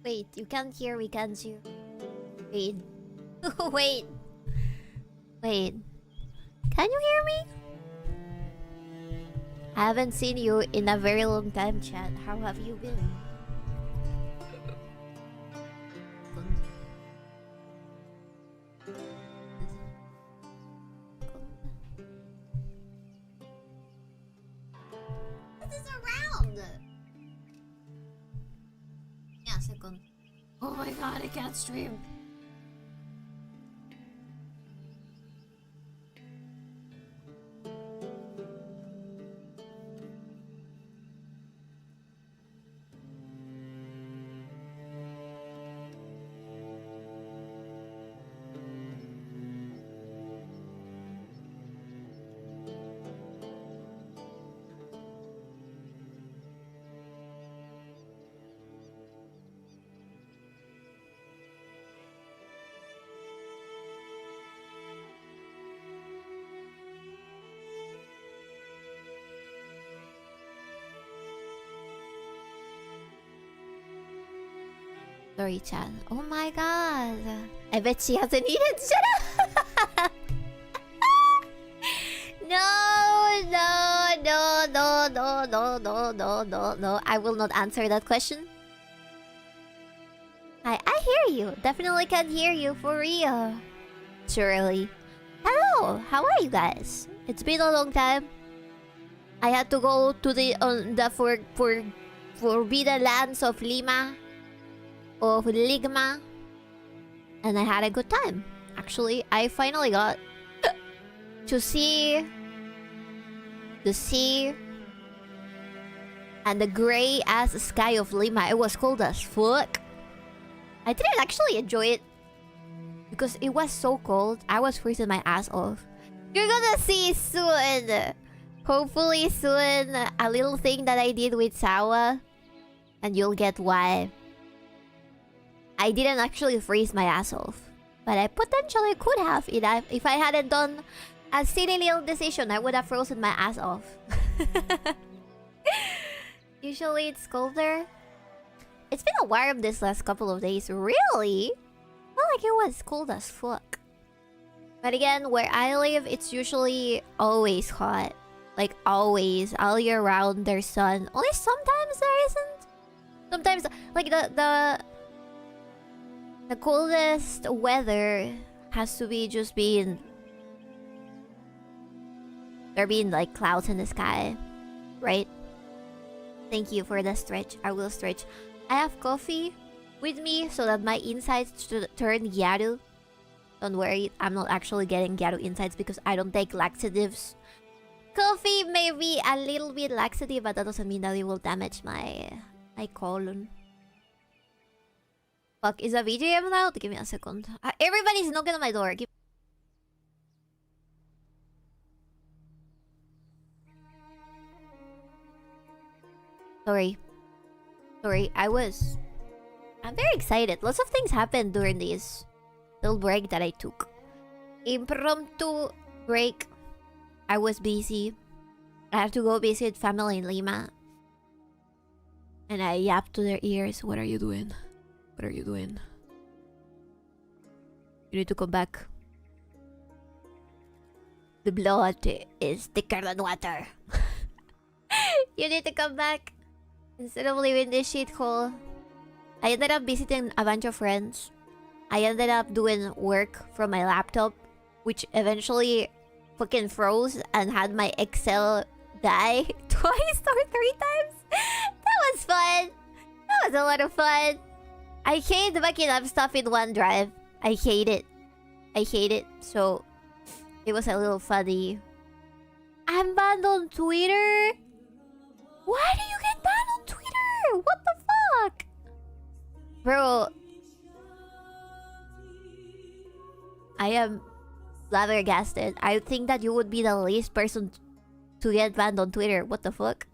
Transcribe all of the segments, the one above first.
Wait, you can't hear me, can't you? Wait. Wait. Wait. Can you hear me? I haven't seen you in a very long time, chat. How have you been? What is around? Yeah, second. Oh my god, I can't stream. Sorry, chat. Oh my god. I bet she hasn't eaten. Shut up! No, no, no, no, no, no, no, no, no, no. I will not answer that question. I hear you. Definitely can hear you for real. Surely. Hello, how are you guys? It's been a long time. I had to go to the forbidden lands of Lima. Of Ligma, and I had a good time. Actually, I finally got to see the sea and the gray ass sky of Lima. It was cold as fuck. I didn't actually enjoy it because it was so cold. I was freezing my ass off. You're gonna see soon, hopefully soon, a little thing that I did with Sawa, and you'll get why. I didn't actually freeze my ass off, but I potentially could have. If I hadn't done a silly little decision, I would have frozen my ass off. Usually it's colder. It's been a warm this last couple of days. Really? Not like it was cold as fuck. But again, where I live, it's usually always hot. Like always, all year round, there's sun. Only sometimes there isn't. Sometimes, like the coldest weather has to be just being... there being like clouds in the sky, right? Thank you for the stretch. I will stretch. I have coffee with me so that my insides should turn Gyaru. Don't worry, I'm not actually getting Gyaru insides because I don't take laxatives. Coffee may be a little bit laxative, but that doesn't mean that it will damage my colon. Fuck, is a VGM now? Give me a second. Everybody's knocking on my door. Sorry. Sorry, I'm very excited. Lots of things happened during this little break that I took. Impromptu break. I was busy. I had to go visit family in Lima. And I yapped to their ears. What are you doing? What are you doing? You need to come back. The blood is thicker than water. You need to come back. Instead of leaving this shithole. I ended up visiting a bunch of friends. I ended up doing work from my laptop, which eventually fucking froze and had my Excel die twice or 3 times. That was fun. That was a lot of fun. I hate backing up stuff in OneDrive. I hate it. I hate it. So it was a little funny. I'm banned on Twitter? Why do you get banned on Twitter? What the fuck? Bro. I am flabbergasted. I think that you would be the least person to get banned on Twitter. What the fuck?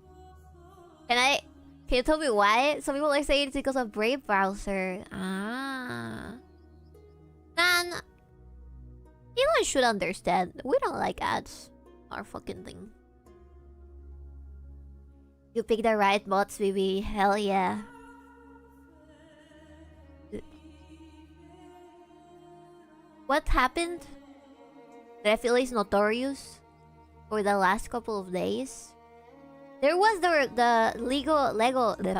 Can you tell me why? Some people are saying it's because of Brave browser. Ah. Man, Elon should understand. We don't like ads. Our fucking thing. You picked the right bots, baby. Hell yeah. what happened that I feel is notorious for the last couple of days. There was the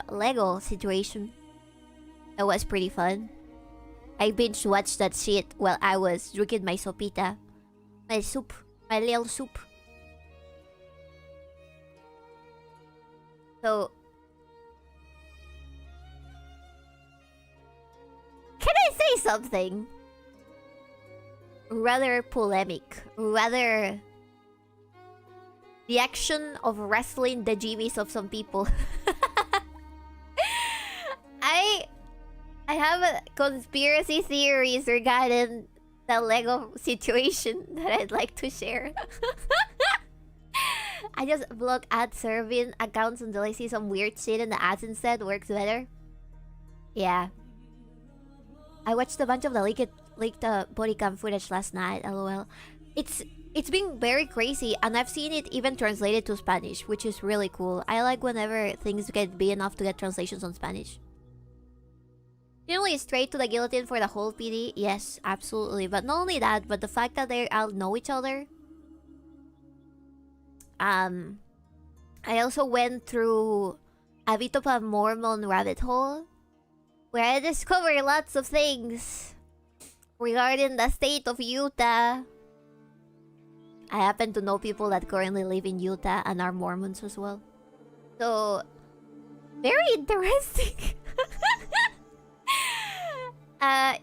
Lego situation. That was pretty fun. I binge watched that shit while I was drinking my sopita. My soup. My little soup. So... Can I say something? Rather polemic. Rather... The action of wrestling the jimmies of some people. I have a conspiracy theories regarding the Lego situation that I'd like to share. I just block ad serving accounts until I see some weird shit in the ads instead. Works better. Yeah. I watched a bunch of the leaked body cam footage last night, lol. It's been very crazy, and I've seen it even translated to Spanish, which is really cool. I like whenever things get big enough to get translations on Spanish. Generally straight to the guillotine for the whole PD? Yes, absolutely. But not only that, but the fact that they all know each other. I also went through a bit of a Mormon rabbit hole, where I discovered lots of things regarding the state of Utah. I happen to know people that currently live in Utah and are Mormons as well. So, very interesting.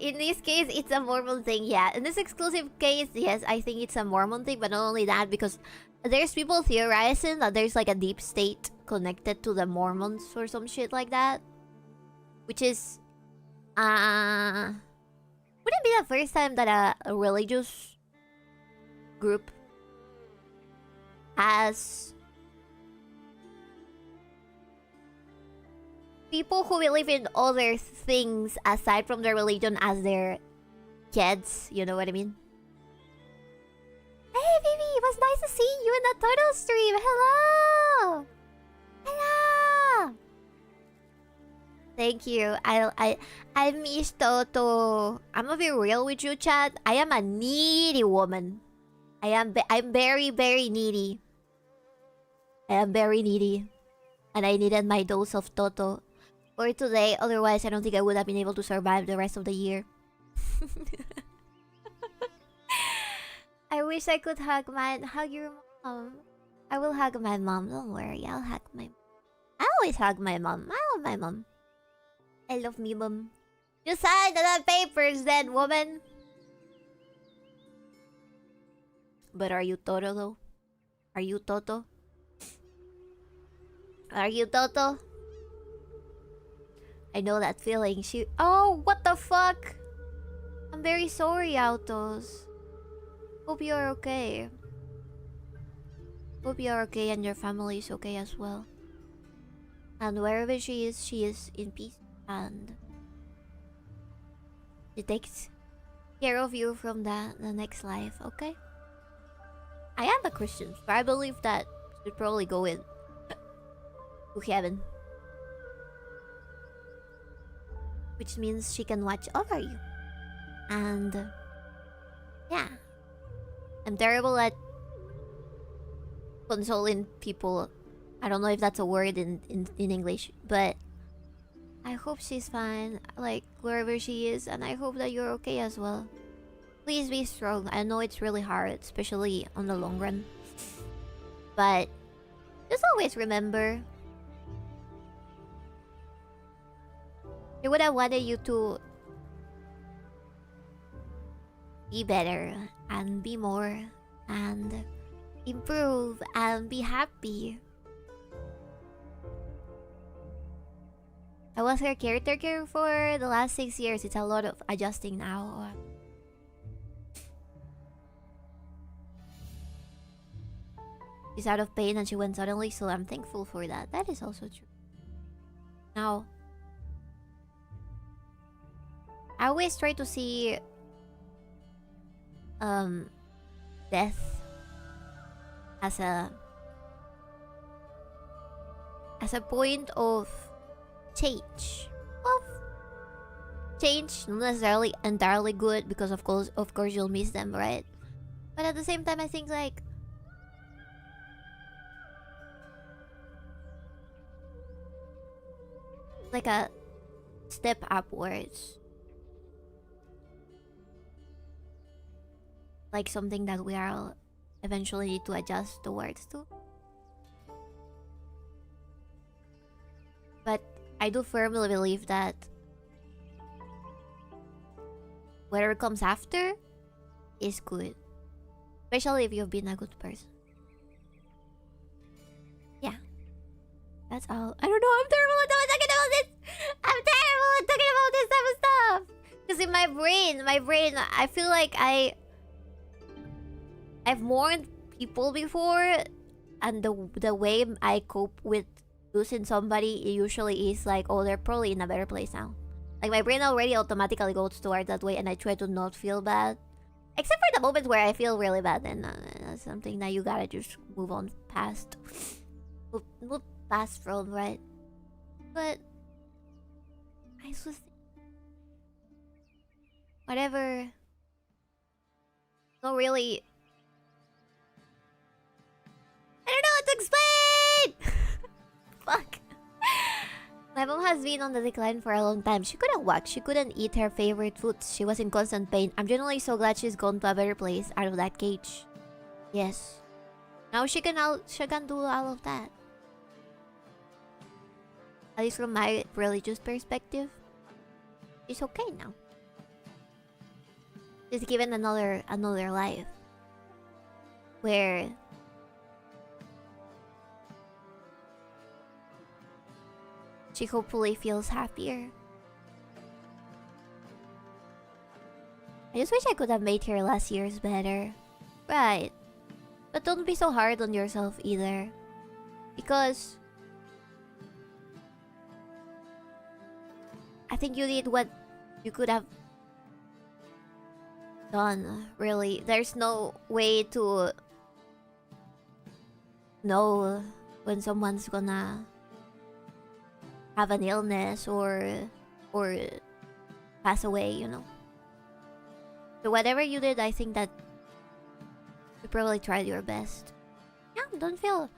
In this case, it's a Mormon thing, yeah. In this exclusive case, yes, I think it's a Mormon thing, but not only that, because there's people theorizing that there's like a deep state connected to the Mormons or some shit like that. Which is, wouldn't be the first time that a religious group has people who believe in other things aside from their religion as their kids, you know what I mean? Hey baby, it was nice to see you in the turtle stream. Hello! Hello! Thank you. I miss Toto. I'm gonna be real with you, chat. I am a needy woman. I'm very, very needy. I am very needy. And I needed my dose of Toto for today. Otherwise, I don't think I would have been able to survive the rest of the year. I wish I could hug your mom. I will hug my mom. Don't worry. I'll hug my mom. I always hug my mom. I love my mom. I love me, mom. You signed the papers then, woman. But are you Toto, though? Are you Toto? Are you Toto? I know that feeling. Oh, what the fuck? I'm very sorry, Autos. Hope you're okay. Hope you're okay and your family is okay as well. And wherever she is in peace. And she takes care of you from the next life, okay? I am a Christian, so I believe that she'd probably go in to heaven. Which means she can watch over you. And yeah. I'm terrible at consoling people. I don't know if that's a word in English, but I hope she's fine, like wherever she is, and I hope that you're okay as well. Please be strong. I know it's really hard, especially on the long run. But just always remember, I would have wanted you to be better and be more and improve and be happy. I was her caretaker for the last 6 years. It's a lot of adjusting now. She's out of pain and she went suddenly, so I'm thankful for that. That is also true. Now, I always try to see death as a point of change, of change. Not necessarily entirely good, because of course you'll miss them, right? But at the same time, I think like a step upwards. Like something that we are eventually need to adjust towards too. But I do firmly believe that whatever comes after is good. Especially if you've been a good person. Yeah. That's all. I don't know, I'm terrible at talking about this! I'm terrible at talking about this type of stuff! Because in my brain, I feel like I've mourned people before, and the way I cope with losing somebody, it usually is like, oh, they're probably in a better place now. Like, my brain already automatically goes toward that way, and I try to not feel bad. Except for the moments where I feel really bad, and that's something that you gotta just move on past. Move past from, right? But I just think, whatever. Not really. I don't know what to explain! Fuck. My mom has been on the decline for a long time. She couldn't walk. She couldn't eat her favorite foods. She was in constant pain. I'm genuinely so glad she's gone to a better place out of that cage. Yes. Now she can do all of that. At least from my religious perspective, she's okay now. She's given another life where she hopefully feels happier. I just wish I could have made her last years better. Right. But don't be so hard on yourself either. Because I think you did what you could have done, really. There's no way to know when someone's gonna have an illness or pass away, you know. So whatever you did, I think that you probably tried your best. Yeah, don't feel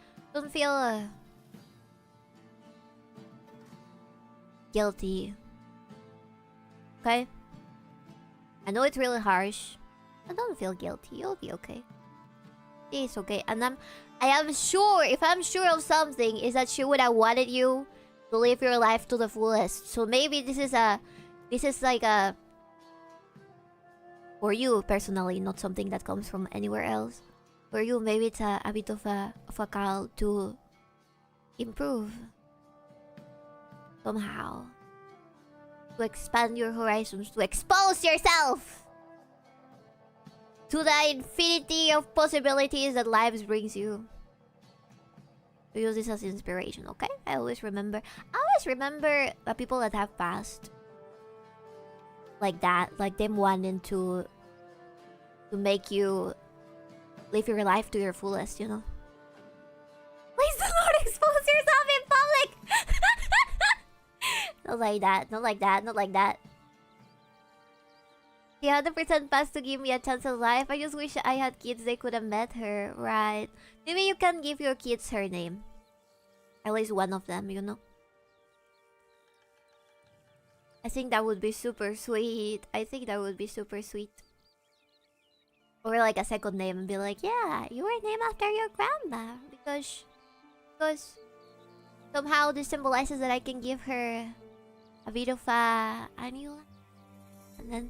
guilty. Okay? I know it's really harsh, but don't feel guilty. You'll be okay. It's okay. And I am sure, if I'm sure of something, is that she would have wanted you to live your life to the fullest. So maybe this is like a, for you personally, not something that comes from anywhere else. For you, maybe it's a bit of a call to improve somehow, to expand your horizons, to expose yourself to the infinity of possibilities that life brings you. To use this as inspiration, okay? I always remember the people that have passed like that, like them wanting to make you live your life to your fullest, you know. Please do not expose yourself in public. Not like that, not like that, not like that. She 100% passed to give me a chance at life. I just wish I had kids, they could have met her, right? Maybe you can give your kids her name. At least one of them, you know? I think that would be super sweet. I think that would be super sweet. Or like a second name and be like, yeah, you were named after your grandma. Because somehow this symbolizes that I can give her a bit of a new life.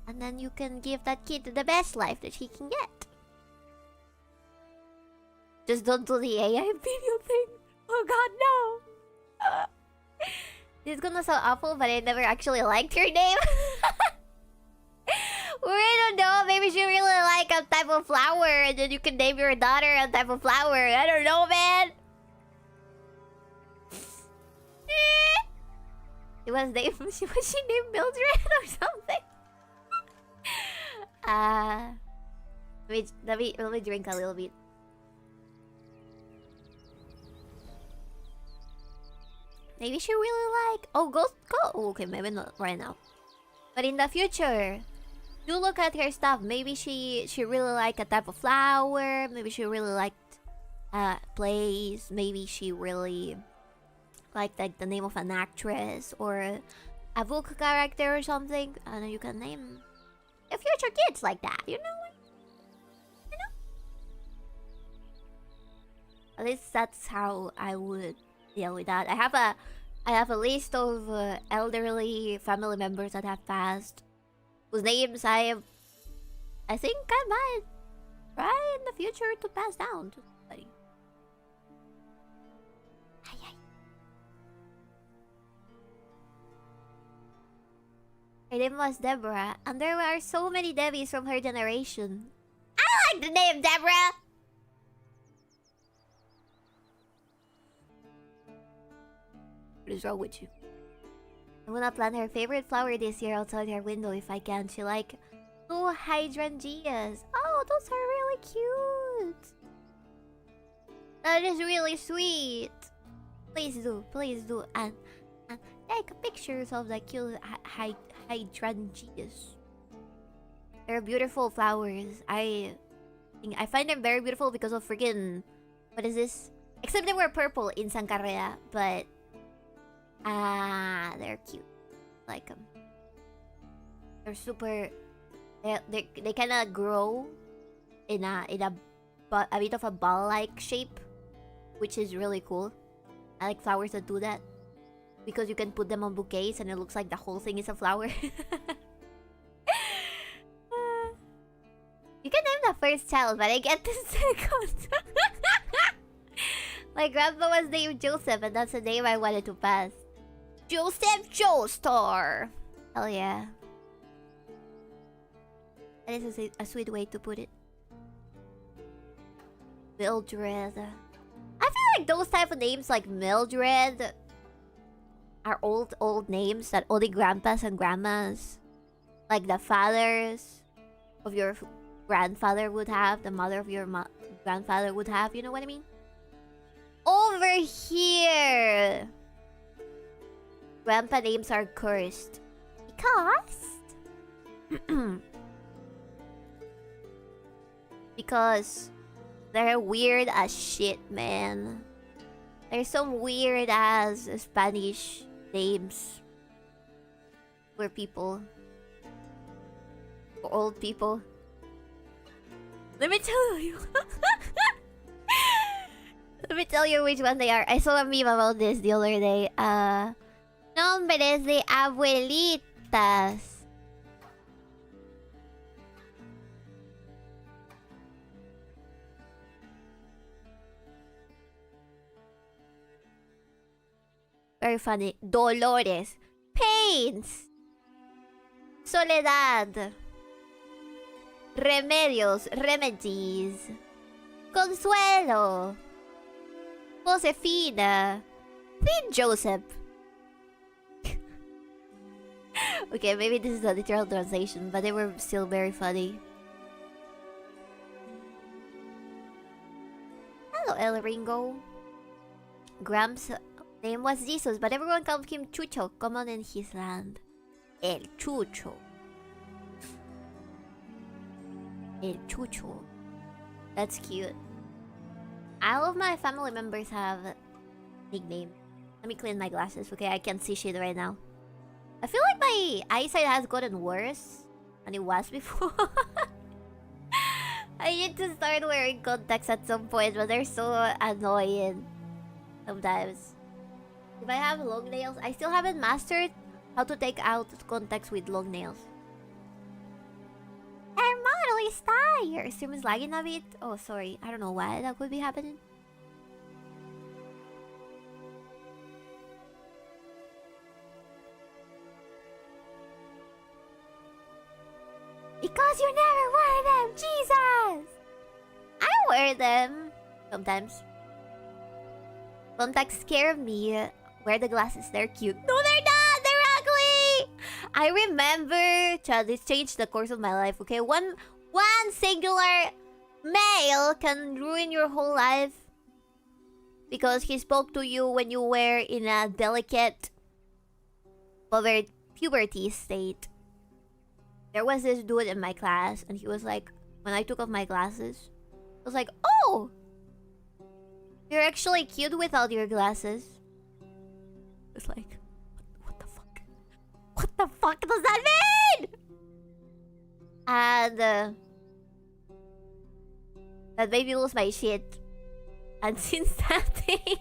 And then you can give that kid the best life that he can get. Just don't do the AI video thing. Oh god, no! This is gonna sound awful, but I never actually liked your name. Or I don't know, maybe she really like a type of flower, and then you can name your daughter a type of flower. I don't know, man. Was she named Mildred or something? Let me drink a little bit. Maybe she really like... Oh, go... Oh, okay, maybe not right now. But in the future, do look at her stuff. Maybe she really liked a type of flower. Maybe she really liked a place. Maybe she really liked like the name of an actress or a book character or something. I don't know, you can name your future kids like that, you know? You know? At least that's how I would deal with that. I have a list of elderly family members that have passed, whose names I think I might try in the future to pass down to somebody. Ay, ay. Her name was Deborah, and there are so many Debbies from her generation. I like the name Deborah! What is wrong with you? I wanna plant her favorite flower this year outside her window if I can. She like blue hydrangeas. Oh, those are really cute. That is really sweet. Please do, and take pictures of the cute hydrangeas. They're beautiful flowers. I find them very beautiful because of freaking, what is this? Except they were purple in Sancarrea, but they're cute. Like them. They're super. They kind of grow in a bit of a ball-like shape, which is really cool. I like flowers that do that because you can put them on bouquets and it looks like the whole thing is a flower. You can name the first child, but I get the second. My grandpa was named Joseph, and that's the name I wanted to pass. Joseph Joestar. Hell yeah. That is a sweet way to put it. Mildred. I feel like those type of names like Mildred are old names that only grandpas and grandmas, like the fathers of your grandfather would have, the mother of your grandfather would have, you know what I mean? Over here, grandpa names are cursed because they're weird as shit, man. There's some weird ass Spanish names for people, for old people. Let me tell you. Let me tell you which one they are. I saw a meme about this the other day. Nombres de abuelitas. Very funny. Dolores. Pains. Soledad. Remedios. Remedies. Consuelo. Josefina. Queen Joseph. Okay, maybe this is a literal translation, but they were still very funny. Hello, El Ringo. Gramps' name was Jesus, but everyone called him Chucho, common in his land. El Chucho. El Chucho. That's cute. All of my family members have nicknames. Let me clean my glasses, okay? I can't see shit right now. I feel like my eyesight has gotten worse than it was before. I need to start wearing contacts at some point, but they're so annoying sometimes. If I have long nails, I still haven't mastered how to take out contacts with long nails. Hermano, está! Your stream is lagging a bit. Oh, sorry. I don't know why that could be happening. Because you never wear them, Jesus! I wear them sometimes. Contacts scare me. Wear the glasses, they're cute. No, they're not! They're ugly! I remember... Child, this changed the course of my life, okay? One singular male can ruin your whole life because he spoke to you when you were in a delicate over puberty state. there was this dude in my class, and he was like, when I took off my glasses, I was like, oh, you're actually cute without your glasses. It's like, what the fuck? What the fuck does that mean? And that made me lose my shit. And since that day,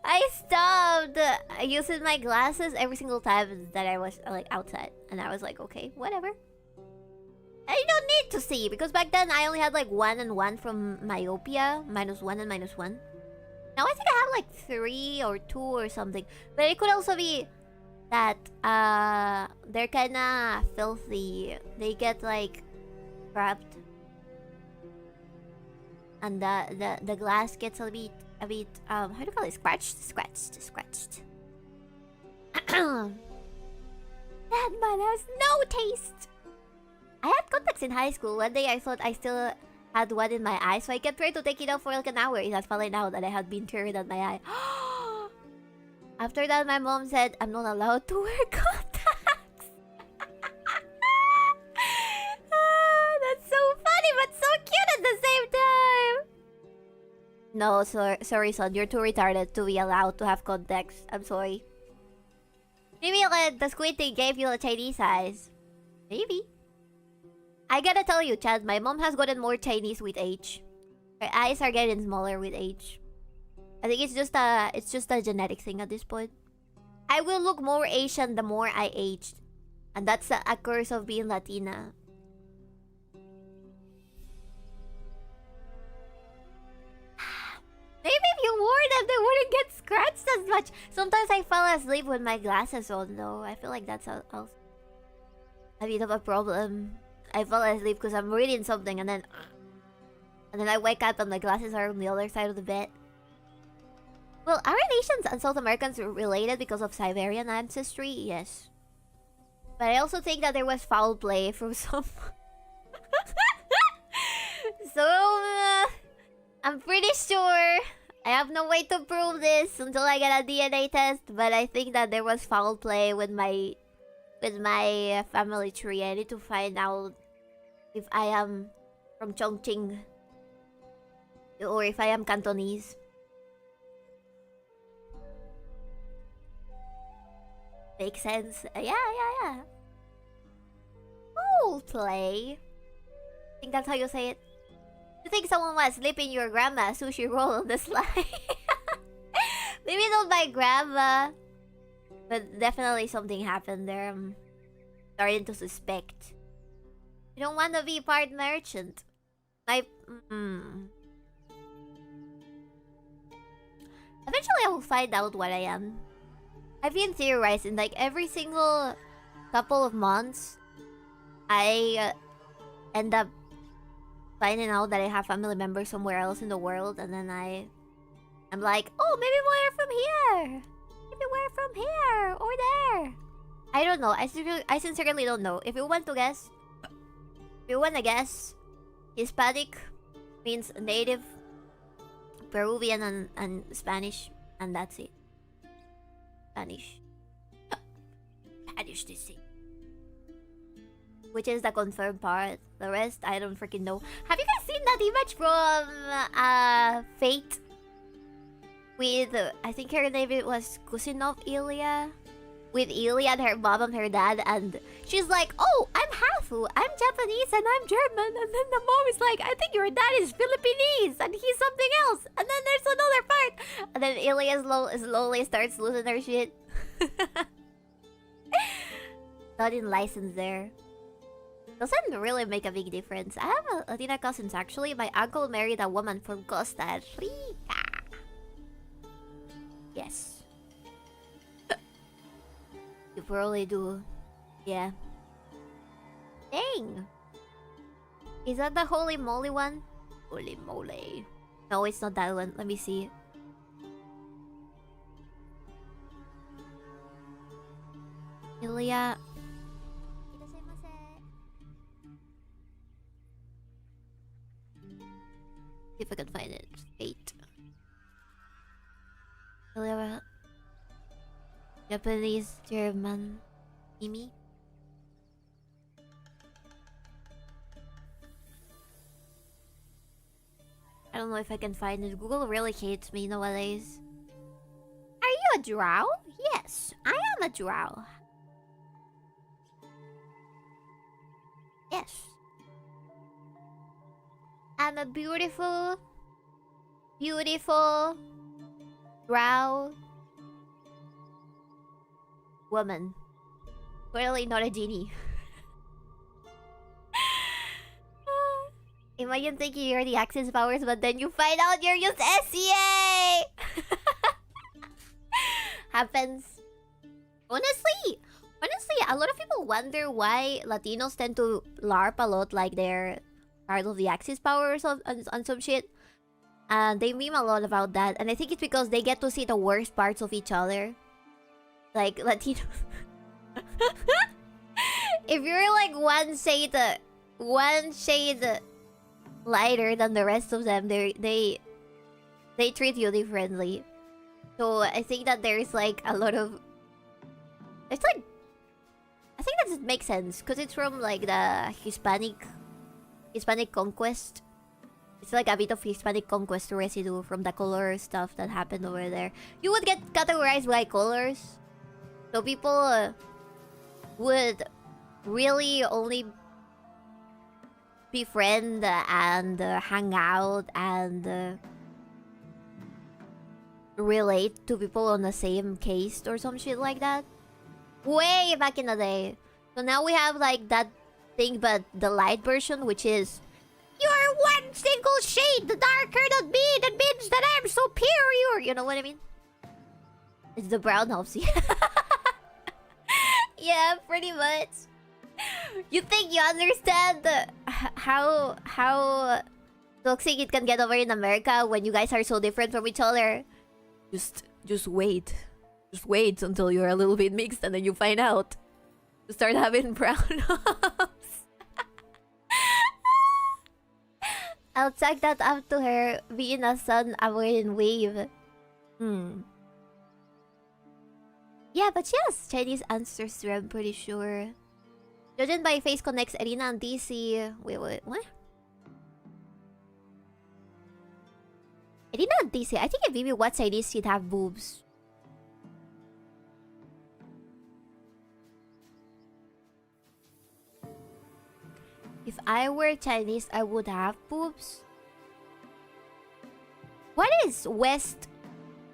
I stopped using my glasses every single time that I was like outside. And I was like, okay, whatever. I don't need to see, because back then I only had like 1 and 1 from myopia, -1 and -1. Now I think I have like 3 or 2 or something. But it could also be that they're kinda filthy. They get like trapped, and the glass gets a bit how do you call it? Scratched. That man has no taste. I had contacts in high school. One day I thought I still had one in my eye, so I kept trying to take it out for like an hour. It had fallen out and I had been tearing at my eye. After that, my mom said I'm not allowed to wear contacts. That's so funny, but so cute at the same time. No, sorry, son. You're too retarded to be allowed to have contacts. I'm sorry. Maybe the squid thing gave you a Chinese eyes. Maybe. I gotta tell you, Chad, my mom has gotten more Chinese with age. Her eyes are getting smaller with age. I think it's just a genetic thing at this point. I will look more Asian the more I aged. And that's a curse of being Latina. Maybe if you wore them, they wouldn't get scratched as much. Sometimes I fall asleep with my glasses on, though. I feel like that's a bit of a problem. I fall asleep because I'm reading something, and then I wake up and the glasses are on the other side of the bed. Well, aren't Asians and South Americans related because of Siberian ancestry? Yes. But I also think that there was foul play from some... So, I'm pretty sure... I have no way to prove this until I get a DNA test, but I think that there was foul play with my family tree. I need to find out if I am from Chongqing or if I am Cantonese. Makes sense. Yeah. Foul play. I think that's how you say it. You think someone was slipping your grandma sushi roll on the slide? Maybe not my grandma, but definitely something happened there. I'm starting to suspect. You don't want to be part merchant. Eventually I will find out what I am. I've been theorizing, like every single couple of months, I end up finding out that I have family members somewhere else in the world, and then I'm like, oh, maybe we're from here. Maybe we're from here or there. I don't know. I sincerely don't know. If you want to guess, Hispanic means native, Peruvian, and Spanish, and that's it. Spanish, this thing. Which is the confirmed part. The rest, I don't freaking know. Have you guys seen that image from Fate? With, I think her name was cousin of Ilya. With Ilya and her mom and her dad. And she's like, oh, I'm Hafu. I'm Japanese and I'm German. And then the mom is like, I think your dad is Philippines. And he's something else. And then there's another part. And then Ilya slowly starts losing her shit. Not in license there. Doesn't really make a big difference. I have Latina cousins actually. My uncle married a woman from Costa Rica. Yes. You probably do. Yeah. Dang. Is that the Holy Moly one? Holy moly. No, it's not that one. Let me see. Ilya. If I can find it. 8. Ilya. Japanese, German, Mimi. don't know if I can find it. Google really hates me nowadays. Are you a drow? Yes, I am a drow. Yes. I'm a beautiful, beautiful drow woman. Clearly not a genie. Imagine thinking you're the Axis powers, but then you find out you're just SCA! Happens. Honestly, a lot of people wonder why Latinos tend to LARP a lot like they're part of the Axis powers on some shit. And they meme a lot about that. And I think it's because they get to see the worst parts of each other. Like, Latinos... If you're like one shade lighter than the rest of them, they treat you differently. So I think that there's like a lot of... It's like... I think that makes sense because it's from like the Hispanic conquest. It's like a bit of Hispanic conquest residue from the color stuff that happened over there. You would get categorized by colors. So people would really only befriend and hang out and relate to people on the same caste or some shit like that. Way back in the day. So now we have like that thing, but the light version, which is you're one single shade darker than me. That means that I'm superior. You know what I mean? It's the brown elves. Yeah, pretty much. You think you understand how toxic it can get over in America when you guys are so different from each other? Just wait. Just wait until you're a little bit mixed and then you find out. You start having brown ups. I'll check that up to her being a sun avoiding wave. Yeah, but she has Chinese ancestry, I'm pretty sure. Judging by face connects Arena and DC. Wait, what? Arena and DC. I think if Vivi was Chinese, she'd have boobs. If I were Chinese, I would have boobs. What is west?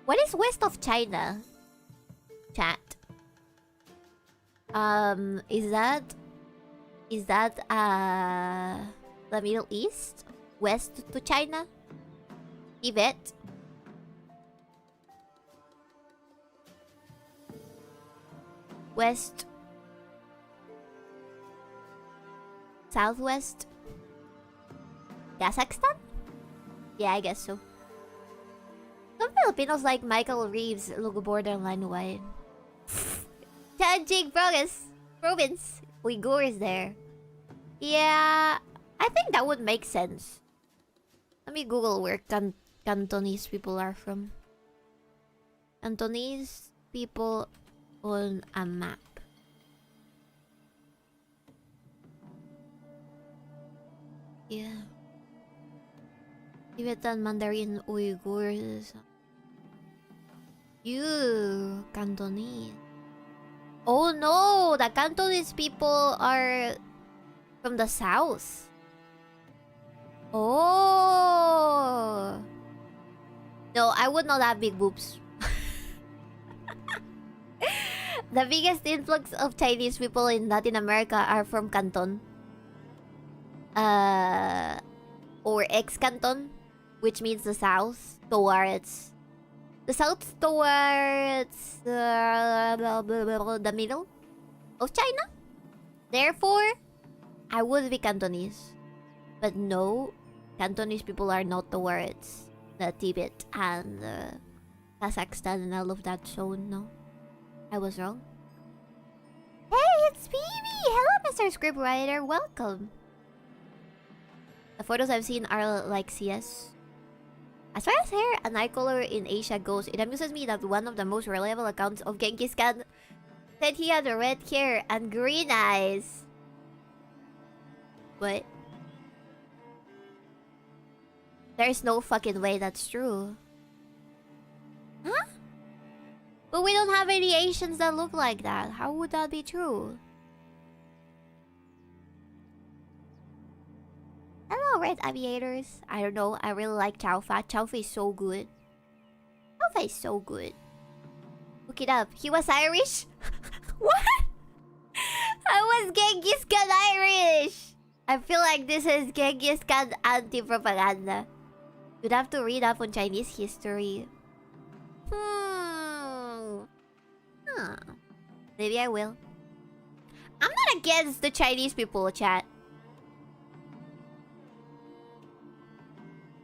What is west of China? Chat. Is that the Middle East? West to China? Tibet? West? Southwest? Kazakhstan? Yeah, I guess so. Some Filipinos like Michael Reeves look borderline white. Tianjin province. Uyghurs there. Yeah, I think that would make sense. Let me Google where Cantonese people are from. Cantonese people on a map. Yeah. Tibetan, Mandarin, Uyghurs. You, Cantonese. Oh no! The Cantonese people are from the south. Oh! No, I would not have big boobs. The biggest influx of Chinese people in Latin America are from Canton. Or ex-Canton, which means the south towards... The south towards the middle of China. Therefore, I would be Cantonese. But no, Cantonese people are not towards the Tibet and Kazakhstan and all of that, so no. I was wrong. Hey, it's Phoebe! Hello, Mr. Scriptwriter. Welcome. The photos I've seen are like CS. As far as hair and eye color in Asia goes, it amuses me that one of the most reliable accounts of Genghis Khan said he had red hair and green eyes. What? There's no fucking way that's true. Huh? But we don't have any Asians that look like that. How would that be true? Hello, Red Aviators. I don't know. I really like Chowfa. Chowfa is so good. Chowfa is so good. Look it up. He was Irish? What? I was Genghis Khan Irish. I feel like this is Genghis Khan anti-propaganda. You'd have to read up on Chinese history. Huh. Maybe I will. I'm not against the Chinese people, chat.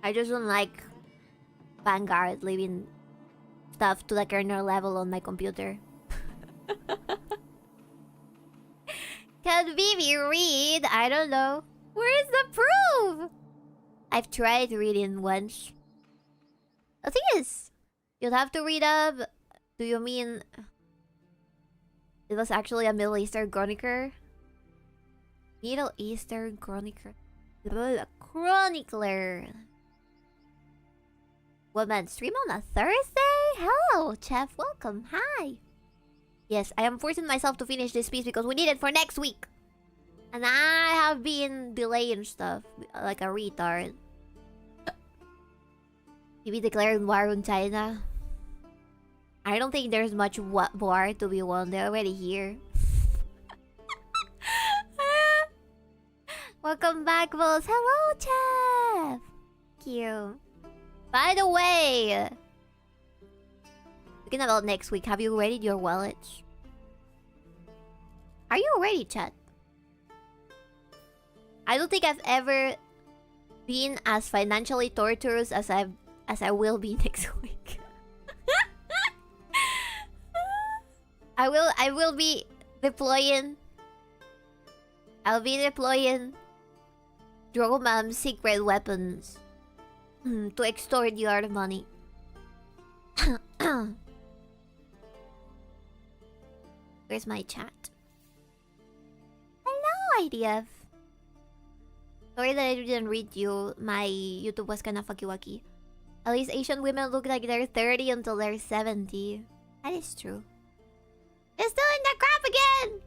I just don't like Vanguard leaving stuff to the kernel level on my computer. Can Vivi read? I don't know. Where is the proof? I've tried reading once. The thing is, you'll have to read up. Do you mean it was actually a Middle Eastern chronicler? Middle Eastern chronicler. Chronicler. Woman, stream on a Thursday? Hello, Chef. Welcome. Hi. Yes, I am forcing myself to finish this piece because we need it for next week. And I have been delaying stuff like a retard. Maybe declaring war on China. I don't think there's much war to be won. They're already here. Welcome back, Bulls. Hello, Chef. Thank you. By the way, speaking about next week, have you readied your wallets? Are you ready, chat? I don't think I've ever been as financially torturous as I will be next week. I will be deploying. I'll be deploying Dsrom's secret weapons to extort your money. Where's my chat? Hello, IDF. Sorry that I didn't read you. My YouTube was kinda fucky-wacky. At least Asian women look like they're 30 until they're 70. That is true. They're still in the crap again!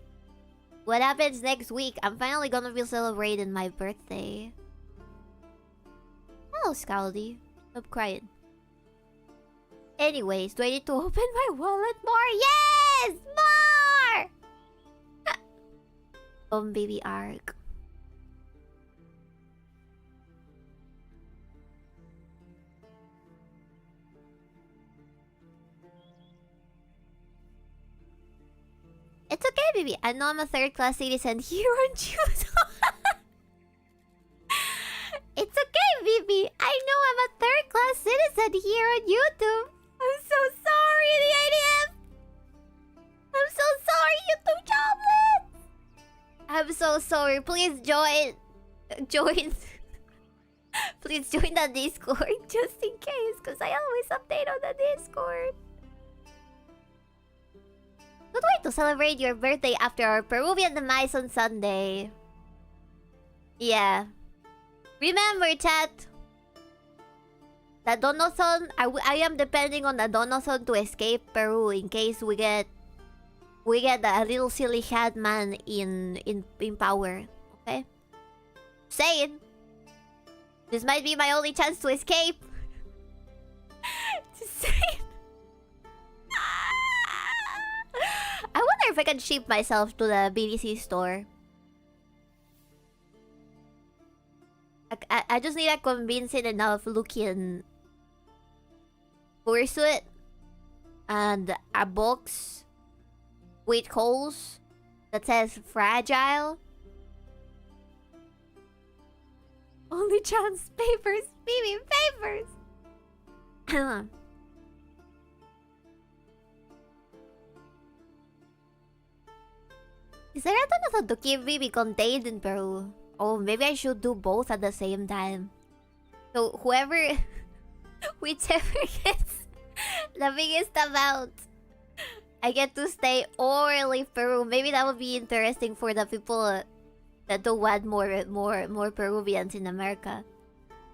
What happens next week? I'm finally gonna be celebrating my birthday. Hello, Scaldy. Stop crying. Anyways, do I need to open my wallet more? Yes! More! Baby Ark. It's okay, baby. I know I'm a third-class citizen here on YouTube. It's okay, baby. I know I'm a third-class citizen here on YouTube. I'm so sorry, the ADF. I'm so sorry, YouTube Joblets. I'm so sorry. Please join. Please join the Discord just in case, because I always update on the Discord. Good way to celebrate your birthday after our Peruvian demise on Sunday. Yeah. Remember, chat. The Donothon, I am depending on the Donothon to escape Peru in case we get a little silly hat man in power. Okay? Saying. This might be my only chance to escape. Just saying. I wonder if I can ship myself to the BDC store. I just need a convincing enough looking fursuit and a box with holes that says fragile. Only chance papers, baby, papers. Is there a ton of to keep baby contained in Peru? Oh, maybe I should do both at the same time. So whichever gets the biggest amount, I get to stay or leave Peru. Maybe that would be interesting for the people that don't want more Peruvians in America.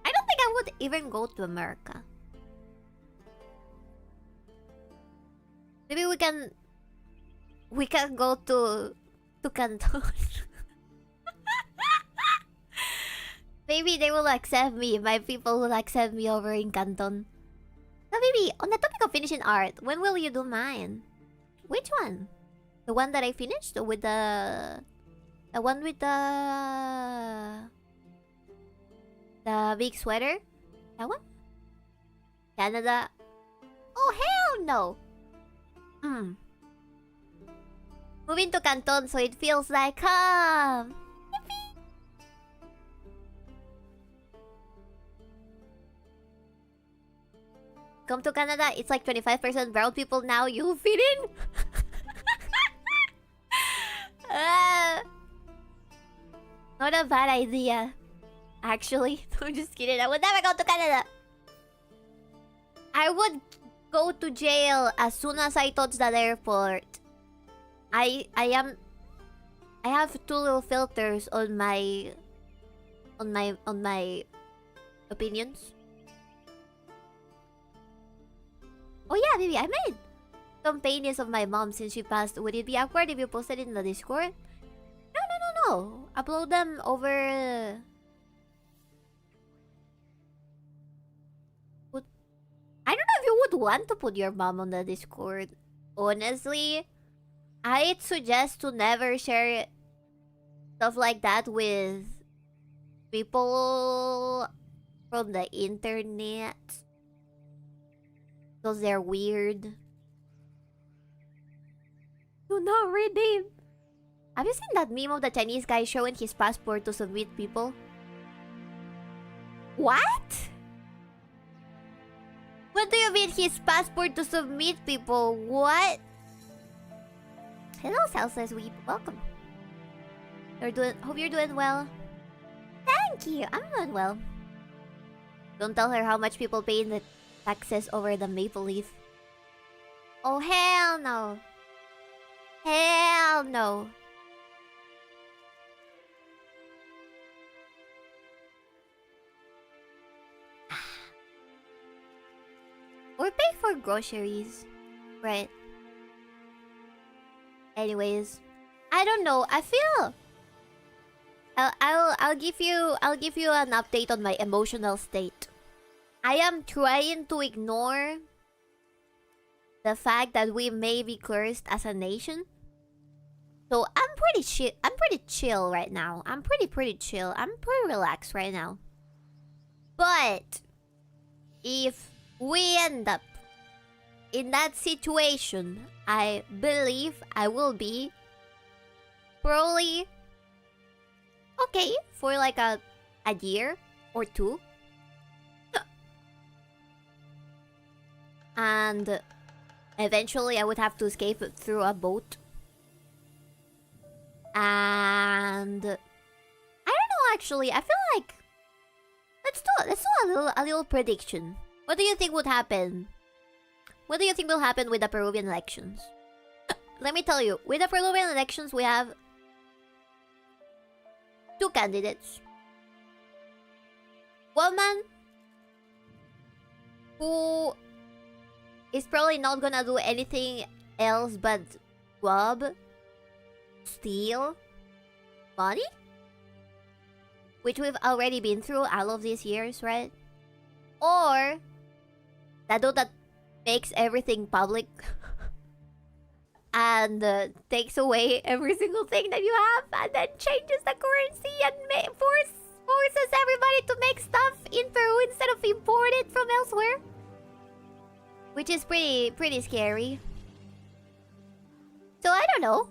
I don't think I would even go to America. Maybe we can go to Canton. Maybe they will accept me. My people will accept me over in Canton. So maybe on the topic of finishing art, when will you do mine? Which one? The one that I finished, or with the one with the big sweater? That one? Canada? Oh hell no! Moving to Canton, so it feels like home. Come to Canada, it's like 25% brown people now. You'll fit in. Not a bad idea. Actually, I'm just kidding. I would never go to Canada. I would go to jail as soon as I touch that airport. I have two little filters on my opinions. Oh yeah, baby, I made some paintings of my mom since she passed. Would it be awkward if you posted it in the Discord? No. Upload them over. I don't know if you would want to put your mom on the Discord. Honestly, I'd suggest to never share stuff like that with people from the internet. Because they're weird. Do not redeem. Have you seen that meme of the Chinese guy showing his passport to submit people? What? What do you mean his passport to submit people? What? Hello, Salsa Sweep. Welcome. Hope you're doing well. Thank you. I'm doing well. Don't tell her how much people pay in the taxes over the maple leaf. Oh, hell no. Hell no. Or pay for groceries. Right. Anyways, I don't know. I feel I'll give you an update on my emotional state. I am trying to ignore the fact that we may be cursed as a nation. So I'm pretty chill right now. I'm pretty chill. I'm pretty relaxed right now. But if we end up in that situation, I believe I will be probably okay for like a year or two. And eventually I would have to escape through a boat. And I don't know, actually. I feel like let's do a little prediction. What do you think would happen? What do you think will happen with the Peruvian elections? Let me tell you, with the Peruvian elections we have two candidates. One man who is probably not gonna do anything else but rob, steal money, which we've already been through all of these years, right? Or that dude that makes everything public and takes away every single thing that you have, and then changes the currency and forces everybody to make stuff in Peru instead of import it from elsewhere. Which is pretty scary. So I don't know.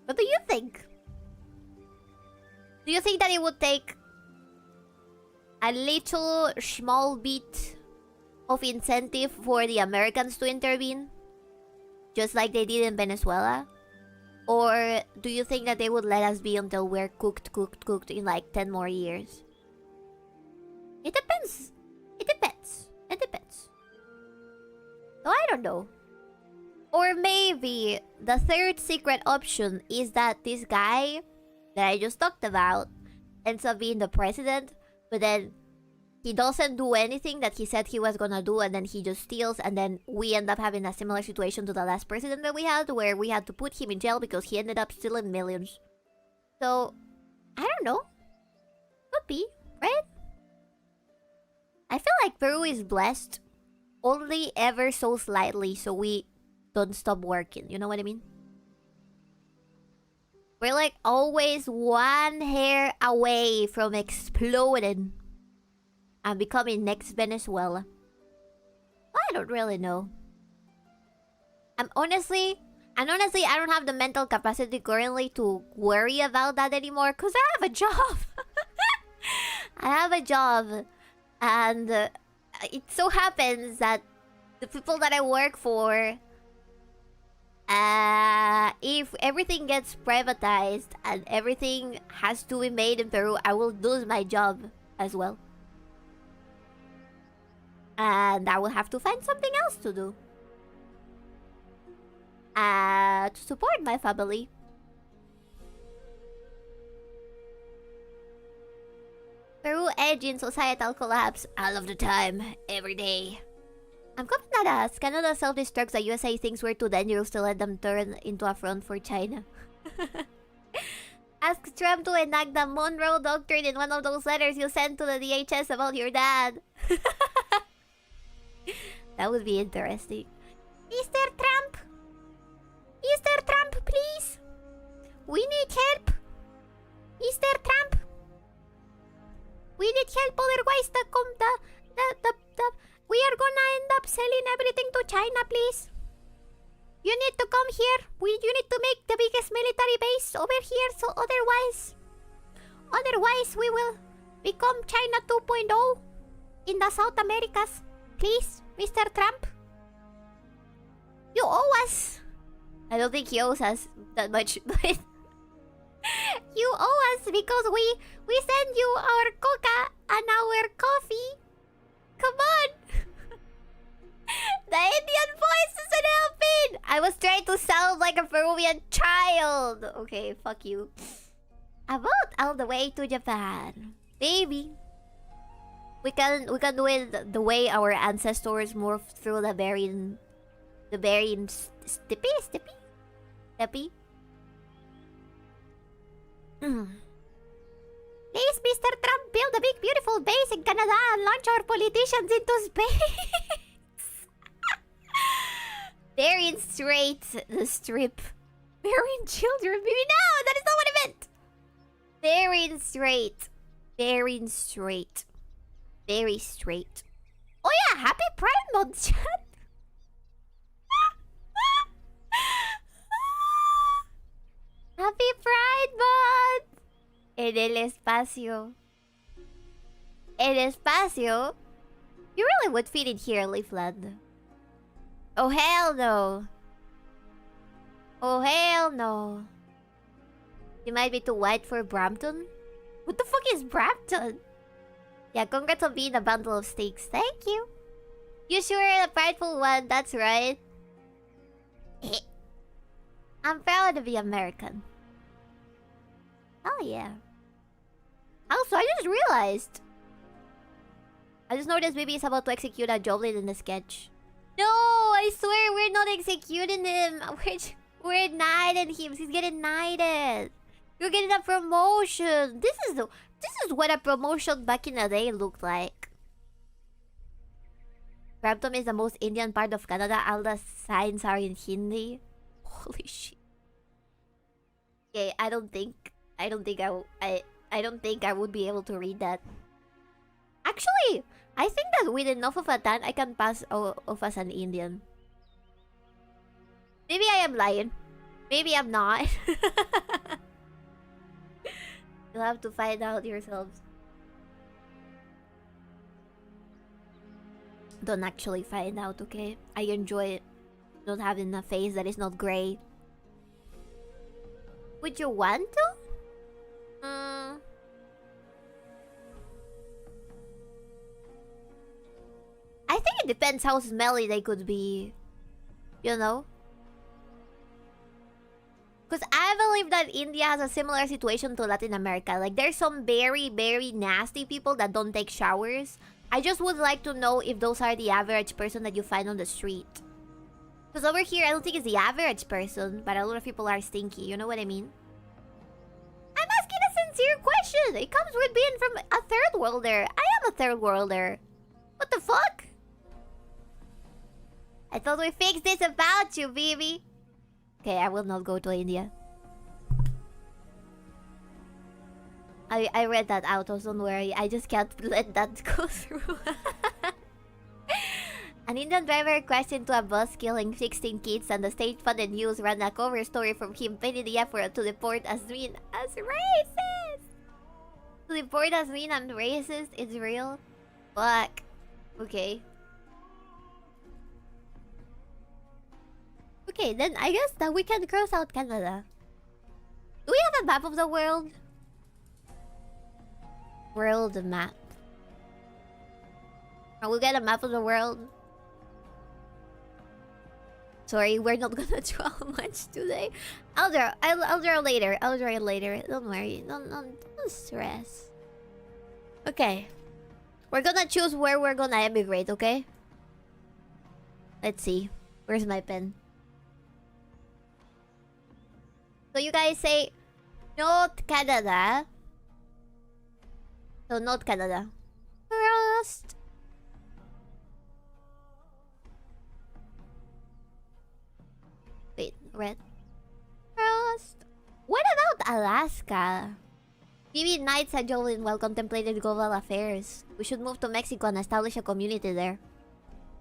What do you think? Do you think that it would take a little small bit of incentive for the Americans to intervene? Just like they did in Venezuela? Or do you think that they would let us be until we're cooked in like 10 more years? It depends. It depends. So I don't know. Or maybe the third secret option is that this guy that I just talked about ends up being the president, but then he doesn't do anything that he said he was gonna do, and then he just steals, and then we end up having a similar situation to the last president that we had, where we had to put him in jail because he ended up stealing millions. So, I don't know. Could be, right? I feel like Peru is blessed only ever so slightly, so we don't stop working. You know what I mean? We're like always one hair away from exploding and becoming next Venezuela. I don't really know. Honestly, I don't have the mental capacity currently to worry about that anymore, because I have a job. I have a job, and it so happens that the people that I work for, if everything gets privatized and everything has to be made in Peru, I will lose my job as well. And I will have to find something else to do. To support my family. Peru edge in societal collapse all of the time, every day. I'm confident that Canada self-destructs the USA thinks we're too dangerous to let them turn into a front for China. Ask Trump to enact the Monroe Doctrine in one of those letters you sent to the DHS about your dad. That would be interesting. Mr. Trump! Mr. Trump, please! We need help! Mr. Trump! We need help, otherwise we are gonna end up selling everything to China, please. You need to come here. You need to make the biggest military base over here, so otherwise we will become China 2.0 in the South Americas. Please, Mr. Trump. You owe us. I don't think he owes us that much, but you owe us because we send you our coca and our coffee. Come on. The Indian voice isn't helping. I was trying to sound like a Peruvian child. Okay, fuck you. About all the way to Japan. Maybe. We can do it the way our ancestors morphed through the Bering steppe? Please, Mr. Trump, build a big beautiful base in Canada and launch our politicians into space. Bering Strait, the strip. Bering children, baby, no, that is not what I meant. Bering Strait. Bering Strait. Very straight. Oh yeah, happy Pride Month, chat. Happy Pride Month. En el espacio. El espacio. You really would fit in here, Leafland. Oh hell no. Oh hell no. You might be too white for Brampton. What the fuck is Brampton? Yeah, congrats on being a bundle of steaks. Thank you. You sure are the prideful one, that's right. I'm proud to be American. Oh yeah. Also, I just realized. I just noticed Baby is about to execute a Joblin in the sketch. No, I swear we're not executing him. We're knighting him. He's getting knighted. You're getting a promotion. This is what a promotion back in the day looked like. Brampton is the most Indian part of Canada. All the signs are in Hindi. Holy shit. Okay, I don't think I would be able to read that. Actually, I think that with enough of a tan, I can pass off as an Indian. Maybe I am lying. Maybe I'm not. You'll have to find out yourselves. Don't actually find out, okay? I enjoy it. Not having a face that is not gray. Would you want to? I think it depends how smelly they could be. You know? Because I have a believe that India has a similar situation to Latin America. Like, there's some very, very nasty people that don't take showers. I just would like to know if those are the average person that you find on the street. Because over here, I don't think it's the average person, but a lot of people are stinky. You know what I mean? I'm asking a sincere question. It comes with being from a third worlder. I am a third worlder. What the fuck? I thought we fixed this about you, baby. Okay, I will not go to India. I read that out, so don't worry. I just can't let that go through. An Indian driver crashed into a bus, killing 16 kids, and the state-funded news ran a cover story from him painting the effort to deport as mean as racist. To deport as mean and racist? It's real? Fuck. Okay. Okay, then I guess that we can cross out Canada. Do we have a map of the world? World map. Will we get a map of the world? Sorry, we're not gonna draw much today. I'll draw later. I'll draw it later. Don't worry. Don't stress. Okay. We're gonna choose where we're gonna emigrate, okay? Let's see. Where's my pen? So you guys say North Canada. So North Canada. First. Wait, red. First. What about Alaska? Maybe Knights and Jolene well contemplated global affairs. We should move to Mexico and establish a community there.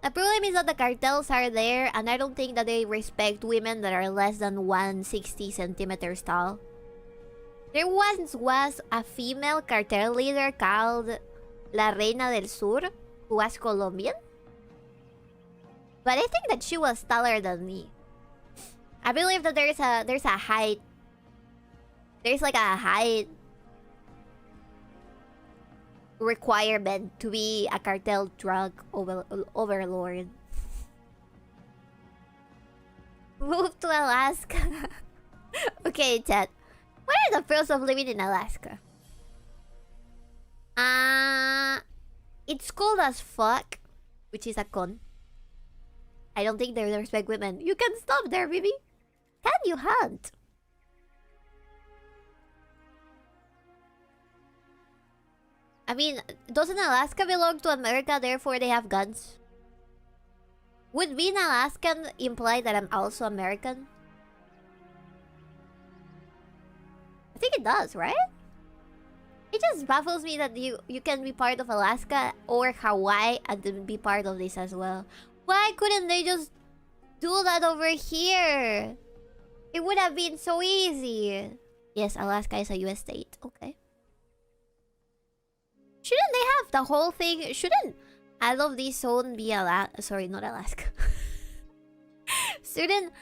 The problem is that the cartels are there, and I don't think that they respect women that are less than 160 centimeters tall. There once was a female cartel leader called La Reina del Sur, who was Colombian. But I think that she was taller than me. I believe that there's a height. There's like a height requirement to be a cartel drug overlord. Move to Alaska. Okay, chat. What are the pros of living in Alaska? It's cold as fuck, which is a con. I don't think they respect women. You can stop there, baby. Can you hunt? I mean, doesn't Alaska belong to America, therefore they have guns? Would being Alaskan imply that I'm also American? I think it does, right? It just baffles me that you can be part of Alaska or Hawaii and then be part of this as well. Why couldn't they just do that over here? It would have been so easy. Yes, Alaska is a US state. Okay. Shouldn't they have the whole thing? Shouldn't all of this zone be sorry, not Alaska. Shouldn't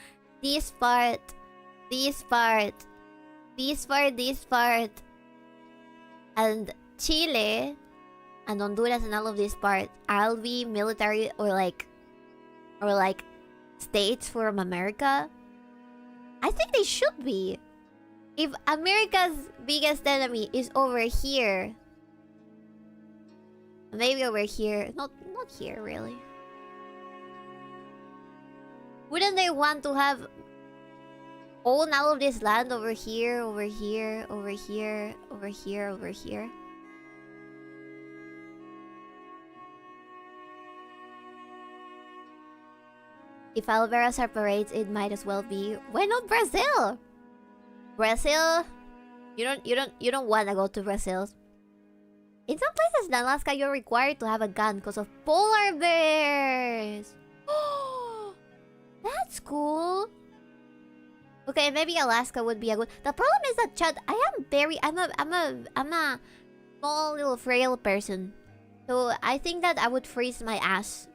this part, and Chile and Honduras and all of this part all be military or like states from America? I think they should be. If America's biggest enemy is over here, maybe over here, not here really. Wouldn't they want to have own all of this land over here, over here, over here, over here, over here? If Alvera separates, it might as well be. Why not Brazil? Brazil? You don't wanna go to Brazil. In some places in Alaska, you're required to have a gun because of polar bears. Oh, that's cool. Okay, maybe Alaska would be a good. The problem is that, Chad, I'm a small little frail person, so I think that I would freeze my ass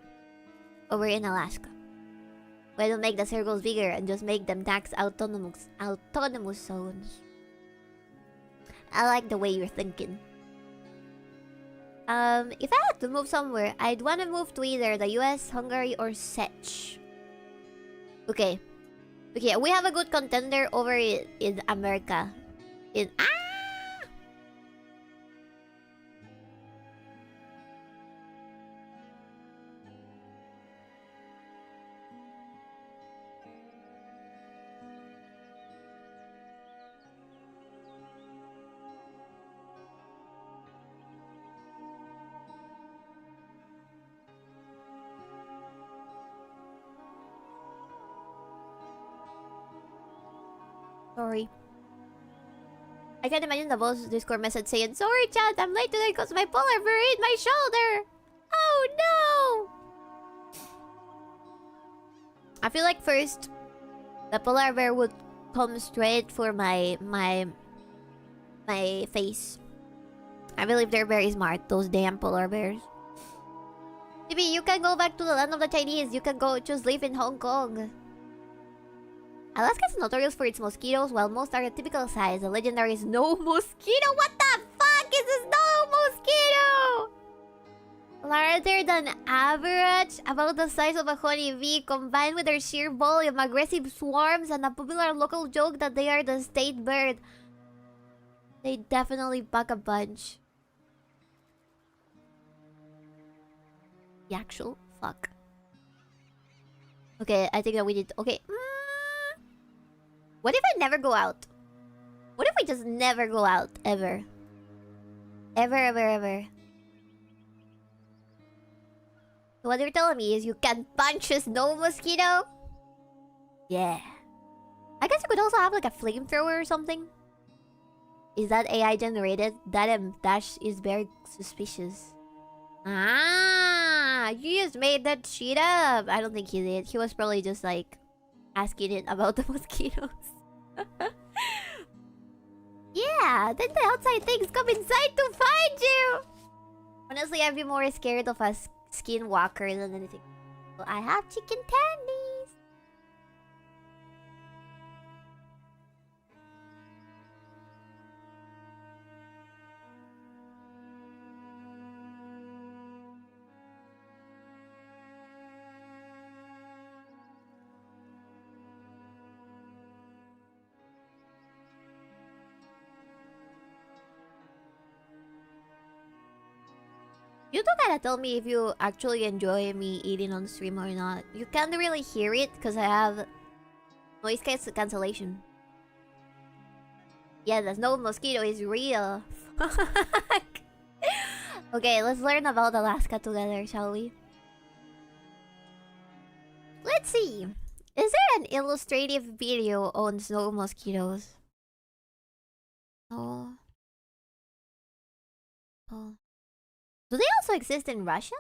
over in Alaska. Why don't make the circles bigger and just make them tax autonomous zones? I like the way you're thinking. If I had to move somewhere, I'd want to move to either the US, Hungary, or Czech. Okay. Okay, we have a good contender over in America. In Sorry. I can imagine the boss Discord message saying, "Sorry, chat, I'm late today because my polar bear ate my shoulder." Oh no! I feel like first, the polar bear would come straight for my face. I believe they're very smart, those damn polar bears. Maybe you can go back to the land of the Chinese. You can go just live in Hong Kong. Alaska is notorious for its mosquitoes. While most are a typical size, the legendary snow mosquito. What the fuck is a snow mosquito? Larger than average, about the size of a honeybee, combined with their sheer volume, aggressive swarms, and a popular local joke that they are the state bird. They definitely pack a punch. The actual fuck. Okay, I think that we did. Okay. What if I never go out? What if we just never go out? Ever. Ever, ever, ever. So what you're telling me is you can punch a snow mosquito? Yeah. I guess you could also have like a flamethrower or something. Is that AI generated? That dash is very suspicious. Ah, you just made that shit up. I don't think he did. He was probably just like asking it about the mosquitoes. Yeah, then the outside things come inside to find you. Honestly, I'd be more scared of a skinwalker than anything. Well, I have chicken tendies. You don't gotta tell me if you actually enjoy me eating on stream or not. You can't really hear it because I have noise cancellation. Yeah, the snow mosquito is real. Fuck. Okay, let's learn about Alaska together, shall we? Let's see. Is there an illustrative video on snow mosquitoes? Oh. Oh. Do they also exist in Russia?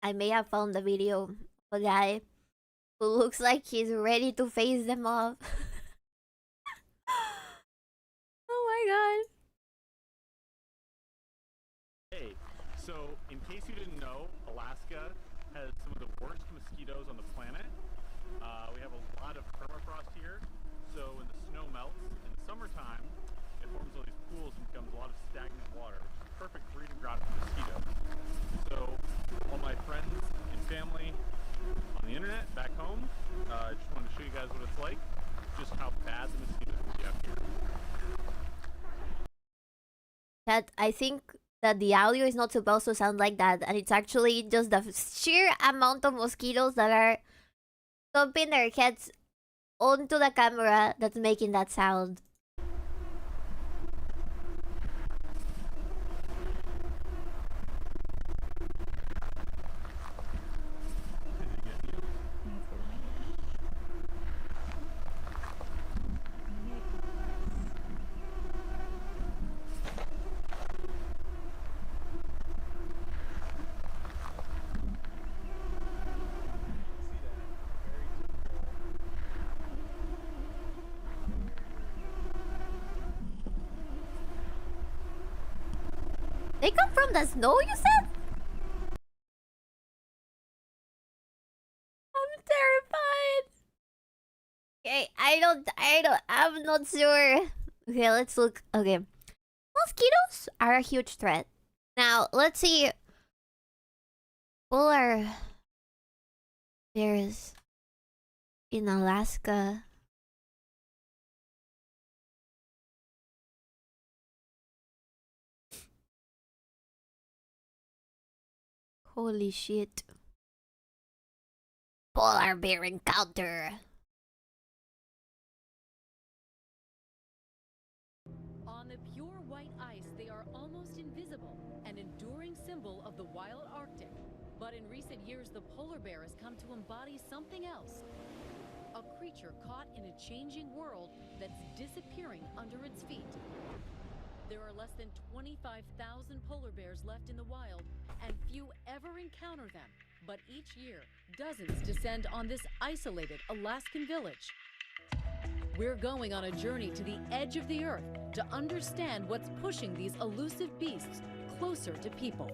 I may have found a video of a guy who looks like he's ready to face them off. Oh my god. Hey, so in case you didn't know, Alaska has some of the worst mosquitoes on the planet. We have a lot of permafrost here, so when the snow melts in the summertime, it forms all these pools and becomes a lot of stagnant water, which is perfect breeding ground for mosquitoes. So all my friends and family on the internet back home, I just wanted to show you guys what it's like, just how bad the mosquitoes can be up here. That I think that the audio is not supposed to sound like that, and it's actually just the sheer amount of mosquitoes that are thumping their heads onto the camera that's making that sound. They come from the snow, you said? I'm terrified. Okay, I'm not sure. Okay, let's look. Okay. Mosquitoes are a huge threat. Now, let's see. Polar bears in Alaska. Holy shit. Polar bear encounter. On the pure white ice, they are almost invisible, an enduring symbol of the wild Arctic. But in recent years, the polar bear has come to embody something else. A creature caught in a changing world that's disappearing under its feet. There are less than 25,000 polar bears left in the wild, and few ever encounter them. But each year, dozens descend on this isolated Alaskan village. We're going on a journey to the edge of the earth to understand what's pushing these elusive beasts closer to people.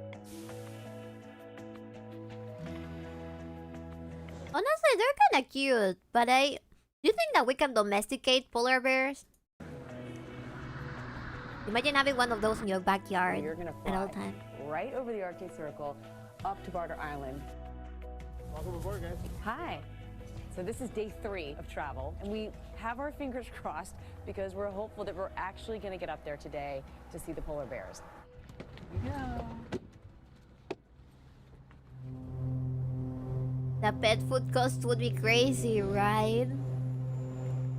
Honestly, they're kinda cute, but do you think that we can domesticate polar bears? Imagine having one of those in your backyard You're gonna at all fly times. right over the Arctic Circle, up to Barter Island. Welcome aboard, guys. Hi. So this is day 3 of travel, and we have our fingers crossed because we're hopeful that we're actually going to get up there today to see the polar bears. Here we go. The pet food cost would be crazy, right?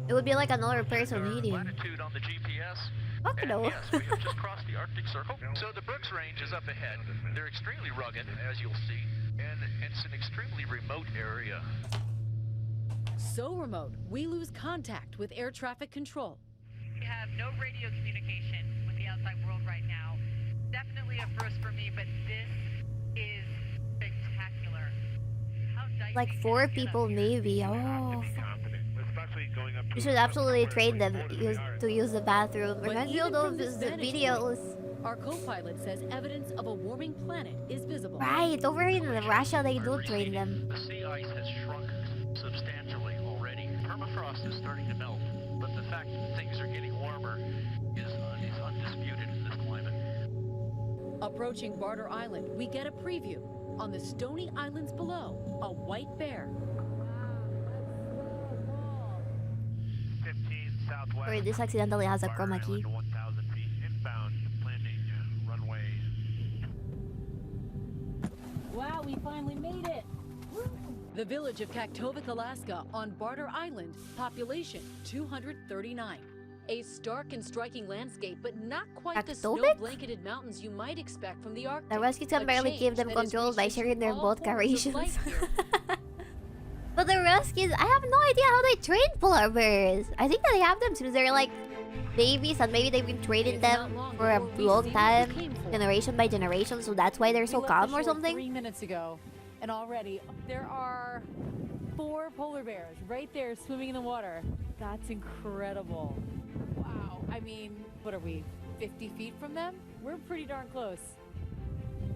It would be like another person eating. Latitude on the GPS. Fuck And no. yes, we have just crossed the Arctic Circle. So the Brooks Range is up ahead. They're extremely rugged, as you'll see, and it's an extremely remote area. So remote, we lose contact with air traffic control. We have no radio communication with the outside world right now. Definitely a first for me, but this is spectacular. How dicey Like can 4 it get up people here? maybe. Oh, you should absolutely train them to use the bathroom. But Reminds me of even from those this vantage videos. Our co-pilot says evidence of a warming planet is visible. Right, over in Russia they do train them. The sea ice has shrunk substantially already. Permafrost is starting to melt, but the fact that things are getting warmer is undisputed in this climate. Approaching Barter Island, we get a preview. On the stony islands below, a white bear. 15 southwest. Or this accidentally has a Barter chroma key. Island, 1,000 feet inbound, landing runway. Wow, we finally made it. The village of Kaktovik, Alaska, on Barter Island, population 239. A stark and striking landscape, but not quite the Kaktovik? snow-blanketed mountains you might expect from the Arctic. The Ruskies can A barely change give them that is controls by reaching sharing their all vodka forms of rations. life here. But the Ruskies, I have no idea how they train polar bears. I think that they have them since they're like babies, and maybe they've been training It's them not long for a before we long see what we time, came for. generation by generation, so that's why they're so We left calm the or shore something. 3 minutes ago, and already there are 4 polar bears right there swimming in the water. That's incredible. Wow. I mean, what are we, 50 feet from them? We're pretty darn close.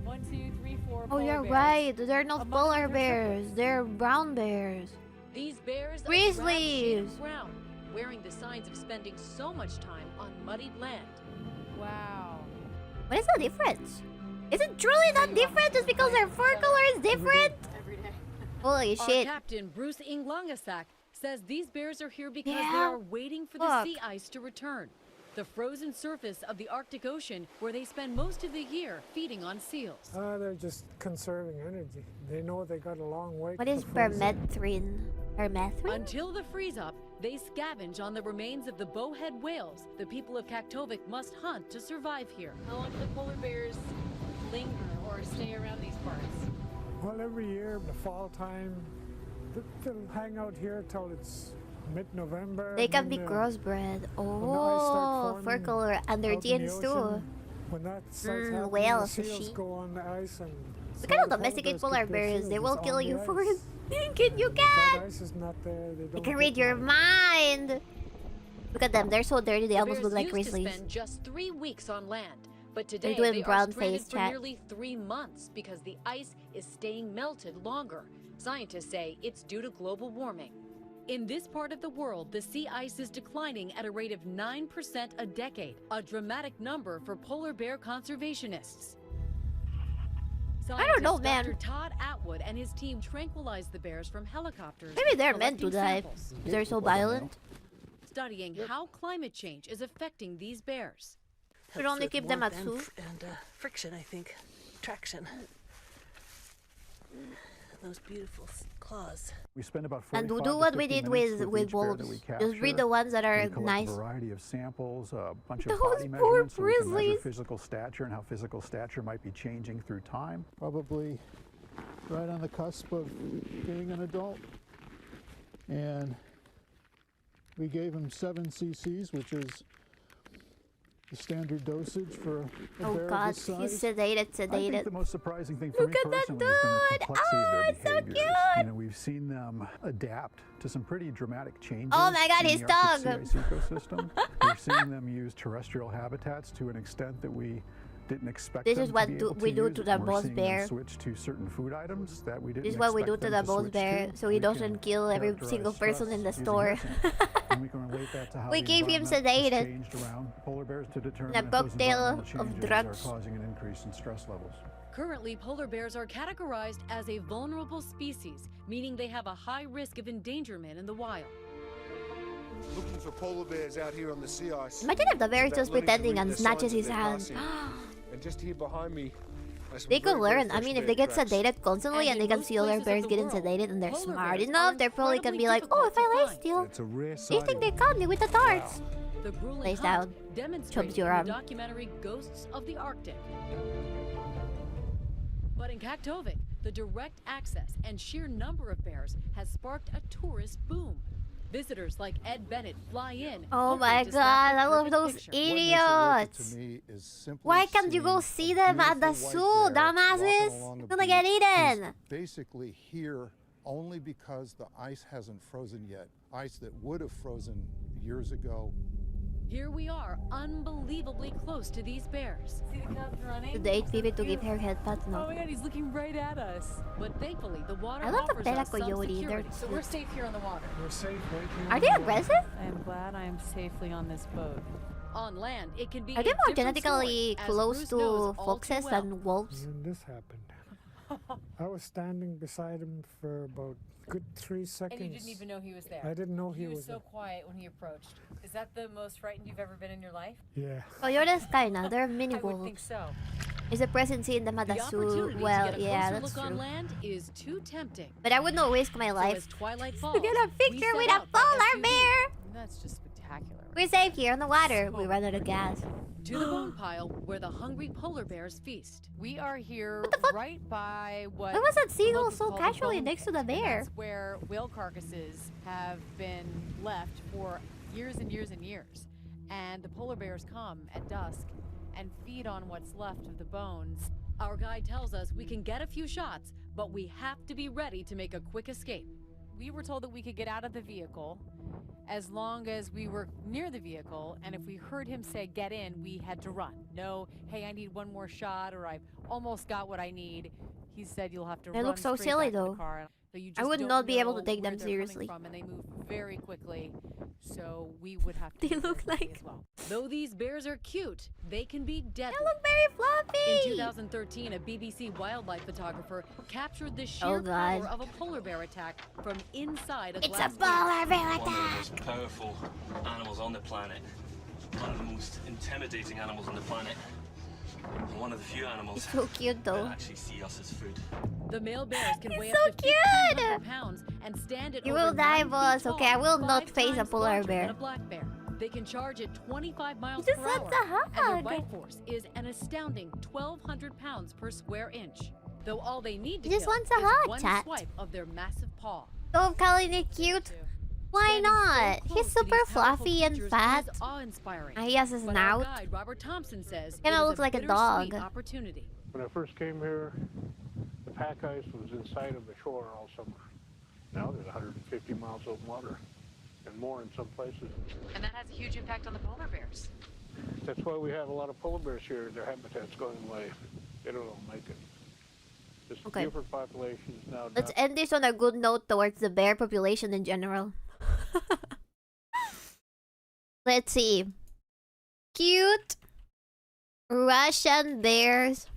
1, 2, 3, 4 Oh, polar you're bears. right. They're not Among polar other bears. triplets. They're brown bears. These bears are Grizzlies. drab-shaded brown, wearing the signs of spending so much time on muddied land. Wow. What is the difference? Is it truly that different just because their fur color is different? Every day. Holy Our shit. captain, Bruce 𝕊𝕤𝕤𝕤, says these bears are here because they Yeah. are waiting for the Look. sea ice to return. The frozen surface of the Arctic Ocean, where they spend most of the year feeding on seals. They're just conserving energy. They know they got a long way. What is permethrin? Permethrin? Until the freeze-up, they scavenge on the remains of the bowhead whales the people of Kaktovik must hunt to survive here. How long do the polar bears linger or stay around these parts? Well, every year, in the fall time, they'll hang out here till it's mid-November. They and can then be the- crossbred. when the ice start Oh, fur forming color. And their out in the genes too. ocean, when that starts happening, whales, the seals sushi. go on the ice and We so cannot the domesticate polar polar bears keep their bears. They seals will on kill the you for ice. it. You If that can! ice is not there, they They don't can get read your mad. mind! Look at them. They're so dirty. They The almost bears look like used to grizzlies. spend just 3 weeks on land, But today doing they are brown stranded face for chat. nearly 3 months because the ice is staying melted longer. Scientists say it's due to global warming. In this part of the world, the sea ice is declining at a rate of 9% a decade, a dramatic number for polar bear conservationists. I don't know, Scientist man. Dr. Todd Atwood and his team tranquilized the bears from helicopters. Maybe they're meant to collecting die. samples, They're so violent. studying how climate change is affecting these bears. Should only keep them at zoo. And friction, I think. Traction. Those beautiful claws. We spend about And 45 do to what we 50 did minutes with each bear that wolves. we Just breed the capture. ones that are We collect nice. a variety of samples, a bunch of Those body poor measurements so we can measure grizzlies. physical stature and how physical stature might be changing through time. Probably right on the cusp of being an adult. And we gave him 7 cc's, which is the standard dosage for a Oh bear of god, this he's size. sedated, I think sedated. the most surprising thing for Look me at that personally has been the dude! complexity of Oh, their it's so behaviors. cute! You know, we've seen them adapt to some pretty dramatic changes. Oh my god, in his the Arctic dog! sea ice ecosystem. We're seeing them use terrestrial habitats to an extent that we didn't expect This them is what to be do- able we to do use, to the and we're boss seeing bear. them switch to certain food items that we didn't This is what we do expect to them the boss switch bear, to. so he We can doesn't kill every single characterize person in the stress store. using nursing, and we can relate that to how We the gave him environment has sedated. changed around polar bears to determine a if those cocktail environmental of changes drugs. are causing an increase in stress levels. Currently, polar bears are categorized as a vulnerable species, meaning they have a high risk of endangerment in the wild. Looking for polar bears out here on the sea ice. Imagine if the bear is Without just learning to pretending read and the snatches signs of his their hand. passing. And just here behind me, are some They could very, very learn. I fresh mean, if bear they get tracks. sedated constantly and And they in can most see other places of bears the getting world, sedated and they're polar smart bears enough, are they probably can incredibly be like, oh, if I difficult lay to find. still, It's a rare do you think sighting. they caught me with the darts? The grueling Lays hunt down, demonstrated chubs your in arm. the documentary Ghosts of the Arctic. But in Kaktovik, the direct access and sheer number of bears has sparked a tourist boom. Visitors like Ed Bennett fly in. Oh hoping my to god, snap the I love perfect those picture. What makes it worth it idiots! to me is simply Why can't you go seeing see a them at the beautiful zoo, white bear walking dumbasses? along a You're gonna get beach. eaten! He's basically here only because the ice hasn't frozen yet. Ice that would have frozen years ago. Here we are, unbelievably close to these bears. See the cubs running? Do they eat people to give her headpats? Oh No. my god, he's looking right at us. But thankfully, the water I love the offers Bella us some Coyote. They're security. So we're safe here on the water. We're safe right here. Are they aggressive? I am glad I am safely on this boat. On land, it can be Are they a more different genetically story, as close Bruce to knows all foxes too well. than wolves? When this happened, I was standing beside him for about a good 3 seconds. And you didn't even know he was there. I didn't know He he was was so quiet when he approached. Is that the most frightened you've ever been in your life? there. Oh, you're the sky now. They're mini I would think wolves. so. Is a present in them at The the zoo? opportunity Well, to get a yeah, closer that's look on true. land is too tempting. But I would not risk my So as life twilight falls, to get a we picture set with a out by polar SUV bear. That's just spectacular. We're safe here on the water. We run out of gas. to the bone pile where the hungry polar bears feast. We are here What the fuck? right by what Why was that seagull locals so call the casually bone next to pit, the and bear? That's where whale carcasses have been left for years and years and years. And the polar bears come at dusk and feed on what's left of the bones. Our guide tells us we can get a few shots, but we have to be ready to make a quick escape. We were told that we could get out of the vehicle as long as we were near the vehicle, and if we heard him say get in, we had to run. No, hey, I need one more shot, or I've almost got what I need. He said you'll have to They run look so straight silly, back to the though. car. But you I just would don't not be able to know take where them they're coming seriously. from, and they move very quickly, so we would have to They be very look quickly like- as well. Though these bears are cute, they can be deadly. They look very In fluffy. 2013, a BBC wildlife photographer captured the Oh, sheer God. power of a polar bear attack from inside a It's a glass cage. polar bear One of the attack. most powerful animals on the planet. One of the most intimidating animals on the planet. And one of the few animals It's so cute, that though. actually see us as food. The male bears can weigh so up to cute! 1,500 pounds and stand at You over will die, 9 feet boss. tall, Okay, I will not 5 face a times polar larger bear. than a black bear. They can charge at 25 miles He just per hour, wants a and their hug. bite force is an astounding 1,200 pounds per square inch. Though all they need to He just kill wants a is hug, one chat. swipe of their massive paw. Stop calling it cute. Why Standing so not? close He's to super these powerful fluffy and creatures fat. is awe-inspiring. And he has a But our snout. guide, Robert Thompson, says Kinda it is looks like a bittersweet dog. opportunity. When I first came here, the pack ice was inside of the shore all summer. Now there's 150 miles of water and more in some places. And that has a huge impact on the polar bears. That's why we have a lot of polar bears here. Their habitat's going away. They don't all make it. This Okay. Buford population is now Let's down. end this on a good note towards the bear population in general. Let's see. Cute Russian bears.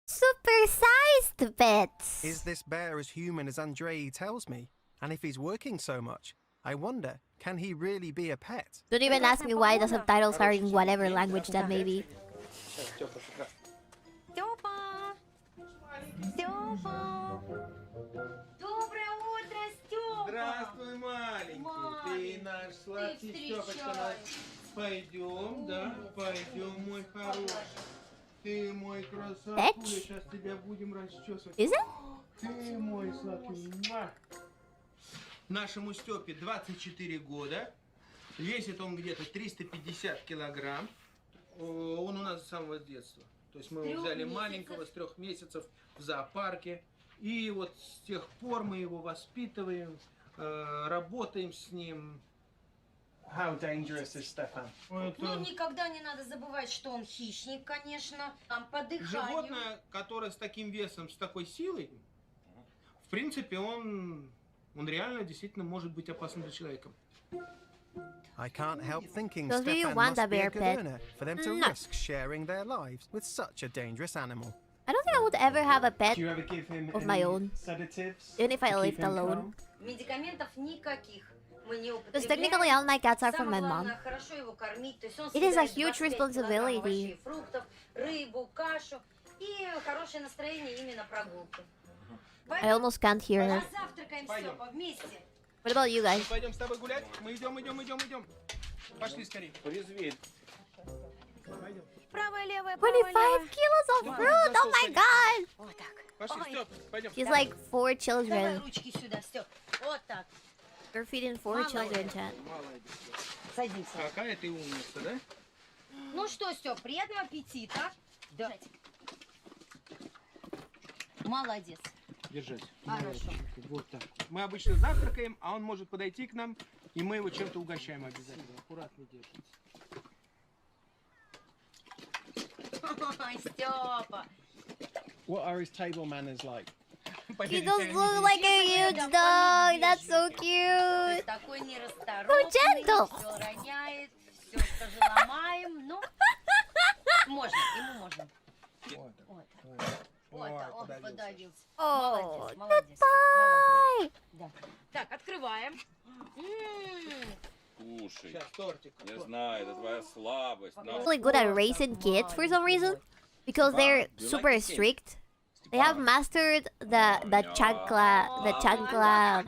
Super-sized pets. Is this bear as human as 𝕬𝕤 tells me? And if he's working so much, I wonder, can he really be a pet? Don't even ask me why the subtitles are in whatever language that may be. Степа! Степа! Доброе утро, Степа! Здравствуй, маленький. Ты наш сладкий Степочка. Пойдем, да? Пойдем, мой хороший. Ты мой красавчик. Сейчас тебя будем расчесывать. Is it? Ты мой сладкий. Нашему Степе 24 года. Весит он где-то 350 килограмм. Он у нас с самого детства. То есть мы его взяли маленького с 3 месяцев в зоопарке. И вот с тех пор мы его воспитываем, работаем с ним. How dangerous is Stefan? Ну, никогда не надо забывать, что он хищник, конечно. Там по дыханию. Животное, которое с таким весом, с такой силой, в принципе, он реально действительно может быть опасным для человека. I can't help thinking So do you Stefan want must a be a bear good pet? owner for them to No. risk sharing their lives with such a dangerous animal. I don't think I would ever have a pet Do you ever give him of my any own, sedatives even if I to lived keep him alone. calm? Медикаментов никаких. Мы не Because употребляем. technically all my cats are from my Самое mom. главное, хорошо его кормить. То есть он It is a съедает huge 25 килограмм responsibility. овощей, фруктов, рыбу, кашу и хорошее настроение именно прогулки. I almost can't hear her. Позавтракаем, Степа, вместе. What about you guys? Пойдем с тобой гулять? Мы идем. Пошли скорее. Порезвей. Правая, левая, 25 kilos of fruit! Oh my god! Вот так. Пошли, Степ, пойдем. He's like 4 Давай children. ручки сюда, Степ. Вот так. You're feeding 4 children, chat. Садимся. Какая ты умница, да? Ну что, Степ, приятного аппетита. Да. Молодец. Держать. Хорошо. Вот так. Мы обычно завтракаем, а он может подойти к нам, и мы его чем-то угощаем обязательно. Аккуратно держите. Ой, Степа. What are his table manners like? He does look like a huge dog. That's so cute. Такой нерасторопный, gentle. все роняет, все тоже ломаем. Ну, можно, ему можно. Вот. Вот, он подавился. Oh, Молодец, молодец. goodbye. Да. Так, открываем. Кушай. Сейчас тортик. Не знаю, это твоя слабость. На. Really good at raising kids for some reason, because they're super strict. They have mastered the chancla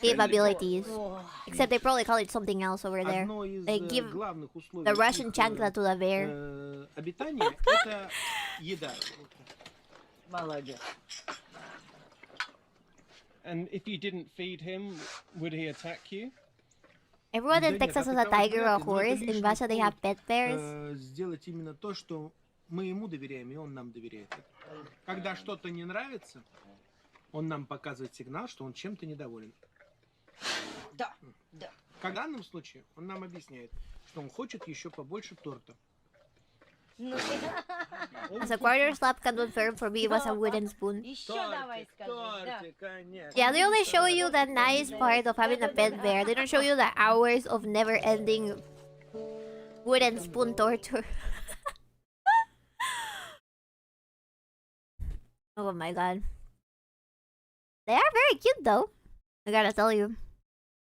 capabilities. Except they probably call it something else over there. Одно из They give главных условий the Russian их, chancla to the bear. обитания – это еда. Молодец. And if you didn't feed him, would he attack you? Everyone in Texas has a tiger or a horse. In Russia, they have pet bears. Сделать именно то, что мы ему доверяем, и он нам доверяет. Когда что-то не нравится, он нам показывает сигнал, что он чем-то недоволен. Да, да. В данном случае он нам объясняет, что он хочет еще побольше торта. As a quarter slap can confirm for me it was a wooden spoon. Еще давай скажи. Да. Yeah, they only show you the nice part of having a pet bear. They don't show you the hours of never-ending wooden spoon torture. Oh my god. They are very cute though. I gotta tell you.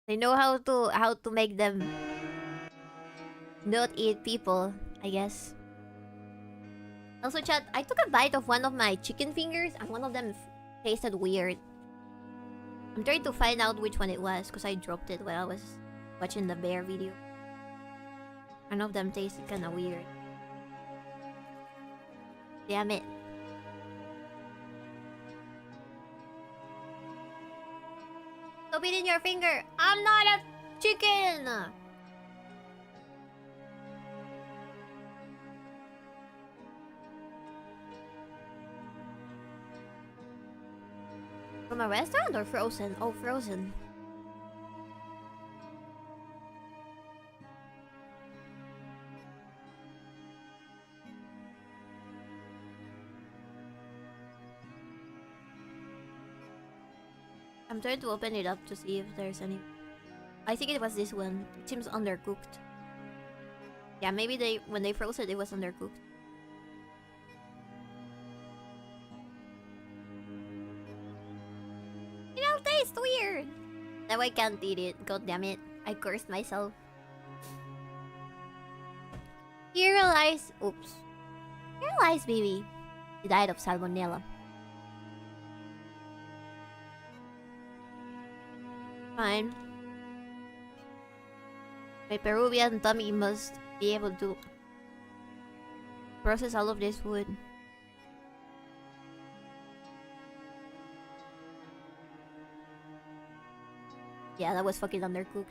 They know how to make them not eat people, I guess. Also, chat, I took a bite of one of my chicken fingers and one of them tasted weird. I'm trying to find out which one it was because I dropped it while I was watching the bear video. One of them tasted kind of weird. Damn it. Stop eating your finger! I'm not a chicken! From a restaurant or frozen? Oh, frozen. I'm trying to open it up to see if there's any. I think it was this one. It seems undercooked. Yeah, maybe when they froze it, it was undercooked. It'll taste weird. Now I can't eat it. God damn it. I cursed myself. Here lies... Oops. Here lies baby. He died of salmonella. Fine. My Peruvian tummy must be able to process all of this food. Yeah, that was fucking undercooked.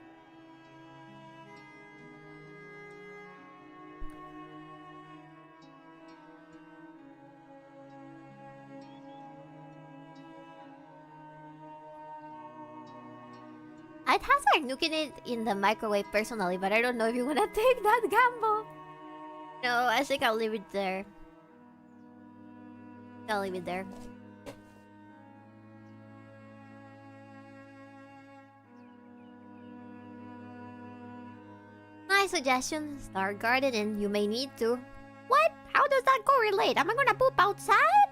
I'd hazard nuking it in the microwave personally, but I don't know if you wanna take that gamble. No, I think I'll leave it there. I'll leave it there. Nice suggestion. Start gardening. You may need to. What? How does that correlate? Am I gonna poop outside?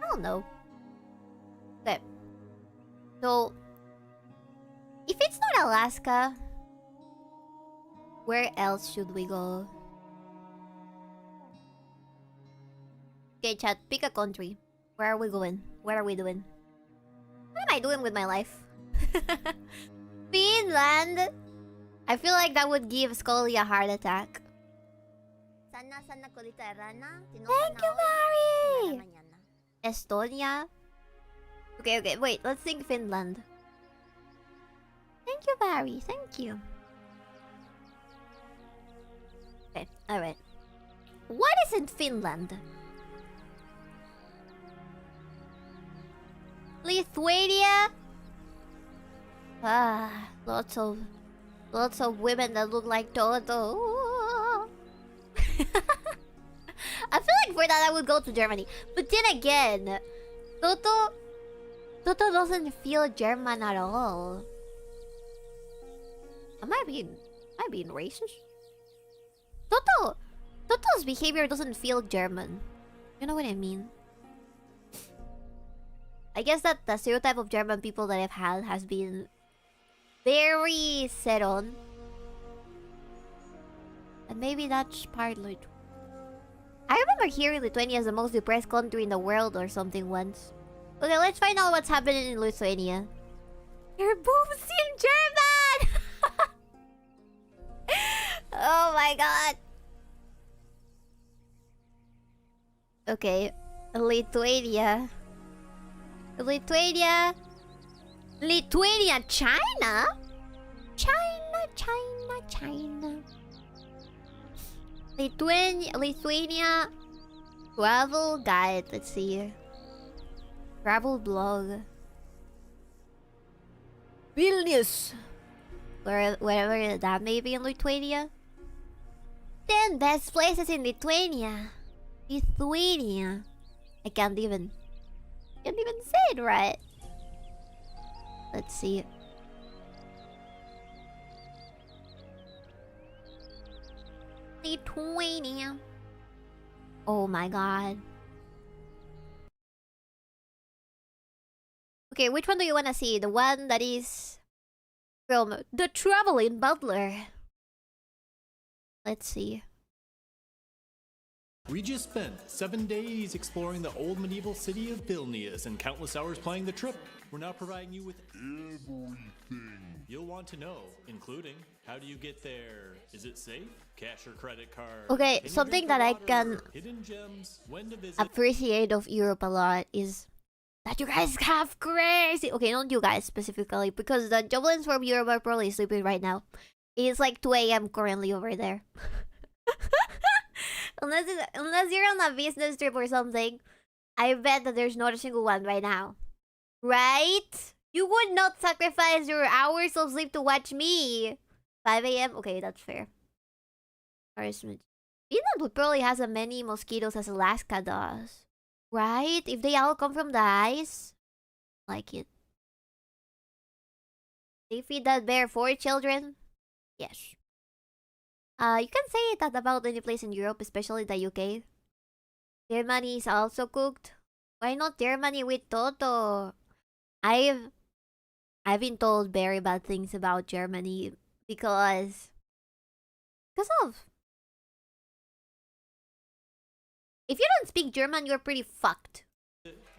I don't know. Okay. So, if it's not Alaska, where else should we go? Okay, chat, pick a country. Where are we going? What are we doing? What am I doing with my life? Finland! I feel like that would give Scully a heart attack. Thank you, Mary! Estonia? Okay, wait, let's think Finland. Thank you, Barry. Thank you. Okay, alright. What is in Finland? Lithuania? Ah, lots of women that look like Toto. I feel like for that I would go to Germany. But then again, Toto doesn't feel German at all. Am I being racist? Toto's behavior doesn't feel German. You know what I mean? I guess that the stereotype of German people that I've had has been very set on. And maybe that's partly true. I remember hearing Lithuania is the most depressed country in the world or something once. Okay, let's find out what's happening in Lithuania. Your boobs seem German! Oh my god. Okay. Lithuania, China? China. Lithuania travel guide. Let's see. Travel blog. Vilnius. Wherever that may be in Lithuania. 10 best places in Lithuania. I can't even say it right. Let's see. Lithuania. Oh my god. Okay, which one do you want to see? The one that is from The Traveling Butler. Let's see. We just spent 7 days exploring the old medieval city of Vilnius and countless hours planning the trip. We're now providing you with everything you'll want to know, including how do you get there? Is it safe? Cash or credit card? Okay, something that I can hidden gems, when to visit. appreciate of Europe a lot is that you guys have crazy... Okay, not you guys specifically, because the Joblins from Europe are probably sleeping right now. It's like 2 a.m. currently over there. Unless you're on a business trip or something, I bet that there's not a single one right now. Right? You would not sacrifice your hours of sleep to watch me. 5 a.m.? Okay, that's fair. Finland would probably has as many mosquitoes as Alaska does. Right? If they all come from the ice. Like it. They feed that bear 4 children? Yes. You can say that about any place in Europe, especially the UK. Germany is also cooked. Why not Germany with Toto? I've been told very bad things about Germany because of. If you don't speak German, you're pretty fucked.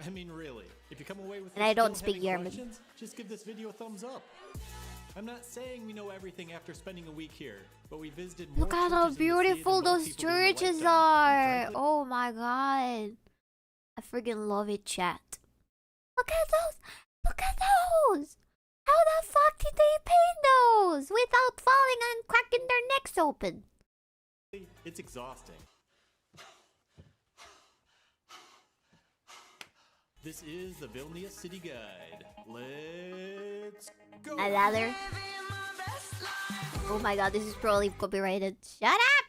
I mean, really. If you come away with And I don't speak German. questions, just give this video a thumbs up. I'm not saying we know everything after spending a week here, but we visited more Look at how churches in the city beautiful than most those people do in a churches lifetime. are. And frankly, Oh my god. I freaking love it, chat. Look at those. Look at those. How the fuck did they paint those without falling and cracking their necks open? it's exhausting. This is the Vilnius City Guide. Let's go. A ladder. Oh my god, this is probably copyrighted. Shut up!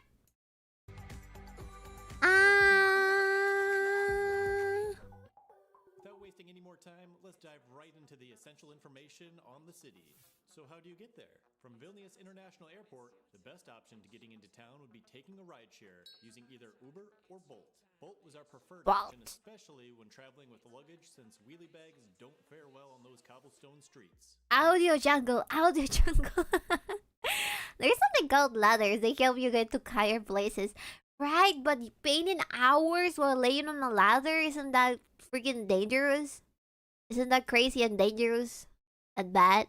Without wasting any more time, let's dive right into the essential information on the city. So how do you get there? From Vilnius International Airport, the best option to getting into town would be taking a rideshare using either Uber or Bolt. Bolt was our preferred option, especially when traveling with luggage, since wheelie bags don't fare well on those cobblestone streets. Audio jungle, audio jungle. There's something called ladders. They help you get to higher places. Right, but paying hours while laying on a ladder, isn't that freaking dangerous? Isn't that crazy and dangerous and bad?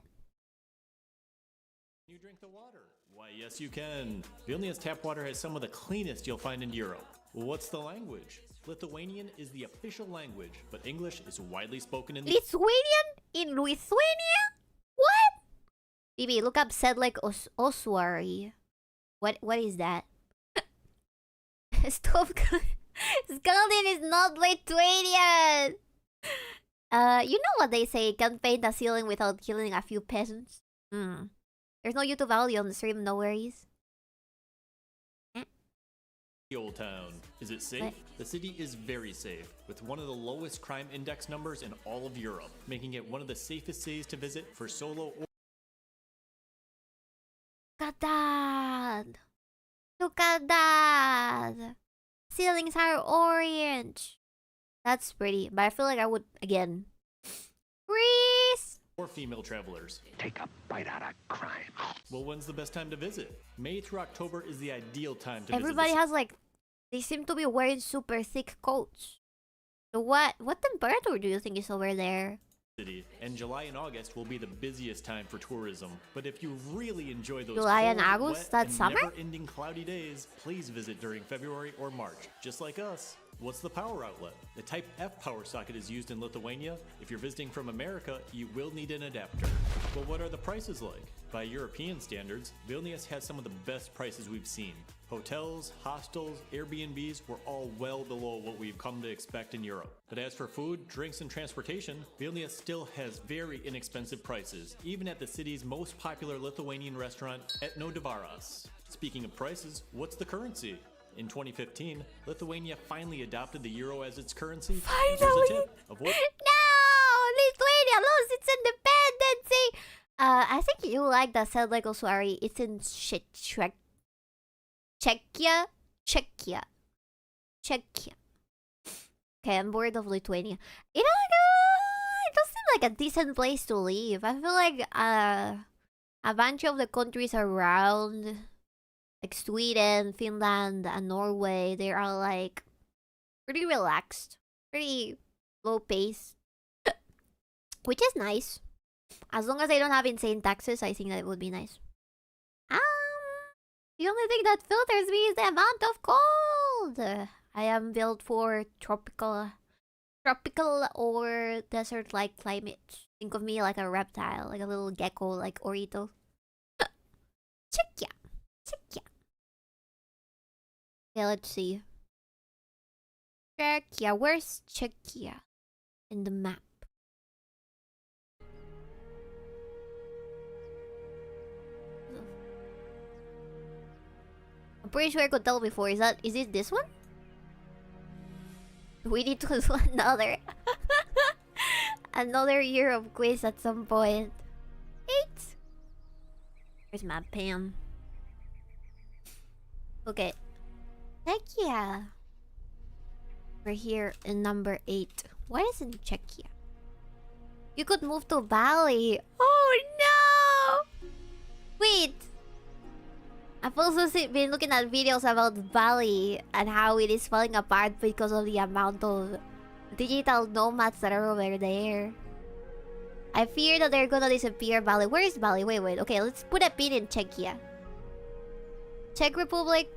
You drink the water? Why, yes you can. Vilnius tap water has some of the cleanest you'll find in Europe. What's the language? Lithuanian is the official language, but English is widely spoken in the Lithuanian? In Lithuania? What? BB, look up 𝕬𝕤𝕤𝕤. What is that? Stop. Scotland is not Lithuanian. You know what they say, can't paint a ceiling without killing a few peasants. There's no YouTube value on the stream, no worries. Old Town. Is it safe? What? The city is very safe, with one of the lowest crime index numbers in all of Europe, making it one of the safest cities to visit for solo or Look at that! Look at that! Ceilings are orange. That's pretty, but I feel like I would again. Grease. female travelers. Take a bite out of crime. Well, when's the best time to visit? May through October is the ideal time to Everybody visit. has like, they seem to be wearing super thick coats. So what temperature do you think is over there? City, and July and August will be the busiest time for tourism. But if you really enjoy those July and cold, August, wet, that's and summer? never-ending cloudy days, please visit during February or March, just like us. What's the power outlet? The Type F power socket is used in Lithuania. If you're visiting from America, you will need an adapter. But what are the prices like? By European standards, Vilnius has some of the best prices we've seen. Hotels, hostels, Airbnbs were all well below what we've come to expect in Europe. But as for food, drinks, and transportation, Vilnius still has very inexpensive prices, even at the city's most popular Lithuanian restaurant, 𝕬𝕤𝕤𝕤. Speaking of prices, what's the currency? In 2015, Lithuania finally adopted the euro as its currency. Finally! Here's a tip. Avoid No! Lithuania lost its independency! I think you like the 𝕬𝕤𝕤𝕤. It's in Czechia. Okay, I'm bored of Lithuania. It does seem like a decent place to live. I feel like a bunch of the countries around, like Sweden, Finland, and Norway, they are like pretty relaxed, pretty low pace, which is nice. As long as they don't have insane taxes, I think that would be nice. The only thing that filters me is the amount of cold. I am built for tropical or desert-like climate. Think of me like a reptile, like a little gecko, like Orito. Czechia. Okay, let's see. Czechia. Where's Czechia in the map? I'm pretty sure I could tell before. Is it this one? We need to do another year of quiz at some point. Where's my pen? Okay. Heck yeah. We're here in number 8. Why isn't Czechia? You could move to Bali. Oh no! Wait. I've also been looking at videos about Bali and how it is falling apart because of the amount of digital nomads that are over there. I fear that they're gonna disappear. Bali. Where is Bali? Wait. Okay, let's put a pin in Czechia. Czech Republic.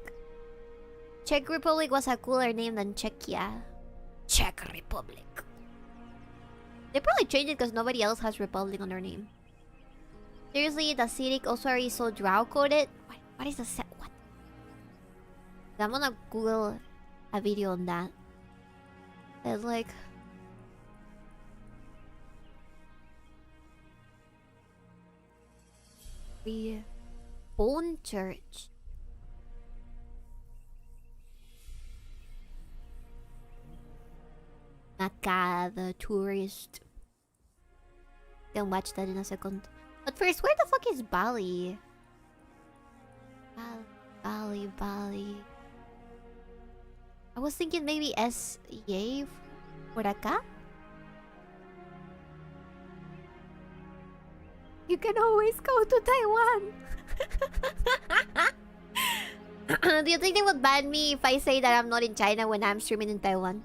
Czech Republic was a cooler name than Czechia. Czech Republic. They probably changed it because nobody else has Republic on their name. Seriously, the acidic ossuary is so drow-coded? What is the set? What? I'm gonna Google a video on that. It's like... the Bone Church. Naka, the tourist. Can watch that in a second. But first, where the fuck is Bali? Bali. I was thinking maybe SEA for acá. You can always go to Taiwan. Do you think they would ban me if I say that I'm not in China when I'm streaming in Taiwan?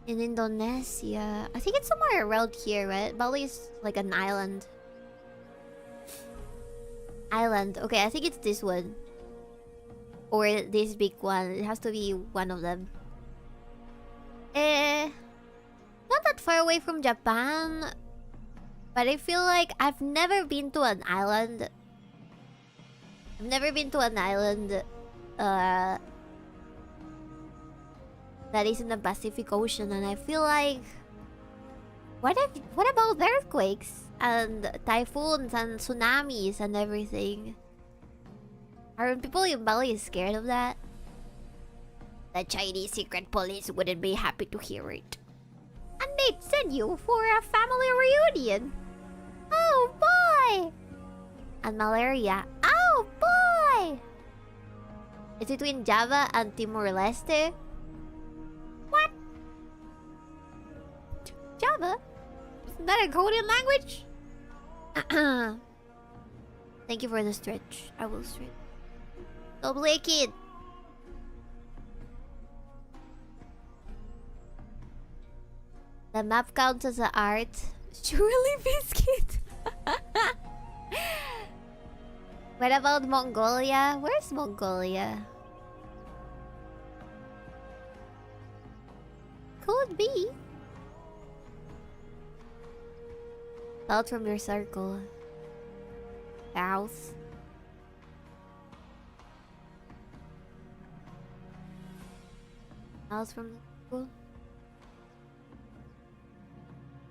In Indonesia. I think it's somewhere around here, right? Bali is like an island. Okay, I think it's this one. Or this big one. It has to be one of them. Not that far away from Japan. But I feel like I've never been to an island. That is in the Pacific Ocean, and I feel like what about earthquakes and typhoons and tsunamis and everything? Are people in Bali scared of that? The Chinese secret police wouldn't be happy to hear it. And they'd send you for a family reunion. Oh boy! And malaria. Oh boy! It's between Java and Timor-Leste. What? Java? Isn't that a coded language? Thank you for the stretch. I will stretch. Go play, kid. The map counts as an art. Surely, biscuit. What about Mongolia? Where's Mongolia? Could be. Out from your circle. South. Out from the circle.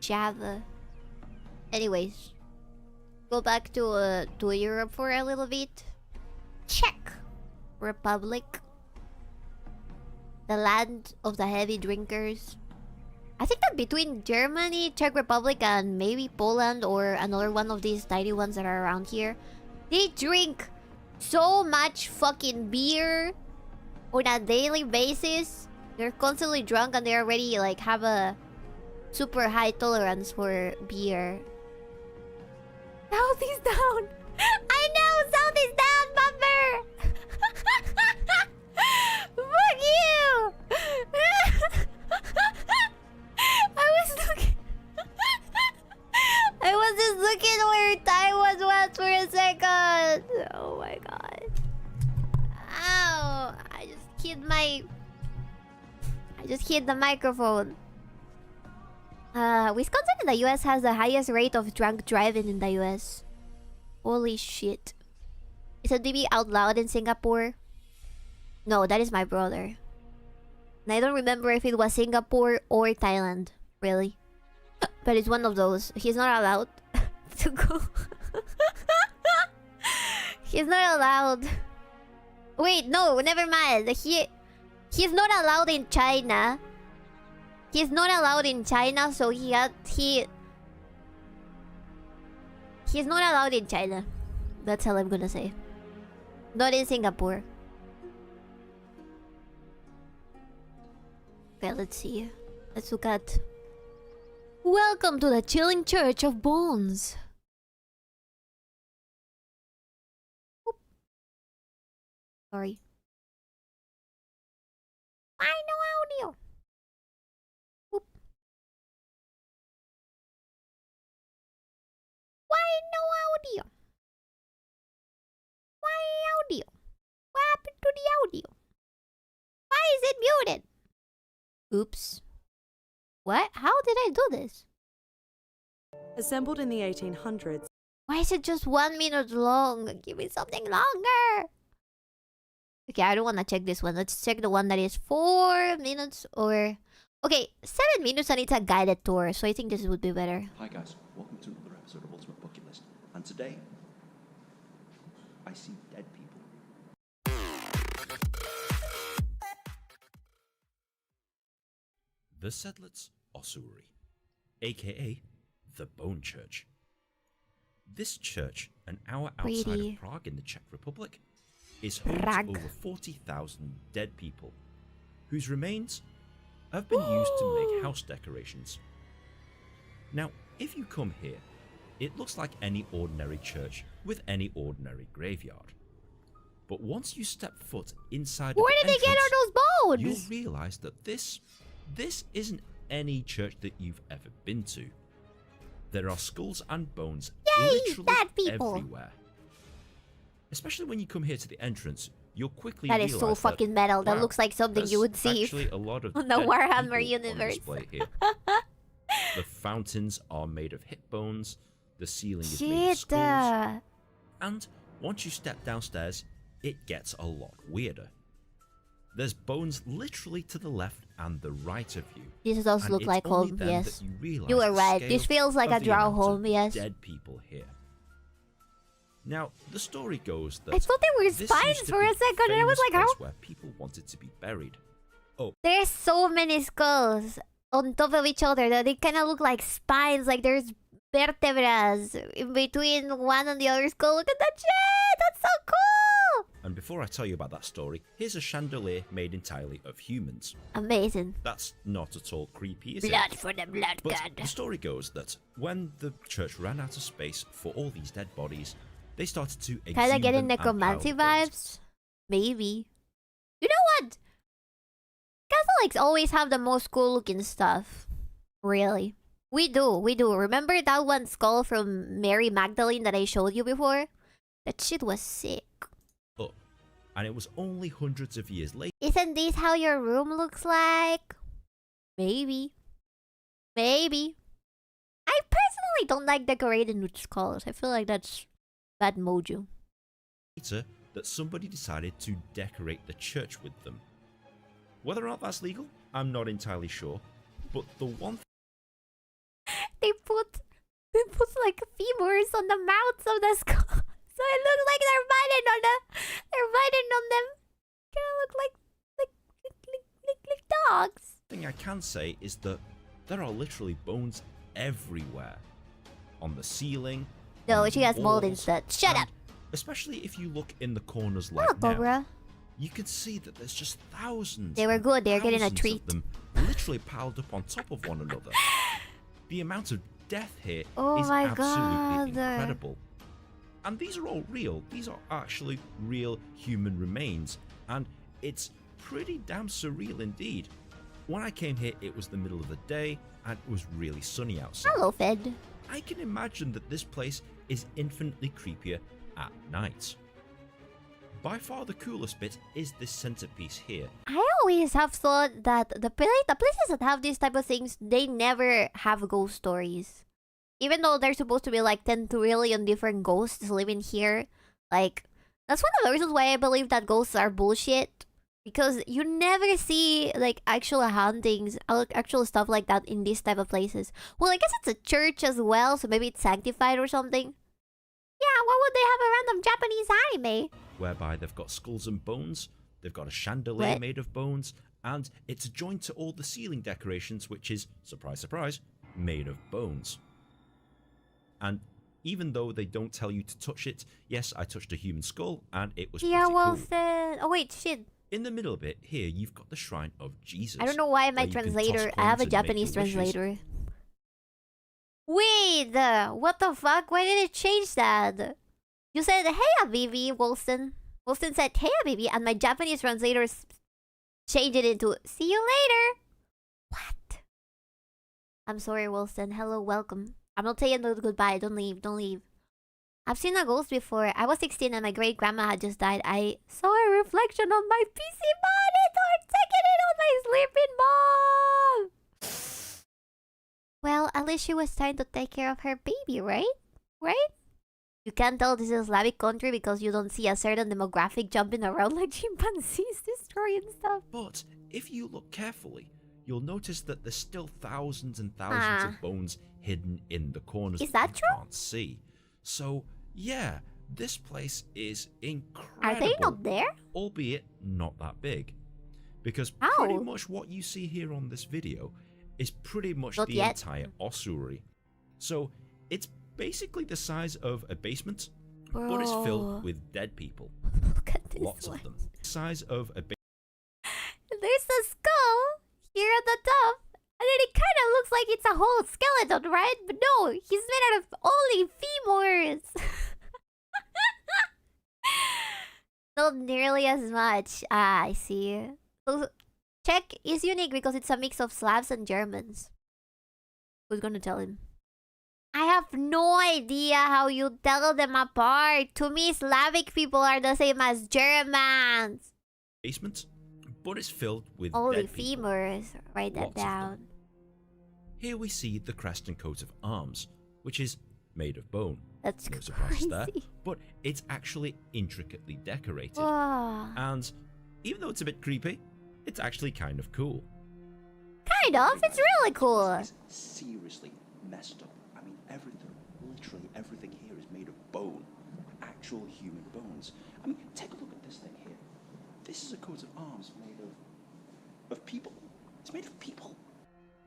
Java. Anyways, go back to Europe for a little bit. Czech Republic, the land of the heavy drinkers. I think that between Germany, Czech Republic, and maybe Poland or another one of these tiny ones that are around here, they drink so much fucking beer on a daily basis. They're constantly drunk and they already like have a super high tolerance for beer. South is down. I know, South is down, Bumper. Fuck you. I was just looking where Taiwan was for a second. Oh my god. Ow. I just hit the microphone. Wisconsin in the US has the highest rate of drunk driving in the US. Holy shit. Is it maybe out loud in Singapore? No, that is my brother. And I don't remember if it was Singapore or Thailand. Really. But it's one of those. He's not allowed to go. He's not allowed. Wait, no, never mind. He's not allowed in China. He's not allowed in China, so he's not allowed in China. That's all I'm gonna say. Not in Singapore. Okay, let's see. Let's look at... Welcome to the Chilling Church of Bones. Oop. Sorry. I know audio. Oop. Why no audio? Why audio? What happened to the audio? Why is it muted? Oops. What? How did I do this? Assembled in the 1800s. Why is it just 1 minute long? Give me something longer. Okay, I don't want to check this one. Let's check the one that is 4 minutes or... Okay, 7 minutes and it's a guided tour. So I think this would be better. Hi guys, welcome to another episode of Ultimate Bucket List. And today, I see dead people. The 𝕓𝕦𝕤𝕚𝕚, aka the Bone Church. This church, an hour outside of Prague in the Czech Republic, is home to over 40,000 dead people, whose remains have been used to make house decorations. Now, if you come here, it looks like any ordinary church with any ordinary graveyard. But once you step foot inside Where did they get all those bones? you'll realize that this isn't any church that you've ever been to. There are skulls and bones literally everywhere. Especially when you come here to the entrance, you'll quickly realize that is so fucking metal. That looks like something you would see actually a lot of on the dead Warhammer people on universe. display here. The fountains are made of hip bones. The ceiling is made of skulls. And once you step downstairs, it gets a lot weirder. There's bones literally to the left and the right of you. This does look like home, yes. You were right. This feels like a draw home, yes. Dead people here. Now, the story goes that I thought they were this spines used to for be a second, and I was like, famous how? place where people wanted to be buried. Oh, There's so many skulls on top of each other that they kind of look like spines, like there's vertebrae in between one and the other skull. Look at that shit! That's so cool! and before I tell you about that story, here's a chandelier made entirely of humans. Amazing. That's not at all creepy, is it? Blood for the blood But god. the story goes that when the church ran out of space for all these dead bodies, they started to Kinda exhume getting them and necromancy pile the vibes? Maybe. You know what? Catholics always have the most cool looking stuff. Really. We do. Remember that one skull from Mary Magdalene that I showed you before? That shit was sick. up. And it was only hundreds of years later. Isn't this how your room looks like? Maybe. Maybe. I personally don't like decorating with skulls. I feel like that's bad mojo. That somebody decided to decorate the church with them. Whether or not that's legal, I'm not entirely sure. But the one They put like femurs on the mouths of the skull. So it looks like they're biting on them. Kinda look like dogs. thing I can say is that there are literally bones everywhere. On the ceiling. No, on she the has mold walls, instead. Shut up. Especially if you look in the corners like Oh, now. Cobra. You can see that there's just thousands. They were good. They're getting a thousands treat. Of them literally piled up on top of one another. The amount of death here Oh is my absolutely God. incredible. And these are all real. These are actually real human remains. And it's pretty damn surreal indeed. When I came here, it was the middle of the day and it was really sunny outside. Hello, Fed. I can imagine that this place is infinitely creepier at night. By far the coolest bit is this centerpiece here. I always have thought that the places that have these type of things, they never have ghost stories. Even though there's supposed to be like 10 trillion different ghosts living here. Like, that's one of the reasons why I believe that ghosts are bullshit. Because you never see like actual hauntings, actual stuff like that in these type of places. Well, I guess it's a church as well, so maybe it's sanctified or something. Yeah, why would they have a random Japanese anime? Whereby they've got skulls and bones, they've got a chandelier What? made of bones, and it's joined to all the ceiling decorations, which is, surprise, surprise, made of bones. And even though they don't tell you to touch it, yes, I touched a human skull and it was Yeah, pretty well cool. then. Oh wait, shit. In the middle bit here, you've got the Shrine of Jesus. I don't know why my where you can toss translator. I have coins a and make Japanese your wishes. translator. Wait, what the fuck? Why did it change that? You said, "Hey, Abibi," Wilson. Wilson said, "Hey, Abibi," and my Japanese translator changed it into "See you later." What? I'm sorry, Wilson. Hello, welcome. I'm not saying no goodbye. Don't leave. Don't leave. I've seen a ghost before. I was 16 and my great grandma had just died. I saw a reflection on my PC monitor, taking it on my sleeping mom. Well, at least she was trying to take care of her baby, right? Right? You can't tell this is a Slavic country because you don't see a certain demographic jumping around like chimpanzees destroying stuff. But if you look carefully, you'll notice that there's still thousands and thousands of bones hidden in the corners Is that you true? can't see. So, yeah, this place is incredible. Are they not there? Albeit not that big. Because How? pretty much what you see here on this video is pretty much Not the yet. entire ossuary. So, it's basically the size of a basement, but it's Bro. filled with dead people. Look at this Lots one. of them. Size of a There's a skull here at the top. And then it kind of looks like it's a whole skeleton, right? But no, he's made out of only femurs. Not nearly as much. Ah, I see. So, Czech is unique because it's a mix of Slavs and Germans. Who's gonna tell him? I have no idea how you tell them apart. To me, Slavic people are the same as Germans. basement, but it's filled with Only dead people. femurs. Write that Lots of them. down. Here we see the crest and coat of arms, which is made of bone. That's no surprise there, crazy. but it's actually intricately decorated. Wow. And even though it's a bit creepy, it's actually kind of cool. Kind of. It's really cool. Seriously messed up. I mean, everything, literally everything here is made of bone. Actual human bones. I mean, take a look at this thing here. This is a coat of arms made of people. It's made of people.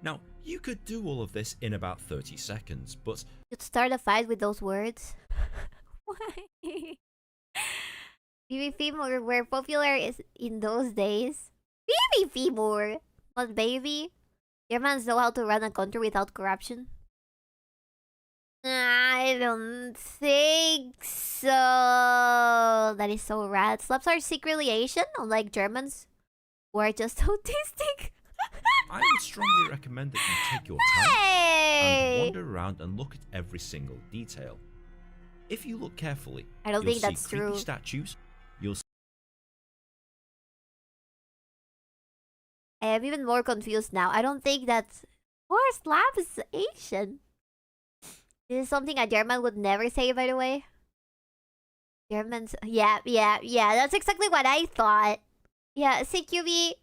Now, you could do all of this in about 30 seconds, but You'd start a fight with those words. Why? BB femur were popular in those days. BB femur, not baby. Germans know how to run a country without corruption. I don't think so. That is so rad. Slavs are secretly Asian, unlike Germans, who are just autistic. I would strongly recommend that you take your time Hey! and wander around and look at every single detail. If you look carefully, I don't you'll think that's see creepy true. statues, you'll I am even more confused now. I don't think that's... Or Slavs Asian. This is something a German would never say, by the way. Germans... Yeah. That's exactly what I thought. Yeah, CQB...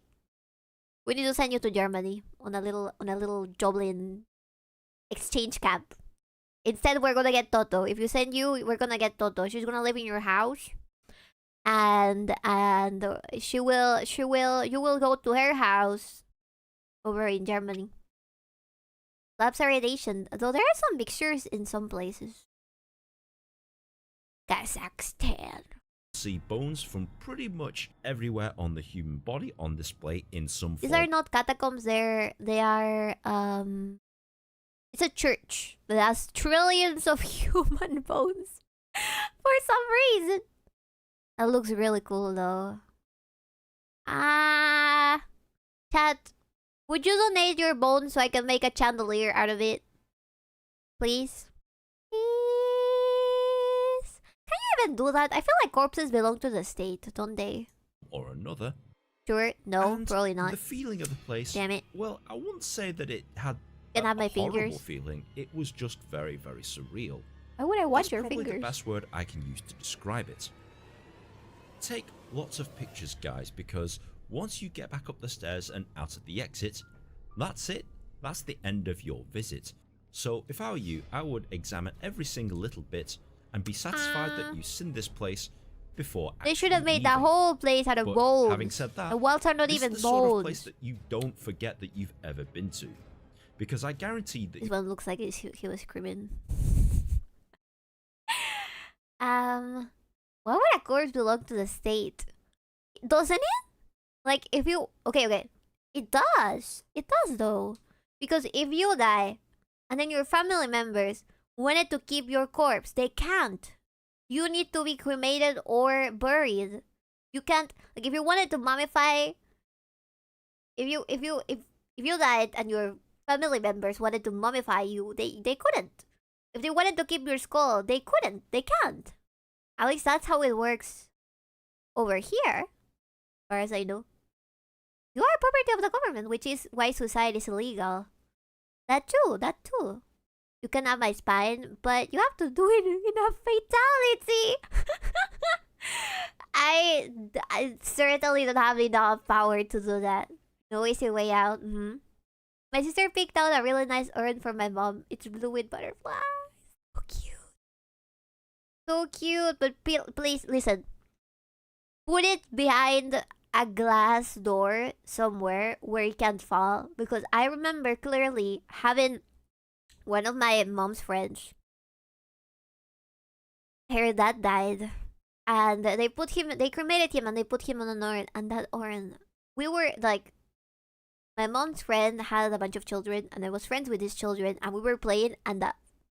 We need to send you to Germany on a little Joblin exchange camp. Instead, we're gonna get Toto. If you send you, we're gonna get Toto. She's gonna live in your house, and you will go to her house over in Germany. Labs are Asian, though there are some mixtures in some places. Kazakhstan. see bones from pretty much everywhere on the human body on display in some These form. are not catacombs. They are it's a church that has trillions of human bones for some reason. That looks really cool though. Chat, would you donate your bones so I can make a chandelier out of it? Please? Please? Can you even do that? I feel like corpses belong to the state, don't they? Or another. Sure? No, And probably not. The feeling of the place. Damn it. Well, I wouldn't say that it had Can have my horrible fingers. feeling. It was just very, very surreal. Why would I watch That's your probably fingers? the best word I can use to describe it. Take lots of pictures, guys, because once you get back up the stairs and out at the exit, that's it. That's the end of your visit. So if I were you, I would examine every single little bit and be satisfied that you've seen this place before. They should have actually made the leaving. whole place out of But bones. having said that, the walls are not this even is the sort of bones. place that you don't forget that you've ever been to, because I guarantee that This one looks like he was screaming. Why would a corpse belong to the state? Doesn't it? Like, if you... Okay. It does. It does, though. Because if you die, and then your family members wanted to keep your corpse, they can't. You need to be cremated or buried. You can't... Like, if you wanted to mummify... If you died and your family members wanted to mummify you, they couldn't. If they wanted to keep your skull, they couldn't. They can't. At least that's how it works over here, as far as I know. You are property of the government, which is why suicide is illegal. That too. You can have my spine, but you have to do it in a fatality. I certainly don't have enough power to do that. No easy way out. My sister picked out a really nice urn for my mom. It's blue with butterflies. So cute. So cute, but please listen. Put it behind a glass door somewhere where it can't fall, because I remember clearly having one of my mom's friends. Her dad died, and they cremated him, and they put him on an urn, and that urn, we were like, my mom's friend had a bunch of children, and I was friends with these children, and we were playing, and I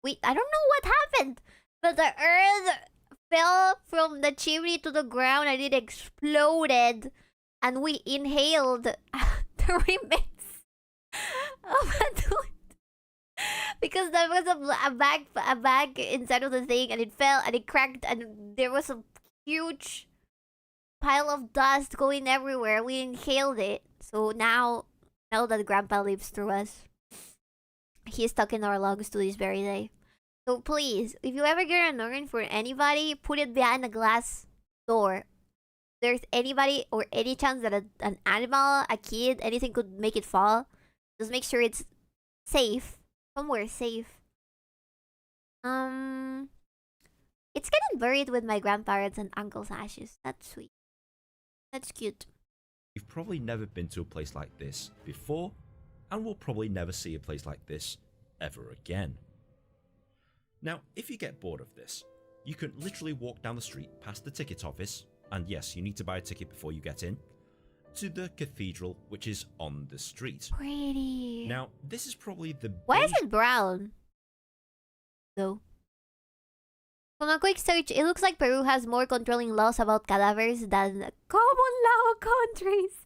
don't know what happened, but the urn fell from the chimney to the ground, and it exploded, and we inhaled the remains of a dude, because there was a bag inside of the thing, and it fell, and it cracked, and there was a huge pile of dust going everywhere. We inhaled it, so now that Grandpa lives through us, he's stuck in our lungs to this very day. So please, if you ever get an urn for anybody, put it behind a glass door. There's anybody or any chance that an animal, a kid, anything could make it fall, just make sure it's safe. Somewhere safe. It's getting buried with my grandparents and uncle's ashes. That's sweet. That's cute. You've probably never been to a place like this before, and will probably never see a place like this ever again. Now, if you get bored of this, you can literally walk down the street past the ticket office, and yes, you need to buy a ticket before you get in, to the cathedral, which is on the street. Pretty. Now, this is probably the... Why is it brown? Though. From a quick search, it looks like Peru has more controlling laws about cadavers than common law countries.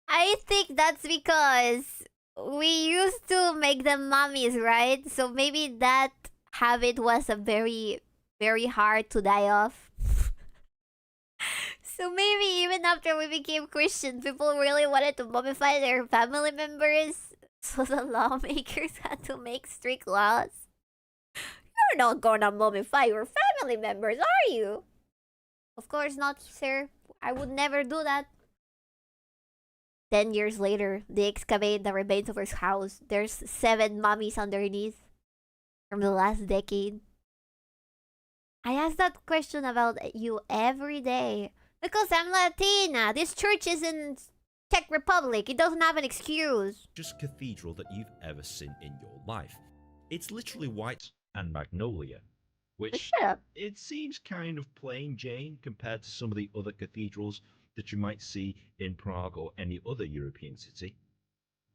I think that's because we used to make them mummies, right? So maybe that habit was a very, very hard to die off. So maybe even after we became Christian, people really wanted to mummify their family members. So the lawmakers had to make strict laws. You're not gonna mummify your family members, are you? Of course not, sir. I would never do that. 10 years later, they excavate the remains of his house. There's 7 mummies underneath from the last decade. I ask that question about you every day because I'm Latina. This church is in Czech Republic. It doesn't have an excuse. Just cathedral that you've ever seen in your life. It's literally white and magnolia, which it seems kind of plain Jane compared to some of the other cathedrals that you might see in Prague or any other European city.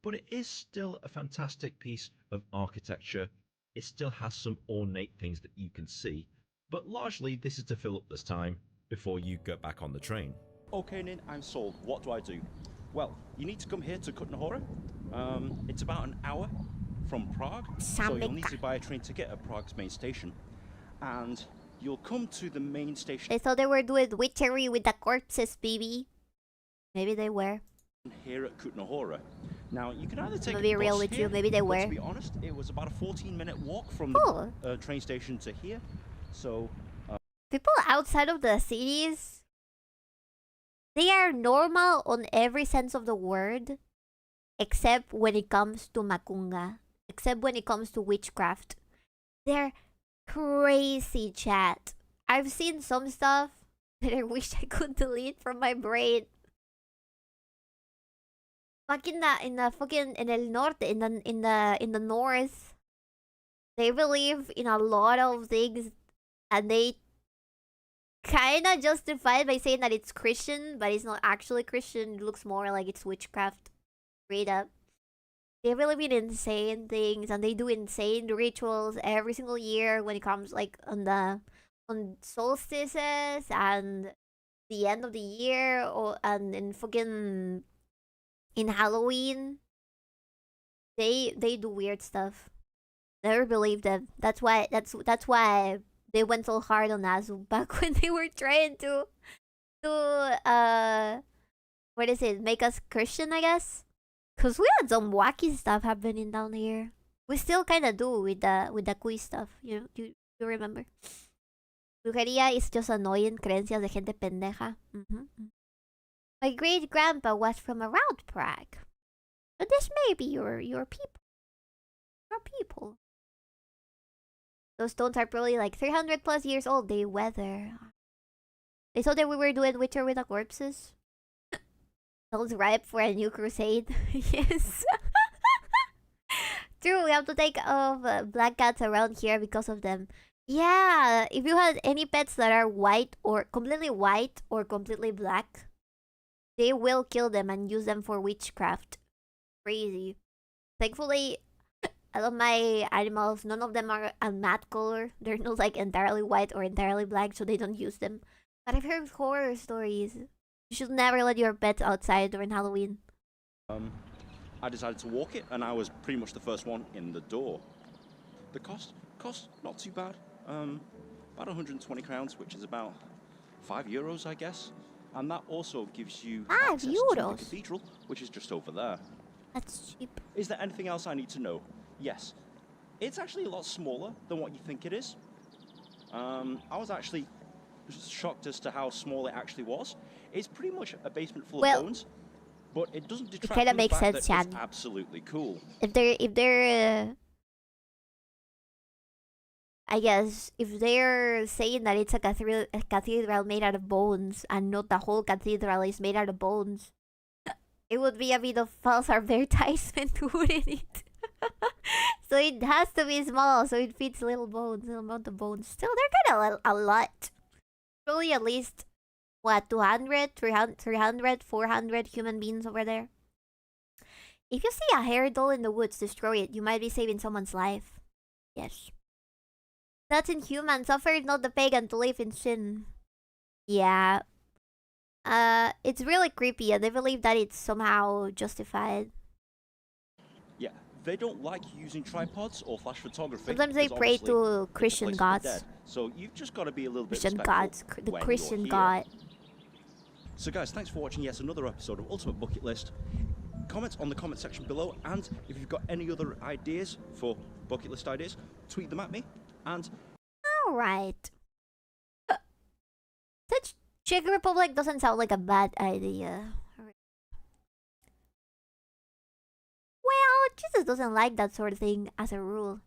But it is still a fantastic piece of architecture. It still has some ornate things that you can see, but largely this is to fill up this time before you get back on the train. Okay, Nin, I'm sold. What do I do? Well, you need to come here to Kutná Hora. It's about an hour from Prague, so you'll need to buy a train ticket at Prague's main station. And you'll come to the main station. They thought they were doing witchery with the corpses, baby. Maybe they were. Here at Kutná Hora. Now, you can either take to be real with you, maybe they were. To be honest, it was about a 14-minute walk from the train station to here. So, people outside of the cities, they are normal on every sense of the word, except when it comes to macunga, except when it comes to witchcraft. They're crazy, chat. I've seen some stuff that I wish I could delete from my brain. Back in el norte, in the north, they believe in a lot of things, and they kind of justify it by saying that it's Christian, but it's not actually Christian. It looks more like it's witchcraft. Straight up. They believe in insane things, and they do insane rituals every single year when it comes like on solstices and the end of the year, or and in fucking in Halloween. They do weird stuff. Never believed them. That's why they went so hard on us back when they were trying to what is it, make us Christian, I guess. Cause we had some wacky stuff happening down here. We still kind of do with the quiz stuff. You remember? Brujería is just annoying creencias de gente pendeja. My great grandpa was from around Prague. But this may be your people. Your people. Those stones are probably like 300 plus years old. They weather. They thought that we were doing Witcher with the corpses. Sounds ripe for a new crusade. Yes. True, we have to take off black cats around here because of them. Yeah, if you had any pets that are white or completely black, they will kill them and use them for witchcraft. Crazy. Thankfully, I love my animals. None of them are a matte color. They're not like entirely white or entirely black, so they don't use them. But I've heard horror stories. You should never let your pets outside during Halloween. I decided to walk it, and I was pretty much the first one in the door. The cost not too bad. About 120 crowns, which is about €5, I guess. And that also gives you access to the cathedral, which is just over there. That's cheap. Is there anything else I need to know? Yes. It's actually a lot smaller than what you think it is. I was actually shocked as to how small it actually was. It's pretty much a basement full of bones, but it doesn't detract from the fact that it's absolutely cool. If they're I guess if they're saying that it's a cathedral made out of bones and not the whole cathedral is made out of bones, it would be a bit of false advertisement, wouldn't it? So it has to be small, so it fits little amount of bones. Still, they're kind of a lot. Probably at least, what, 200, 300, 400 human beings over there. If you see a hair doll in the woods, destroy it. You might be saving someone's life. Yes. That's inhuman. Suffer is not the pagan to live in sin. Yeah. It's really creepy, and they believe that it's somehow justified. Yeah, they don't like using tripods or flash photography. Sometimes they pray to Christian gods. So you've just got to be a little bit Christian gods, the Christian god. So guys, thanks for watching yet another episode of Ultimate Bucket List. Comment on the comment section below, and if you've got any other ideas for bucket list ideas, tweet them at me. And alright. Such Czech Republic doesn't sound like a bad idea. Well, Jesus doesn't like that sort of thing as a rule.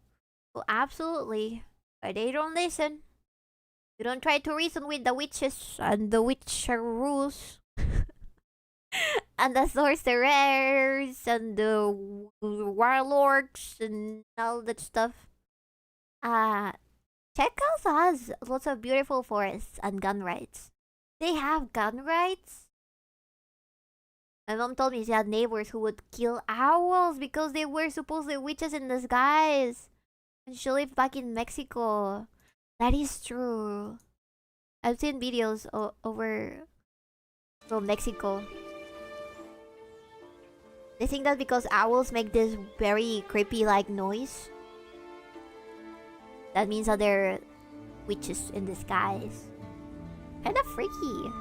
Well, absolutely. But they don't listen. You don't try to reason with the witches and the witcher rules. And the sorcerers and the warlords and all that stuff. Czech also has lots of beautiful forests and gun rights. They have gun rights? My mom told me she had neighbors who would kill owls because they were supposedly witches in disguise. And she lived back in Mexico. That is true. I've seen videos over from Mexico. They think that because owls make this very creepy like noise, that means that they're witches in disguise. Kinda freaky.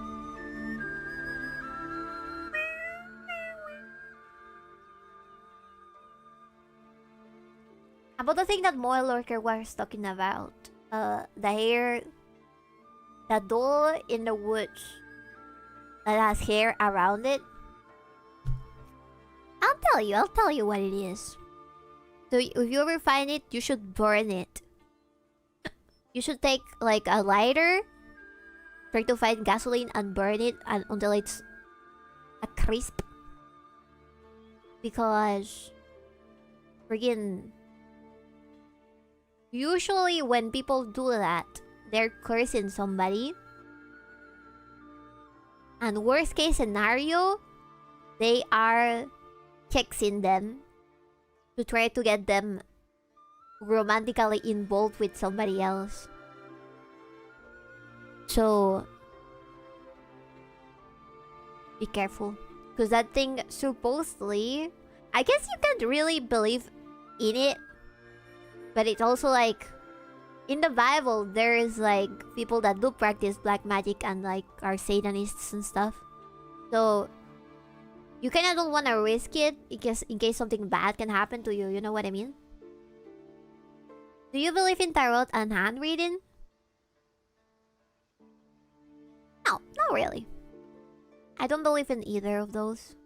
About the thing that Moelorker was talking about, the hair, the doll in the woods that has hair around it. I'll tell you what it is. So if you ever find it, you should burn it. You should take like a lighter, try to find gasoline and burn it until it's a crisp. Because friggin' usually when people do that, they're cursing somebody. And worst case scenario, they are kexing them to try to get them romantically involved with somebody else. So be careful, because that thing supposedly, I guess you can't really believe in it, but it's also like in the Bible there is like people that do practice black magic and like are Satanists and stuff. So you kind of don't want to risk it in case something bad can happen to you. You know what I mean? Do you believe in tarot and hand reading? No, not really. I don't believe in either of those.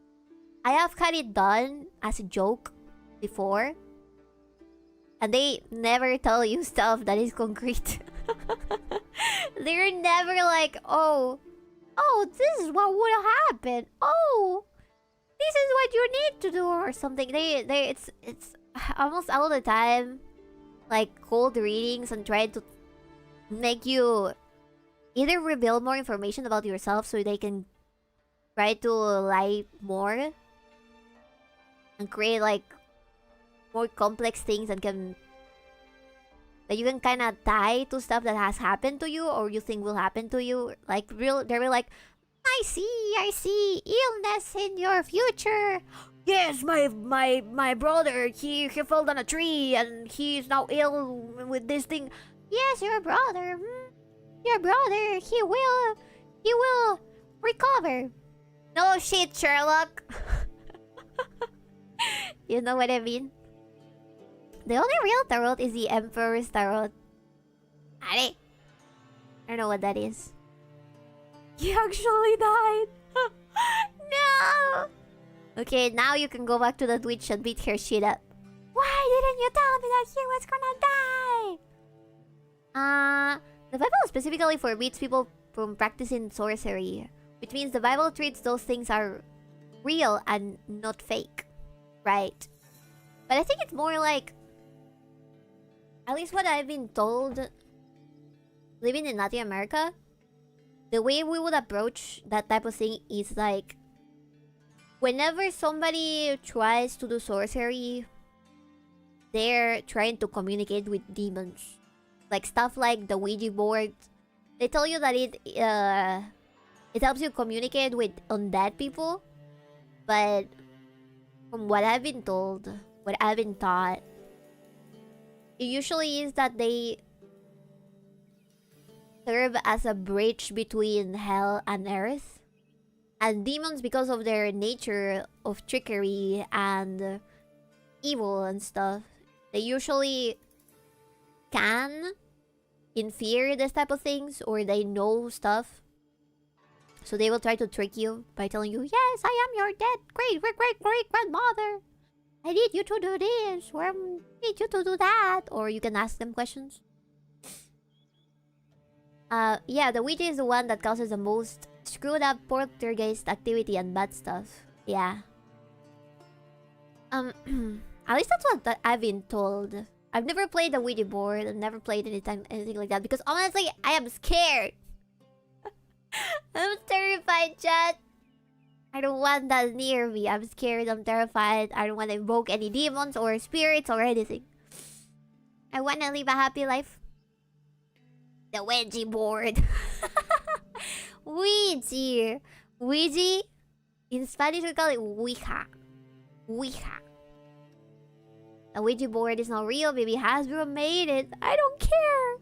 I have had it done as a joke before. And they never tell you stuff that is concrete. They're never like, oh, this is what would happen. Oh, this is what you need to do or something. It's almost all the time like cold readings and trying to make you either reveal more information about yourself so they can try to lie more and create like more complex things that you can kind of tie to stuff that has happened to you or you think will happen to you. Like they're like, I see illness in your future. Yes, my brother, he fell down a tree and he's now ill with this thing. Yes, your brother, he will recover. No shit, Sherlock. You know what I mean? The only real tarot is the Emperor's Tarot. I don't know what that is. He actually died. No! Okay, now you can go back to the Twitch and beat her shit up. Why didn't you tell me that he was gonna die? The Bible specifically forbids people from practicing sorcery, which means the Bible treats those things are real and not fake. Right. But I think it's more like, at least what I've been told, living in Latin America, the way we would approach that type of thing is like, whenever somebody tries to do sorcery, they're trying to communicate with demons. Like stuff like the Ouija board. They tell you that it helps you communicate with undead people. But from what I've been told, what I've been taught, it usually is that they serve as a bridge between hell and earth. And demons, because of their nature of trickery and evil and stuff, they usually can infer this type of things, or they know stuff. So they will try to trick you by telling you, yes, I am your dead great-great-great-great-grandmother. I need you to do this, or I need you to do that. Or you can ask them questions. Yeah, the Ouija is the one that causes the most screwed up poltergeist activity and bad stuff. Yeah. At least that's what I've been told. I've never played the Ouija board. I've never played anything like that. Because honestly, I am scared. I'm terrified, chat. I don't want that near me. I'm scared. I'm terrified. I don't want to invoke any demons or spirits or anything. I want to live a happy life. The Ouija board. Ouija. Ouija. In Spanish, we call it Ouija. Ouija. The Ouija board is not real. Maybe Hasbro made it. I don't care.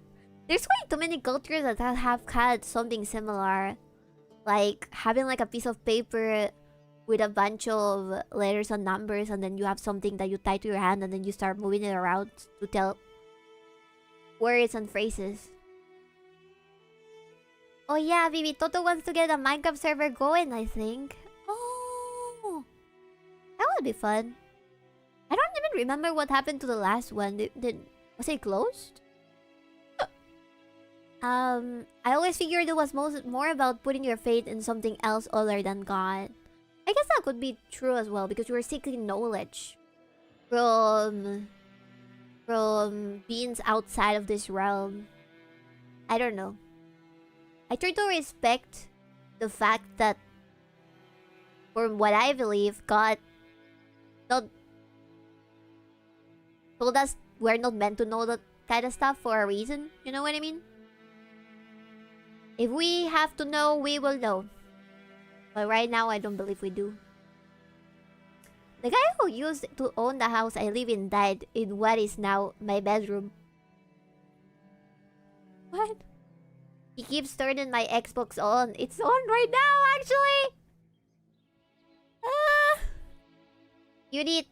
There's way too many cultures that have had something similar. Like having like a piece of paper with a bunch of letters and numbers, and then you have something that you tie to your hand, and then you start moving it around to tell words and phrases. Oh yeah, Vivi, Toto wants to get a Minecraft server going, I think. Oh, that would be fun. I don't even remember what happened to the last one. Was it closed? I always figured it was more about putting your faith in something else other than God. I guess that could be true as well, because you were seeking knowledge from from beings outside of this realm. I don't know. I try to respect the fact that, from what I believe, God not told us we're not meant to know that kind of stuff for a reason. You know what I mean? If we have to know, we will know. But right now, I don't believe we do. The guy who used to own the house I live in died in what is now my bedroom. What? He keeps turning my Xbox on. It's on right now, actually! You need...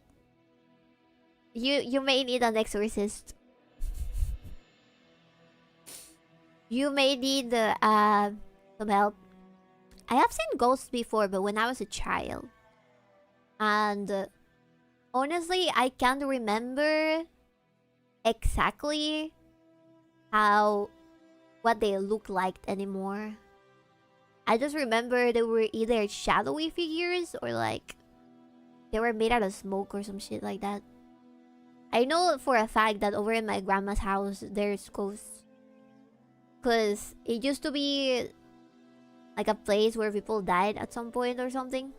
You may need an exorcist. You may need some help. I have seen ghosts before, but when I was a child. And honestly, I can't remember exactly what they look like anymore. I just remember they were either shadowy figures or like they were made out of smoke or some shit like that. I know for a fact that over in my grandma's house there's ghosts, because it used to be like a place where people died at some point or something.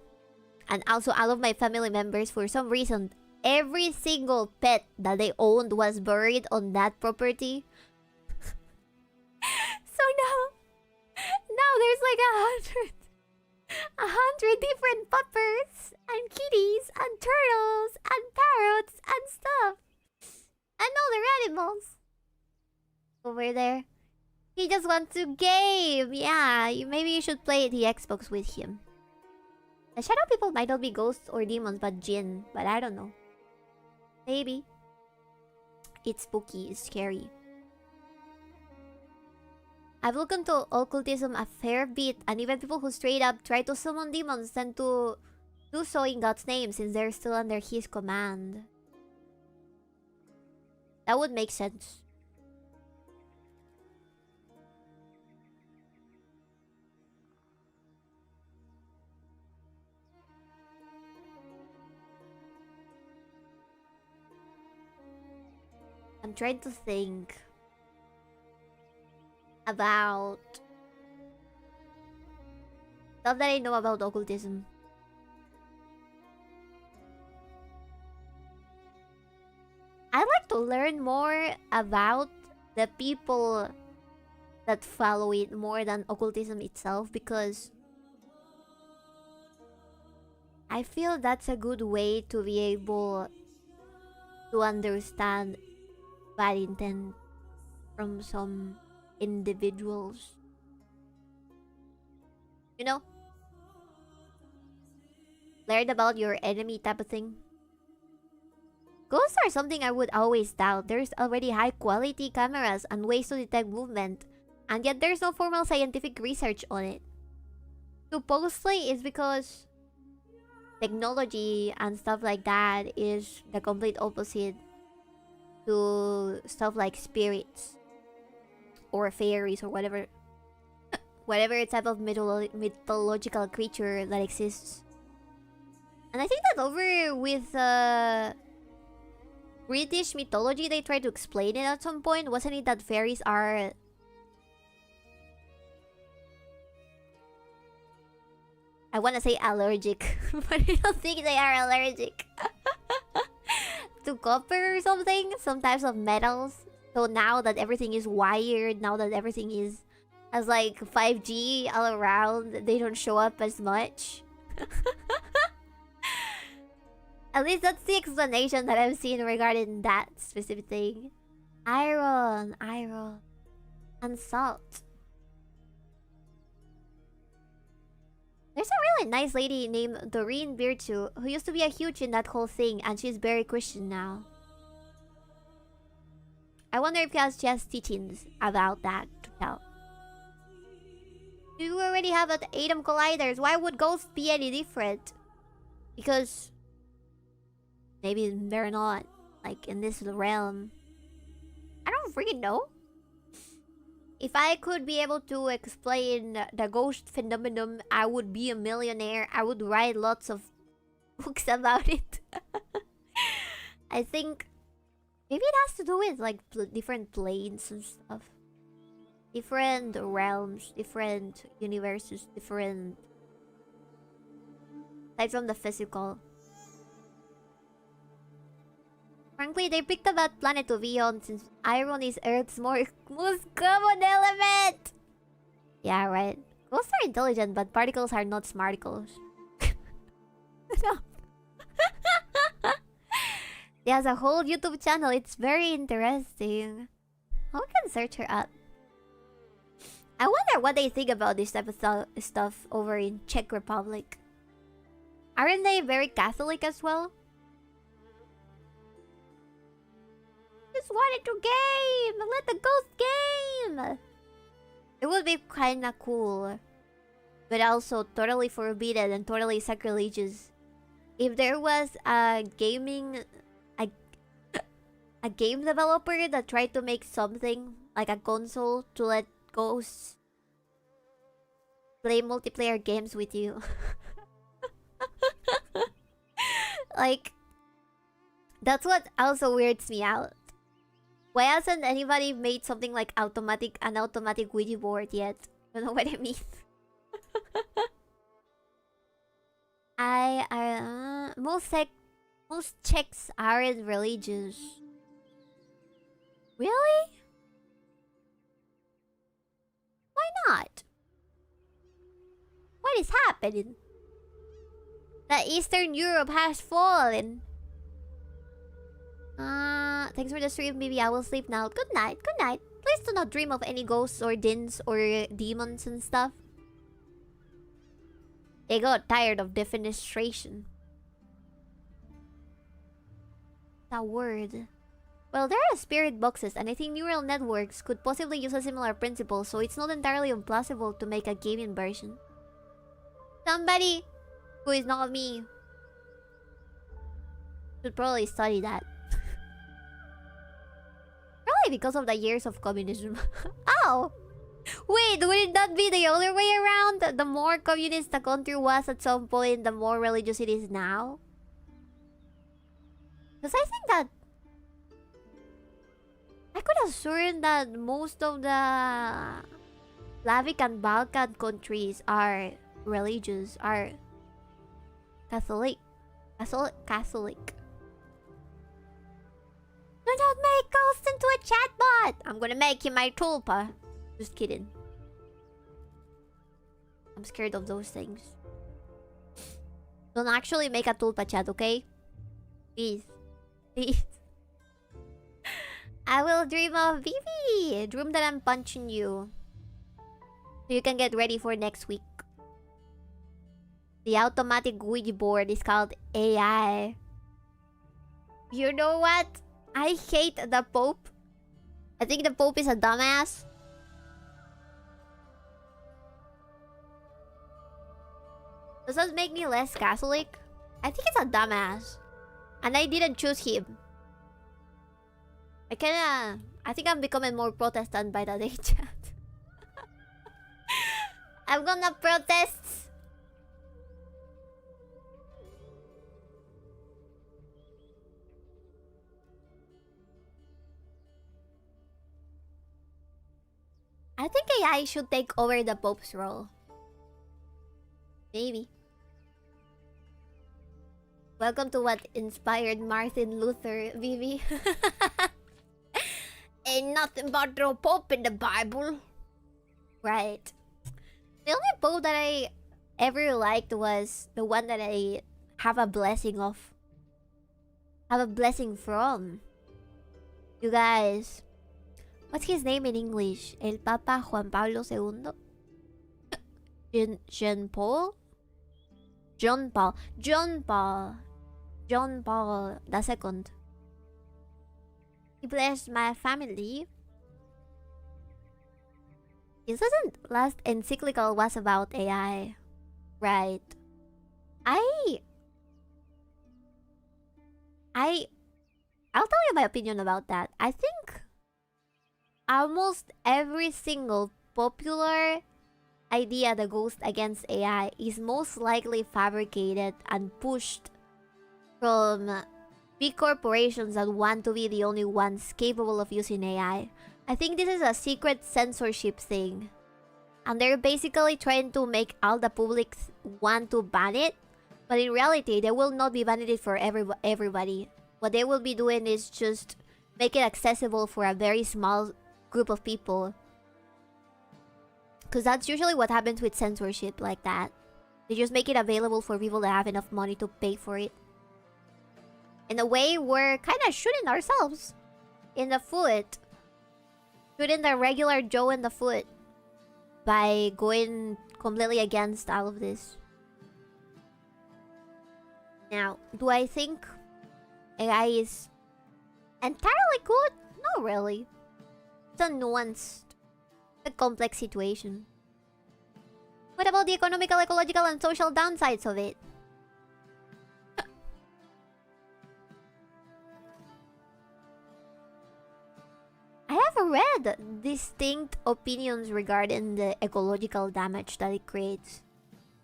And also all of my family members, for some reason, every single pet that they owned was buried on that property. So now there's like 100 different puppers and kitties and turtles and parrots and stuff. And other animals over there. He just wants to game. Yeah, maybe you should play the Xbox with him. The shadow people might not be ghosts or demons, but jinn. But I don't know. Maybe. It's spooky, it's scary. I've looked into occultism a fair bit, and even people who straight up try to summon demons tend to do so in God's name, since they're still under His command. That would make sense. I'm trying to think about stuff that I know about occultism. I'd like to learn more about the people that follow it more than occultism itself, because I feel that's a good way to be able to understand bad intent from some individuals. You know? Learn about your enemy type of thing. Ghosts are something I would always doubt. There's already high quality cameras and ways to detect movement, and yet there's no formal scientific research on it. Supposedly it's because technology and stuff like that is the complete opposite to stuff like spirits or fairies or whatever type of mythological creature that exists. And I think that over with British mythology, they tried to explain it at some point. Wasn't it that fairies are... I want to say allergic, but I don't think they are allergic. To copper or something? Some types of metals. So now that everything is wired, now that everything has like 5G all around, they don't show up as much. At least that's the explanation that I've seen regarding that specific thing. Iron. And salt. There's a really nice lady named 𝕬𝕤 who used to be a huge in that whole thing, and she's very Christian now. I wonder if she has teachings about that to tell. We already have atom colliders. Why would ghosts be any different? Because maybe they're not like in this realm. I don't freaking know. If I could be able to explain the ghost phenomenon, I would be a millionaire. I would write lots of books about it. I think Maybe it has to do with like different planes and stuff. Different realms, different universes, different... Aside from the physical. Frankly, they picked up that planet to be on since iron is Earth's most common element! Yeah, right. Ghosts are intelligent, but particles are not smarticles. No. She has a whole YouTube channel. It's very interesting. I can search her up. I wonder what they think about this type of stuff over in Czech Republic. Aren't they very Catholic as well? Just wanted to game! Let the ghost game! It would be kinda cool. But also totally forbidden and totally sacrilegious. If there was a game developer that tried to make something like a console to let ghosts play multiplayer games with you. Like, that's what also weirds me out. Why hasn't anybody made something like an automatic Ouija board yet? You know what I mean? Most Czechs aren't religious. Really? Why not? What is happening? That Eastern Europe has fallen. Thanks for the stream, baby. I will sleep now. Good night. Good night. Please do not dream of any ghosts or dins or demons and stuff. They got tired of defenestration. That word. Well, there are spirit boxes, and I think neural networks could possibly use a similar principle, so it's not entirely impossible to make a gaming version. Somebody who is not me should probably study that. Probably because of the years of communism. Oh! Wait, would it not be the other way around? The more communist the country was at some point, the more religious it is now? Because I think that... I could assume that most of the Slavic and Balkan countries are religious, are Catholic. Catholic. Do not make ghosts into a chatbot! I'm gonna make you my tulpa. Just kidding. I'm scared of those things. Don't actually make a tulpa chat, okay? Please. Please. I will dream of Vivi. Dream that I'm punching you. So you can get ready for next week. The automatic Ouija board is called AI. You know what? I hate the Pope. I think the Pope is a dumbass. Does that make me less Catholic? I think it's a dumbass. And I didn't choose him. I think I'm becoming more Protestant by the day, chat. I'm gonna protest. I think AI should take over the Pope's role. Maybe. Welcome to what inspired Martin Luther, Vivi. Ain't nothing but the Pope in the Bible. Right. The only Pope that I ever liked was the one that I have a blessing of. Have a blessing from. You guys. What's his name in English? El Papa Juan Pablo II? John Paul II. He blessed my family. His last encyclical was about AI. Right. I'll tell you my opinion about that. I think almost every single popular idea that goes against AI is most likely fabricated and pushed from big corporations that want to be the only ones capable of using AI. I think this is a secret censorship thing. And they're basically trying to make all the public want to ban it. But in reality, they will not be banning it for everybody. What they will be doing is just make it accessible for a very small group of people. Because that's usually what happens with censorship like that. They just make it available for people that have enough money to pay for it. In a way, we're kind of shooting ourselves in the foot. Shooting the regular Joe in the foot. By going completely against all of this. Now, do I think AI is entirely good? Not really. It's a nuanced, a complex situation. What about the economical, ecological, and social downsides of it? I have read distinct opinions regarding the ecological damage that it creates.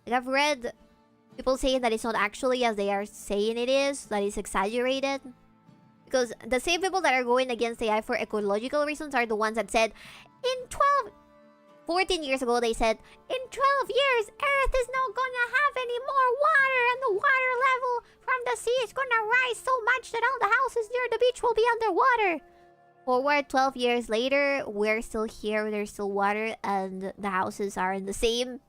Like I've read people saying that it's not actually as they are saying it is, that it's exaggerated. Because the same people that are going against AI for ecological reasons are the ones that said, 14 years ago they said, in 12 years, Earth is not gonna have any more water, and the water level from the sea is gonna rise so much that all the houses near the beach will be underwater. Forward 12 years later, we're still here, there's still water, and the houses are in the same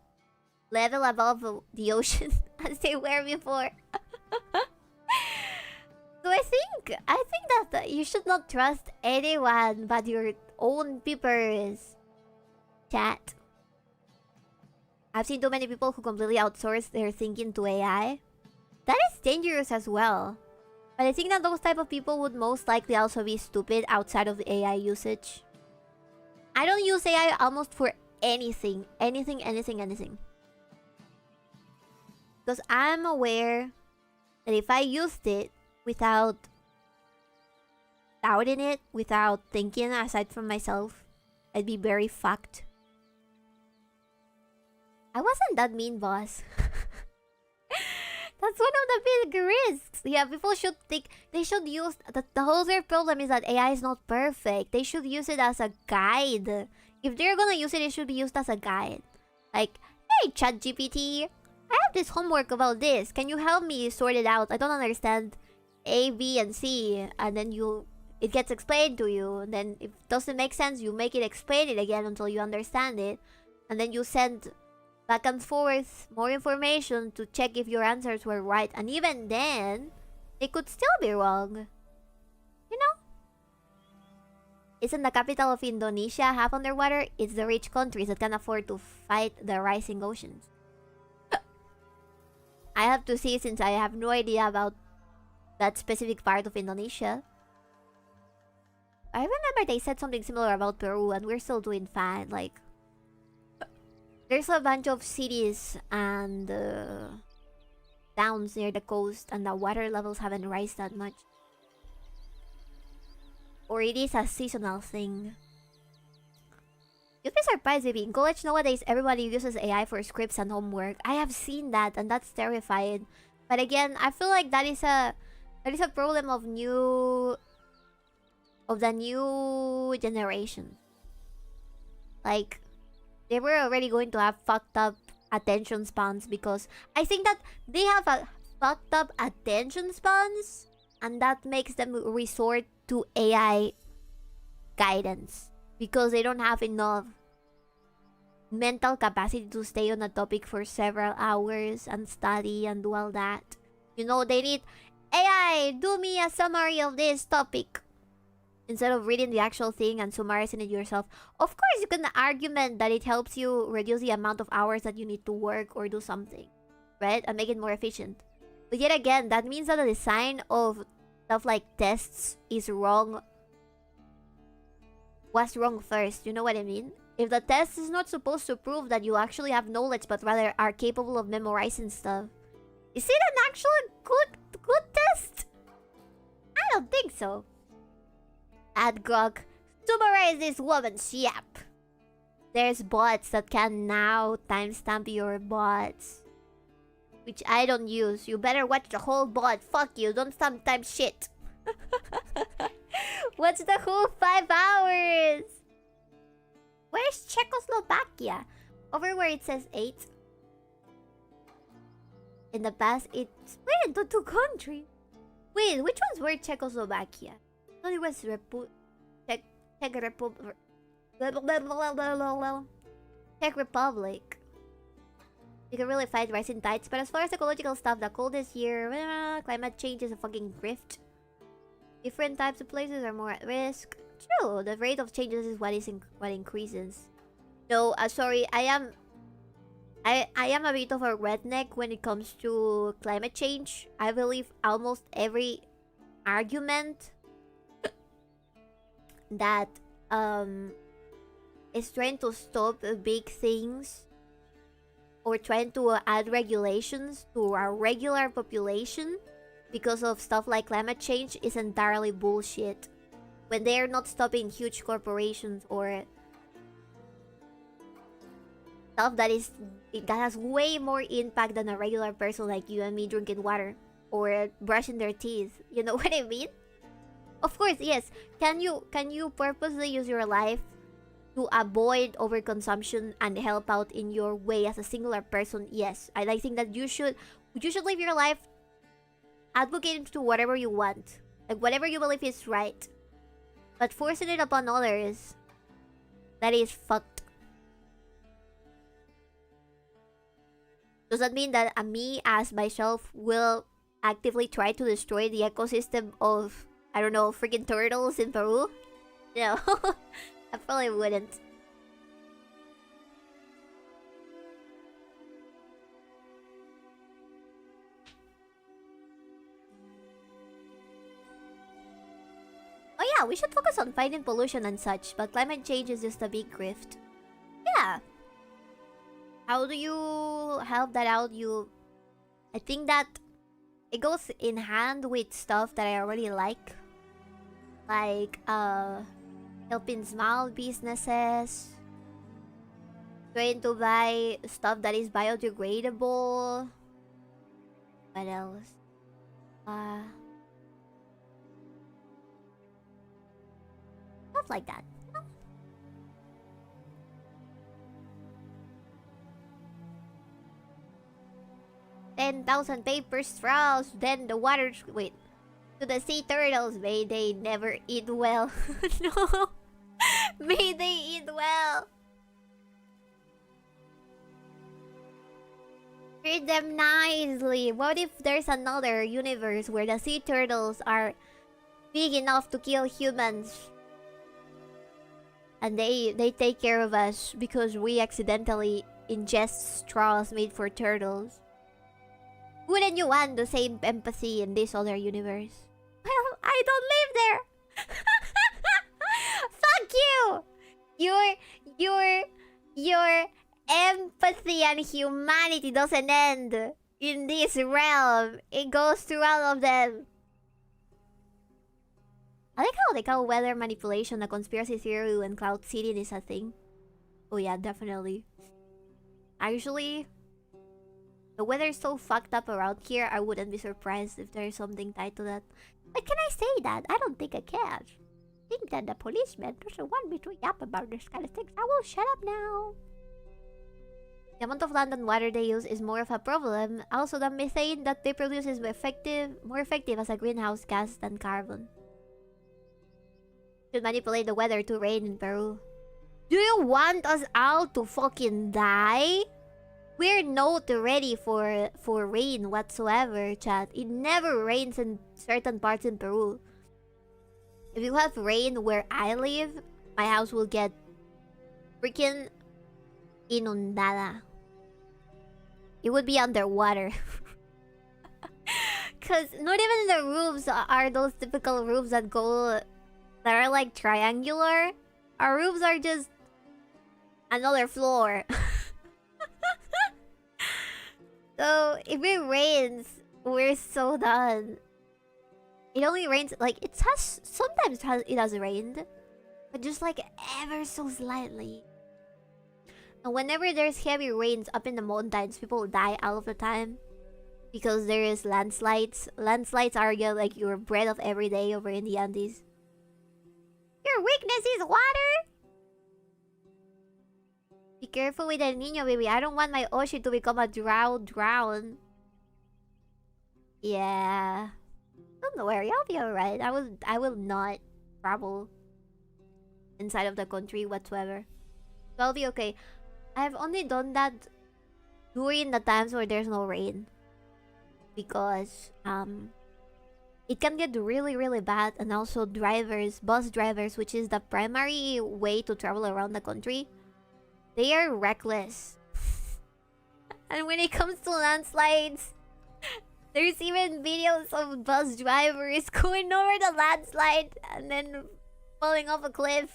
level above the ocean as they were before. So I think that you should not trust anyone but your own peepers. Chat. I've seen too many people who completely outsource their thinking to AI. That is dangerous as well. But I think that those type of people would most likely also be stupid outside of the AI usage. I don't use AI almost for anything. Anything. Because I'm aware that if I used it without doubting it, without thinking aside from myself, I'd be very fucked. I wasn't that mean, boss. That's one of the big risks. Yeah, people should think... They should use... The whole other problem is that AI is not perfect. They should use it as a guide. If they're gonna use it, it should be used as a guide. Like, hey, ChatGPT, I have this homework about this. Can you help me sort it out? I don't understand A, B, and C. And then it gets explained to you. And then if it doesn't make sense, you make it explain it again until you understand it. And then you send back and forth more information to check if your answers were right. And even then, they could still be wrong. You know? Isn't the capital of Indonesia half underwater? It's the rich countries that can afford to fight the rising oceans. I have to see, since I have no idea about that specific part of Indonesia. I remember they said something similar about Peru, and we're still doing fine. Like, there's a bunch of cities and towns near the coast, and the water levels haven't risen that much. Or it is a seasonal thing. You'd be surprised, baby. In college nowadays, everybody uses AI for scripts and homework. I have seen that, and that's terrifying. But again, I feel like that is a problem of the new generation. Like, they were already going to have fucked up attention spans, because I think that they have a fucked up attention spans, and that makes them resort to AI guidance, because they don't have enough mental capacity to stay on a topic for several hours and study and do all that. You know, they need AI, do me a summary of this topic, instead of reading the actual thing and summarizing it yourself. Of course, you can argument that it helps you reduce the amount of hours that you need to work or do something, right? And make it more efficient. But yet again, that means that the design of stuff like tests is wrong. Was wrong first, you know what I mean? If the test is not supposed to prove that you actually have knowledge, but rather are capable of memorizing stuff, is it an actual good test? I don't think so. Add Grok, summarize this woman's yap. There's bots that can now timestamp your bots, which I don't use. You better watch the whole bot. Fuck you, don't sometimes shit. What's the whole 5 hours? Where's Czechoslovakia? Over where it says 8. In the past, it split into 2 countries. Wait, which ones were Czechoslovakia? I thought it was Czech Republic. Czech Republic. You can really fight rising tides, but as far as ecological stuff, the coldest year, climate change is a fucking grift. Different types of places are more at risk. True, the rate of changes is what increases. No, sorry, I am a bit of a redneck when it comes to climate change. I believe almost every argument that is trying to stop big things or trying to add regulations to our regular population because of stuff like climate change is entirely bullshit. When they are not stopping huge corporations or stuff that has way more impact than a regular person like you and me drinking water or brushing their teeth. You know what I mean? Of course, yes. Can you purposely use your life to avoid overconsumption and help out in your way as a singular person? Yes. I think that you should live your life advocating to whatever you want. Like whatever you believe is right. But forcing it upon others, that is fucked. Does that mean that me as myself will actively try to destroy the ecosystem of, I don't know, freaking turtles in Peru? No. I probably wouldn't. Oh yeah, we should focus on fighting pollution and such, but climate change is just a big grift. Yeah. How do you help that out? I think that it goes in hand with stuff that I already like. Like, helping small businesses. Trying to buy stuff that is biodegradable. What else? Stuff like that. 10,000 paper straws, then the water... Wait. To the sea turtles, may they never eat well. No. May they eat well. Treat them nicely. What if there's another universe where the sea turtles are big enough to kill humans? And they take care of us because we accidentally ingest straws made for turtles. Wouldn't you want the same empathy in this other universe? Well, I don't live there. Fuck you. Your empathy and humanity doesn't end in this realm. It goes through all of them. I like how they call weather manipulation a conspiracy theory when cloud seeding is a thing. Oh yeah, definitely. Actually, the weather is so fucked up around here, I wouldn't be surprised if there is something tied to that. But can I say that? I don't think I can. I think that the policeman doesn't want me to yap about this kind of things. I will shut up now. The amount of land and water they use is more of a problem. Also, the methane that they produce is more effective as a greenhouse gas than carbon. Should manipulate the weather to rain in Peru. Do you want us all to fucking die? We're not ready for rain whatsoever, chat. It never rains in certain parts in Peru. If you have rain where I live, my house will get freaking inundada. It would be underwater. Cause not even the roofs are those typical roofs that are like triangular. Our roofs are just another floor. So if it rains, we're so done. It only rains like sometimes it has rained, but just like ever so slightly. And whenever there's heavy rains up in the mountains, people die all of the time. because there is landslides. Landslides are like your bread of every day over in the Andes. Your weakness is water. Be careful with El Niño, baby. I don't want my Oshi to become a drown. Yeah. Don't worry, I'll be alright. I will not travel inside of the country whatsoever. So I'll be okay. I've only done that during the times where there's no rain. Because it can get really, really bad, and also bus drivers, which is the primary way to travel around the country, they are reckless. And when it comes to landslides, there's even videos of bus drivers going over the landslide and then falling off a cliff.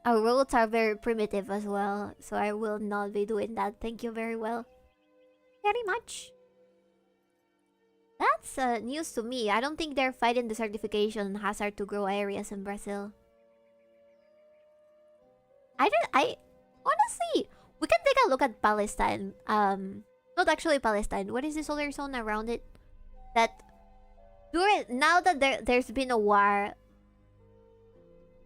Our roads are very primitive as well, so I will not be doing that. Thank you very much. That's news to me. I don't think they're fighting the certification hazard to grow areas in Brazil. I honestly, we can take a look at Palestine. Not actually Palestine. What is this other zone around it? That now that there's been a war,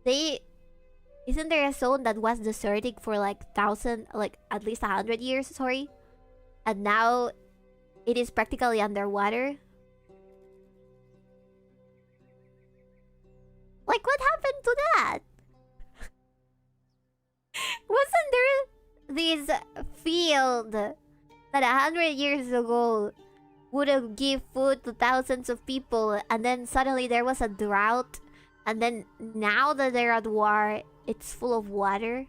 isn't there a zone that was desertic for like at least 100 years, sorry? And now it is practically underwater. Like, what happened to that? Wasn't there this field that 100 years ago would have give food to thousands of people, and then suddenly there was a drought, and then now that they're at war, it's full of water?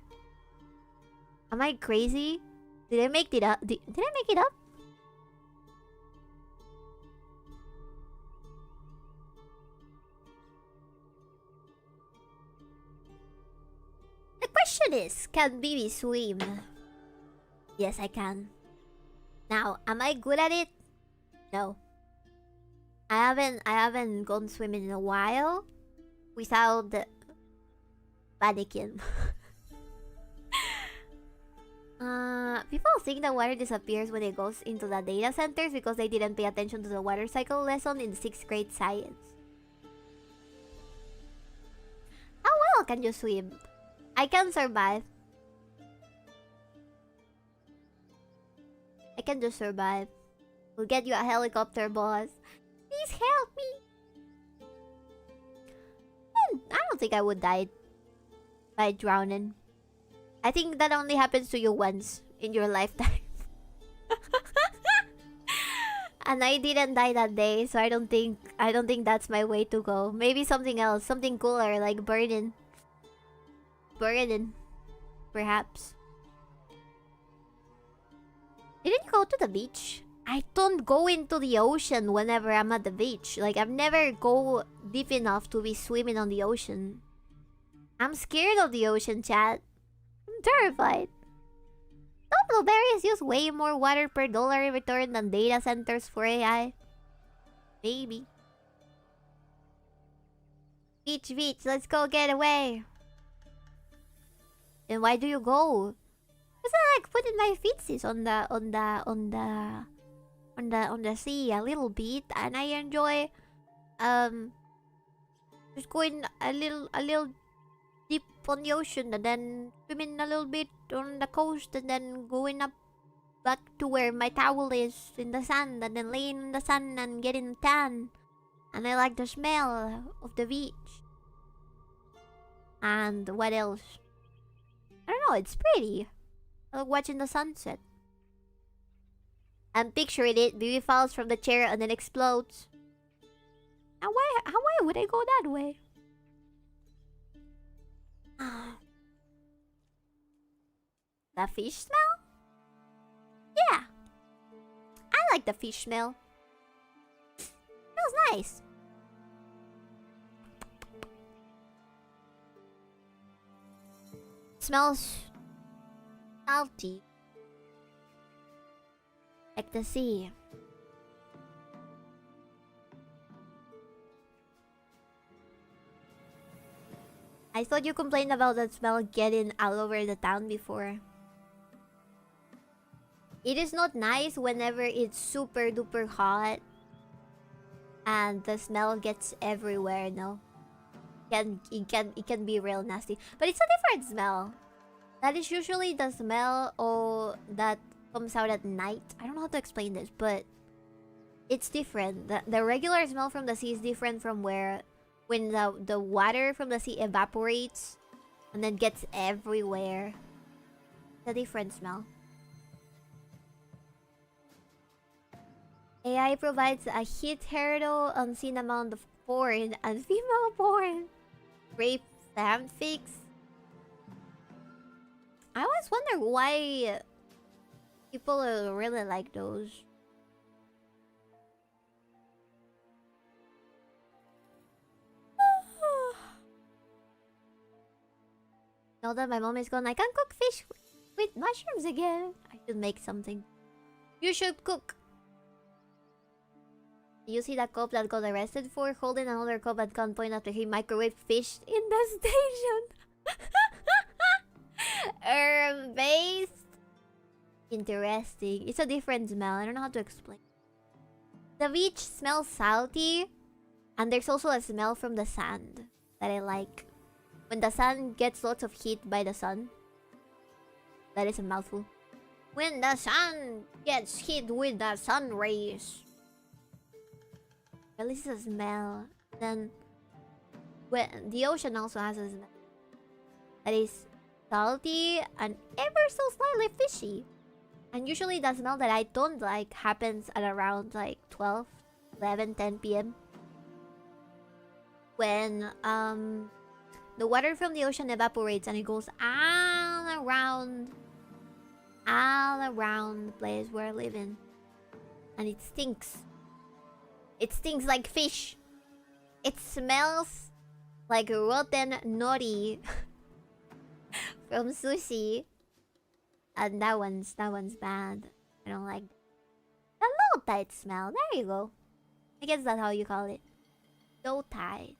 Am I crazy? Did I make it up? Did I make it up? The question is, can Bibi swim? Yes, I can. Now, am I good at it? No. I haven't gone swimming in a while without panicking. People think the water disappears when it goes into the data centers because they didn't pay attention to the water cycle lesson in 6th grade science. How well can you swim? I can survive. I can just survive. We'll get you a helicopter, boss. Please help me. I don't think I would die by drowning. I think that only happens to you once in your lifetime. And I didn't die that day, so I don't think that's my way to go. Maybe something else, something cooler like burning. Burning, perhaps. Didn't you go to the beach? I don't go into the ocean whenever I'm at the beach. Like, I've never go deep enough to be swimming on the ocean. I'm scared of the ocean, chat. I'm terrified. Some blueberries use way more water per dollar in return than data centers for AI. Maybe. Beach, let's go get away. Then why do you go? Cause I like putting my feetsies on the sea a little bit, and I enjoy just going a little deep on the ocean, and then swimming a little bit on the coast, and then going up back to where my towel is in the sand, and then laying in the sun and getting tan. And I like the smell of the beach. And what else? I don't know, it's pretty. I like watching the sunset. I'm picturing it. Bibi falls from the chair and then explodes. And why would I go that way? The fish smell? Yeah. I like the fish smell. Smells nice. Smells salty. Like the sea. I thought you complained about that smell getting all over the town before. It is not nice whenever it's super duper hot and the smell gets everywhere, no? It can be real nasty. But it's a different smell. That is usually the smell that comes out at night. I don't know how to explain this, but it's different. The regular smell from the sea is different from when the water from the sea evaporates and then gets everywhere. It's a different smell. AI provides a heterosexual unseen amount of porn and female porn. Rape fanfics. I always wonder why people really like those. Now that my mom is gone, I can cook fish with mushrooms again. I should make something. You should cook. You see that cop that got arrested for holding another cop at gunpoint after he microwaved fish in the station? Based. Interesting. It's a different smell. I don't know how to explain. The beach smells salty. And there's also a smell from the sand that I like. When the sun gets lots of heat by the sun. That is a mouthful. When the sun gets hit with the sun rays. Releases a smell. Then when the ocean also has a smell that is salty and ever so slightly fishy. And usually the smell that I don't like happens at around like 12, 11, 10 p.m. When the water from the ocean evaporates and it goes all around the place where I live in. And it stinks. It stinks like fish. It smells like rotten nori from sushi. And that one's bad. I don't like that. A low tide smell. There you go. I guess that's how you call it. Low tide.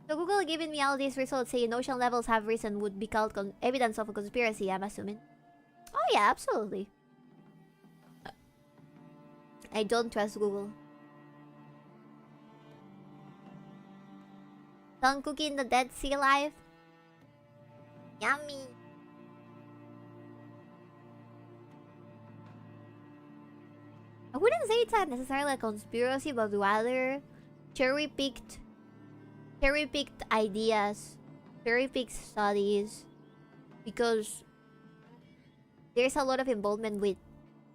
So Google giving me all these results saying ocean levels have risen would be called evidence of a conspiracy, I'm assuming. Oh yeah, absolutely. I don't trust Google. Sun cooking the Dead Sea life. Yummy. I wouldn't say it's necessarily a conspiracy, but rather cherry-picked ideas, cherry-picked studies, because there's a lot of involvement with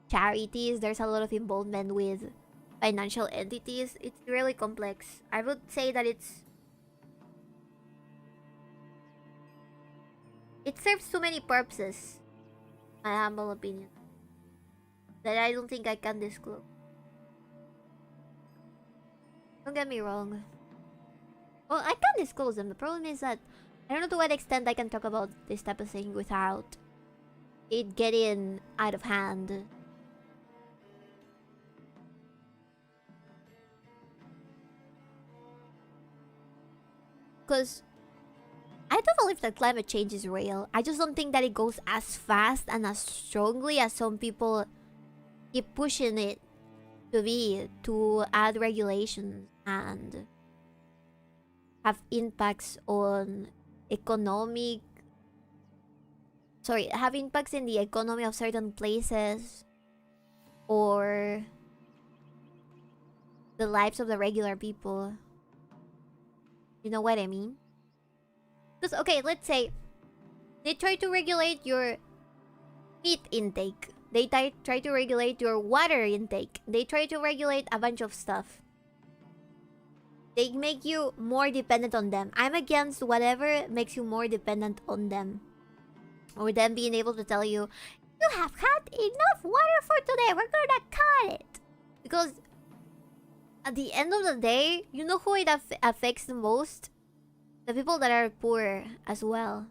charities, there's a lot of involvement with financial entities. It's really complex. I would say that it serves too many purposes, my humble opinion, that I don't think I can disclose. Don't get me wrong. Well, I can disclose them. The problem is that I don't know to what extent I can talk about this type of thing without it getting out of hand. Because I do believe that climate change is real. I just don't think that it goes as fast and as strongly as some people keep pushing it to be, to add regulations and have impacts on have impacts in the economy of certain places or the lives of the regular people. You know what I mean? Because, okay, let's say they try to regulate your meat intake. They try to regulate your water intake. They try to regulate a bunch of stuff. They make you more dependent on them. I'm against whatever makes you more dependent on them. Or them being able to tell you, you have had enough water for today. We're gonna cut it. Because at the end of the day, you know who it affects the most? The people that are poor as well.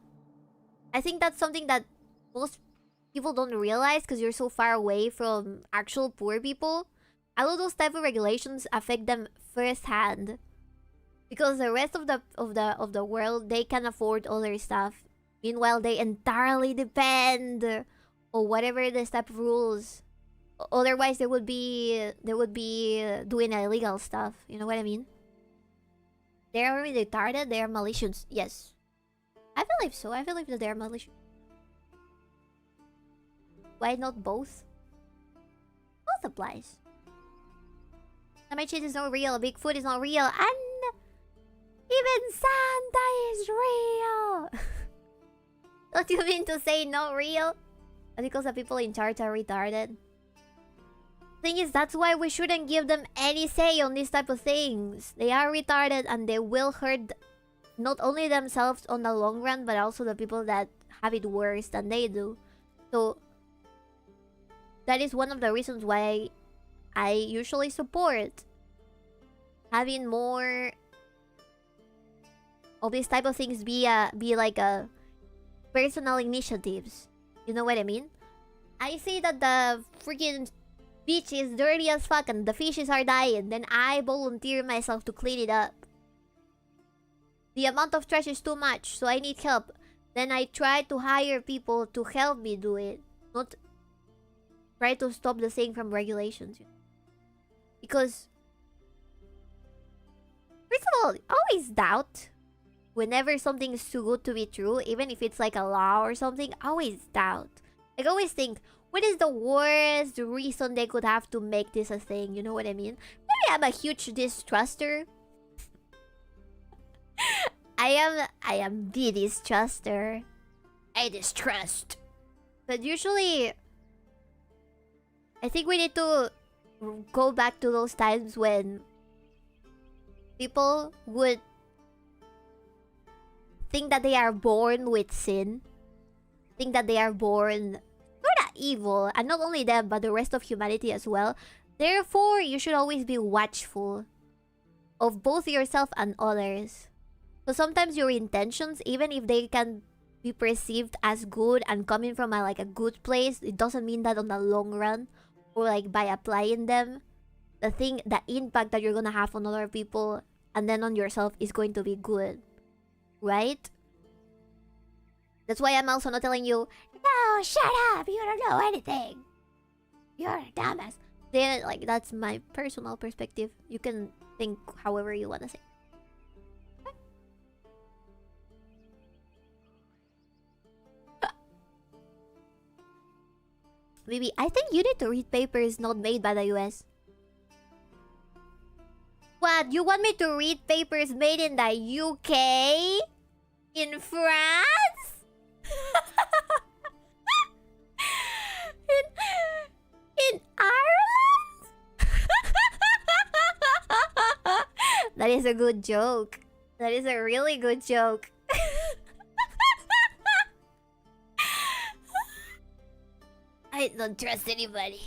I think that's something that most people don't realize because you're so far away from actual poor people. All of those type of regulations affect them firsthand. Because the rest of the world, they can afford other stuff. Meanwhile, they entirely depend or whatever this type of rules. Otherwise, they would be doing illegal stuff. You know what I mean? They are retarded. They are malicious. Yes, I believe so. I believe that they are malicious. Why not both? Both applies. Climate change is not real. Bigfoot is not real, and even Santa is real. Don't you mean to say not real? Because the people in charge are retarded. Thing is, that's why we shouldn't give them any say on these type of things. They are retarded and they will hurt not only themselves on the long run, but also the people that have it worse than they do. So that is one of the reasons why I usually support having more of these type of things be like a personal initiatives. You know what I mean? I see that the freaking beach is dirty as fuck and the fishes are dying, then I volunteer myself to clean it up. The amount of trash is too much, so I need help. Then I try to hire people to help me do it, not try to stop the thing from regulations. Because, first of all, always doubt. Whenever something is too good to be true, even if it's like a law or something, always doubt. Like, always think, what is the worst reason they could have to make this a thing? You know what I mean? Maybe I'm a huge distruster. I am the distruster. I distrust. But usually, I think we need to go back to those times when people would think that they are born with sin. Think that they are born sort of evil. And not only them, but the rest of humanity as well. Therefore, you should always be watchful of both yourself and others. So sometimes your intentions, even if they can be perceived as good and coming from a good place, it doesn't mean that on the long run, or like by applying them, the impact that you're gonna have on other people and then on yourself is going to be good. Right? That's why I'm also not telling you, no, shut up, you don't know anything. You're a dumbass. Then, like, that's my personal perspective. You can think however you want to say. Maybe, I think you need to read papers not made by the US. What? You want me to read papers made in the UK? In France? in Ireland? That is a good joke. That is a really good joke. I don't trust anybody.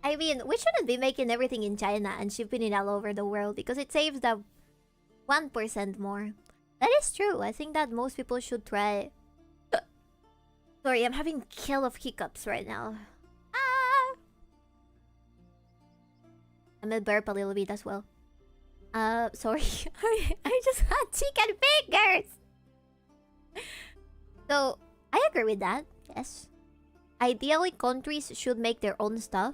I mean, we shouldn't be making everything in China and shipping it all over the world because it saves the 1% more. That is true. I think that most people should try. Sorry, I'm having kill of hiccups right now. Ah! I'm gonna burp a little bit as well. Sorry. I just had chicken fingers! So, I agree with that. Yes. Ideally, countries should make their own stuff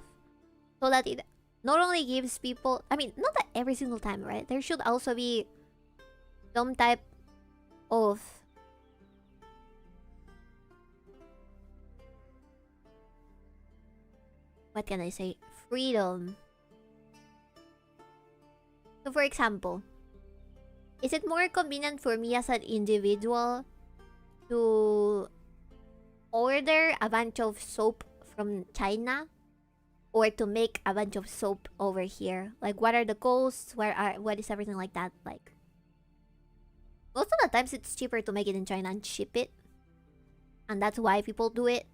so that it not only gives people... I mean, not that every single time, right? There should also be some type of... what can I say? Freedom. So, for example, is it more convenient for me as an individual to order a bunch of soap from China or to make a bunch of soap over here? Like, what are the costs? What is everything like that like? Most of the times it's cheaper to make it in China and ship it, and that's why people do it.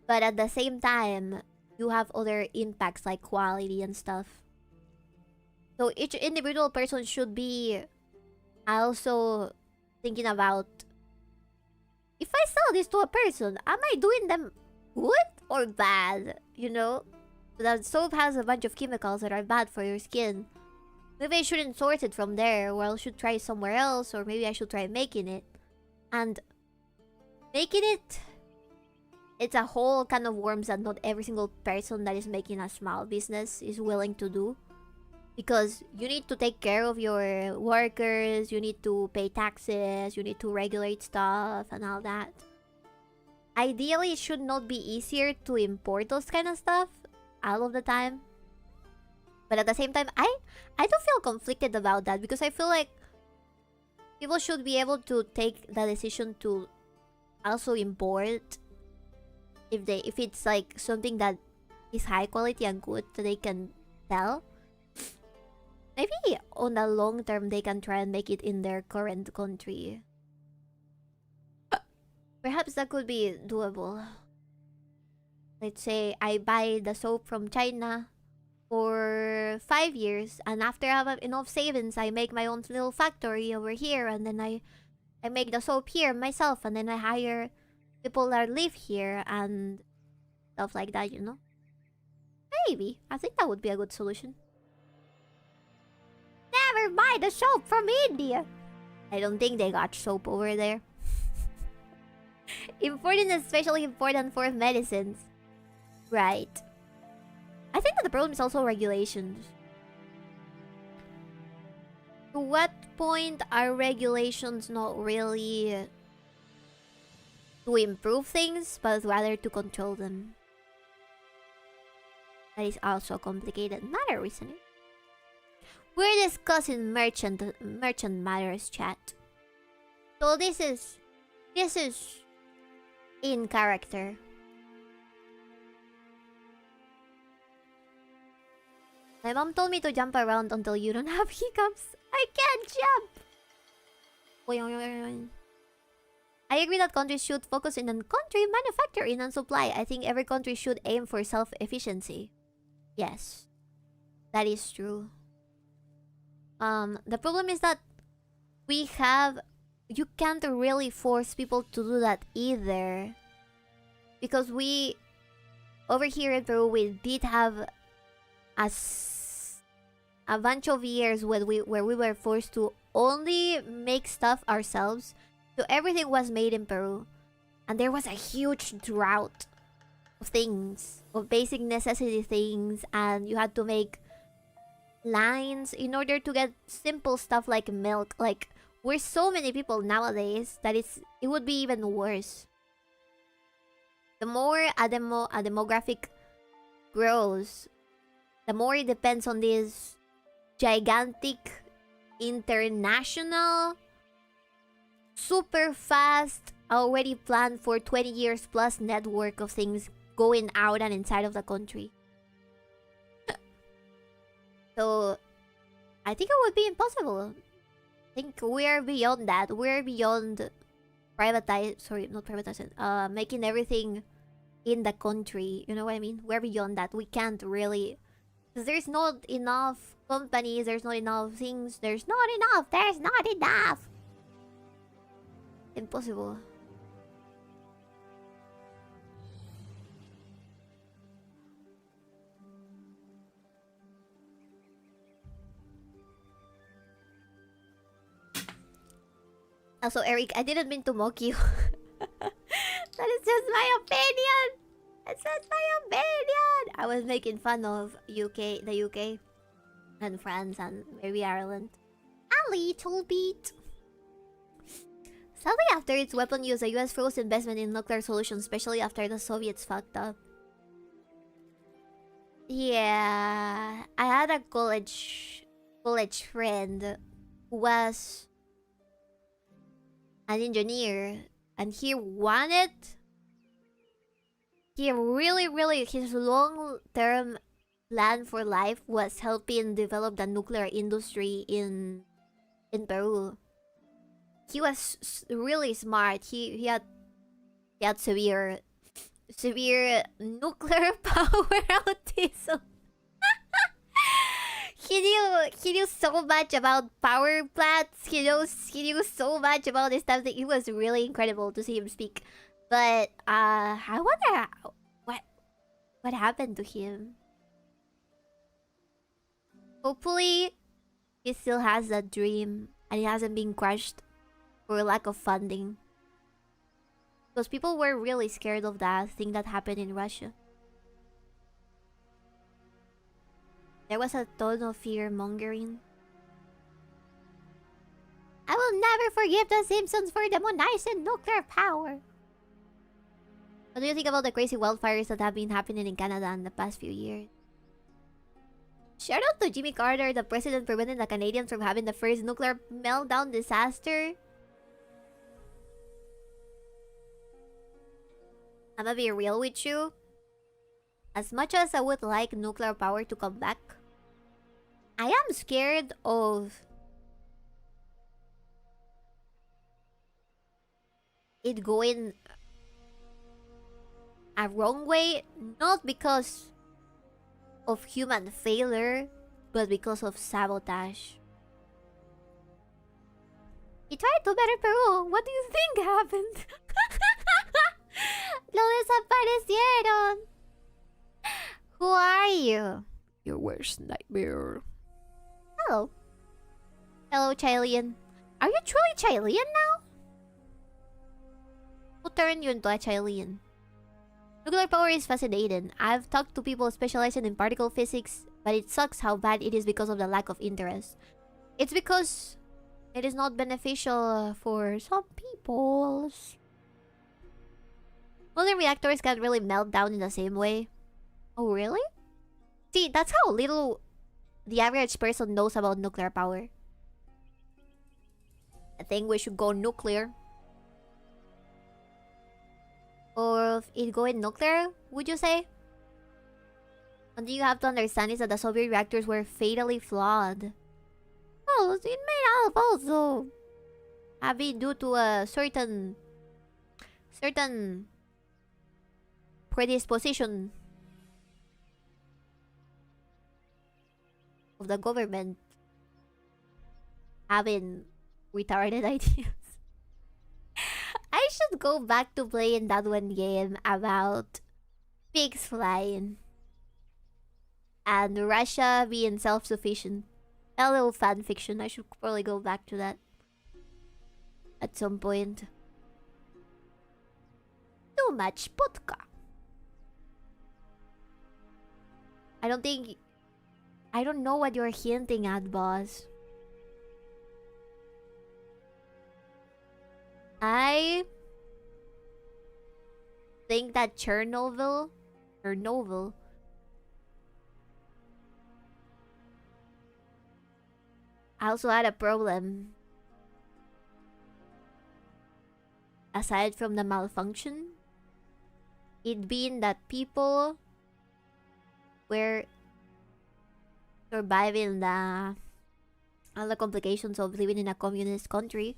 But at the same time, you have other impacts like quality and stuff. So each individual person should be also thinking about, if I sell this to a person, am I doing them good or bad? You know? That soap has a bunch of chemicals that are bad for your skin. Maybe I shouldn't source it from there, or I should try somewhere else, or maybe I should try making it. And making it's a whole kind of worms that not every single person that is making a small business is willing to do. Because you need to take care of your workers, you need to pay taxes, you need to regulate stuff and all that. Ideally, it should not be easier to import those kind of stuff all of the time. But at the same time, I do feel conflicted about that because I feel like people should be able to take the decision to also import if it's like something that is high quality and good that they can sell. Maybe on the long term they can try and make it in their current country. Perhaps that could be doable. Let's say I buy the soap from China for 5 years, and after I have enough savings, I make my own little factory over here, and then I make the soap here myself, and then I hire people that live here and stuff like that, you know? Maybe. I think that would be a good solution. Never buy the soap from India. I don't think they got soap over there. Important, especially important for medicines. Right. I think that the problem is also regulations. To what point are regulations not really to improve things, but rather to control them? That is also a complicated matter, isn't it? We're discussing merchant matters, chat. So this is in character. My mom told me to jump around until you don't have hiccups. I can't jump! I agree that countries should focus in on country manufacturing and supply. I think every country should aim for self-efficiency. Yes. That is true. The problem is that you can't really force people to do that either. Because over here in Peru, we did have a bunch of years where we were forced to only make stuff ourselves. So everything was made in Peru. And there was a huge drought of things, of basic necessity things, and you had to make lines in order to get simple stuff like milk. Like, we're so many people nowadays that it would be even worse. The more a demographic grows, the more it depends on this gigantic, international, super fast, already planned for 20 years plus network of things going out and inside of the country. So, I think it would be impossible. I think we're beyond that. We're beyond making everything in the country. You know what I mean? We're beyond that. We can't really... Because there's not enough companies, there's not enough things, there's not enough! Impossible. Also, Eric, I didn't mean to mock you. That is just my opinion! It's just my opinion! I was making fun of the UK, and France, and maybe Ireland. A little bit. Sadly, after its weapon use, the US froze investment in nuclear solutions, especially after the Soviets fucked up. Yeah, I had a college friend who was an engineer, and he really, his long-term plan for life was helping develop the nuclear industry in Peru. He was really smart. He had severe nuclear power autism. He knew so much about power plants. He knew so much about this stuff that it was really incredible to see him speak. But I wonder what happened to him. Hopefully, he still has that dream and he hasn't been crushed for lack of funding. Because people were really scared of that thing that happened in Russia. There was a ton of fear-mongering. I will never forgive the Simpsons for demonizing nuclear power. What do you think about the crazy wildfires that have been happening in Canada in the past few years? Shout out to Jimmy Carter, the president preventing the Canadians from having the first nuclear meltdown disaster. I'm gonna be real with you. As much as I would like nuclear power to come back, I am scared of it going a wrong way, not because of human failure, but because of sabotage. He tried to better Peru. What do you think happened? Lo desaparecieron. Who are you? Your worst nightmare. Hello. Hello, Chilean. Are you truly Chilean now? Who turned you into a Chilean? Nuclear power is fascinating. I've talked to people specializing in particle physics, but it sucks how bad it is because of the lack of interest. It's because it is not beneficial for some people. Modern reactors can't really melt down in the same way. Oh, really? See, that's how little the average person knows about nuclear power. I think we should go nuclear. Or if it going nuclear, would you say? One thing you have to understand is that the Soviet reactors were fatally flawed. Oh, it may have also have been due to a certain predisposition of the government having retarded ideas. I should go back to playing that one game about pigs flying and Russia being self-sufficient. A little fan fiction. I should probably go back to that at some point. Too much vodka. I don't know what you're hinting at, boss. I think that Chernobyl also had a problem. Aside from the malfunction, it being that people were surviving all the complications of living in a communist country.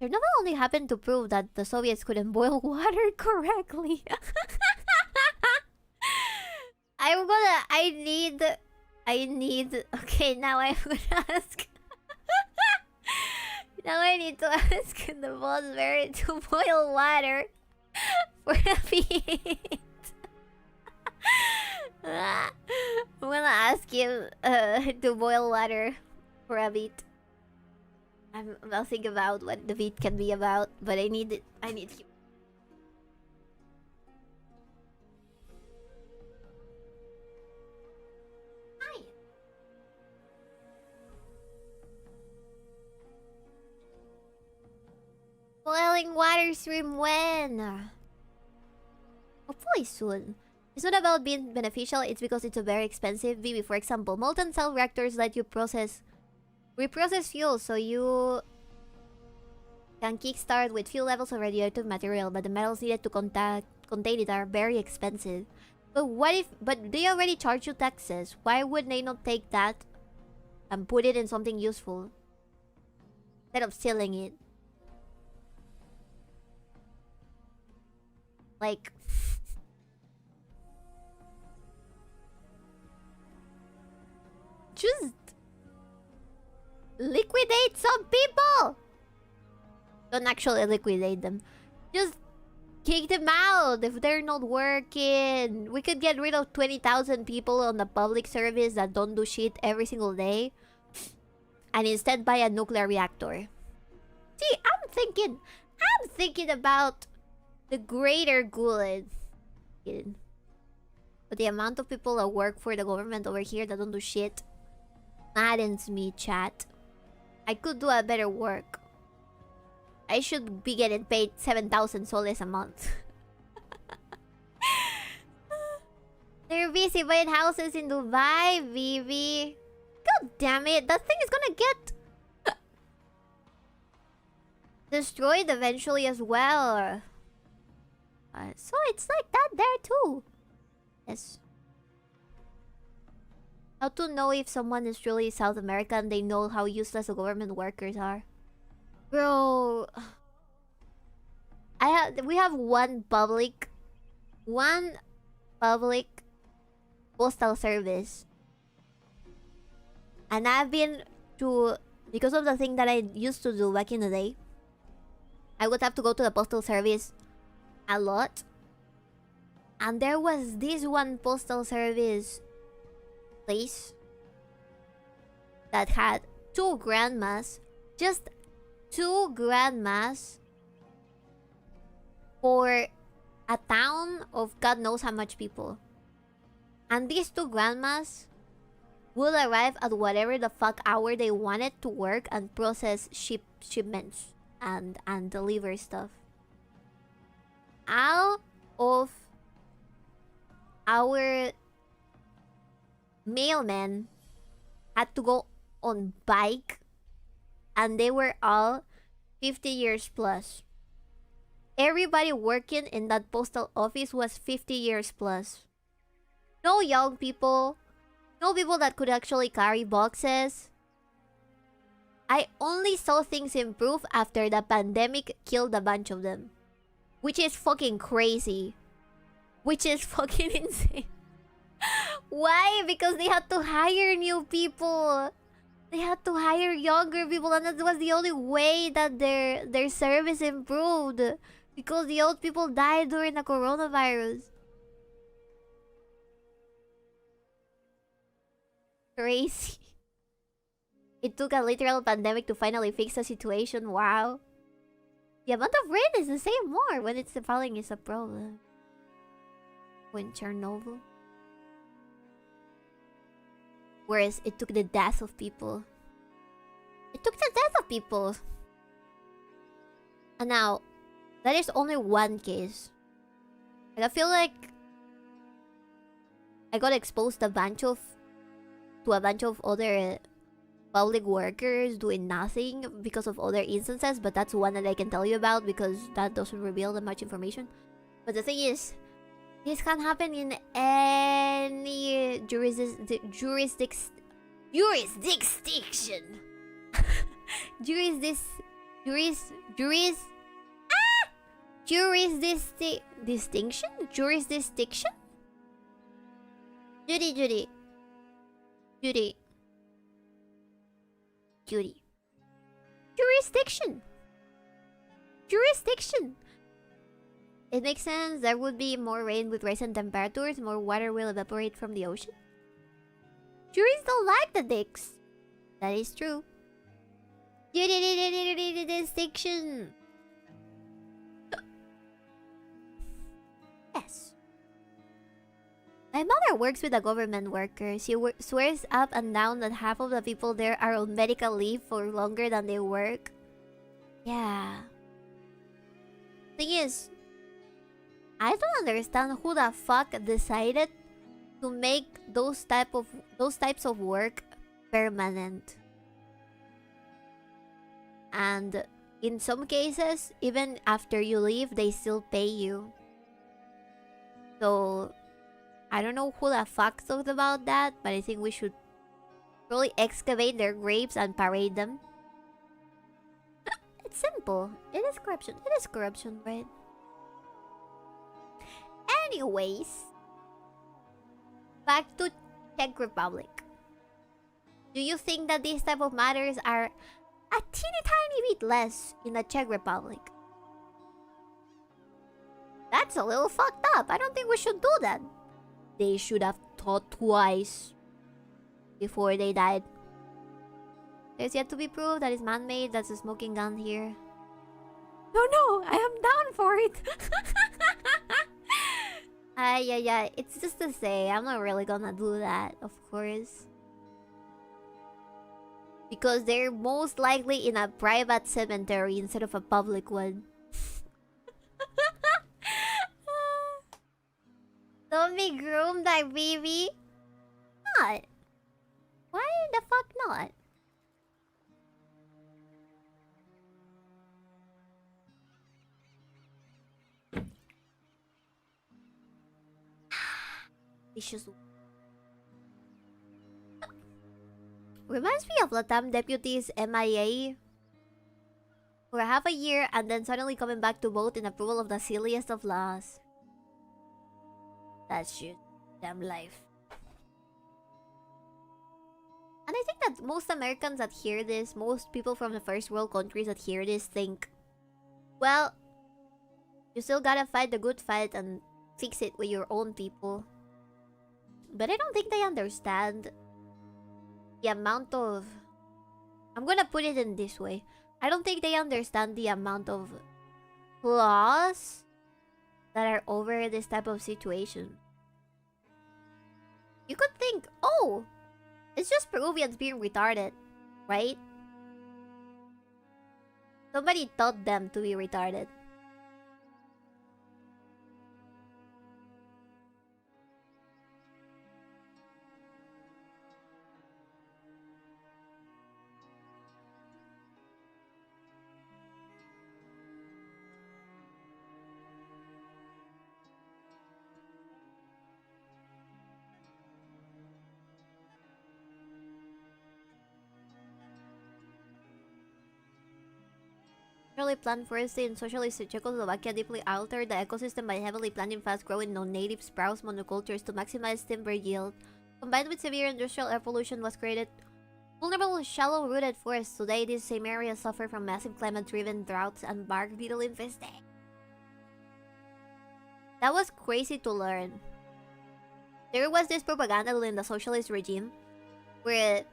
Chernobyl only happened to prove that the Soviets couldn't boil water correctly. I need okay, now I'm gonna ask. Now I need to ask the boss bear to boil water for a bit. I'm gonna ask him to boil water for a bit. I'll think about what the beat can be about, but I need him. Hi. Boiling water stream when? Hopefully soon. It's not about being beneficial, it's because it's very expensive. Maybe, for example, molten cell reactors let you reprocess fuel, so you can kickstart with few levels of radioactive material, but the metals needed to contain it are very expensive. But they already charge you taxes. Why would they not take that and put it in something useful instead of selling it? Like, just liquidate some people. Don't actually liquidate them. Just kick them out if they're not working. We could get rid of 20,000 people on the public service that don't do shit every single day, and instead buy a nuclear reactor. See, I'm I'm thinking about the greater good. Kidding. But the amount of people that work for the government over here that don't do shit maddens me, chat. I could do a better work. I should be getting paid 7,000 soles a month. They're busy buying houses in Dubai, Vivi. God damn it, that thing is gonna get destroyed eventually as well. So it's like that there too. Yes. How to know if someone is truly South American? They know how useless the government workers are. Bro, we have one public postal service, and I've been to, because of the thing that I used to do back in the day, I would have to go to the postal service a lot, and there was this one postal service place that had two grandmas, just two grandmas for a town of God knows how much people. And these two grandmas would arrive at whatever the fuck hour they wanted to work and process shipments and deliver stuff. All of our mailmen had to go on bike, and they were all 50 years plus. Everybody working in that postal office was 50 years plus. No young people. No people that could actually carry boxes. I only saw things improve after the pandemic killed a bunch of them. Which is fucking crazy. Which is fucking insane. Why? Because they had to hire new people. They had to hire younger people, and that was the only way that their service improved. Because the old people died during the coronavirus. Crazy. It took a literal pandemic to finally fix the situation. Wow. The amount of rain is the same more when it's falling is a problem. When Chernobyl. Whereas it took the death of people. It took the death of people. And now, that is only one case. Like, I feel like I got exposed to a bunch of other public workers doing nothing because of other instances, but that's one that I can tell you about because that doesn't reveal that much information. But the thing is, this can happen in any jurisdiction. Jurisdiction? Jurisdiction. It makes sense. There would be more rain with rising temperatures. More water will evaporate from the ocean. Juries don't like the dicks. That is true. Jurisdiction. Yes. My mother works with a government worker. She swears up and down that half of the people there are on medical leave for longer than they work. Yeah. Thing is, I don't understand who the fuck decided to make those types of work permanent. And in some cases, even after you leave, they still pay you. So I don't know who the fuck thought about that, but I think we should probably excavate their graves and parade them. It's simple. It is corruption. It is corruption, right? Anyways, back to Czech Republic. Do you think that these type of matters are a teeny tiny bit less in the Czech Republic? That's a little fucked up. I don't think we should do that. They should have thought twice before they died. There's yet to be proof that it's man-made. That's a smoking gun here. No, I am down for it. Yeah. It's just to say, I'm not really gonna do that, of course. Because they're most likely in a private cemetery instead of a public one. Don't be groomed, our baby. Not. Why the fuck not? Vicious. Reminds me of Latam deputies MIA for half a year and then suddenly coming back to vote in approval of the silliest of laws. That's just damn life. And I think that most Americans that hear this, most people from the first world countries that hear this think, well, you still gotta fight the good fight and fix it with your own people. But I don't think they understand the amount of... I'm gonna put it in this way. I don't think they understand the amount of laws that are over this type of situation. You could think, oh, it's just Peruvians being retarded, right? Somebody taught them to be retarded. Socially planned forestry in socialist Czechoslovakia deeply altered the ecosystem by heavily planting fast-growing non-native sprouts monocultures to maximize timber yield. Combined with severe industrial air pollution was created vulnerable shallow-rooted forests. Today, these same areas suffer from massive climate-driven droughts and bark beetle infestation. That was crazy to learn. There was this propaganda in the socialist regime where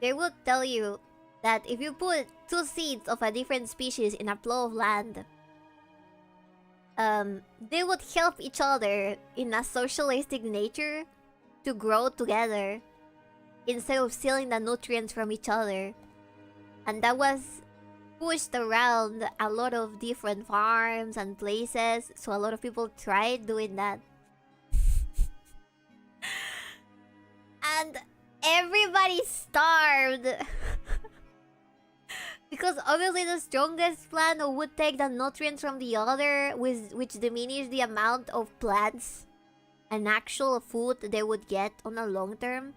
they would tell you that if you put 2 seeds of a different species in a plot of land, they would help each other in a socialistic nature to grow together instead of stealing the nutrients from each other. And that was pushed around a lot of different farms and places, so a lot of people tried doing that. And everybody starved. Because obviously the strongest plant would take the nutrients from the other, which diminished the amount of plants and actual food they would get on the long term.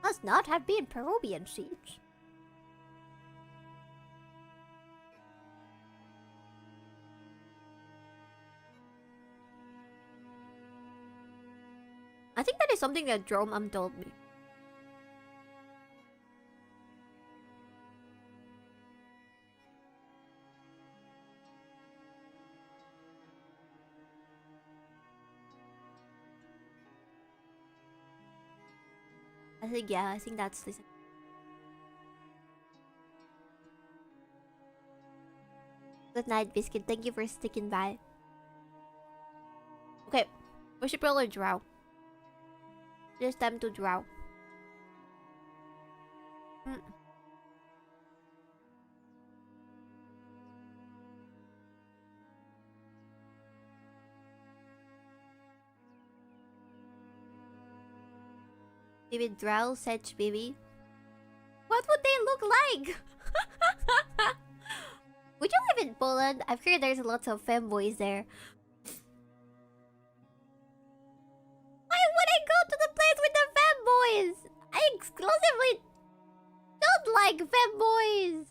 Must not have been Peruvian seeds. I think that is something that 𝕓𝕦𝕤 told me. I think that's this. Good night, Biscuit. Thank you for sticking by. Okay, we should probably draw. It's time to draw. Baby draw, Sedge baby. What would they look like? Would you live in Poland? I've heard there's lots of femboys there. Why would I go to the place with the femboys? I exclusively don't like femboys.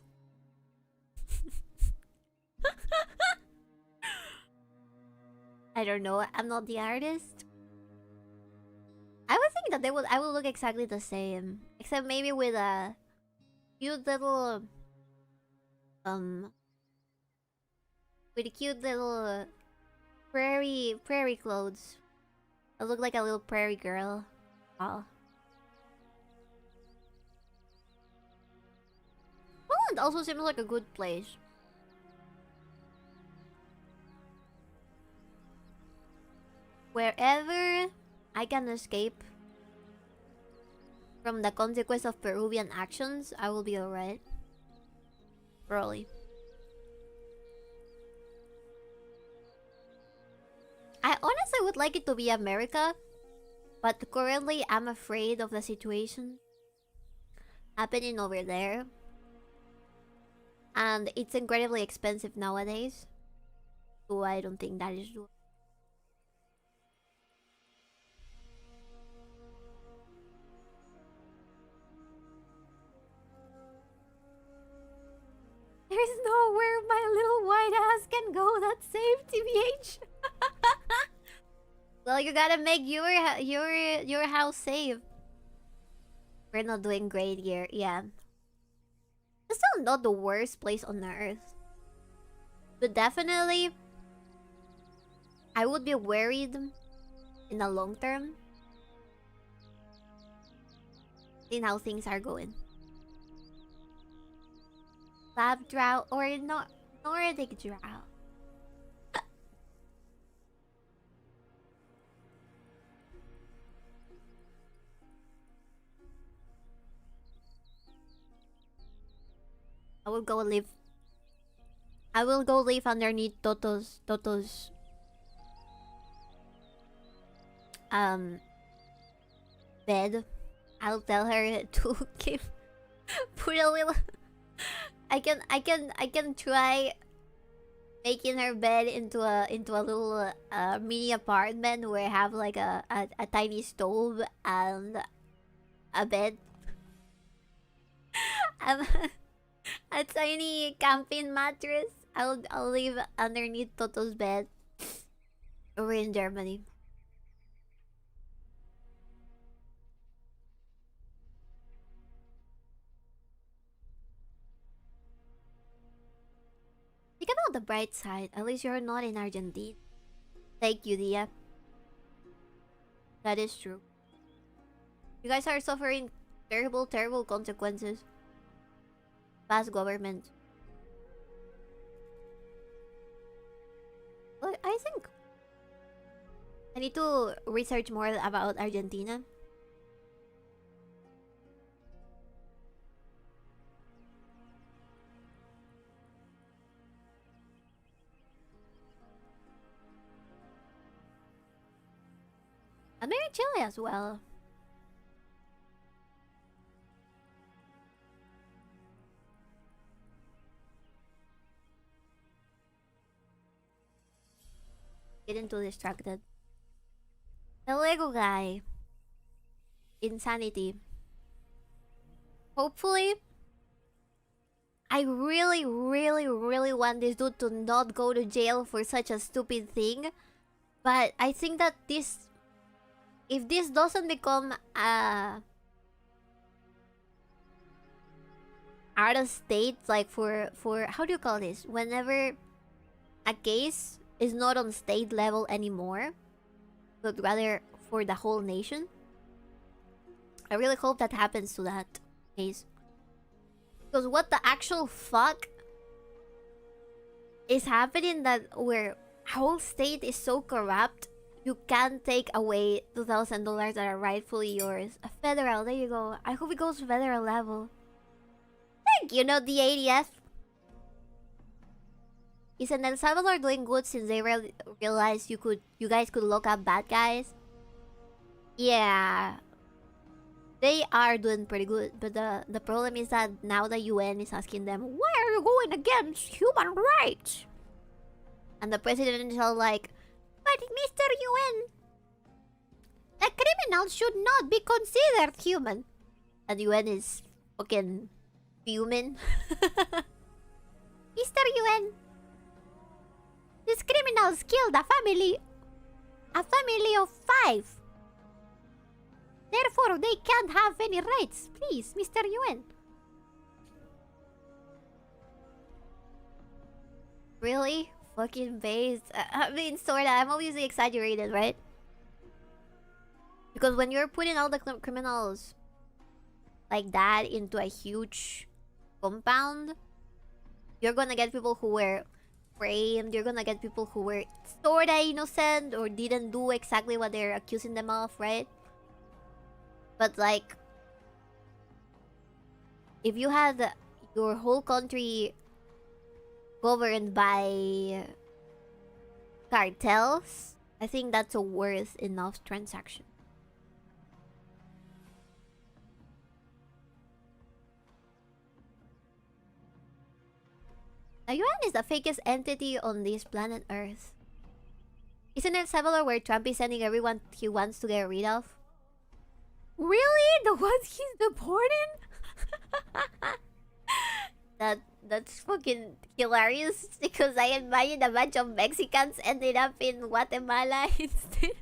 I don't know. I'm not the artist. I was thinking that I will look exactly the same, except maybe with a cute little with cute little prairie clothes. I look like a little prairie girl. Oh. Poland also seems like a good place. Wherever I can escape from the consequence of Peruvian actions, I will be alright. Probably. I honestly would like it to be America, but currently I'm afraid of the situation happening over there. And it's incredibly expensive nowadays. So I don't think that is doable. There's nowhere my little white ass can go that's safe, TBH. Well, you gotta make your house safe. We're not doing great here, yeah. It's still not the worst place on earth. But definitely, I would be worried in the long term. Seeing how things are going. Lab drought or Nordic drought. I will go live underneath Toto's bed. I'll tell her to put a little I can try making her bed into a little mini apartment where I have like a tiny stove and a bed. A tiny camping mattress. I'll live underneath Toto's bed over in Germany. Think about the bright side. At least you're not in Argentina. Thank you, Dia. That is true. You guys are suffering terrible, terrible consequences. Past government. Well, I think I need to research more about Argentina. And maybe Chile as well. Getting too distracted. The Lego guy. Insanity. Hopefully, I really, really, really want this dude to not go to jail for such a stupid thing. But I think that this... If this doesn't become out of state, like for how do you call this? Whenever a case is not on state level anymore, but rather for the whole nation. I really hope that happens to that case. Because what the actual fuck is happening that where whole state is so corrupt, you can't take away $2,000 that are rightfully yours. A federal, there you go. I hope it goes federal level. Thank you, not the 80th. Isn't El Salvador doing good since they realized you guys could lock up bad guys? Yeah. They are doing pretty good, but the problem is that now the UN is asking them, why are you going against human rights? And the president is all like, but Mr. UN, the criminals should not be considered human. And UN is fucking human. Mr. UN, these criminals killed a family of 5. Therefore, they can't have any rights. Please, Mr. UN. Really? Fucking based? I mean, sorta. I'm obviously exaggerated, right? Because when you're putting all the criminals like that into a huge compound, you're gonna get people who were framed, you're gonna get people who were sorta innocent or didn't do exactly what they're accusing them of, right? But like, if you had your whole country governed by cartels, I think that's a worth enough transaction. The UN is the fakest entity on this planet Earth. Isn't El Salvador where Trump is sending everyone he wants to get rid of? Really? The ones he's deporting? That's fucking hilarious, because I imagine a bunch of Mexicans ended up in Guatemala instead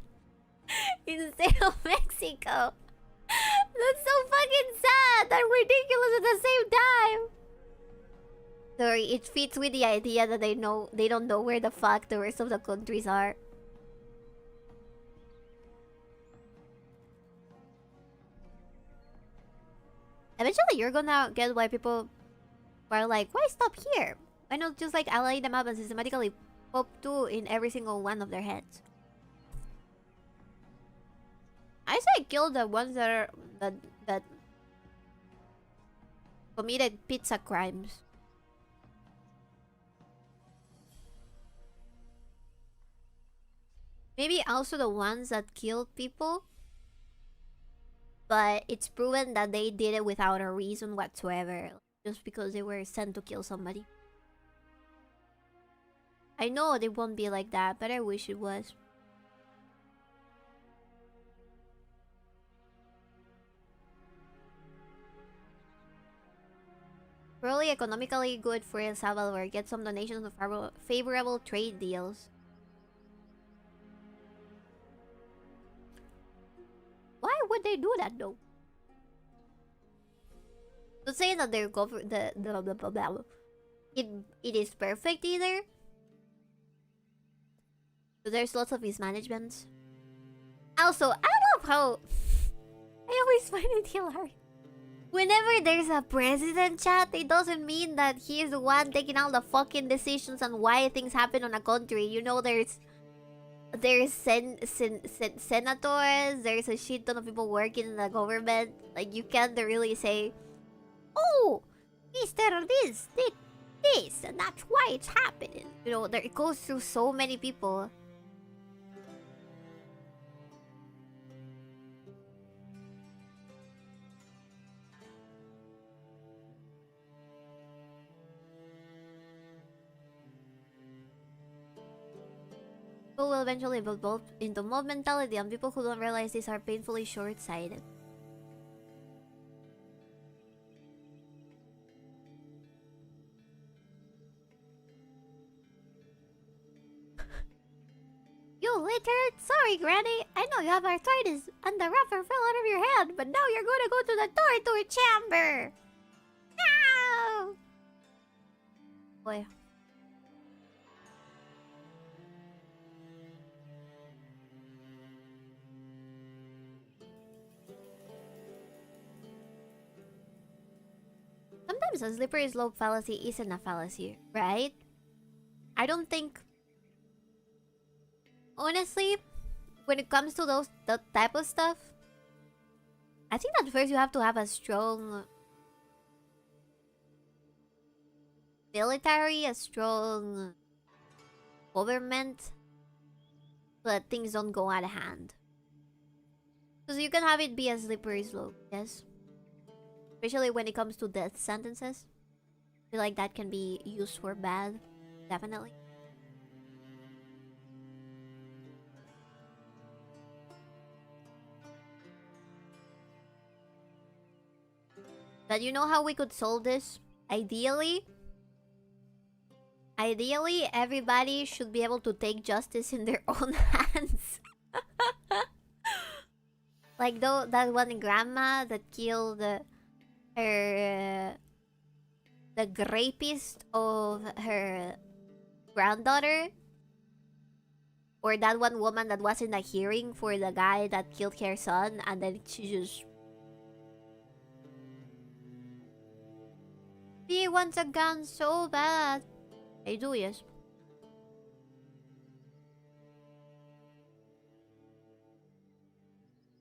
of Mexico. That's so fucking sad and ridiculous at the same time. Sorry, it fits with the idea that they don't know where the fuck the rest of the countries are. Eventually, you're gonna get why people are like, why stop here? Why not just like ally them up and systematically pop 2 in every single one of their heads? I say kill the ones that committed pizza crimes. Maybe also the ones that killed people, but it's proven that they did it without a reason whatsoever, just because they were sent to kill somebody. I know they won't be like that, but I wish it was. Probably economically good for El Salvador. Get some donations of favorable trade deals. Why would they do that though? To say that their it is perfect either. So there's lots of mismanagements. Also, I love how I always find it hilarious. Whenever there's a president chat, it doesn't mean that he is the one taking all the fucking decisions on why things happen on a country. You know, there's senators, there's a shit ton of people working in the government. Like, you can't really say, oh, Mr. This did this, and that's why it's happening. You know, it goes through so many people. People will eventually evolve into mob mentality, and people who don't realize this are painfully short-sighted. You littered? Sorry, Granny. I know you have arthritis and the wrapper fell out of your hand, but now you're going to go to the torture chamber. No! Boy. Sometimes a slippery slope fallacy isn't a fallacy, right? I don't think... Honestly, when it comes to that type of stuff, I think that first you have to have a strong military, a strong government, so that things don't go out of hand. Because you can have it be a slippery slope, yes? Especially when it comes to death sentences. I feel like that can be used for bad, definitely. But you know how we could solve this? Ideally, everybody should be able to take justice in their own hands. Like that one grandma that killed the rapist of her granddaughter. Or that one woman that was in the hearing for the guy that killed her son, and then she just... He wants a gun so bad. I do, yes.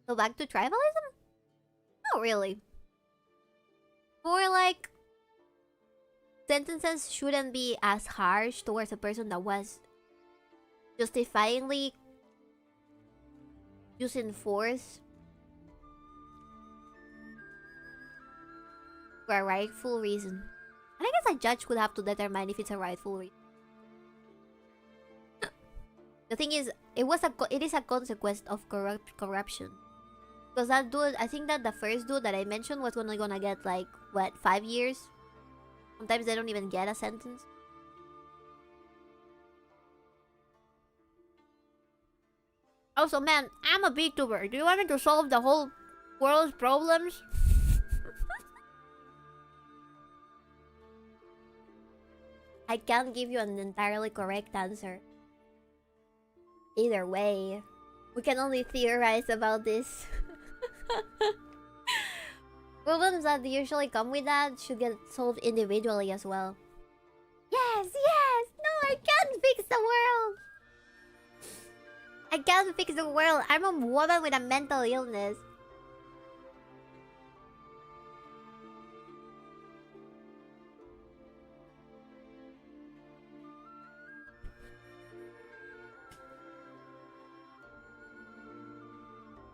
So back to tribalism? Not really. More like... sentences shouldn't be as harsh towards a person that was justifyingly using force for a rightful reason. And I guess a judge would have to determine if it's a rightful reason. The thing is, it is a consequence of corruption. Because that dude, I think that the first dude that I mentioned was only gonna get like, what, 5 years? Sometimes they don't even get a sentence. Also, man, I'm a VTuber. Do you want me to solve the whole world's problems? I can't give you an entirely correct answer. Either way, we can only theorize about this. Problems that usually come with that should get solved individually as well. Yes, yes! No, I can't fix the world! I can't fix the world. I'm a woman with a mental illness.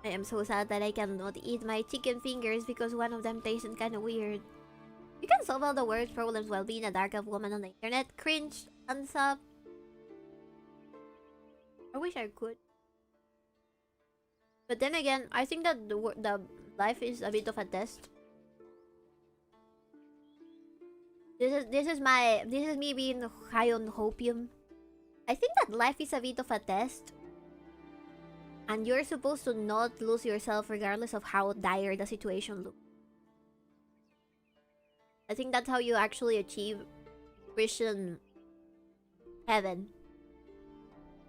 I am so sad that I cannot eat my chicken fingers because one of them tasted kind of weird. You can solve all the world's problems while being a dark elf woman on the internet. Cringe. Unsub. I wish I could. But then again, I think that the life is a bit of a test. This is me being high on hopium. I think that life is a bit of a test. And you're supposed to not lose yourself regardless of how dire the situation looks. I think that's how you actually achieve Christian heaven.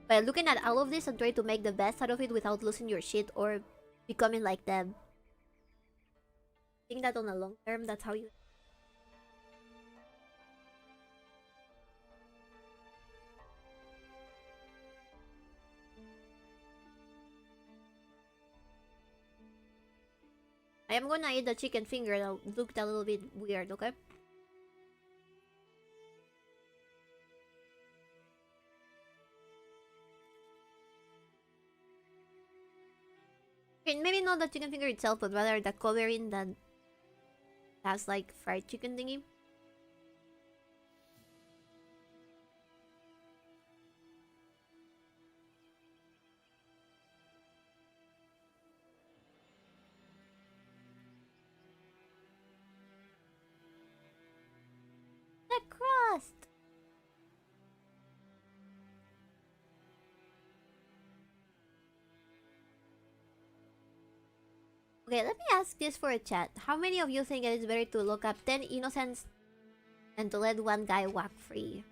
By looking at all of this and trying to make the best out of it without losing your shit or becoming like them. I think that on the long term, that's how you... I am gonna eat the chicken finger that looked a little bit weird, okay? Okay, maybe not the chicken finger itself, but rather the covering that has like fried chicken thingy. The crust! Okay, let me ask this for a chat. How many of you think it is better to look up 10 innocents and to let one guy walk free?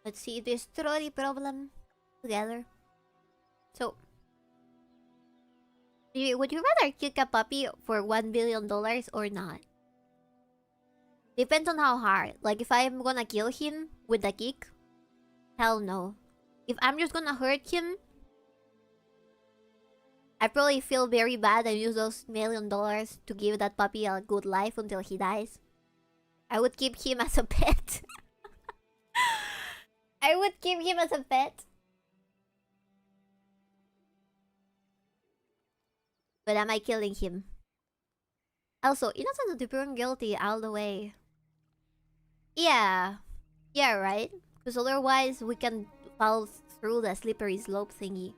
Let's see, destroy the problem together. So, would you rather kick a puppy for $1 billion or not? Depends on how hard. Like, if I'm gonna kill him with the kick, hell no. If I'm just gonna hurt him, I probably feel very bad and use those $1 million to give that puppy a good life until he dies. I would keep him as a pet. I would keep him as a pet. But am I killing him? Also, innocent until proven guilty all the way. Yeah. Yeah, right? Because otherwise we can fall through the slippery slope thingy.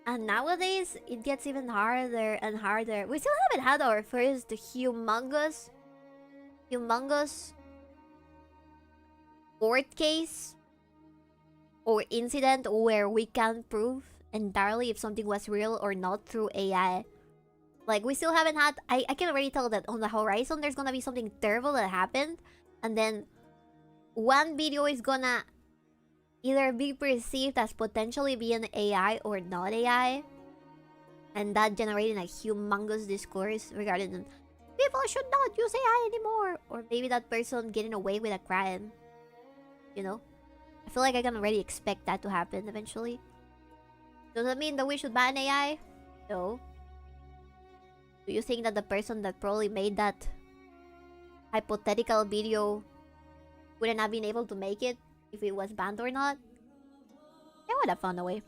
And nowadays, it gets even harder and harder. We still haven't had our first humongous court case or incident where we can prove entirely if something was real or not through AI. Like, we still haven't had... I can already tell that on the horizon there's gonna be something terrible that happened, and then one video is gonna either be perceived as potentially being AI or not AI, and that generating a humongous discourse regarding people should not use AI anymore, or maybe that person getting away with a crime. You know? I feel like I can already expect that to happen eventually. Does that mean that we should ban AI? No. Do you think that the person that probably made that hypothetical video wouldn't have been able to make it if it was banned or not? They would have found a way.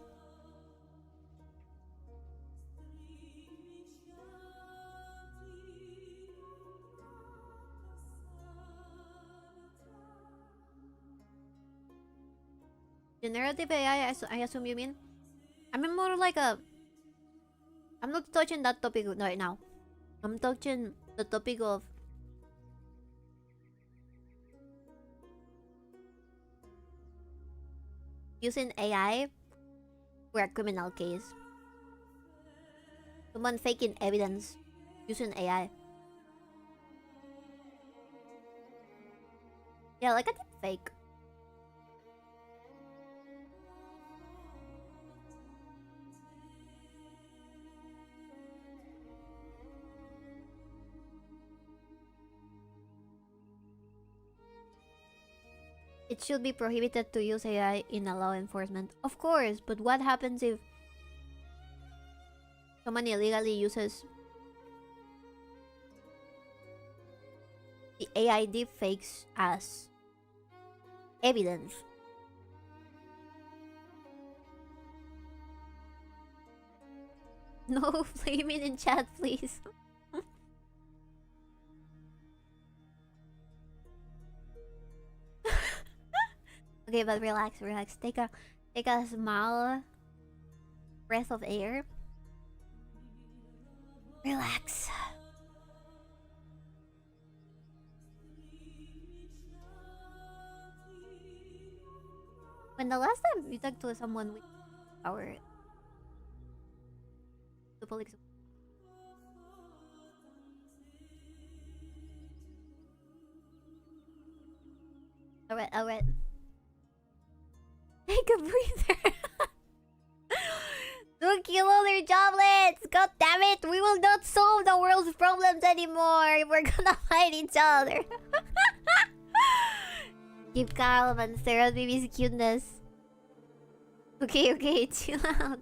Generative AI, I assume you mean? I mean more like a... I'm not touching that topic right now. I'm touching the topic of using AI for a criminal case. Someone faking evidence using AI. Yeah, like a deep fake. It should be prohibited to use AI in a law enforcement. Of course, but what happens if someone illegally uses the AI deepfakes as evidence? No flaming in chat, please. Okay, but relax, relax. Take a small breath of air. Relax. When the last time you talked to someone with power, the police. Alright, alright. Take a breather. Don't kill other joblets! God damn it! We will not solve the world's problems anymore if we're gonna fight each other. Keep calm and stare at baby's cuteness. Okay, okay, chill out.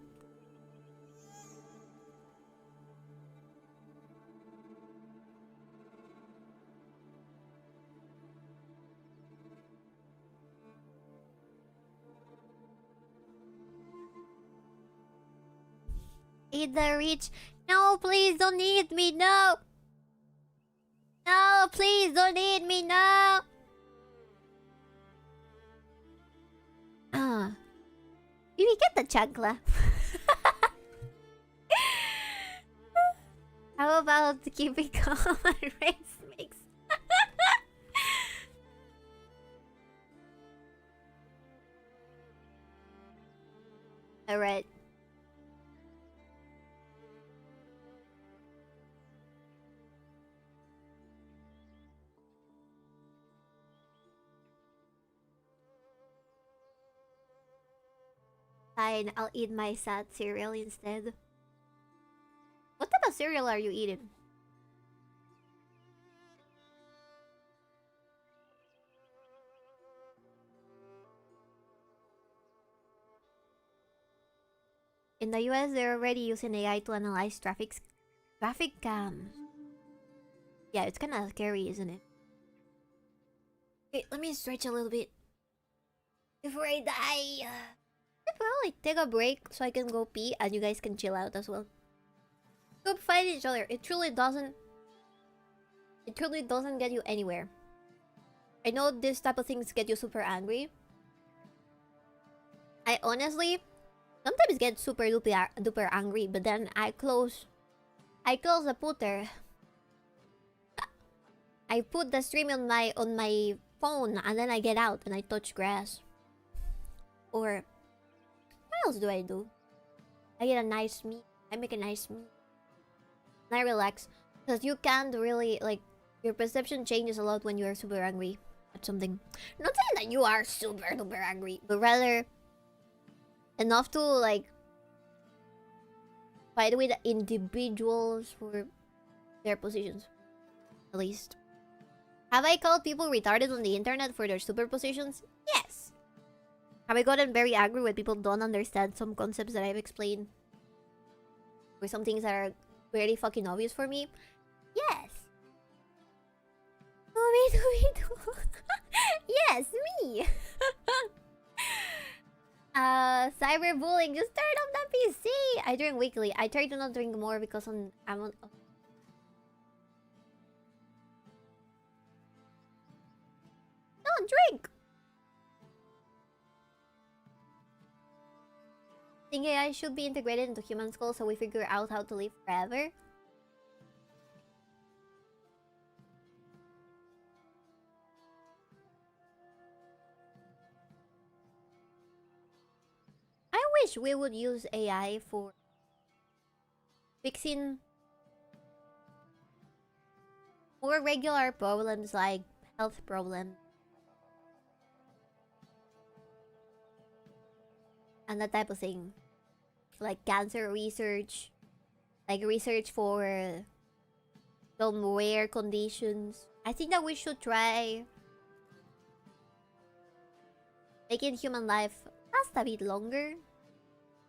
Eat the rich. No, please don't eat me. No. No, please don't eat me. No. Did we get the chancla? How about keeping calm and race mix? Alright. Fine, I'll eat my sad cereal instead. What type of cereal are you eating? In the US, they're already using AI to analyze traffic cams. Yeah, it's kind of scary, isn't it? Okay, let me stretch a little bit before I die. I'll probably take a break so I can go pee and you guys can chill out as well. Stop fighting each other. It truly doesn't get you anywhere. I know this type of things get you super angry. I honestly sometimes get super duper angry, but then I close the putter. I put the stream on my phone and then I get out and I touch grass. Or what else do? I get a nice meal. I make a nice meal. And I relax. Because you can't really, like, your perception changes a lot when you are super angry at something. Not saying that you are super duper angry, but rather enough to, like, fight with individuals for their positions. At least. Have I called people retarded on the internet for their super positions? Yes. Have I gotten very angry when people don't understand some concepts that I've explained? Or some things that are very fucking obvious for me? Yes. Yes, me. Cyberbullying, just turn off that PC. I drink weekly. I try to not drink more because I'm on. Don't drink. Think AI should be integrated into human skulls so we figure out how to live forever. I wish we would use AI for fixing more regular problems like health problems and that type of thing, like cancer research, like research for some rare conditions. I think that we should try making human life last a bit longer,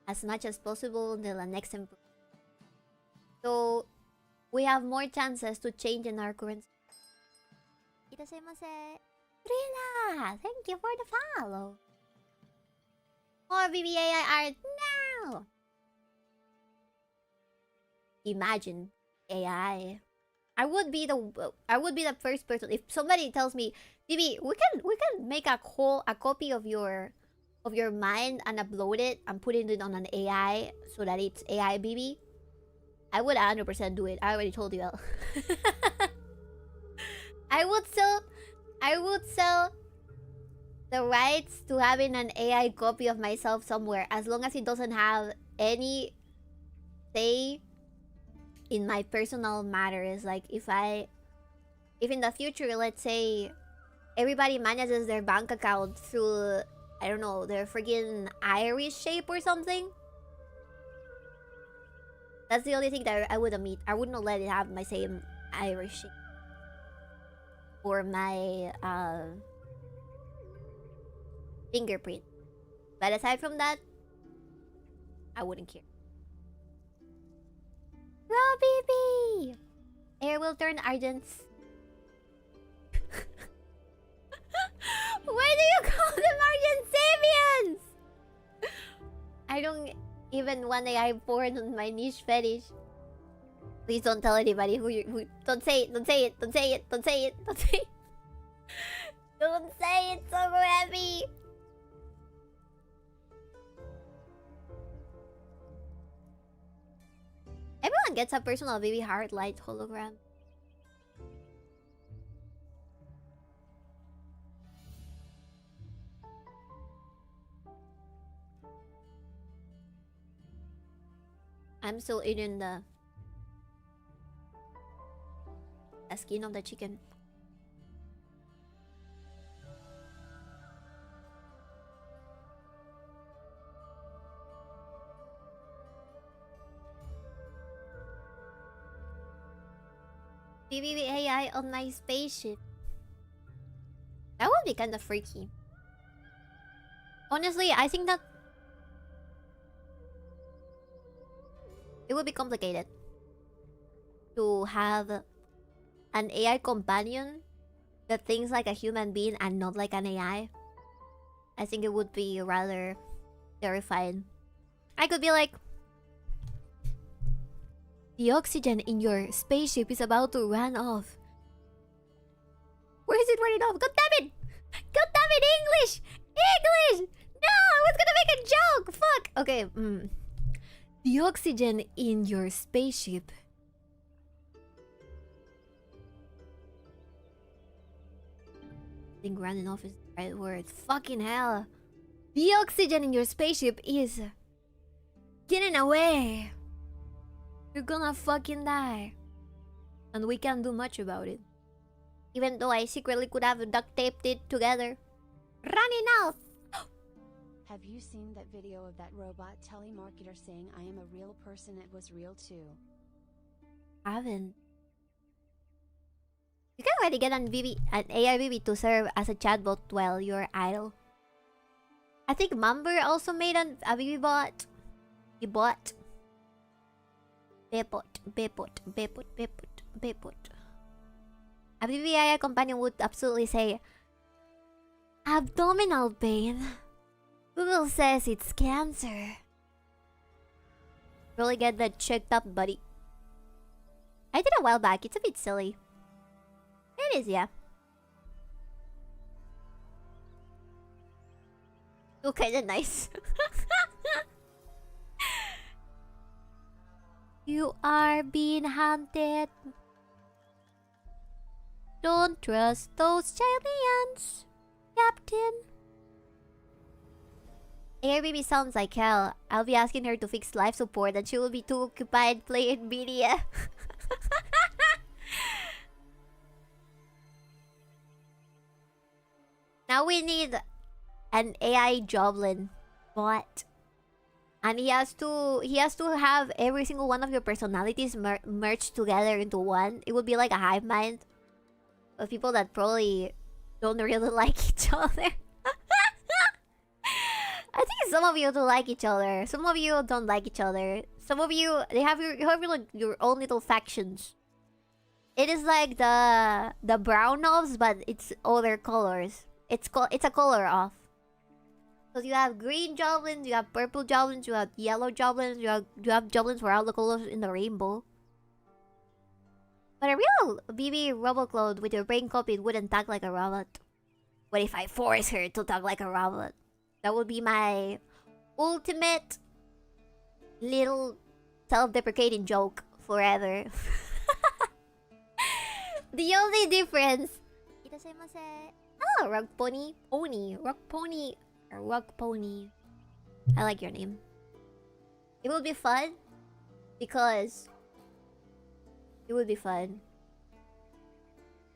as much as possible until the next improvement. So we have more chances to change in our current. Irasemase. Rina, thank you for the follow. More BBAI art now. Imagine AI. I would be the first person if somebody tells me, BB, we can make a copy of your mind and upload it and put it on an AI so that it's AI BB. I would 100% do it. I already told you. I would sell the rights to having an AI copy of myself somewhere, as long as it doesn't have any say in my personal matters. Like if in the future, let's say everybody manages their bank account through, I don't know, their freaking Irish shape or something. That's the only thing that I would admit. I would not let it have my same Irish shape. Or my fingerprint. But aside from that, I wouldn't care. Robbie! Air will turn Argents. Why do you call them Argent Sabians? I don't even want AI porn on my niche fetish. Please don't tell anybody who don't say it, don't say it, don't say it, don't say it, don't say it. Don't say it so heavy. Everyone gets a personal baby heart light hologram. I'm still eating the skin of the chicken. BBB AI on my spaceship. That would be kind of freaky. Honestly, I think that it would be complicated to have an AI companion that thinks like a human being and not like an AI. I think it would be rather terrifying. I could be like, The oxygen in your spaceship is about to run off. Where is it running off? God damn it! God damn it, English! English! No, I was gonna make a joke! Fuck! Okay, The oxygen in your spaceship. I think running off is the right word. Fucking hell. The oxygen in your spaceship is getting away. You're gonna fucking die. And we can't do much about it. Even though I secretly could have duct taped it together. Running out! Have you seen that video of that robot telemarketer saying I am a real person? It was real too. I haven't. You can already get an AI BB to serve as a chatbot while you're idle. I think Mumber also made a BB bot. A bot. Bepot. A BB AI companion would absolutely say, abdominal pain. Google says it's cancer. Really get that checked up, buddy. I did a while back. It's a bit silly. It is, yeah. Oh, kinda nice. You are being hunted. Don't trust those aliens, Captain. Airbnb sounds like hell. I'll be asking her to fix life support and she will be too occupied playing media. Now we need an AI Joblin bot. And he has to have every single one of your personalities merged together into one. It would be like a hive mind of people that probably don't really like each other. I think some of you do like each other. Some of you don't like each other. Some of you, you have your own little factions. It is like the brown offs, but it's other colors. It's a color off. So you have green Joblins, you have purple Joblins, you have yellow Joblins, you have Joblins for all the colors in the rainbow. But a real BB Roboclone with your brain copied wouldn't talk like a robot. What if I force her to talk like a robot? That would be my ultimate little self-deprecating joke forever. The only difference... Oh, Rug Pony. Pony. Rug Pony. Or Rug Pony. I like your name. It would be fun. Because... It would be fun.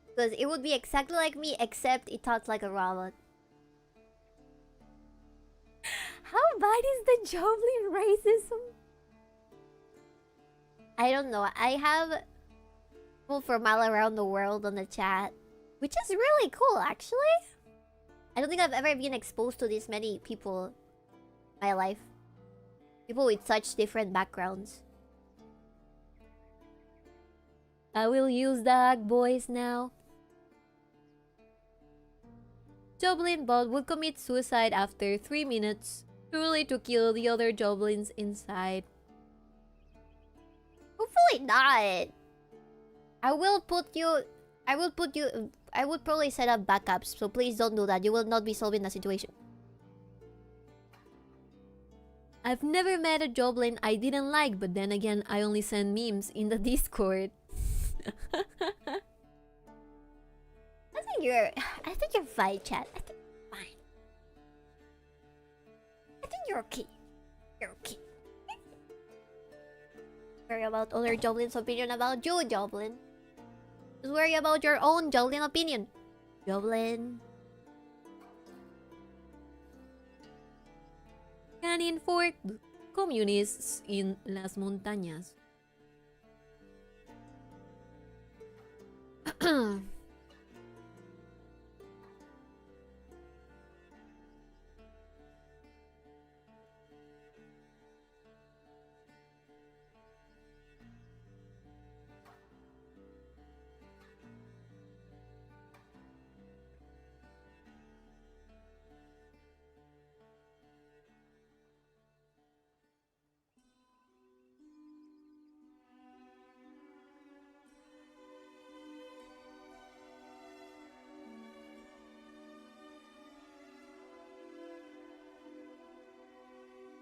Because it would be exactly like me, except it talks like a robot. How bad is the Joblin racism? I don't know. I have people from all around the world on the chat, which is really cool, actually. I don't think I've ever been exposed to this many people in my life. People with such different backgrounds. I will use the hug voice now. Joblin bot would commit suicide after 3 minutes, purely to kill the other Joblins inside. Hopefully not. I would probably set up backups, so please don't do that. You will not be solving the situation. I've never met a Joblin I didn't like, but then again, I only send memes in the Discord. I think you're fine, chat. I think you're fine. I think you're okay. You're okay. Worry about other Joblin's opinion about you, Joblin. Just worry about your own Joblin opinion. Joblin. Canyon Fork communists in las montañas.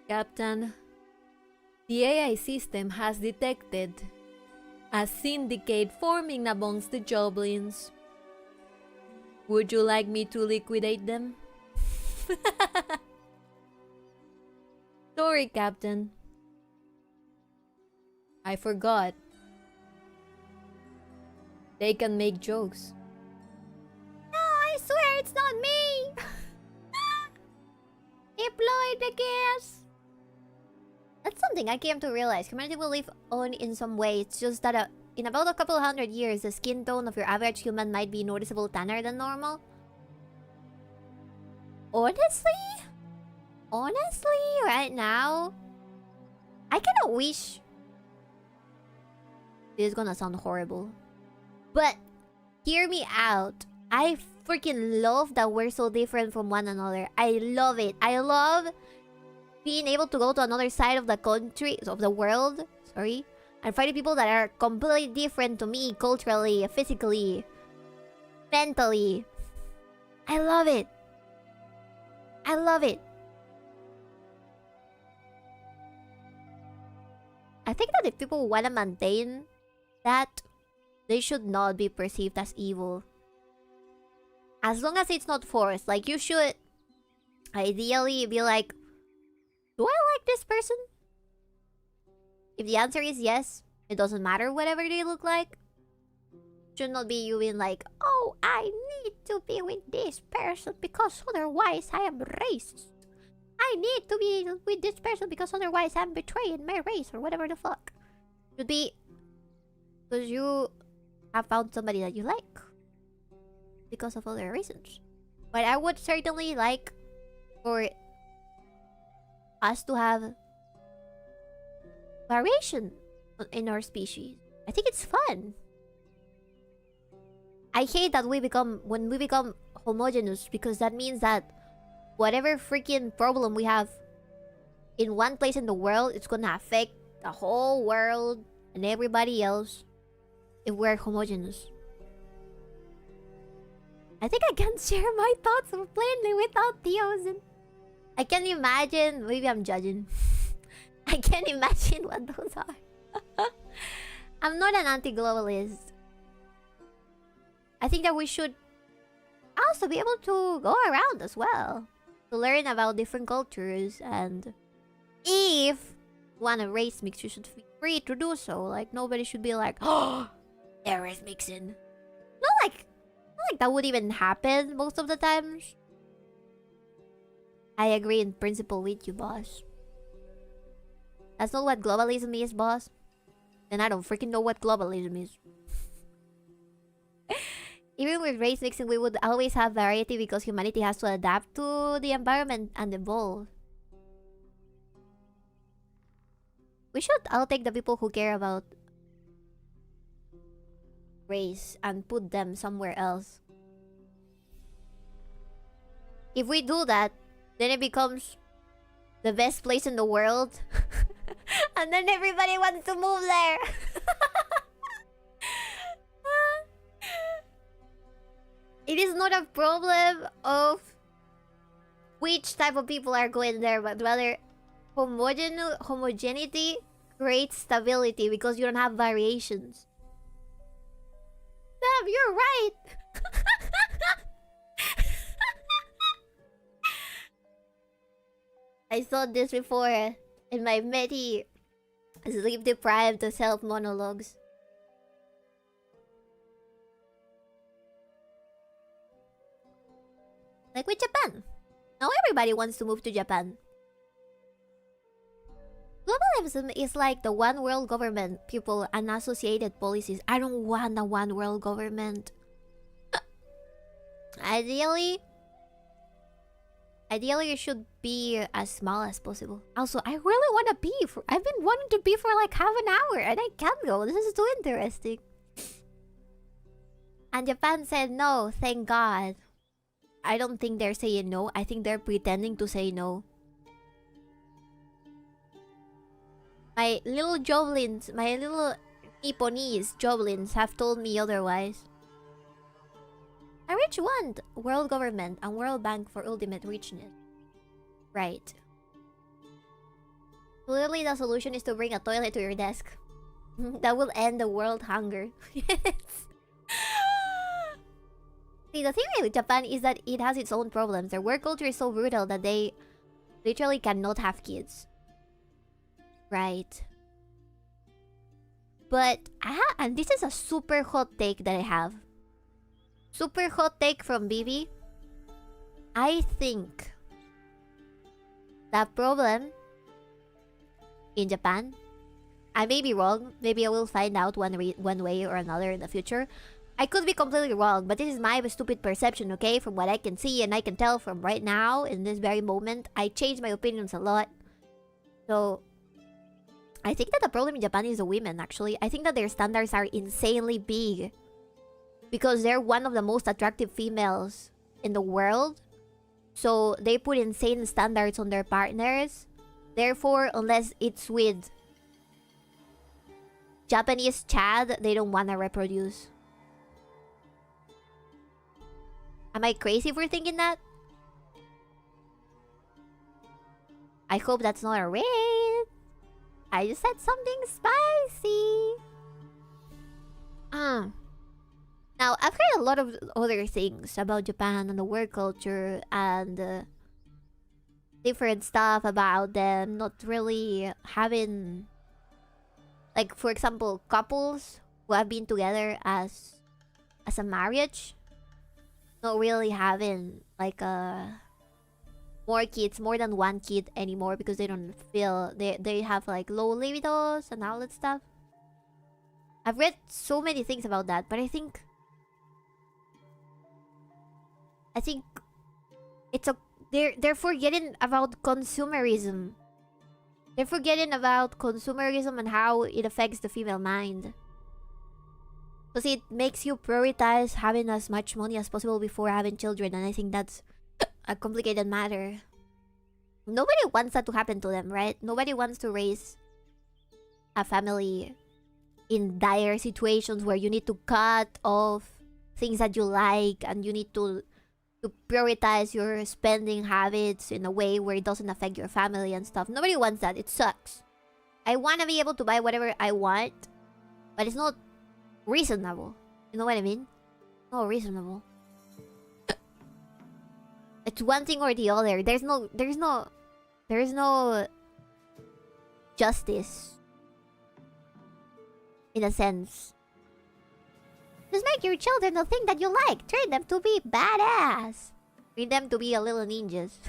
Captain, the AI system has detected a syndicate forming amongst the goblins. Would you like me to liquidate them? Sorry, Captain. I forgot. They can make jokes. No, I swear it's not me! Deploy the gas! That's something I came to realize. Humanity will live on in some way. It's just that in about a couple hundred years, the skin tone of your average human might be noticeable tanner than normal. Honestly, right now, I cannot wish. This is gonna sound horrible, but hear me out. I freaking love that we're so different from one another. I love it. I love being able to go to another side of the country, of the world, sorry, and fighting people that are completely different to me culturally, physically, mentally. I love it. I love it. I think that if people want to maintain that, they should not be perceived as evil. As long as it's not forced. Like, you should ideally be like, do I like this person? If the answer is yes, it doesn't matter whatever they look like. Should not be you being like, oh, I need to be with this person because otherwise I am racist. I need to be with this person because otherwise I'm betraying my race or whatever the fuck. Should be because you have found somebody that you like because of other reasons. But I would certainly like for us to have variation in our species. I think it's fun. I hate that when we become homogeneous, because that means that whatever freaking problem we have in one place in the world, it's gonna affect the whole world and everybody else if we're homogeneous. I think I can share my thoughts plainly without Theos. I can imagine, maybe I'm judging. I can't imagine what those are. I'm not an anti-globalist. I think that we should also be able to go around as well, to learn about different cultures, and if you want a race mix, you should feel free to do so. Like, nobody should be like, oh, they're race mixing. Not like that would even happen most of the times. I agree in principle with you, boss. That's not what globalism is, boss. Then I don't freaking know what globalism is. Even with race mixing, we would always have variety because humanity has to adapt to the environment and evolve. We should all take the people who care about race and put them somewhere else. If we do that, then it becomes the best place in the world. And then everybody wants to move there. It is not a problem of which type of people are going there, but rather homogeneity creates stability because you don't have variations. Damn, you're right! I saw this before in my many sleep-deprived self-monologues. Like with Japan. Now everybody wants to move to Japan. Globalism is like the one world government, people, and associated policies. I don't want a one world government. Ideally, it should be as small as possible. Also, I really want to be. I've been wanting to be for like half an hour and I can't go. This is too interesting. And Japan said no, thank God. I don't think they're saying no. I think they're pretending to say no. My little Joblins, my little Nipponese Joblins have told me otherwise. I rich want world government and World Bank for ultimate richness. Right. Clearly the solution is to bring a toilet to your desk. That will end the world hunger. Yes. See, the thing with Japan is that it has its own problems. Their work culture is so brutal that they literally cannot have kids. Right. But and this is a super hot take that I have. Super hot take from Bibi. I think the problem in Japan, I may be wrong, maybe I will find out one way or another in the future. I could be completely wrong, but this is my stupid perception, okay? From what I can see and I can tell from right now, in this very moment, I change my opinions a lot. So, I think that the problem in Japan is the women, actually. I think that their standards are insanely big. Because they're one of the most attractive females in the world. So, they put insane standards on their partners. Therefore, unless it's with Japanese Chad, they don't want to reproduce. Am I crazy for thinking that? I hope that's not a raid. I just said something spicy. Now, I've heard a lot of other things about Japan and the work culture and different stuff about them not really having, like, for example, couples who have been together as a marriage not really having like more kids, more than one kid anymore, because they don't feel they have like low libidos and all that stuff. I've read so many things about that, but I think it's they're forgetting about consumerism. They're forgetting about consumerism and how it affects the female mind. Because it makes you prioritize having as much money as possible before having children, and I think that's a complicated matter. Nobody wants that to happen to them, right? Nobody wants to raise a family in dire situations where you need to cut off things that you like and you need to prioritize your spending habits in a way where it doesn't affect your family and stuff. Nobody wants that. It sucks. I want to be able to buy whatever I want, but it's not reasonable. You know what I mean? Not reasonable. It's one thing or the other. There's no justice in a sense. Just make your children the thing that you like. Train them to be badass. Train them to be a little ninjas.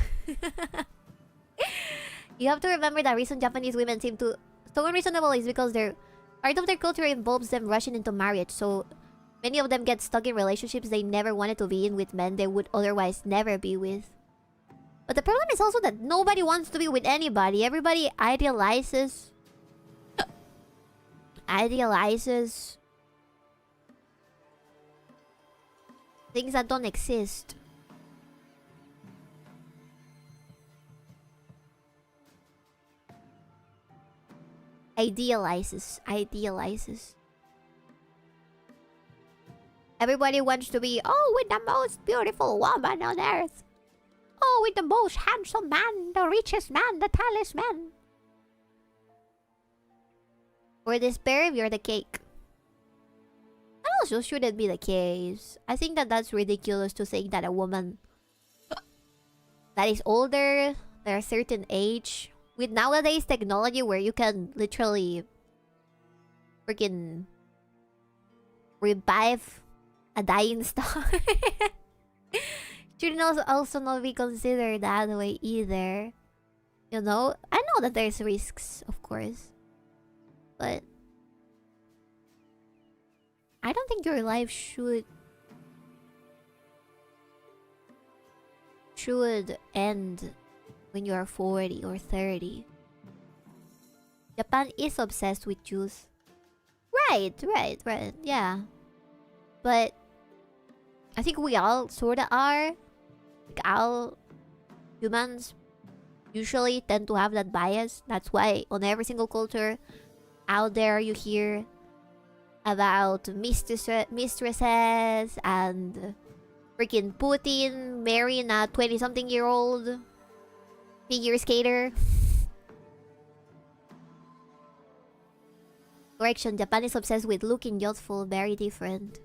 You have to remember that reason Japanese women seem to so unreasonable is because part of their culture involves them rushing into marriage. So many of them get stuck in relationships they never wanted to be in with men they would otherwise never be with. But the problem is also that nobody wants to be with anybody. Everybody idealizes things that don't exist. Idealizes. Everybody wants to be, oh, with the most beautiful woman on earth. Oh, with the most handsome man, the richest man, the tallest man. For despair, you're the cake. That also shouldn't be the case. I think that that's ridiculous to think that a woman that is older, at a certain age, with nowadays technology where you can literally freaking revive a dying star, should also not be considered that way either. You know? I know that there's risks, of course. But I don't think your life should end when you are 40 or 30. Japan is obsessed with youth. Right. Yeah. But I think we all sorta are. Like, all humans usually tend to have that bias. That's why on every single culture out there you hear about mistresses and freaking Putin marrying a 20-something-year-old figure skater. Correction, Japan is obsessed with looking youthful, very different.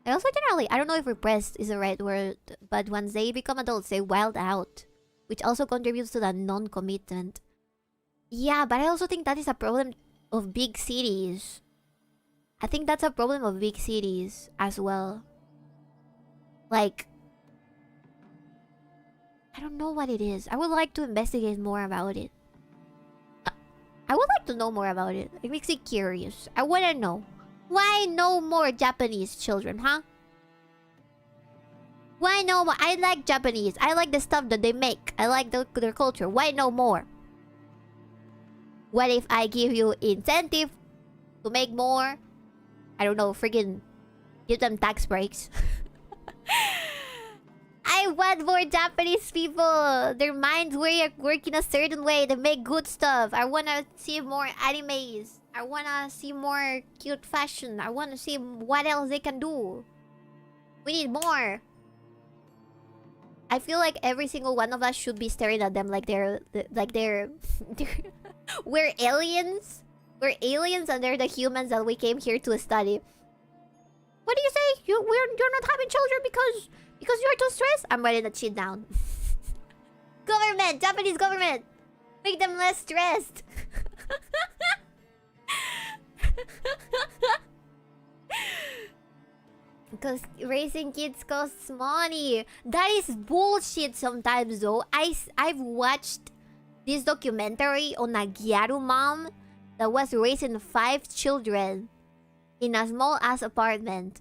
I also generally, I don't know if repressed is the right word, but once they become adults, they wild out, which also contributes to the non-commitment. Yeah, but I also think that is a problem of big cities. I think that's a problem of big cities as well. Like, I don't know what it is. I would like to investigate more about it. I would like to know more about it. It makes me curious. I want to know. Why no more Japanese children, huh? Why no more? I like Japanese. I like the stuff that they make. I like their culture. Why no more? What if I give you incentive to make more? I don't know, friggin' give them tax breaks. I want more Japanese people. Their minds work in a certain way. They make good stuff. I wanna see more animes. I wanna see more cute fashion. I wanna see what else they can do. We need more. I feel like every single one of us should be staring at them like they're we're aliens. We're aliens and they're the humans that we came here to study. What do you say? You're not having children because you're too stressed? I'm writing that shit down. Government! Japanese government! Make them less stressed. Because raising kids costs money. That is bullshit sometimes though. I've watched this documentary on a gyaru mom that was raising 5 children in a small ass apartment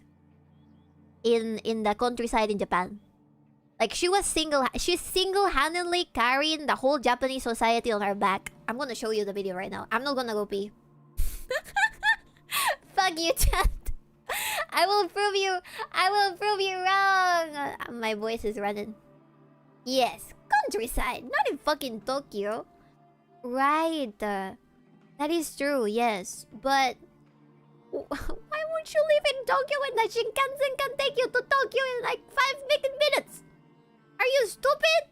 in the countryside in Japan. Like she's single-handedly carrying the whole Japanese society on her back. I'm gonna show you the video right now. I'm not gonna go pee. Fuck you, chat. I will prove you wrong. My voice is running. Yes, countryside, not in fucking Tokyo. Right. That is true, yes. But why won't you live in Tokyo when the Shinkansen can take you to Tokyo in like 5 minutes? Are you stupid?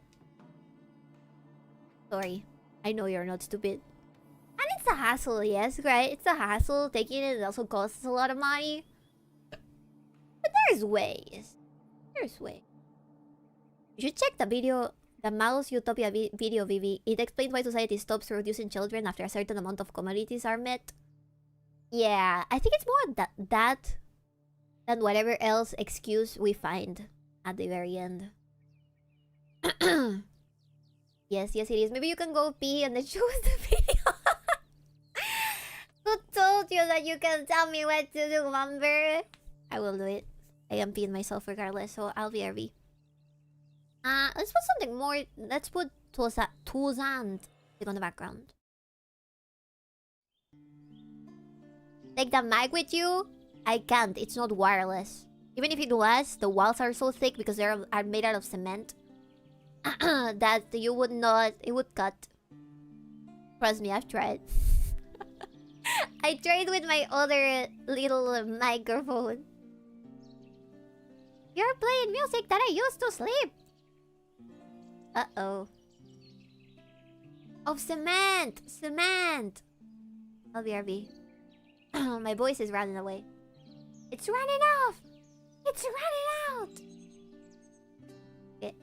Sorry. I know you're not stupid. And it's a hassle, yes, right? It's a hassle. Taking it also costs a lot of money. But there's ways. There's ways. You should check the video, the Mouse Utopia video, Vivi. It explains why society stops producing children after a certain amount of commodities are met. Yeah, I think it's more that than whatever else excuse we find at the very end. Yes, it is. Maybe you can go pee and then show us the video. Who told you that you can tell me what to do, Mumber? I will do it. I am peeing myself regardless, so I'll be RV. Let's put something more. Let's put Tuzand on the background. Take the mic with you? I can't. It's not wireless. Even if it was, the walls are so thick because they are made out of cement that you would not. It would cut. Trust me, I've tried. I tried with my other little microphone. You're playing music that I used to sleep. Uh-oh. Oh, cement! Cement! LBRB. My voice is running away. It's running off! It's running out! Okay.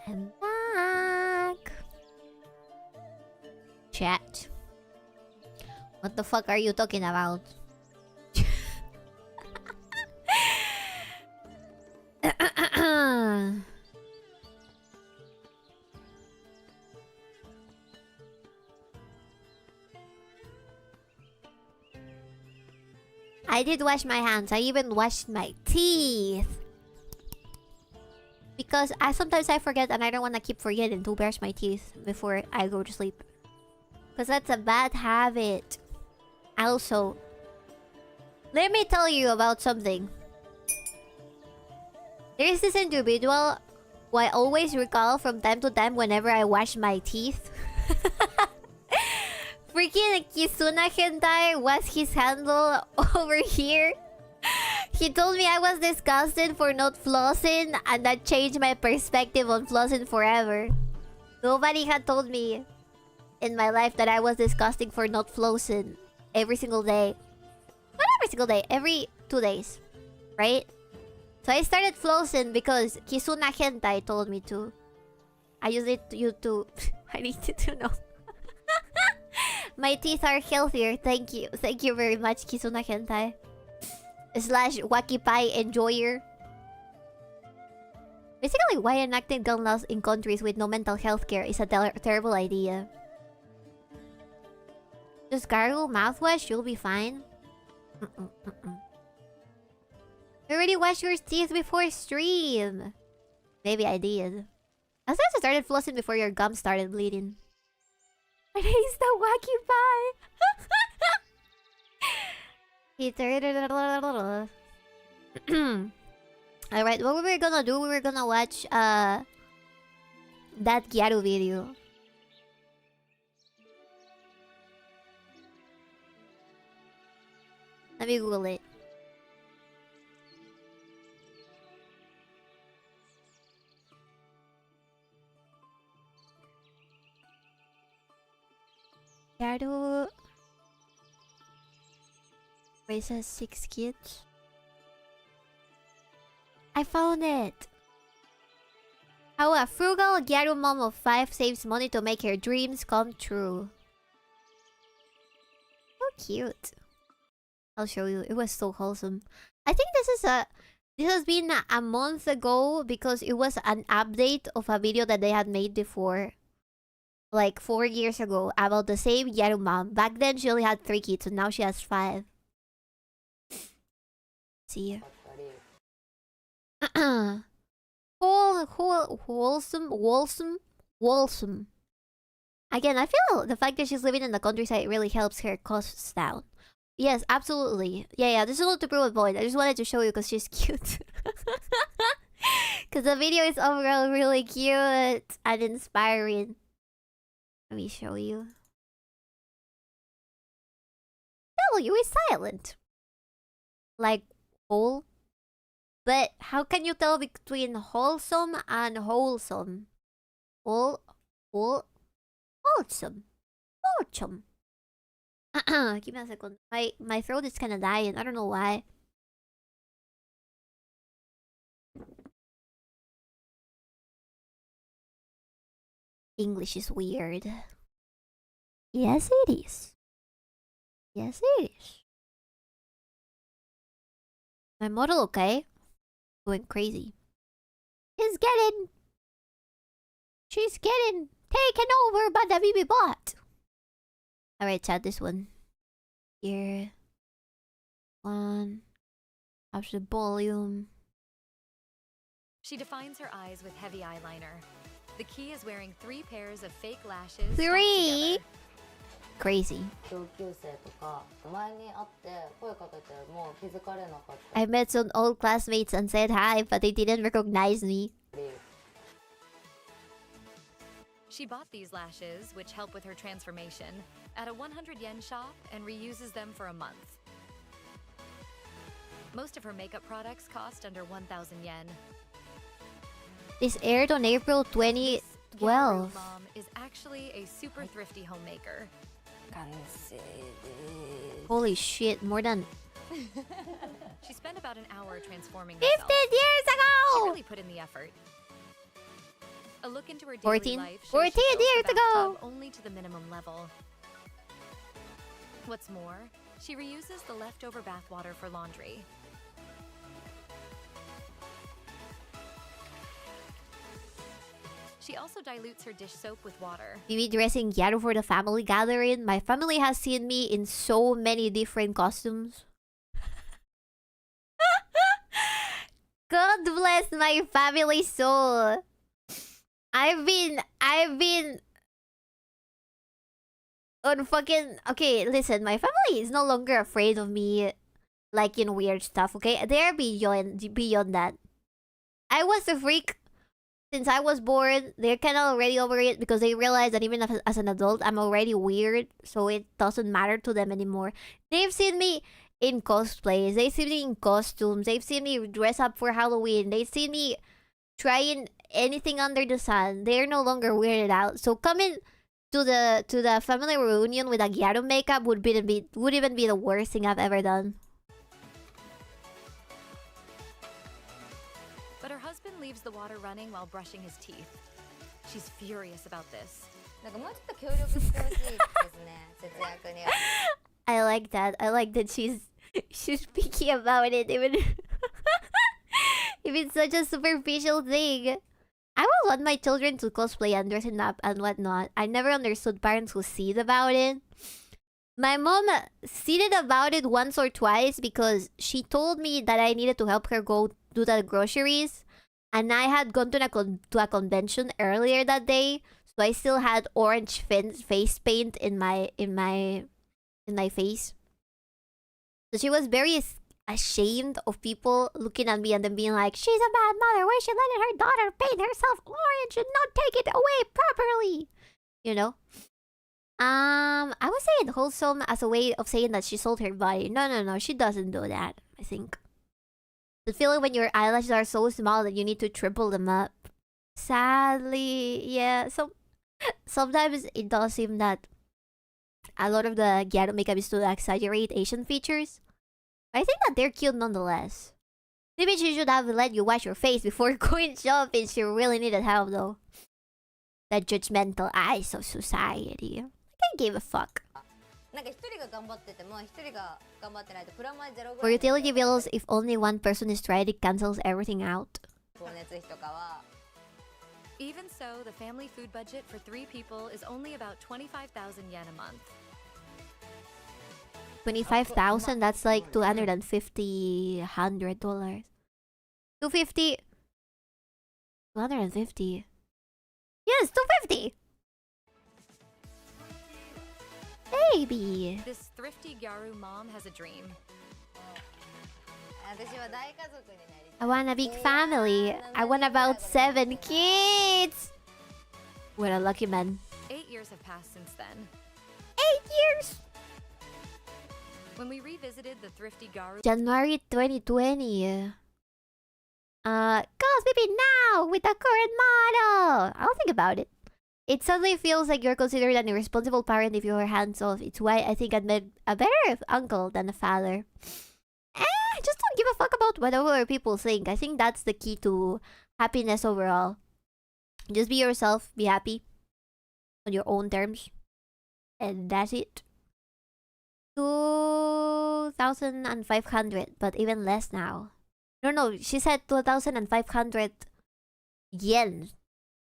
I'm back. Chat. What the fuck are you talking about? I did wash my hands. I even washed my teeth. Because sometimes I forget and I don't want to keep forgetting to brush my teeth before I go to sleep. Because that's a bad habit. Also, let me tell you about something. There's this individual who I always recall from time to time whenever I wash my teeth. Freaking Kisuna Hentai was his handle over here. He told me I was disgusted for not flossing, and that changed my perspective on flossing forever. Nobody had told me in my life that I was disgusting for not flossing every single day. Not every single day, every 2 days. Right? So I started flossing because Kisuna Hentai told me to. I just need you to... I needed to know. My teeth are healthier. Thank you. Thank you very much, Kisuna Hentai. Slash Wacky Pie Enjoyer. Basically, why enacting gun laws in countries with no mental health care is a terrible idea. Just gargle mouthwash, you'll be fine. You already washed your teeth before stream. Maybe I did. I thought you started flossing before your gums started bleeding. My name is the Wacky Pie. Alright, what we were gonna do, we were gonna watch that Gyaru video. Let me Google it. Gyaru raises 6 kids. I found it! How a frugal Gyaru mom of 5 saves money to make her dreams come true. So cute. I'll show you. It was so wholesome. I think this has been a month ago because it was an update of a video that they had made before. Like 4 years ago about the same Gyaru mom. Back then she only had 3 kids and now she has 5. See. Wholesome. Again, I feel the fact that she's living in the countryside really helps her costs down. Yes, absolutely. Yeah, this is not to prove a point. I just wanted to show you because she's cute. Because the video is overall really cute and inspiring. Let me show you. W is silent. Like whole. But how can you tell between wholesome and wholesome? Wholesome. Give me a second. My throat is kind of dying. I don't know why. English is weird. Yes, it is. Yes, it is. My model okay? Going crazy. She's getting taken over by the BB bot. Alright, chat, this one. Here. One. Up the volume. She defines her eyes with heavy eyeliner. The key is wearing 3 pairs of fake lashes. 3? Crazy. I met some old classmates and said hi, but they didn't recognize me. She bought these lashes, which help with her transformation, at a 100 yen shop and reuses them for a month. Most of her makeup products cost under 1,000 yen. This aired on April 20, 12. Mom is actually a super thrifty homemaker. Holy shit, more than She spent about an hour transforming 15 herself. years ago! She really put in the effort. A look into her daily 14? life shows 14 she fills the years ago! bathtub only to the minimum level. What's more, she reuses the leftover bathwater for laundry. She also dilutes her dish soap with water. Maybe dressing Gyaru for the family gathering. My family has seen me in so many different costumes. God bless my family soul. I've been on fucking... Okay, listen, my family is no longer afraid of me like in weird stuff, okay? They're beyond that. I was a freak since I was born. They're kind of already over it because they realize that even as an adult, I'm already weird, so it doesn't matter to them anymore. They've seen me in cosplays. They've seen me in costumes. They've seen me dress up for Halloween. They've seen me trying anything under the sun. They're no longer weirded out. So coming to the family reunion with a Gyaru makeup would even be the worst thing I've ever done. But her husband leaves the water running while brushing his teeth. She's furious about this. I like that. I like that she's picky about it, even if it's such a superficial thing. I would want my children to cosplay and dressing up and whatnot. I never understood parents who seed about it. My mom seeded about it once or twice because she told me that I needed to help her go do the groceries, and I had gone to a convention earlier that day, so I still had orange face paint in my face. So she was very ashamed of people looking at me and then being like, "She's a bad mother. Why is she letting her daughter paint herself orange and not take it away properly?" You know. I would say it wholesome as a way of saying that she sold her body. No, she doesn't do that. I think. The feeling when your eyelashes are so small that you need to triple them up. Sadly, yeah. Sometimes it does seem that a lot of the Gyaru makeup is to exaggerate Asian features. But I think that they're cute nonetheless. Maybe she should have let you wash your face before going shopping. She really needed help though. The judgmental eyes of society. I can't give a fuck. For utility bills, if only one person is tried, it cancels everything out. Even so, the family food budget for 3 people is only about 25,000 yen a month. 25,000, that's like $250, $100. 250. 250. Yes, 250. Baby. This thrifty Gyaru mom has a dream. I want a big family. I want about 7 kids. What a lucky man. 8 years have passed since then. 8 years. When we revisited the thrifty Gyaru... January 2020. Cause baby now with the current model. I'll think about it. It suddenly feels like you're considered an irresponsible parent if you're hands off. It's why I think I'd made a better uncle than a father. Just don't give a fuck about what other people think. I think that's the key to happiness overall. Just be yourself, be happy on your own terms, and that's it. 2,500, but even less now. No, she said 2,500 yen.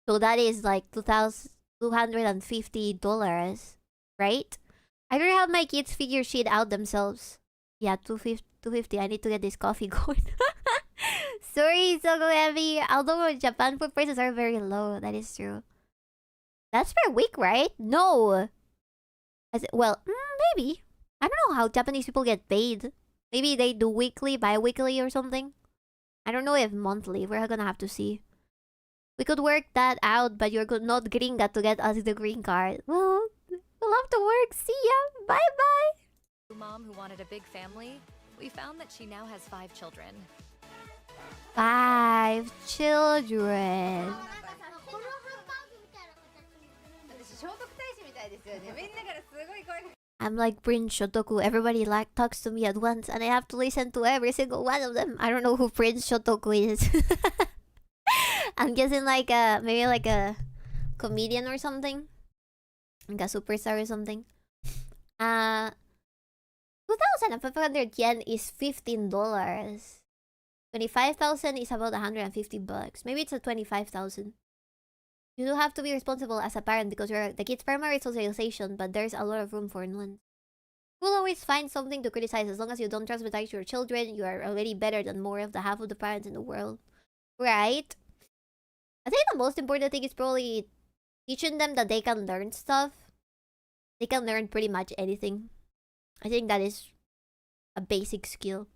So that is like $2,250, right? I don't have my kids figure shit out themselves. Yeah, 250. I need to get this coffee going. Sorry, so heavy. Although Japan food prices are very low, that is true. That's per week, right? No. Well, maybe. I don't know how Japanese people get paid. Maybe they do weekly, bi-weekly or something. I don't know if monthly. We're gonna have to see. We could work that out, but you're not gringa to get us the green card. Well, we'll have to work. See ya. Bye-bye. Mom who wanted a big family, we found that she now has 5 children. 5 children. I'm like Prince Shotoku. Everybody like talks to me at once, and I have to listen to every single one of them. I don't know who Prince Shotoku is. I'm guessing like maybe like a comedian or something, like a superstar or something. 2,500 yen is $15. 25,000 is about $150. Maybe it's a 25,000. You do have to be responsible as a parent because you're the kid's primary socialization, but there's a lot of room for nuance. You'll always find something to criticize as long as you don't traumatize your children. You are already better than more of the half of the parents in the world. Right? I think the most important thing is probably teaching them that they can learn stuff. They can learn pretty much anything. I think that is a basic skill.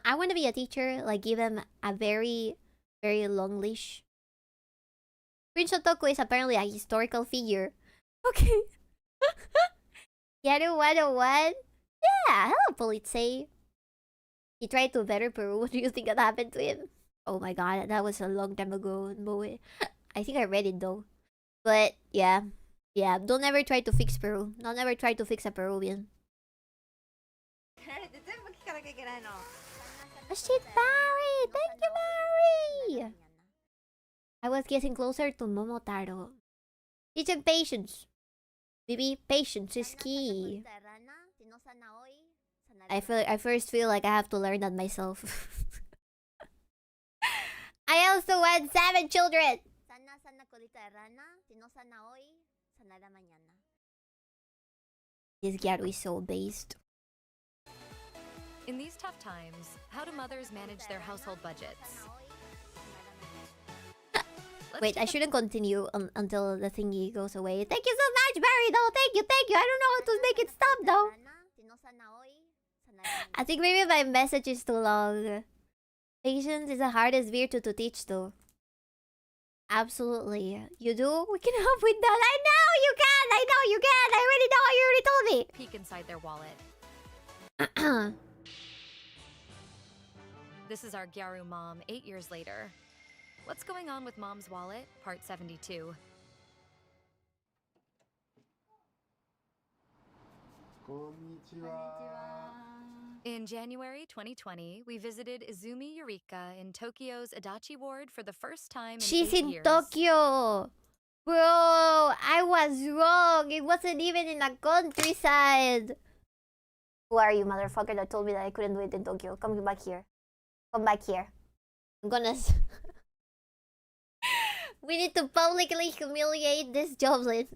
I want to be a teacher, like give them a very, very long leash. Prince Shotoku is apparently a historical figure. Okay. Yaru 101? Yeah, hello, Politsei. He tried to better Peru. What do you think that happened to him? Oh my god, that was a long time ago. I think I read it though. But yeah. Yeah, don't ever try to fix Peru. Don't ever try to fix a Peruvian. Shit, Barry! Thank you, Barry! I was getting closer to Momotaro. Teaching patience. Maybe patience is key. I first feel like I have to learn that myself. I also want 7 children! This Gyaru is so based. In these tough times, how do mothers manage their household budgets? Wait, I shouldn't continue until the thingy goes away. Thank you so much, Barry, though. Thank you, thank you. I don't know how to make it stop, though. I think maybe my message is too long. Patience is the hardest virtue to teach, though. Absolutely. You do? We can help with that. I know you can! I know you can! I already know! You already told me! Peek inside their wallet. This is our Gyaru mom 8 years later. What's going on with mom's wallet? Part 72. In January 2020, we visited Izumi Eureka in Tokyo's Adachi Ward for the first time in She's 8 in years. Tokyo! Bro, I was wrong. It wasn't even in a countryside. Who are you, motherfucker, that told me that I couldn't do it in Tokyo? Come back here. Come back here. I'm gonna... We need to publicly humiliate this Joblin. 200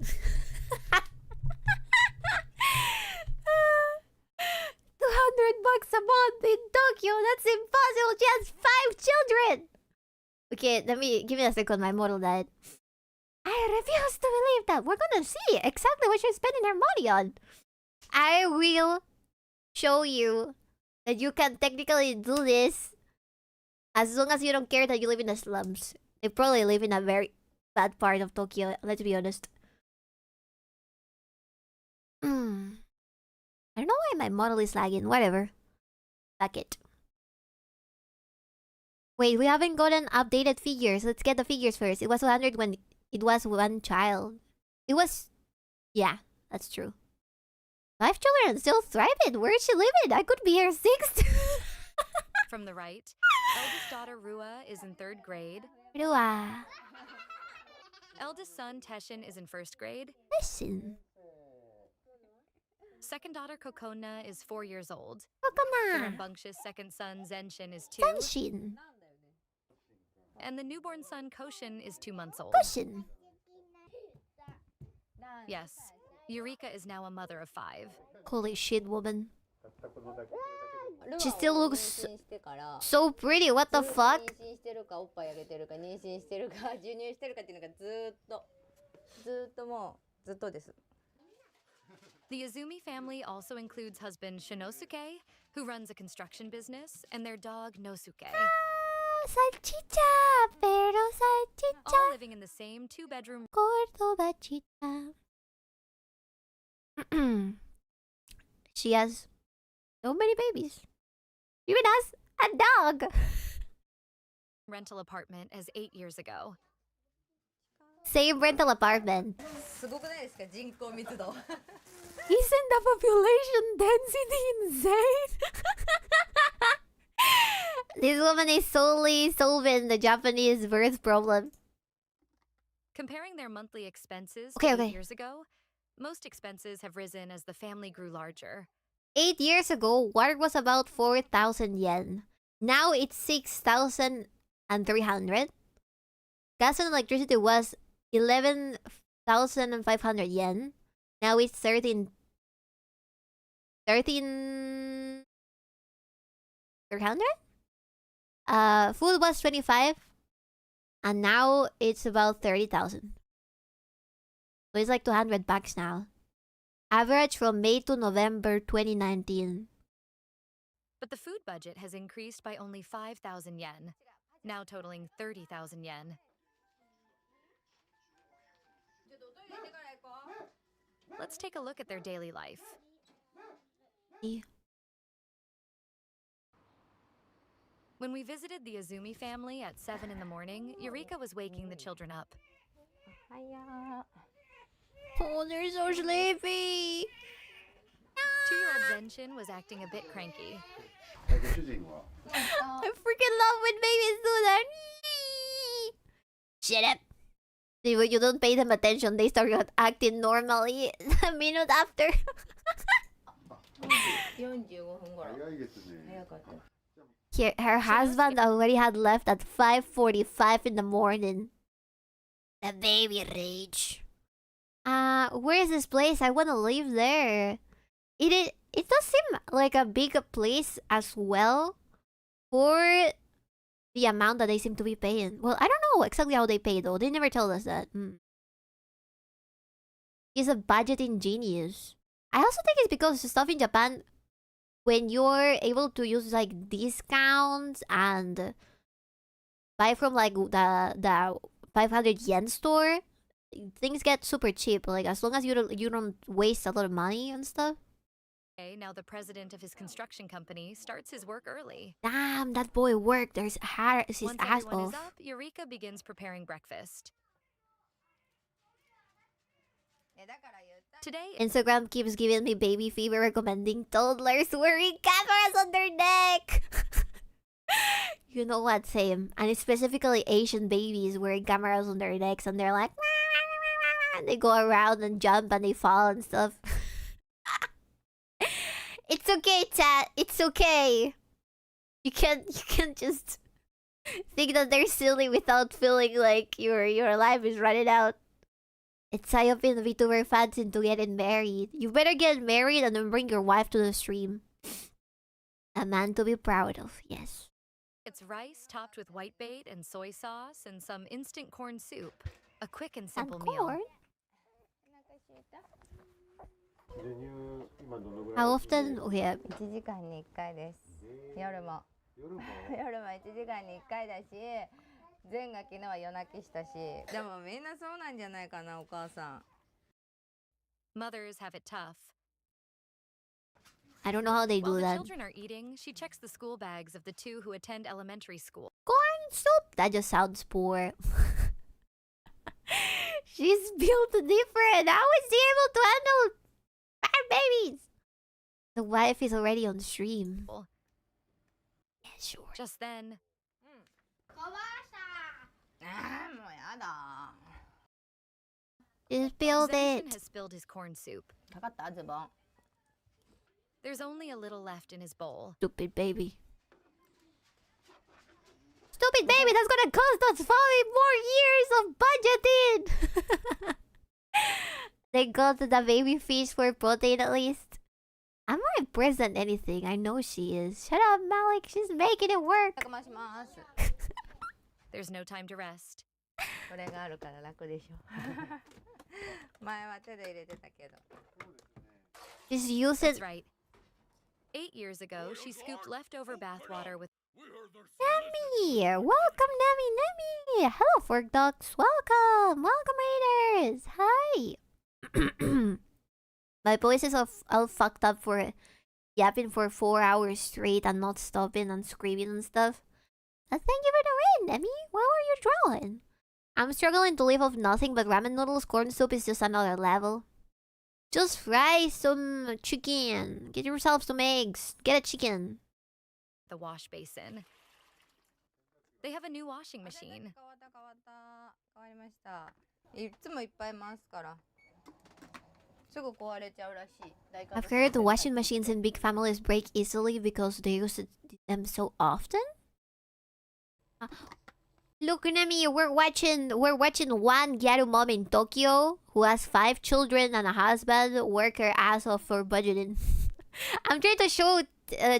bucks a month in Tokyo. That's impossible. She has 5 children. Okay, give me a second. My model died. I refuse to believe that. We're gonna see exactly what she's spending her money on. I will show you that you can technically do this as long as you don't care that you live in the slums. They probably live in a very bad part of Tokyo, let's be honest. I don't know why my model is lagging. Whatever. Fuck it. Wait, we haven't gotten updated figures. Let's get the figures first. It was 100 when it was 1 child. It was... Yeah, that's true. 5 children still thriving. Where is she living? I could be her 6th. From the right, eldest daughter Rua is in 3rd grade. Rua. Eldest son Teshin is in 1st grade. Teshin. Second daughter Kokona is 4 years old. Kokona. The rambunctious second son Zenshin is 2. Zenshin. And the newborn son Koshin is 2 months old. Koshin. Yes, Eureka is now a mother of 5. Holy shit, woman. She still looks so pretty. What the fuck? The Izumi family also includes husband Shinosuke, who runs a construction business, and their dog Nosuke. Salchicha, pero salchicha. All living in the same 2-bedroom. Córdoba chicha. She has so many babies. Even has a dog. Rental apartment as 8 years ago. Same rental apartment. すごくないですか、人口密度。Isn't the population density insane? This woman is solely solving the Japanese birth problem. Comparing their monthly expenses Okay, to 8 okay. years ago, most expenses have risen as the family grew larger. 8 years ago, water was about 4,000 yen. Now it's 6,300. Gas and electricity was 11,500 yen. Now it's 13,300. Food was 25, and now it's about 30,000. So it's like 200 bucks now. Average from May to November 2019. But the food budget has increased by only 5,000 yen, now totaling 30,000 yen. Let's take a look at their daily life. When we visited the Azumi family at 7 in the morning, Eureka was waking the children up. Oh, they're so sleepy. 2-year-old Zenshin was acting a bit cranky. I freaking love when babies do that. Shut up. See, when you don't pay them attention, they start acting normally a minute after. Her husband already had left at 5:45 in the morning. The baby rage. Where is this place? I want to live there. It does seem like a big place as well for the amount that they seem to be paying. Well, I don't know exactly how they pay though. They never told us that. He's a budgeting genius. I also think it's because stuff in Japan, when you're able to use like discounts and buy from like the 500 yen store, things get super cheap. Like as long as you don't waste a lot of money and stuff. Now the president of his construction company starts his work early. Damn, that boy worked. There's his Once ass everyone off. is up, Eureka begins preparing breakfast. Today, Instagram keeps giving me baby fever, recommending toddlers wearing cameras on their neck. You know what? Same. And it's specifically Asian babies wearing cameras on their necks, and they're like, and they go around and jump and they fall and stuff. It's okay, chat. It's okay. You can't just think that they're silly without feeling like your life is running out. It's Sayopin VTuber fans into getting married. You better get married and then bring your wife to the stream. A man to be proud of, yes. it's rice topped with whitebait and soy sauce and some instant corn soup. A quick and simple meal. How often? Okay. 1時間に1回です。夜も夜も1時間に1回だし、前が昨日は夜泣きしたし、でもみんなそうなんじゃないかな、お母さん。Mothers have it tough. I don't know how they do While the that. children are eating, she checks the school bags of the 2 who attend elementary school. Corn soup? That just sounds poor. She's built different. How is she able to handle 5 babies? The wife is already on stream. Yeah, sure. Just then, ああ、もうやだ。 Just build Zenshin it. has spilled his corn soup. かかったズボン。 There's only a little left in his bowl. Stupid baby. Stupid baby, that's gonna cost us 5 more years of budgeting! They got the baby fish for protein at least. I'm more impressed than anything. I know she is. Shut up, Malik. She's making it work. かまします。 There's no time to rest. これがあるから楽でしょ。前は手で入れてたけど。 Just use That's it. right. 8 years ago, she scooped leftover bathwater with... Nemi! Welcome, Nemi! Hello, Fork Ducks! Welcome! Welcome, Raiders! Hi! My voice is all fucked up for yapping for 4 hours straight and not stopping and screaming and stuff. Thank you for the win, Nemi! What were you drawing? I'm struggling to live off nothing but ramen noodles. Corn soup is just another level. Just fry some chicken. Get yourself some eggs. Get a chicken. The wash basin. They have a new washing machine. 変わりました。いつもいっぱい回すから。すぐ壊れちゃうらしい。 I've heard the washing machines in big families break easily because they use them so often. Look, Nemi, we're watching one ghetto mom in Tokyo who has 5 children and a husband work her ass off for budgeting. I'm trying to show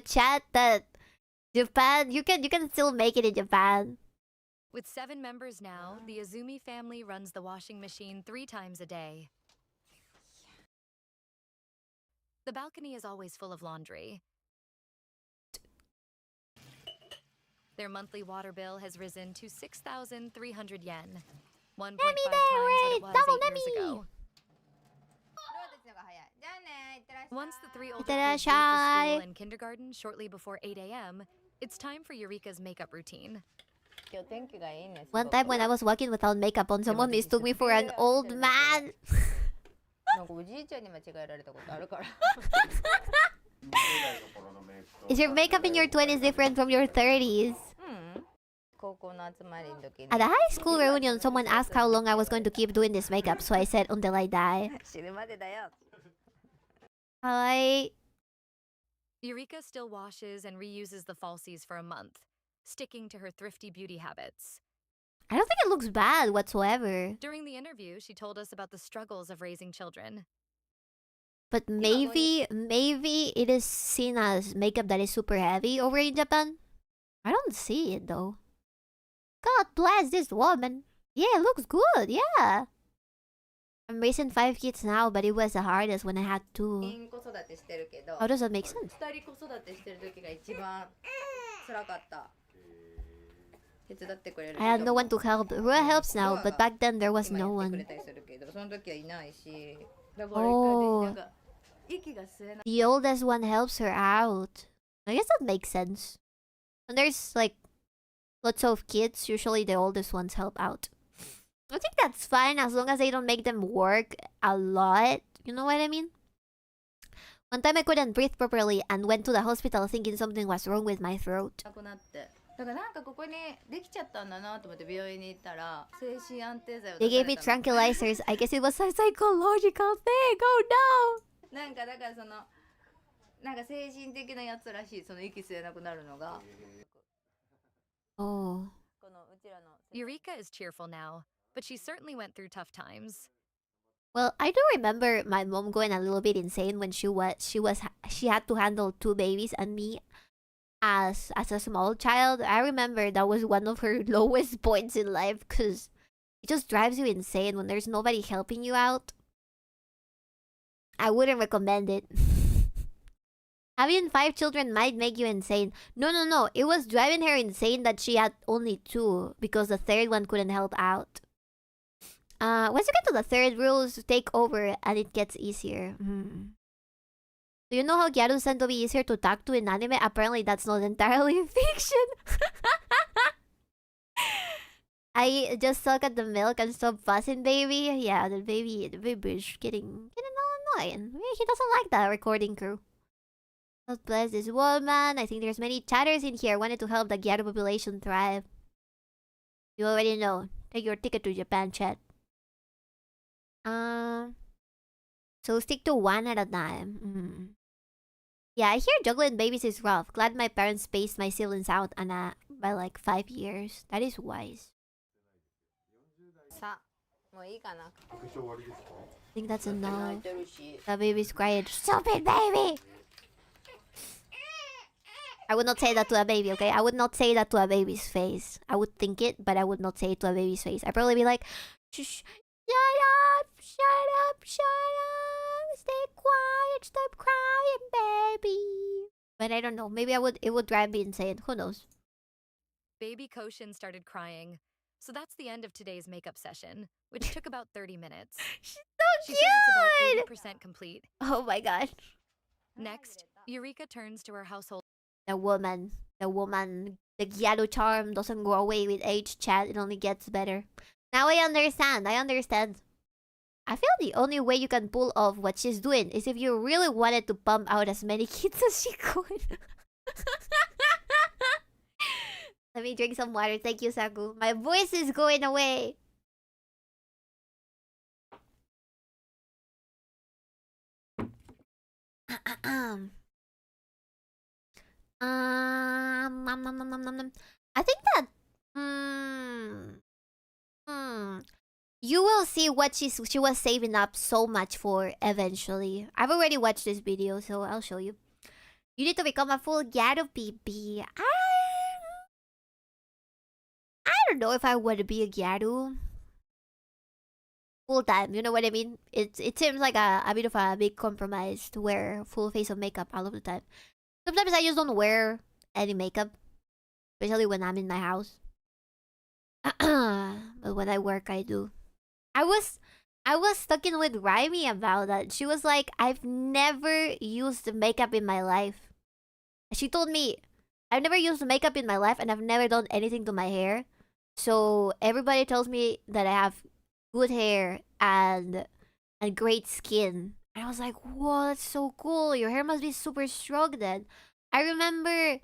chat that Japan, you can still make it in Japan. With 7 members now, the Azumi family runs the washing machine 3 times a day. The balcony is always full of laundry. Their monthly water bill has risen to 6,300 yen, 1.5 times what it was 8 years ago. Once the 3 older kids leave for school and kindergarten shortly before 8 a.m., it's time for Eureka's makeup routine. One time when I was walking without makeup on, someone mistook me for an old man. Is your makeup in your 20s different from your 30s? At a high school reunion, someone asked how long I was going to keep doing this makeup, so I said, until I die. Hi. Eureka still washes and reuses the falsies for a month, sticking to her thrifty beauty habits. I don't think it looks bad whatsoever. During the interview, she told us about the struggles of raising children. But maybe it is seen as makeup that is super heavy over in Japan. I don't see it though. God bless this woman. Yeah, it looks good, yeah. I'm raising 5 kids now, but it was the hardest when I had 2. How does that make sense? I had no one to help. Rua helps now, but back then there was no one. Oh. The oldest one helps her out. I guess that makes sense. When there's like lots of kids, usually the oldest ones help out. I think that's fine as long as they don't make them work a lot. You know what I mean? One time I couldn't breathe properly and went to the hospital thinking something was wrong with my throat. They gave me tranquilizers. I guess it was a psychological thing. Oh no! Oh. Eureka is cheerful now, but she certainly went through tough times. Well, I do remember my mom going a little bit insane when she had to handle 2 babies and me as a small child. I remember that was one of her lowest points in life because it just drives you insane when there's nobody helping you out. I wouldn't recommend it. Having 5 children might make you insane. No. It was driving her insane that she had only 2 because the 3rd one couldn't help out. Once you get to the 3rd, rules take over and it gets easier. Do you know how Gyaru's tend to be easier to talk to in anime? Apparently that's not entirely fiction. I just suck at the milk and stop fussing, baby. Yeah, the baby is getting all annoying. He doesn't like the recording crew. God bless this woman. I think there's many chatters in here wanted to help the Gyaru population thrive. You already know. Take your ticket to Japan, chat. So stick to 1 at a time. Yeah, I hear juggling babies is rough. Glad my parents spaced my siblings out by like 5 years. That is wise. I think that's enough. The baby's crying. Stupid baby! I would not say that to a baby, okay? I would not say that to a baby's face. I would think it, but I would not say it to a baby's face. I'd probably be like, shh, shut up, stay quiet, stop crying, baby. But I don't know, maybe it would drive me insane, who knows? Baby Koshin started crying, so that's the end of today's makeup session, which took about 30 minutes. She's so cute! Says it's about 80% complete. Oh my god. Next, Eureka turns to her household. The woman, the Gyaru charm doesn't go away with age, chat, it only gets better. Now I understand. I understand. I feel the only way you can pull off what she's doing is if you really wanted to pump out as many kids as she could. Let me drink some water. Thank you, Saku. My voice is going away. I think that you will see what she was saving up so much for eventually. I've already watched this video, so I'll show you. You need to become a full gyaru PP. I don't know if I want to be a gyaru full time. You know what I mean? It seems like a bit of a big compromise to wear full face of makeup all of the time. Sometimes I just don't wear any makeup, especially when I'm in my house. But when I work, I do. I was talking with Raimi about that. She was like, I've never used makeup in my life. She told me, I've never used makeup in my life and I've never done anything to my hair. So everybody tells me that I have good hair and great skin. And I was like, whoa, that's so cool. Your hair must be super strong then. I remember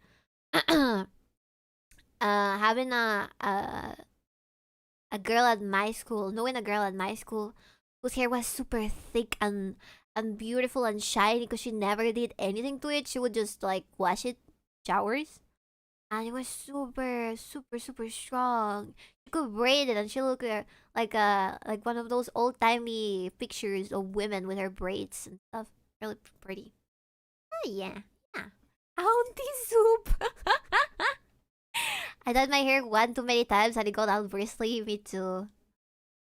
having a girl at my school, knowing a girl at my school whose hair was super thick and beautiful and shiny because she never did anything to it. She would just like wash it, showers. And it was super, super, super strong. She could braid it and she looked like one of those old-timey pictures of women with her braids and stuff. Really pretty. Oh yeah. Auntie soup. I dyed my hair one too many times and it got all bristly. Me too.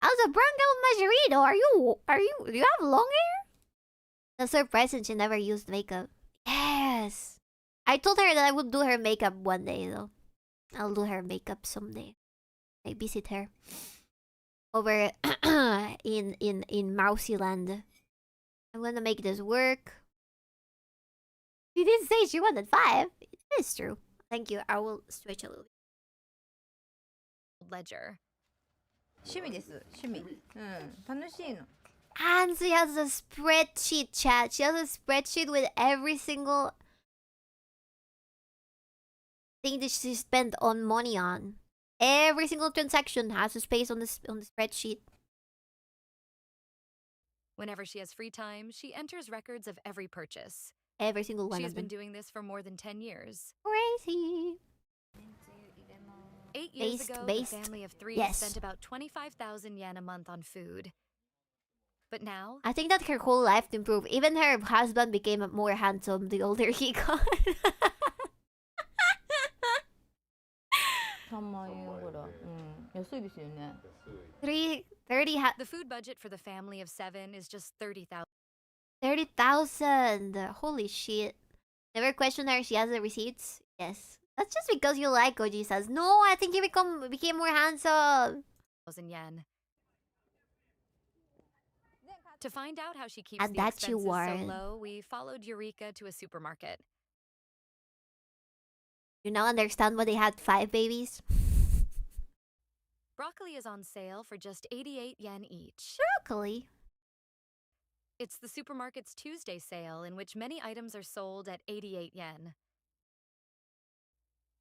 How's a brown girl Majorito? Do you have long hair? That's surprising she never used makeup. Yes. I told her that I would do her makeup one day though. I'll do her makeup someday. I visit her over in Mousy Land. I'm gonna make this work. You didn't say she wanted 5. It is true. Thank you. I will switch a little bit. Ledger. 趣味です。趣味。楽しいの。And she has a spreadsheet, chat. She has a spreadsheet with every single thing that she spent on money on. Every single transaction has a space on the spreadsheet. Whenever she has free time, she enters records of every purchase. Every single one She of has them. been doing this for more than 10 years. Crazy. 8 years ago, the family of 3 spent about 25,000 yen a month on food. But now... I think that her whole life improved. Even her husband became more handsome the older he got. 3万円ぐらい。安いですよね。 30 The food budget for the family of 7 is just 30,000. 30,000. Holy shit. Never question her. She has the receipts. Yes. That's just because you like Koji says. No, I think he became more handsome. Yen. To find out how she keeps And the that you expenses so weren't. low, we followed Eureka to a supermarket. You now understand why they had 5 babies? Broccoli is on sale for just 88 yen each. Broccoli? It's the supermarket's Tuesday sale, in which many items are sold at 88 yen.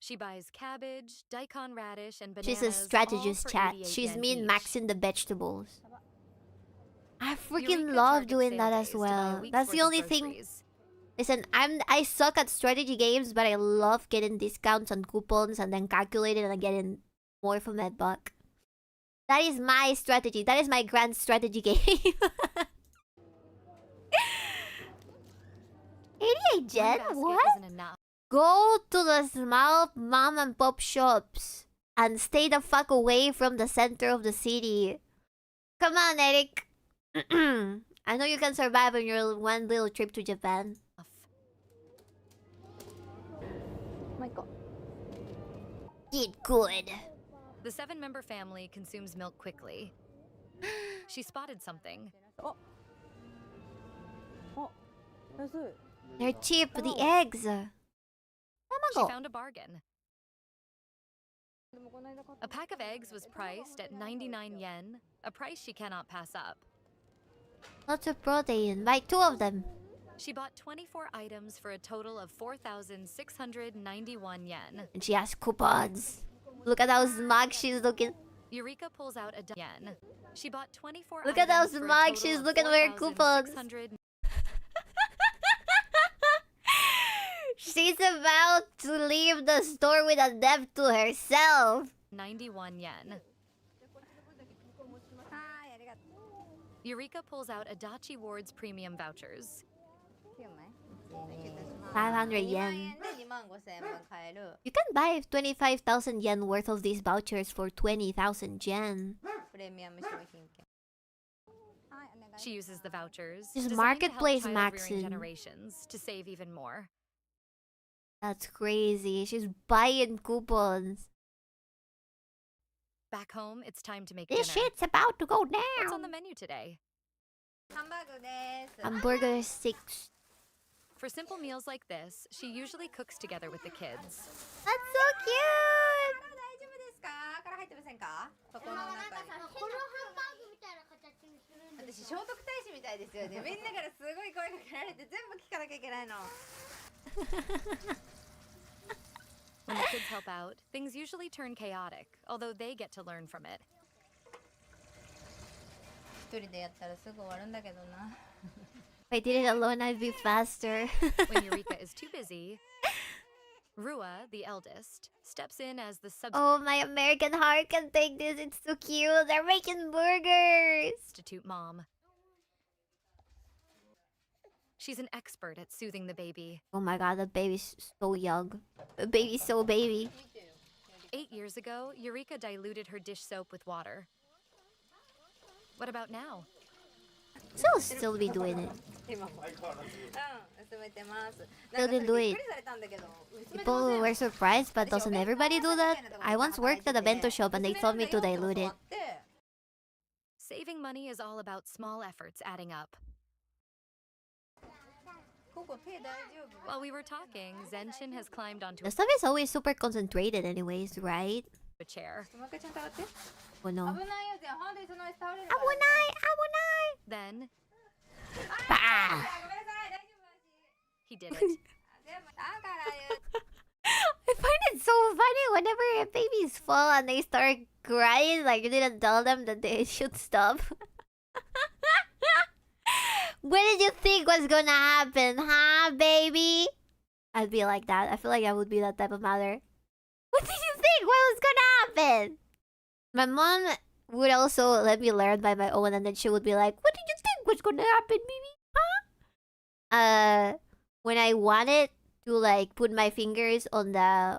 She buys cabbage, daikon radish, and bananas. She's a strategist, all for chat. 88 She's yen mean each. maxing the vegetables. I freaking Eureka love targets doing sale that as days to buy a well. week's That's worth the of only thing. groceries. Listen, I suck at strategy games, but I love getting discounts and coupons and then calculating and getting more from that buck. That is my strategy. That is my grand strategy game. 88 yen? What? Go to the small mom and pop shops and stay the fuck away from the center of the city. Come on, Eric. I know you can survive on your one little trip to Japan. Get good. The 7-member family consumes milk quickly. She spotted something. They're cheap, the eggs. She found a bargain. A pack of eggs was priced at 99 yen, a price she cannot pass up. Lots of protein. Buy 2 of them. She bought 24 items for a total of 4,691 yen. And she has coupons. Look at how smug she's looking. Eureka pulls out a yen. She bought 24 Look at how items for a smug total she's of looking at her coupons. 4,600. She's about to leave the store with a debt to herself. 91 yen. Eureka pulls out Adachi Ward's premium vouchers. 500 yen. You can buy 25,000 yen worth of these vouchers for 20,000 yen. She uses the vouchers. Just designed to help marketplace child-rearing maxing. generations to save even more. That's crazy. She's buying coupons. Back home, it's time to make This dinner. shit's about to go down. What's on the menu today? Hamburger sticks. For simple meals like this, she usually cooks together with the kids. That's so cute! 私聖徳太子みたいですよね。みんなからすごい声かけられて全部聞かなきゃいけないの。 When the kids help out, things usually turn chaotic, although they get to learn from it. 一人でやったらすぐ終わるんだけどな。 If I did it alone, I'd be faster. When Eureka is too busy, Rua, the eldest, steps in as the Oh, my American heart can take this. It's so cute. They're making burgers. substitute mom. She's an expert at soothing the baby. Oh my god, the baby's so young. The baby's so baby. 8 years ago, Eureka diluted her dish soap with water. What about now? She'll still be doing it. 今も。うん、進めてます。 Still didn't do it. びっくりされたんだけど。 People were surprised, but doesn't everybody do that? I once worked at a bento shop and they told me to dilute it. Saving money is all about small efforts adding up. While we were talking, Zenshin has climbed onto The stuff is always super concentrated anyways, right? a chair. Oh no. 危ないよ、全本当にその椅子倒れる Then Bah! he did it. I find it so funny whenever babies fall and they start crying, like you didn't tell them that they should stop. What did you think was gonna happen, huh, baby? I'd be like that. I feel like I would be that type of mother. What did you think? What was gonna happen? My mom would also let me learn by my own, and then she would be like, "What did you think was gonna happen, baby? Huh?" When I wanted to like put my fingers on the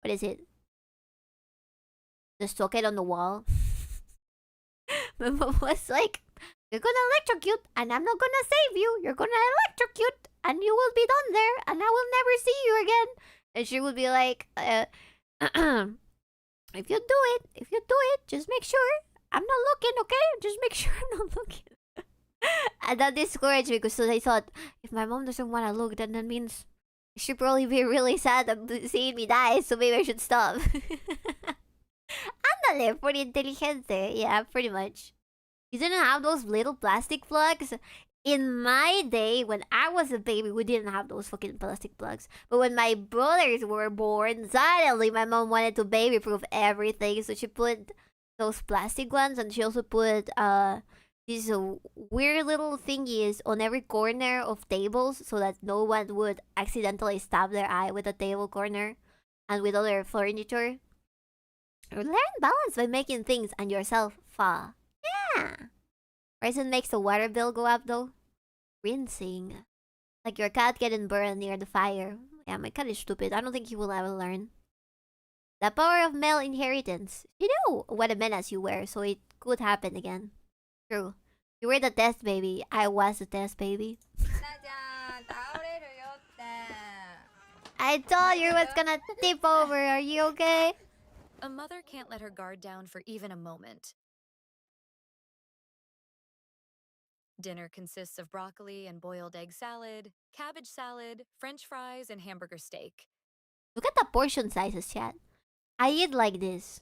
what is it? The socket on the wall. My mom was like, "You're gonna electrocute, and I'm not gonna save you. You're gonna electrocute, and you will be done there, and I will never see you again." And she would be like, if you do it, just make sure I'm not looking, okay? Just make sure I'm not looking." And that discouraged me because I thought, if my mom doesn't want to look, then that means she'd probably be really sad of seeing me die, so maybe I should stop. Ándale, por inteligente. Yeah, pretty much. You didn't have those little plastic plugs? In my day, when I was a baby, we didn't have those fucking plastic plugs. But when my brothers were born, suddenly my mom wanted to baby-proof everything, so she put those plastic ones, and she also put these weird little thingies on every corner of tables so that no one would accidentally stab their eye with a table corner and with other furniture. Learn balance by making things and yourself fa. Yeah. Resin makes the water bill go up though. Rinsing. Like your cat getting burned near the fire. Yeah, my cat is stupid. I don't think he will ever learn. The power of male inheritance. You know what a menace you were, so it could happen again. True. You were the test baby. I was the test baby. I told you it was gonna tip over. Are you okay? A mother can't let her guard down for even a moment. Dinner consists of broccoli and boiled egg salad, cabbage salad, French fries, and hamburger steak. Look at the portion sizes, chat. I eat like this.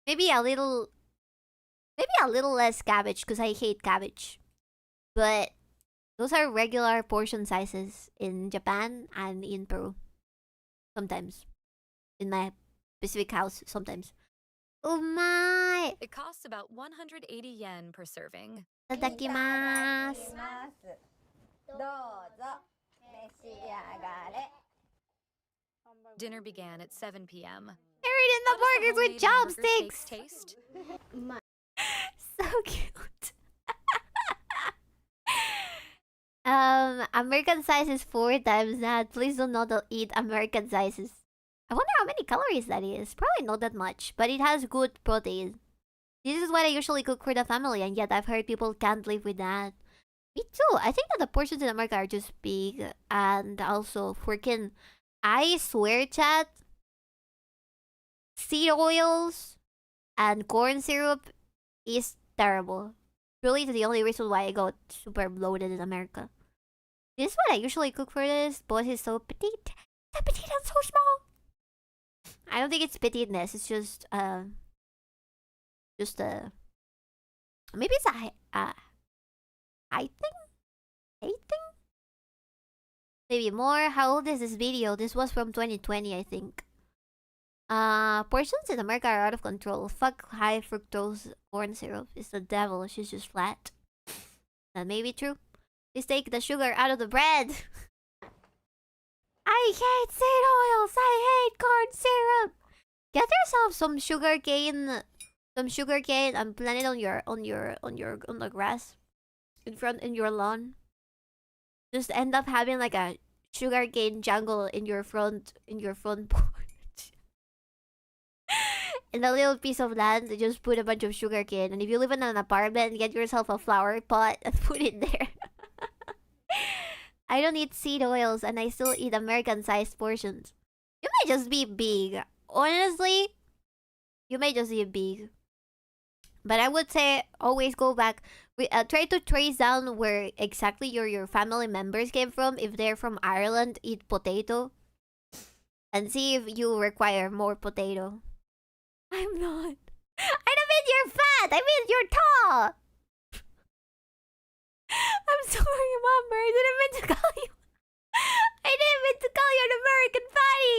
Maybe a little less cabbage because I hate cabbage. But those are regular portion sizes in Japan and in Peru. Sometimes. In my Pacific house, sometimes. Oh my! It costs about 180 yen per serving. Itadakimasu. Dinner began at 7 p.m. They're eating the burgers with chopsticks! Taste? So cute. American size is 4 times that. Please do not eat American sizes. I wonder how many calories that is. Probably not that much, but it has good protein. This is what I usually cook for the family, and yet I've heard people can't live with that. Me too. I think that the portions in America are just big, and also freaking. I swear, chat. Seed oils and corn syrup is terrible. Really, the only reason why I got super bloated in America. This is what I usually cook for this. Boss is so petite. So petite and so small. I don't think it's petiteness. It's just maybe it's a height thing. Maybe more. How old is this video? This was from 2020, I think. Portions in America are out of control. Fuck high fructose corn syrup. It's the devil. She's just flat. That may be true. Please take the sugar out of the bread. I hate seed oils. I hate corn syrup. Get yourself some sugar cane and plant it on the grass in your lawn. Just end up having like a sugar cane jungle in your front porch. In a little piece of land, just put a bunch of sugar cane. And if you live in an apartment, get yourself a flower pot and put it there. I don't eat seed oils and I still eat American-sized portions. You may just be big. Honestly, you may just be big. But I would say always go back. Try to trace down where exactly your family members came from. If they're from Ireland, eat potato. And see if you require more potato. I'm not. I don't mean you're fat. I mean you're tall. I'm sorry, Mom. I didn't mean to call you. I didn't mean to call you an American fatty.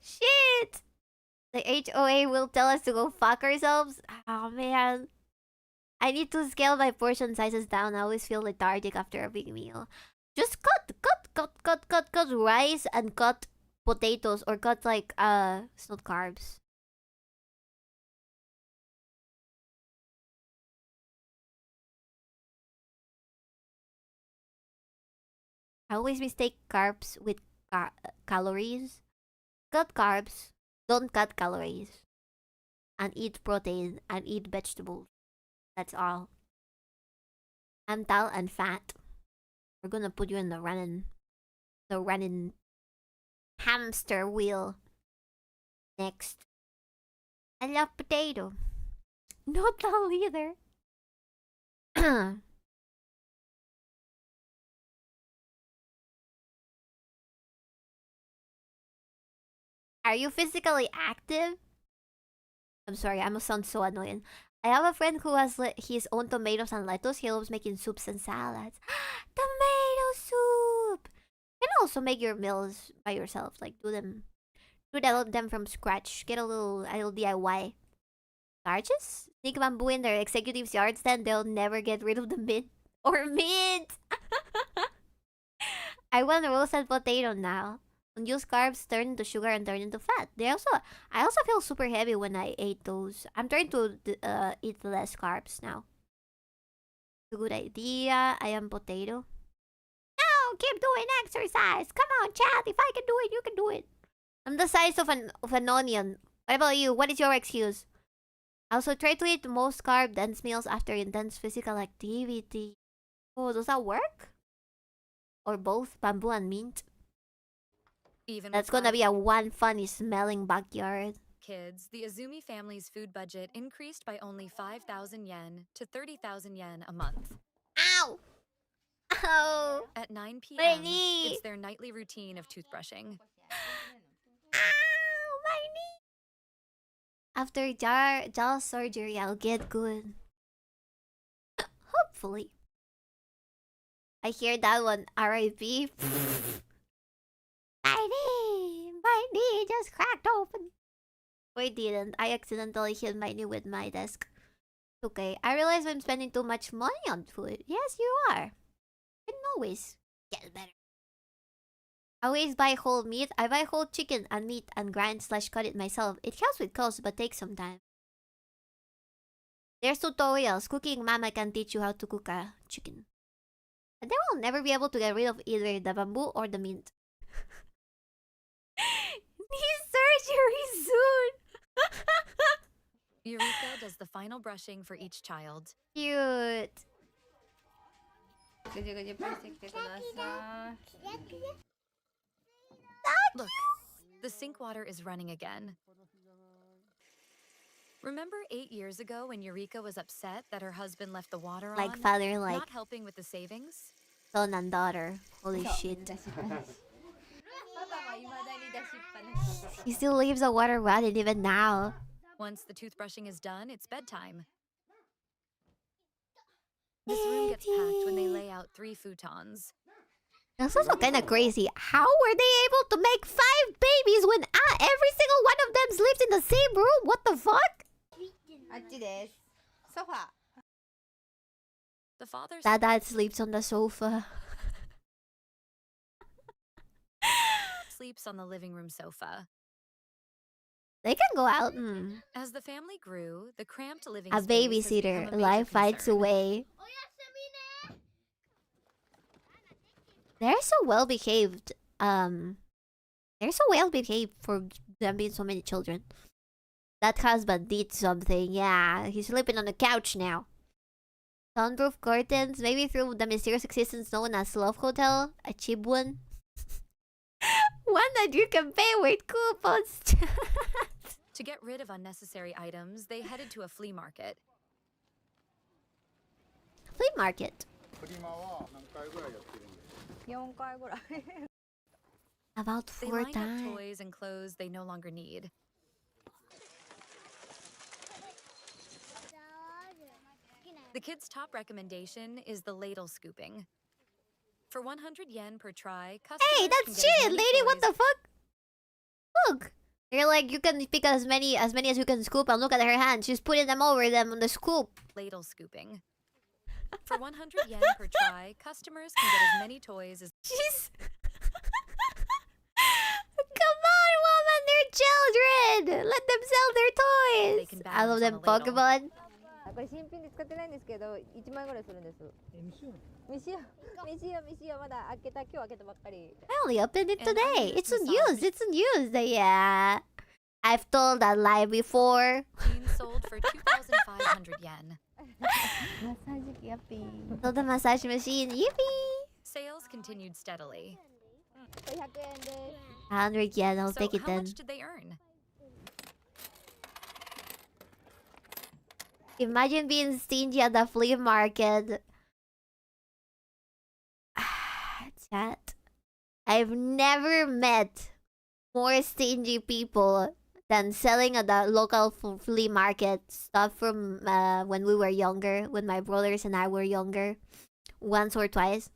Shit. The HOA will tell us to go fuck ourselves. Oh man. I need to scale my portion sizes down. I always feel lethargic after a big meal. Just cut rice and cut potatoes, or cut like it's not carbs. I always mistake carbs with calories. Cut carbs, don't cut calories. And eat protein and eat vegetables. That's all. I'm tall and fat. We're gonna put you in the running hamster wheel. Next. I love potato. Not tall either. Are you physically active? I'm sorry, I must sound so annoying. I have a friend who has his own tomatoes and lettuce. He loves making soups and salads. Tomato soup! You can also make your meals by yourself. Like, do them from scratch. Get a little DIY. Starches? Sneak bamboo in their executives' yards, then they'll never get rid of the mint. Or mint! I want roasted potato now. Unused carbs turn into sugar and turn into fat. I also feel super heavy when I ate those. I'm trying to eat less carbs now. It's a good idea. I am potato. No, keep doing exercise. Come on, chat. If I can do it, you can do it. I'm the size of an onion. What about you? What is your excuse? I also try to eat most carb-dense meals after intense physical activity. Oh, does that work? Or both bamboo and mint? That's gonna be a one funny smelling backyard. Kids, the Azumi family's food budget increased by only 5,000 yen to 30,000 yen a month. Ow! Ow! At 9 p.m., it's their nightly routine of toothbrushing. After jaw surgery, I'll get good. Hopefully. I hear that one. R.I.P. My knee just cracked open. Or it didn't. I accidentally hit my knee with my desk. Okay, I realize I'm spending too much money on food. Yes, you are. You can always get better. I always buy whole meat. I buy whole chicken and meat and grind/cut it myself. It helps with cost but takes some time. There's tutorials. Cooking Mama can teach you how to cook a chicken. And they will never be able to get rid of either the bamboo or the mint. Knee surgery soon! Eureka does the final brushing for each child. Cute. Look, the sink water is running again. Remember 8 years ago when Eureka was upset that her husband left the water on? Like father, like not helping with the savings? son and daughter. Holy shit. He still leaves the water running even now. Once the toothbrushing is done, it's bedtime. This room gets packed when they lay out 3 futons. That's also kind of crazy. How were they able to make 5 babies when every single one of them lived in the same room? What the fuck? The father Dad sleeps on the sofa. sleeps on the living room sofa. They can go out. As the family grew, the cramped living A space has babysitter. become a major Life finds a concern. way. They're so well behaved. They're so well behaved for them being so many children. That husband did something. Yeah, he's sleeping on the couch now. Soundproof curtains, maybe through the mysterious existence known as Love Hotel, a cheap one. One that you can pay with coupons. To get rid of unnecessary items, they headed to a flea market. Flea market. About They 4 lined up times. toys and clothes they no longer need. The kids' top recommendation is the ladle scooping. For 100 yen per try, customers Hey, can that's get as shit, many lady. What toys- the fuck? Look. They're like, you can pick as many as you can scoop, and look at her hands. She's putting them over them on the scoop. Ladle scooping. For 100 yen per try, customers can get as many toys as... Jeez. Come on, woman. They're children. Let them sell their toys. can I love balance them on a ladle. Pokemon. これ新品で使ってないんですけど、1万円ぐらいするんです。未使用まだ今日開けたばっかり。 I only opened it And today. unused It's in massage use. It's in use. Yeah. I've told that lie before. machines sold for 2,500 yen. マッサージ機やっぴー。 So the massage machine. Yippee. Sales continued steadily. これ100円です。 100 yen. I'll So take it how then. much did they earn? Imagine being stingy at the flea market. Chat. I've never met more stingy people than selling at the local flea market stuff from when we were younger, when my brothers and I were younger, once or twice.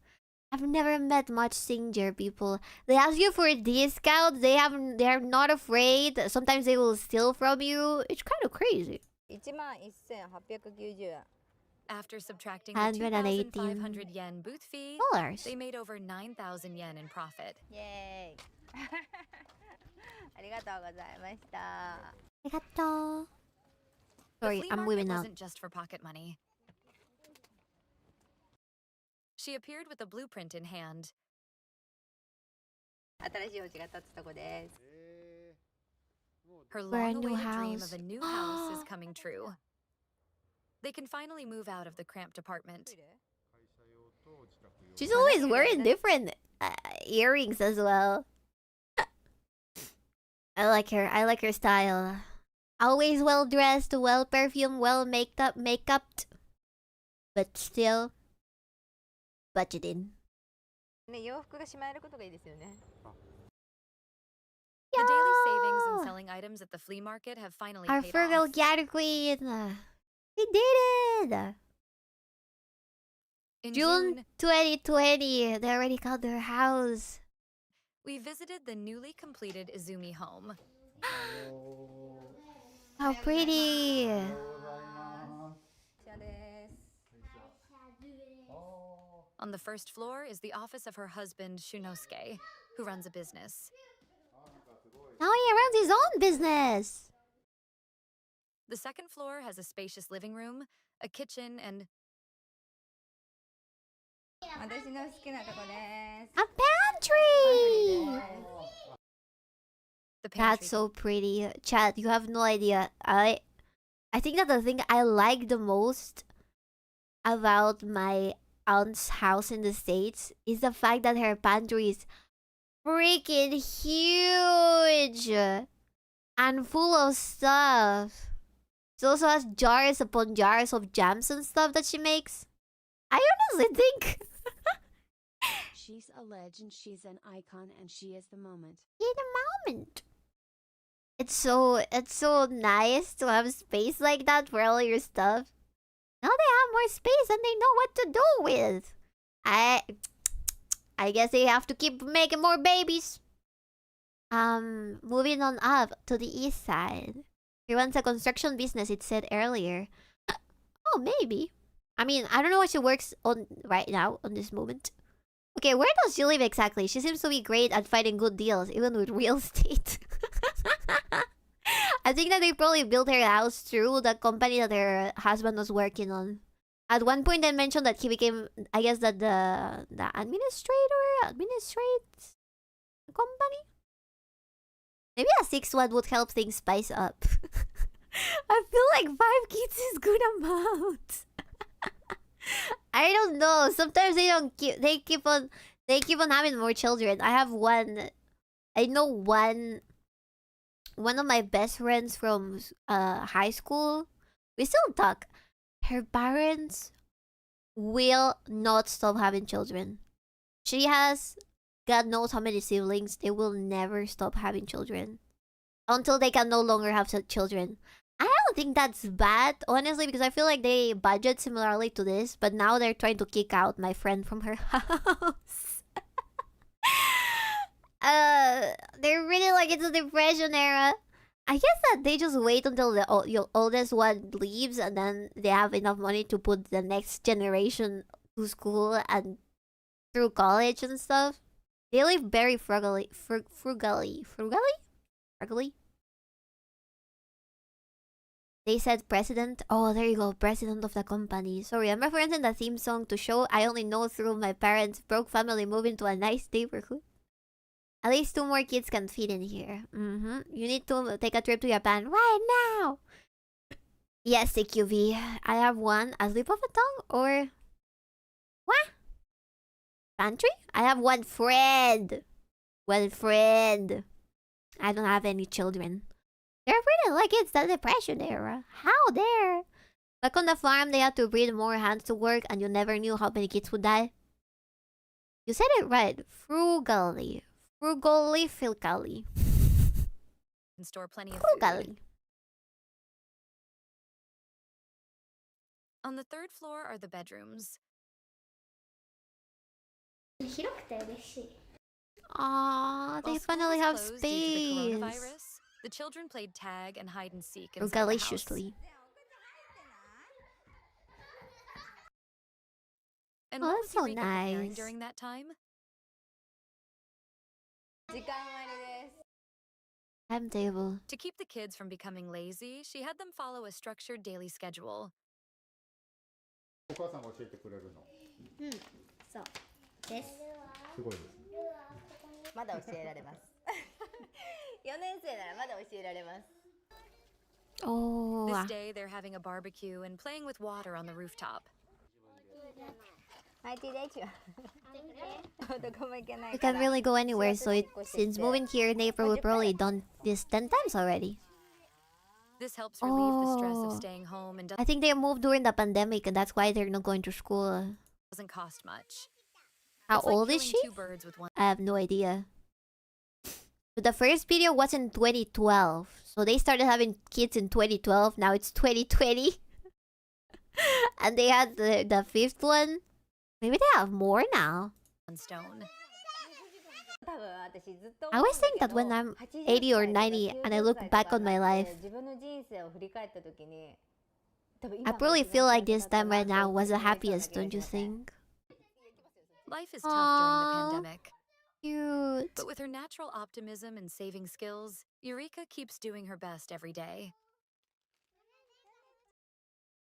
I've never met much stingier people. They ask you for a discount. They're not afraid. Sometimes they will steal from you. It's kind of crazy. 11,890 円。 After subtracting the 118 2,500 yen booth fee, dollars. they made over 9,000 yen in profit. イエーイ。ありがとうございました。 Arigato. The Sorry, flea I'm market moving out. wasn't just for pocket money. She appeared with a blueprint in hand. 新しいお家が建つとこです。 Her Brand new long-awaited dream house. of a new house is coming true. They can finally move out of the cramped apartment. She's always wearing different earrings as well. I like her. I like her style. Always well dressed, well perfumed, well makeuped, but still budgeting. ね、洋服がしまえることがいいですよね。The daily savings and selling items at the flea market have finally Our paid frugal off. cat queen. We did it! In June 2020. They already got their house. we visited the newly completed Izumi home. How pretty. On the first floor is the office of her husband, Shunosuke, who runs a business. Now he runs his own business. The second floor has a spacious living room, a kitchen, and a pantry. That's so pretty. Chad, you have no idea. I think that the thing I like the most about my aunt's house in the States is the fact that her pantry is freaking huge and full of stuff. She also has jars upon jars of jams and stuff that she makes. I honestly think She's a legend, she's an icon, and she is the moment. in a moment. It's so nice to have space like that for all your stuff. Now they have more space and they know what to do with. I guess they have to keep making more babies. Moving on up to the east side. He runs a construction business, it said earlier. Oh, maybe. I mean, I don't know what she works on right now, on this moment. Okay, where does she live exactly? She seems to be great at finding good deals, even with real estate. I think that they probably built her house through the company that her husband was working on. At one point, they mentioned that he became, I guess, that the administrates the company. Maybe a sixth one would help things spice up. I feel like 5 kids is good amount. I don't know. Sometimes they keep on having more children. I have one. I know one of my best friends from high school. We still talk. Her parents will not stop having children. She has God knows how many siblings. They will never stop having children until they can no longer have children. I don't think that's bad, honestly, because I feel like they budget similarly to this, but now they're trying to kick out my friend from her house. They're really like it's a depression era. I guess that they just wait until the oldest one leaves and then they have enough money to put the next generation to school and through college and stuff. They live very frugally. They said president. Oh, there you go. President of the company. Sorry, I'm referencing the theme song to show I only know through my parents' broke family moving to a nice neighborhood. At least 2 more kids can fit in here. You need to take a trip to Japan right now. Yes, CQV. I have one. A slip of a tongue or... What? Pantry? I have one friend. One friend. I don't have any children. They're pretty like it's the depression era. How dare? Back on the farm, they had to breed more hands to work and you never knew how many kids would die. You said it right. Frugally. Filcally. And store plenty of Frugally. food. On the 3rd floor are the bedrooms. Aww, they While school finally was have closed due to the space. coronavirus, the children played tag and hide and seek inside the house. Frugaliciously. And Oh, what that's was so Eureka preparing nice. during that time? Timetable. To keep the kids from becoming lazy, she had them follow a structured daily schedule. お母さんが教えてくれるの。そうです。すごいですね。まだ教えられます。4年生ならまだ教えられます。 Oh. This day, they're having a barbecue and playing with water on the rooftop. We can't really go anywhere, so since moving here, neighbor will probably done this 10 times already. This helps relieve the stress of staying home and I think they moved during the pandemic, and that's why they're not going to school. doesn't cost much. How It's like old is killing she? 2 birds with one. I have no idea. But the first video was in 2012. So they started having kids in 2012. Now it's 2020. And they had the fifth one. Maybe they have more now. Stone. I always think that when I'm 80 or 90 and I look back on my life, I probably feel like this time right now was the happiest, don't you think? Life is tough during the pandemic. Cute. But with her natural optimism and saving skills, Eureka keeps doing her best every day.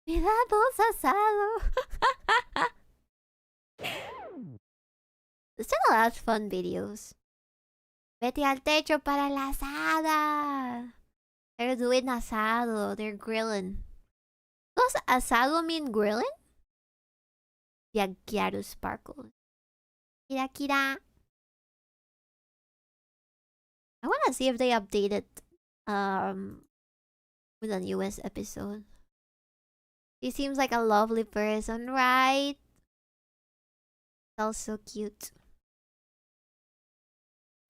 Mirados asado. There's still a lot of fun videos. Vete al techo para la asada. They're doing asado. They're grilling. Does asado mean grilling? Yagiaru sparkles. Kira kira. I want to see if they updated with the newest episode. He seems like a lovely person, right? It's also cute.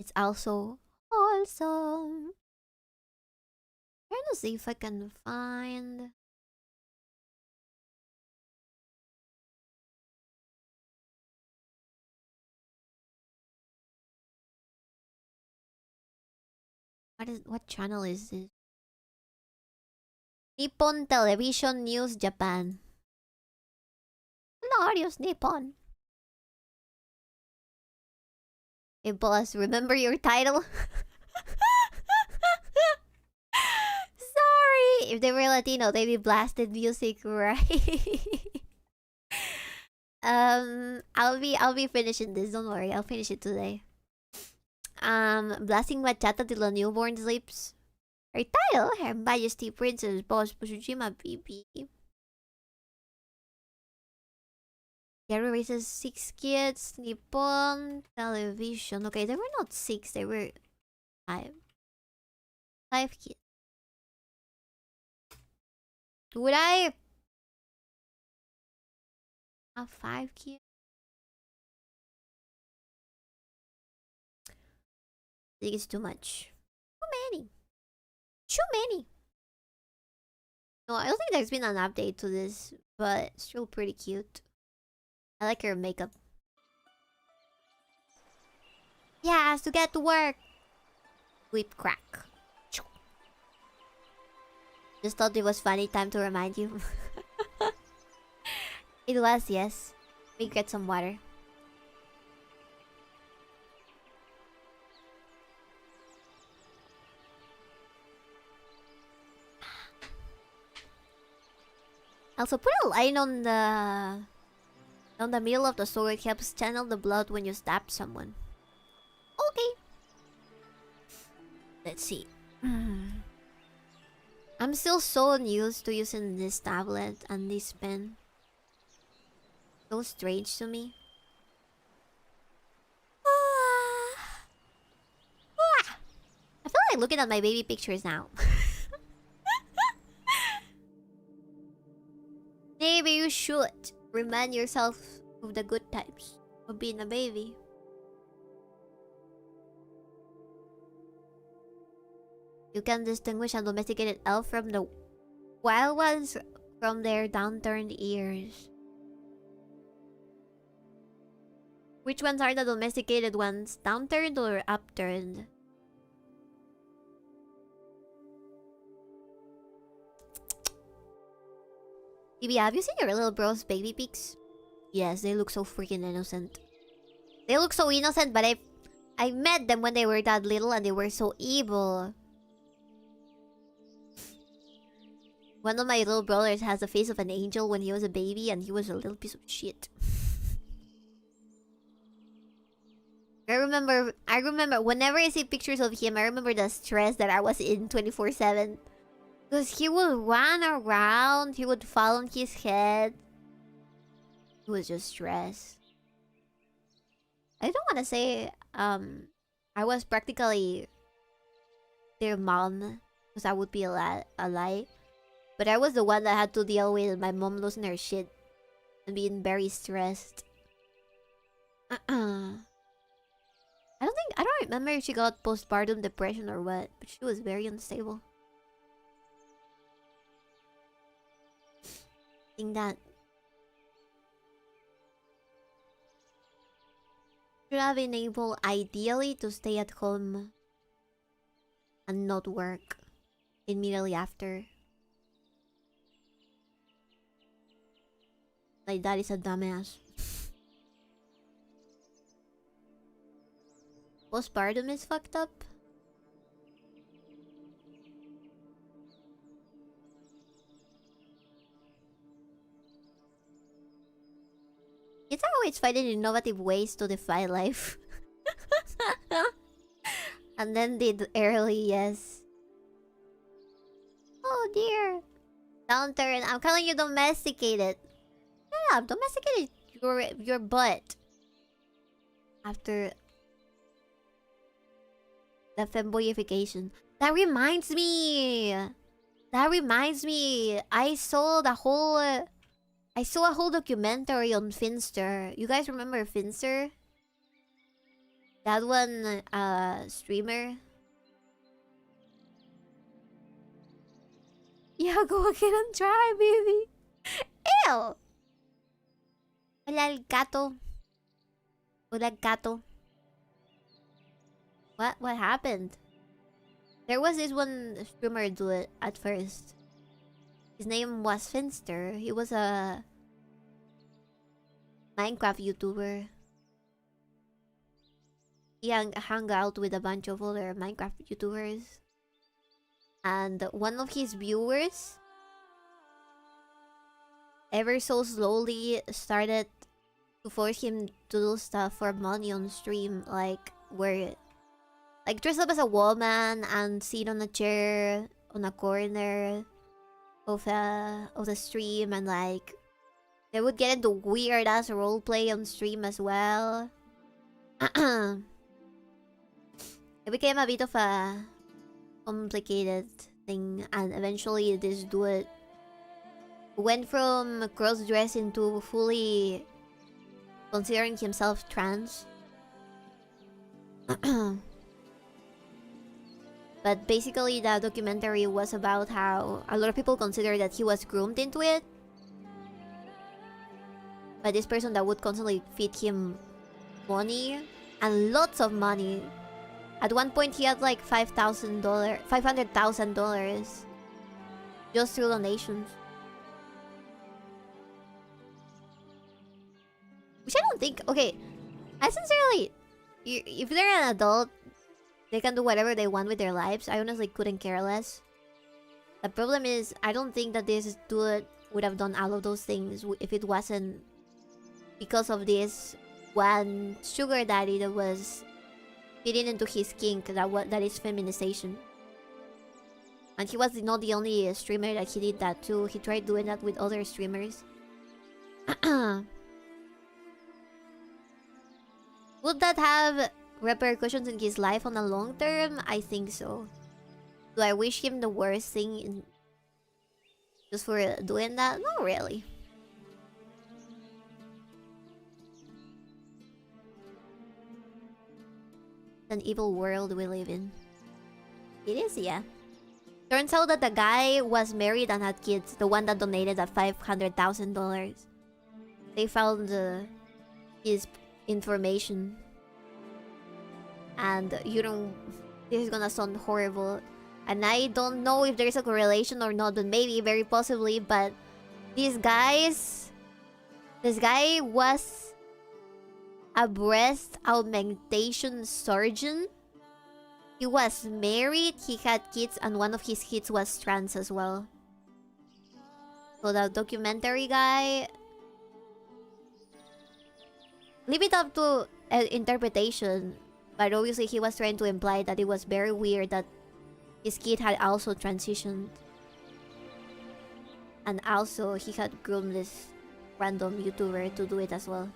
It's also wholesome. Trying to see if I can find. What channel is this? Nippon Television News Japan. Glorious Nippon. Hey boss, remember your title? Sorry! If they were Latino, they'd be blasted music, right? I'll be finishing this, don't worry, I'll finish it today. Blasting bachata till the newborn sleeps. Her title, Her Majesty Princess Boss Pusujima PP. Gary raises 6 kids. Nippon Television. Okay, they were not 6, they were 5. 5 kids. Would I have 5 kids? I think it's too much. Too many. Too many. No, I don't think there's been an update to this, but it's still pretty cute. I like her makeup. Yes, to get to work. Whip crack. Just thought it was funny time to remind you. It was, yes. We get some water. Also, put a line on the middle of the sword. It helps channel the blood when you stab someone. Okay. Let's see. I'm still so unused to using this tablet and this pen. So strange to me. I feel like looking at my baby pictures now. Maybe you should remind yourself of the good times of being a baby. You can distinguish a domesticated elf from the wild ones from their downturned ears. Which ones are the domesticated ones? Downturned or upturned? Bibi, have you seen your little bro's baby pics? Yes, they look so freaking innocent. They look so innocent, but I met them when they were that little and they were so evil. One of my little brothers has the face of an angel when he was a baby and he was a little piece of shit. I remember whenever I see pictures of him, I remember the stress that I was in 24/7. Because he would run around, he would fall on his head. He was just stressed. I don't want to say I was practically their mom, because that would be a lie. But I was the one that had to deal with my mom losing her shit and being very stressed. I I don't remember if she got postpartum depression or what, but she was very unstable. I think that should have been able, ideally, to stay at home and not work immediately after. Like, that is a dumbass. Postpartum is fucked up. It's always finding innovative ways to defy life. And then did early, yes. Oh dear. Downturn. I'm calling you domesticated. Yeah, domesticated your butt. After the femboyification. That reminds me. I saw a whole documentary on Finster. You guys remember Finster? That one streamer. Yeah, go ahead and try, baby. Ew. Hola el gato. Hola gato. What happened? There was this one streamer do it at first. His name was Finster. He was a Minecraft YouTuber. He hung out with a bunch of other Minecraft YouTubers. And one of his viewers, ever so slowly, started to force him to do stuff for money on stream. Like dress up as a woman and sit on a chair on a corner of the stream, and like they would get into weird ass roleplay on stream as well. It became a bit of a complicated thing, and eventually this dude went from cross-dressing to fully considering himself trans. But basically the documentary was about how a lot of people consider that he was groomed into it by this person that would constantly feed him money, and lots of money. At one point he had like $500,000 just through donations. Which I don't think... Okay, I sincerely... If they're an adult, they can do whatever they want with their lives. I honestly couldn't care less. The problem is, I don't think that this dude would have done all of those things if it wasn't because of this one sugar daddy that was feeding into his kink, that is feminization. And he was not the only streamer that he did that to. He tried doing that with other streamers. Would that have repercussions in his life on the long term? I think so. Do I wish him the worst thing just for doing that? Not really. It's an evil world we live in. It is, yeah. Turns out that the guy was married and had kids. The one that donated that $500,000. They found his information. And you don't... This is gonna sound horrible. And I don't know if there's a correlation or not, but maybe, very possibly. But this guy was a breast augmentation surgeon. He was married, he had kids, and one of his kids was trans as well. So the documentary guy... Leave it up to interpretation. But obviously he was trying to imply that it was very weird that his kid had also transitioned. And also he had groomed this random YouTuber to do it as well.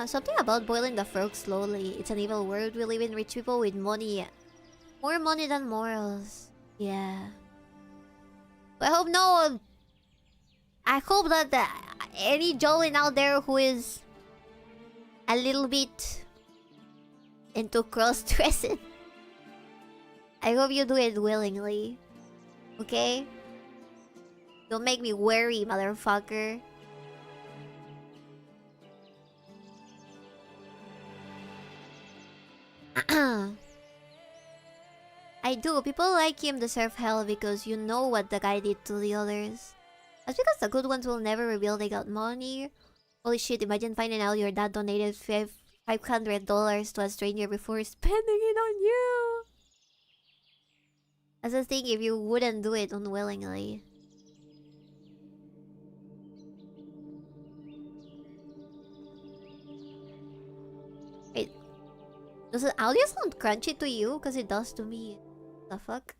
Something about boiling the frog slowly. It's an evil world we live in. Rich people with money. More money than morals. Yeah. I hope no... I hope that any Jolene out there who is a little bit into cross-dressing, I hope you do it willingly. Okay? Don't make me worry, motherfucker. I do. People like him deserve hell because you know what the guy did to the others. That's because the good ones will never reveal they got money. Holy shit, imagine finding out your dad donated $500 to a stranger before spending it on you. That's the thing if you wouldn't do it unwillingly. Wait, does the audio sound crunchy to you? Because it does to me. The fuck?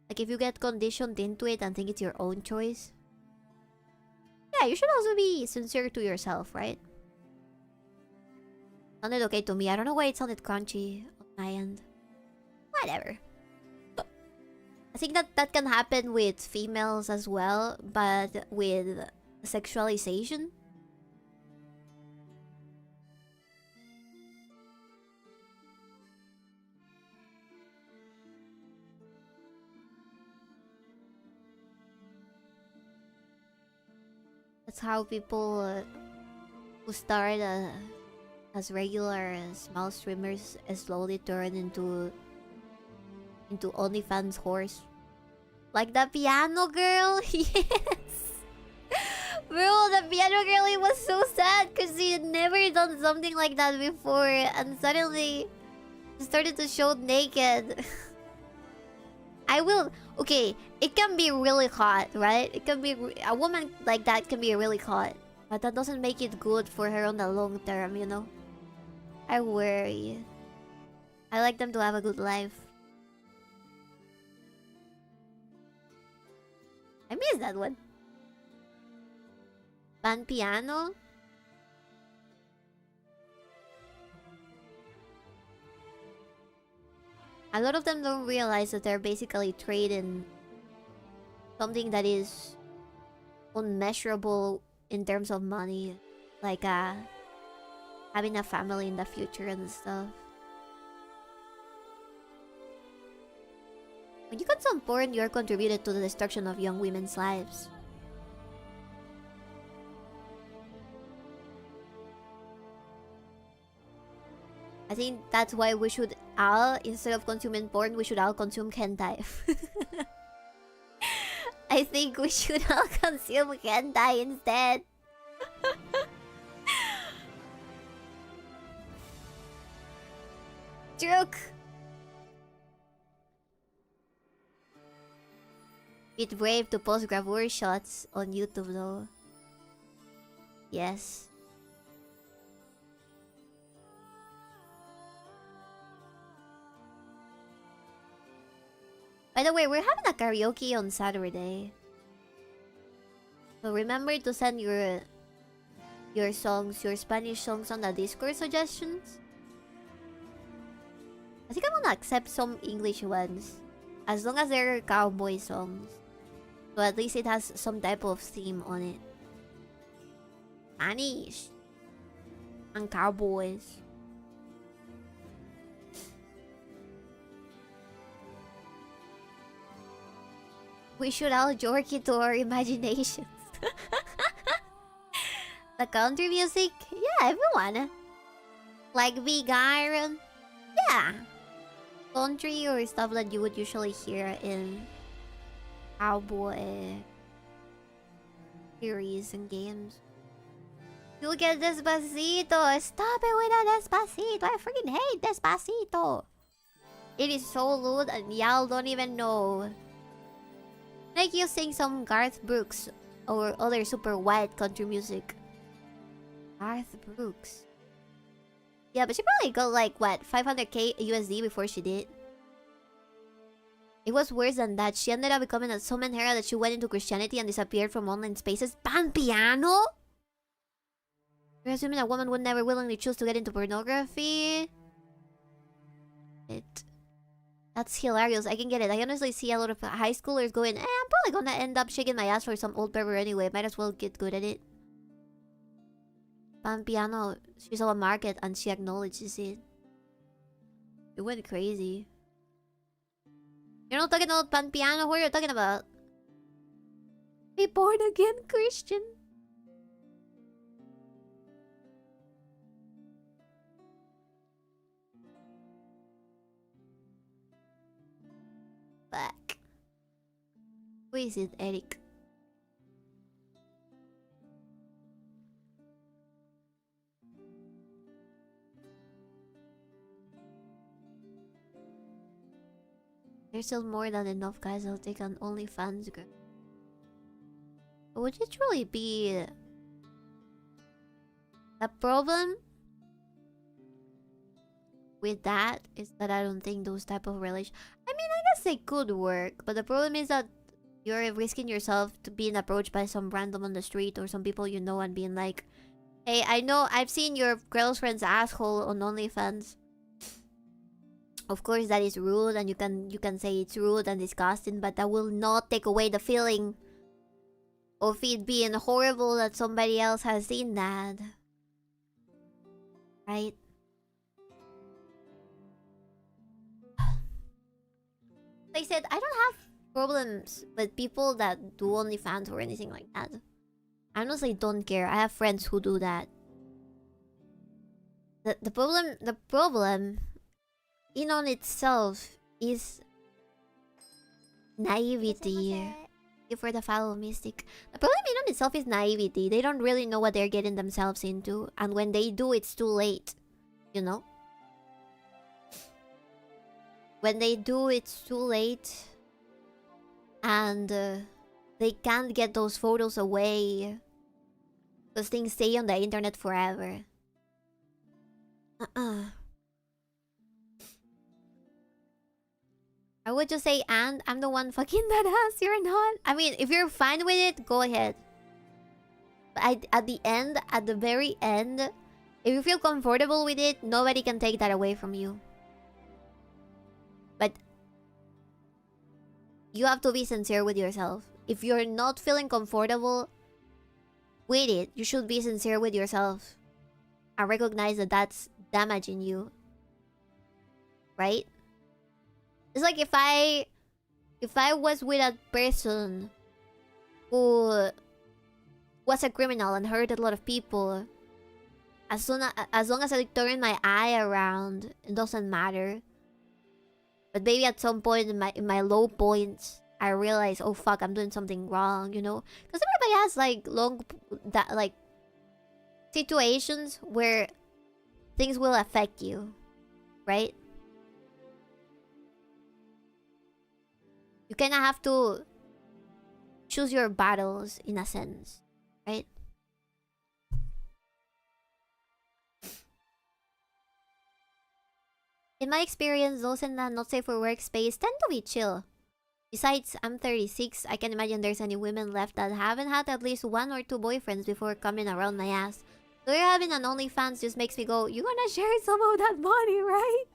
Like if you get conditioned into it and think it's your own choice. Yeah, you should also be sincere to yourself, right? Sounded okay to me. I don't know why it sounded crunchy on my end. Whatever. I think that can happen with females as well, but with sexualization. That's how people who start as regular small streamers slowly turn into OnlyFans whores. Like the piano girl? Yes! Bro, the piano girl, it was so sad because she had never done something like that before and suddenly started to show naked. I will... Okay, it can be really hot, right? It can be... A woman like that can be really hot. But that doesn't make it good for her on the long term, you know? I worry. I like them to have a good life. I missed that one. Pan piano? A lot of them don't realize that they're basically trading something that is unmeasurable in terms of money. Like having a family in the future and stuff. When you consume porn, you are contributed to the destruction of young women's lives. I think that's why we should all, instead of consuming porn, we should all consume hentai. I think we should all consume hentai instead. Joke. Be brave to post gravure shots on YouTube though. Yes. By the way, we're having a karaoke on Saturday. So remember to send your songs, your Spanish songs on the Discord suggestions. I think I'm gonna accept some English ones. As long as they're cowboy songs. So at least it has some type of theme on it. Spanish. And cowboys. We should all jork it to our imaginations. The country music? Yeah, everyone. Like Big Iron? Yeah. Country or stuff that you would usually hear in cowboy series and games. You'll get Despacito. Stop it with that Despacito. I freaking hate Despacito. It is so lewd and y'all don't even know. Like you sing some Garth Brooks or other super white country music. Garth Brooks. Yeah, but she probably got like, what, 500k USD before she did? It was worse than that. She ended up becoming so menhera that she went into Christianity and disappeared from online spaces. Pan piano? You're assuming a woman would never willingly choose to get into pornography? That's hilarious. I can get it. I honestly see a lot of high schoolers going, I'm probably gonna end up shaking my ass for some old pervert anyway. Might as well get good at it. Pan piano, she saw a market and she acknowledges it. It went crazy. You're not talking about pan piano. What are you talking about? A born again Christian. Fuck. Who is it, Eric? There's still more than enough guys I'll take on OnlyFans, girl. Would it truly be a problem with that? Is that I don't think those type of relations. I mean, I guess they could work, but the problem is that you're risking yourself to being approached by some random on the street or some people you know and being like, "Hey, I know I've seen your girlfriend's asshole on OnlyFans." Of course, that is rude, and you can say it's rude and disgusting, but that will not take away the feeling of it being horrible that somebody else has seen that. Right? Like I said, I don't have problems with people that do OnlyFans or anything like that. I honestly don't care. I have friends who do that. The problem in on itself is naivety. Thank you for the follow, Mystic. The problem in on itself is naivety. They don't really know what they're getting themselves into, and when they do, it's too late. You know? When they do, it's too late, and they can't get those photos away. Those things stay on the internet forever. I would just say, and I'm the one fucking that ass. You're not. I mean, if you're fine with it, go ahead. But at the very end, if you feel comfortable with it, nobody can take that away from you. But you have to be sincere with yourself. If you're not feeling comfortable with it, you should be sincere with yourself and recognize that that's damaging you. Right? It's like if I was with a person who was a criminal and hurt a lot of people, as long as I turn my eye around, it doesn't matter. But maybe at some point in my low points, I realize, oh fuck, I'm doing something wrong, you know? Because everybody has like situations where things will affect you, right? You kind of have to choose your battles in a sense, right? In my experience, those in the not safe for work space tend to be chill. Besides, I'm 36. I can't imagine there's any women left that haven't had at least 1 or 2 boyfriends before coming around my ass. So you're having an OnlyFans just makes me go, you gonna share some of that money, right?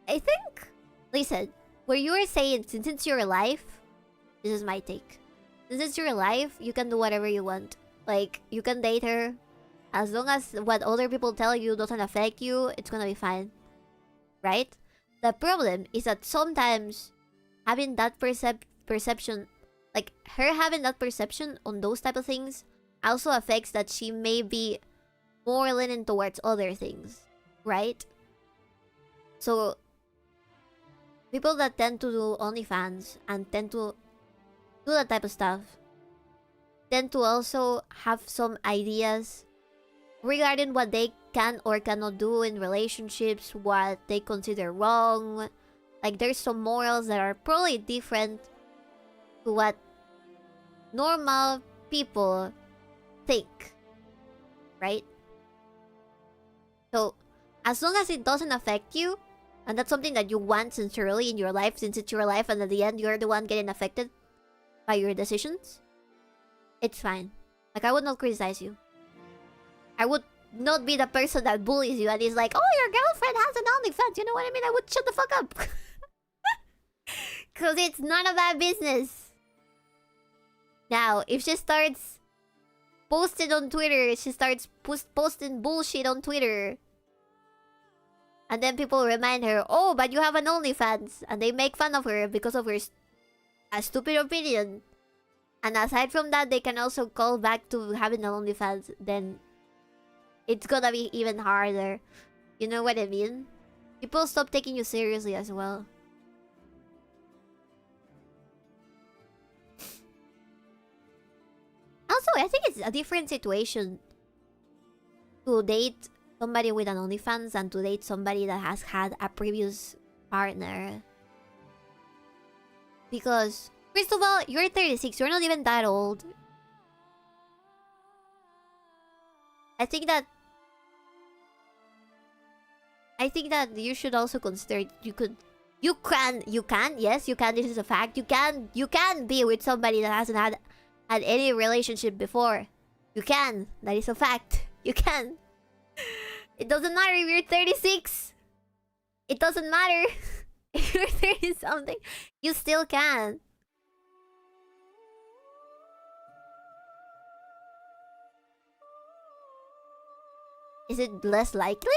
I think, listen, where you were saying, since it's your life, this is my take. Since it's your life, you can do whatever you want. Like, you can date her. As long as what other people tell you doesn't affect you, it's gonna be fine. Right? The problem is that sometimes having that perception, like her having that perception on those type of things, also affects that she may be more leaning towards other things. Right? So, people that tend to do OnlyFans and tend to do that type of stuff tend to also have some ideas regarding what they can or cannot do in relationships, what they consider wrong. Like, there's some morals that are probably different to what normal people think, right? So, as long as it doesn't affect you, and that's something that you want sincerely in your life, since it's your life, and at the end you're the one getting affected by your decisions, it's fine. Like, I would not criticize you. I would not be the person that bullies you and is like, oh, your girlfriend has an OnlyFans. You know what I mean? I would shut the fuck up. Because it's none of that business. Now, if she starts posting on Twitter, she starts posting bullshit on Twitter, and then people remind her, oh, but you have an OnlyFans, and they make fun of her because of her a stupid opinion. And aside from that, they can also call back to having an OnlyFans, then it's gonna be even harder. You know what I mean? People stop taking you seriously as well. Also, I think it's a different situation to date somebody with an OnlyFans and to date somebody that has had a previous partner. Because, first of all, you're 36, you're not even that old. I think that you should also consider you can, yes, you can, this is a fact. You can be with somebody that hasn't had any relationship before. You can. That is a fact. You can. It doesn't matter if you're 36. It doesn't matter if you're 30 something. You still can. Is it less likely?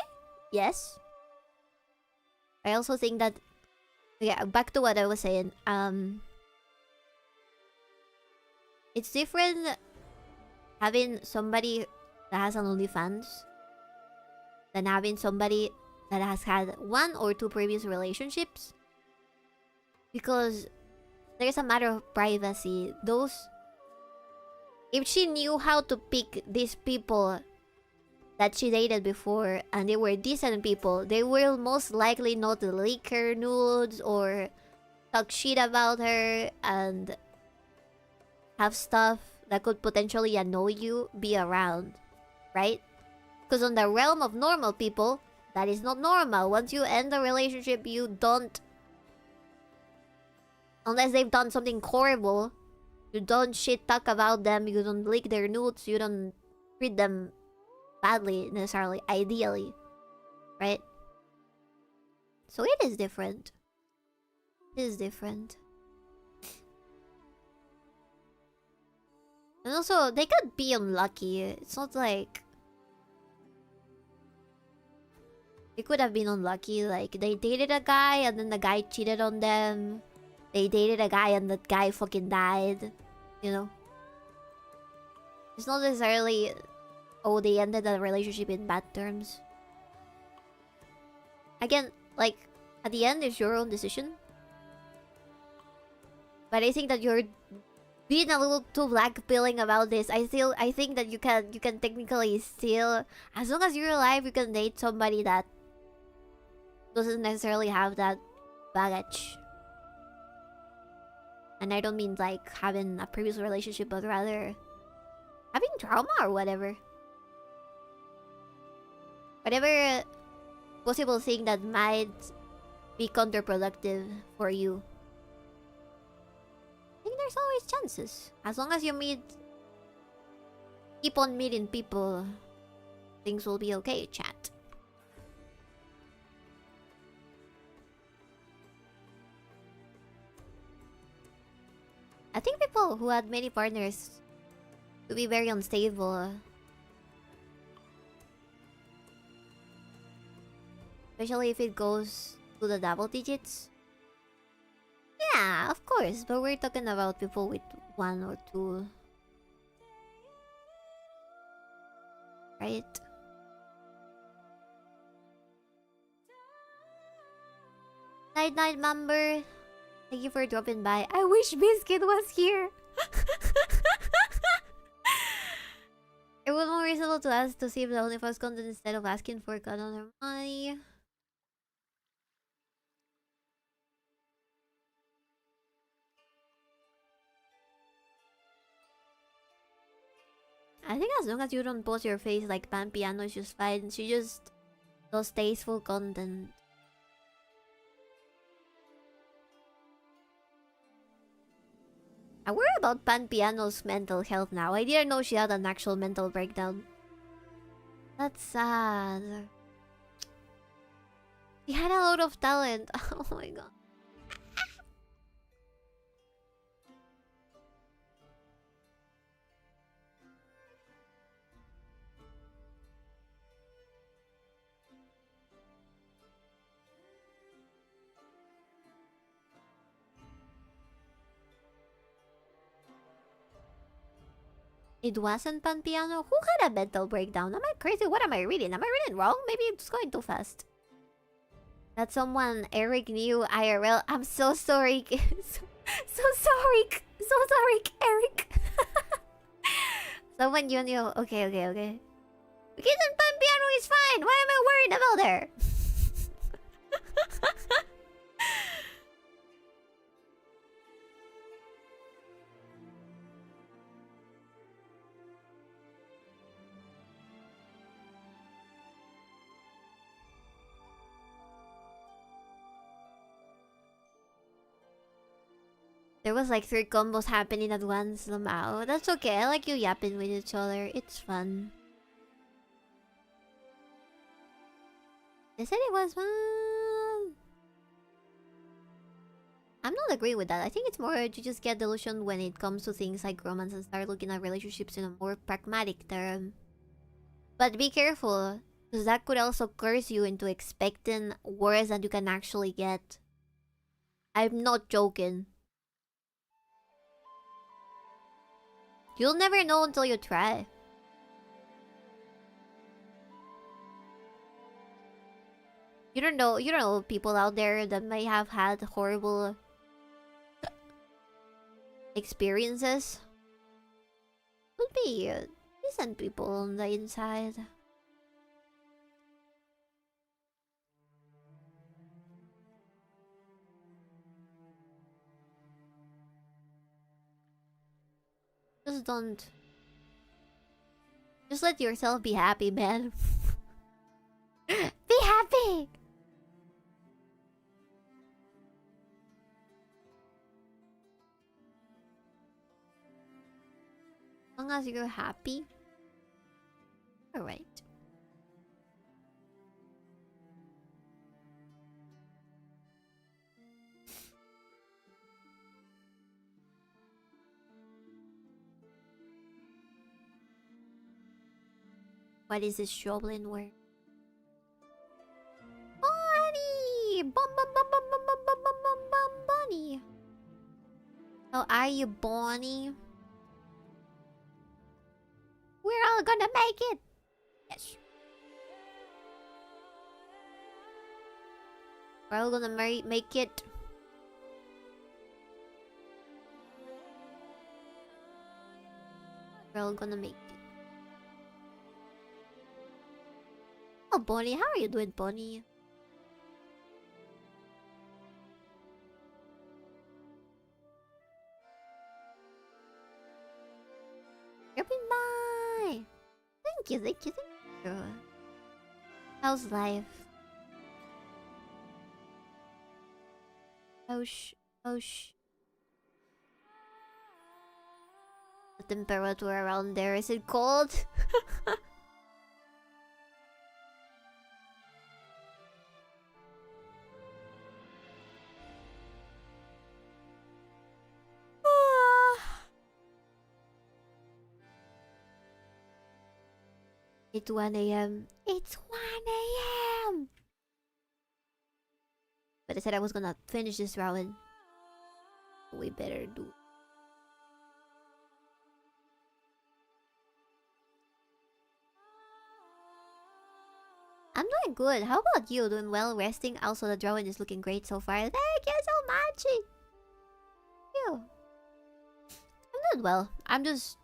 Yes. I also think that, yeah, back to what I was saying. It's different having somebody that has an OnlyFans than having somebody that has had 1 or 2 previous relationships. Because there's a matter of privacy. If she knew how to pick these people that she dated before and they were decent people, they will most likely not leak her nudes or talk shit about her and have stuff that could potentially annoy you be around, right? Because on the realm of normal people, that is not normal. Once you end a relationship, you don't... Unless they've done something horrible, you don't shit talk about them, you don't leak their nudes, you don't treat them badly, necessarily, ideally, right? So it is different. It is different. And also, they could be unlucky. It's not like... They could have been unlucky. Like, they dated a guy and then the guy cheated on them. They dated a guy and that guy fucking died. You know? It's not necessarily... Oh, they ended the relationship in bad terms. Again, like, at the end, it's your own decision. But I think that you're being a little too black-pilling about this. I think that you can technically still, as long as you're alive, you can date somebody that doesn't necessarily have that baggage. And I don't mean like having a previous relationship, but rather having trauma or whatever. Whatever possible thing that might be counterproductive for you. I think there's always chances. As long as you keep on meeting people, things will be okay, chat. I think people who had many partners will be very unstable. Especially if it goes to the double digits. Yeah, of course. But we're talking about people with 1 or 2. Right? Night night, member. Thank you for dropping by. I wish Biscuit was here. It was more reasonable to ask to see if the OnlyFans content instead of asking for cut on their money. I think as long as you don't post your face like Pan Piano, she's fine. She just does tasteful content. I worry about Pan Piano's mental health now. I didn't know she had an actual mental breakdown. That's sad. She had a lot of talent. Oh my god. It wasn't Pan Piano? Who had a mental breakdown? Am I crazy? What am I reading? Am I reading wrong? Maybe it's going too fast. That someone Eric knew IRL. I'm so sorry. so sorry. So sorry, Eric. Someone you knew. Okay. Because Pan Piano is fine. Why am I worried about her? There was like 3 combos happening at once somehow. That's okay. I like you yapping with each other. It's fun. They said it was fun. I'm not agreeing with that. I think it's more to just get delusioned when it comes to things like romance and start looking at relationships in a more pragmatic term. But be careful, because that could also curse you into expecting worse than you can actually get. I'm not joking. You'll never know until you try. You don't know people out there that may have had horrible experiences. Could be decent people on the inside. Just don't. Just let yourself be happy, man. Be happy! As long as you're happy. Alright. What is this Joblin word? Bonnie! Bonnie! How are you, Bonnie? We're all gonna make it! Yes. We're all gonna make it. We're all gonna make it. Oh, Bonnie, how are you doing, Bonnie? You're been by. Thank you. How's life? Oh sh. The temperature around there, is it cold? It's 1 AM. It's 1 AM! But I said I was gonna finish this round. We better do. I'm doing good. How about you? Doing well, resting? Also, the drawing is looking great so far. Thank you so much! Thank you. I'm doing well. I'm just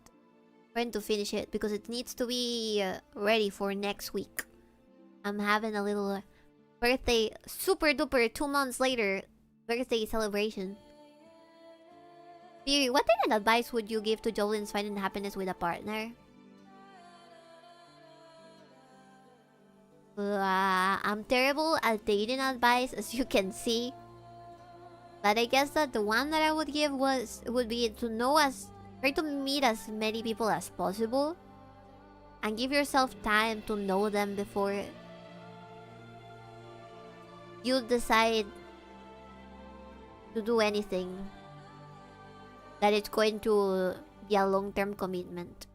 trying to finish it because it needs to be ready for next week. I'm having a little birthday, super duper 2 months later birthday celebration. Fury, what kind of advice would you give to Jolene's finding happiness with a partner? I'm terrible at dating advice, as you can see. But I guess that the one that I would give would be to try to meet as many people as possible. And give yourself time to know them before you decide to do anything that it's going to be a long-term commitment.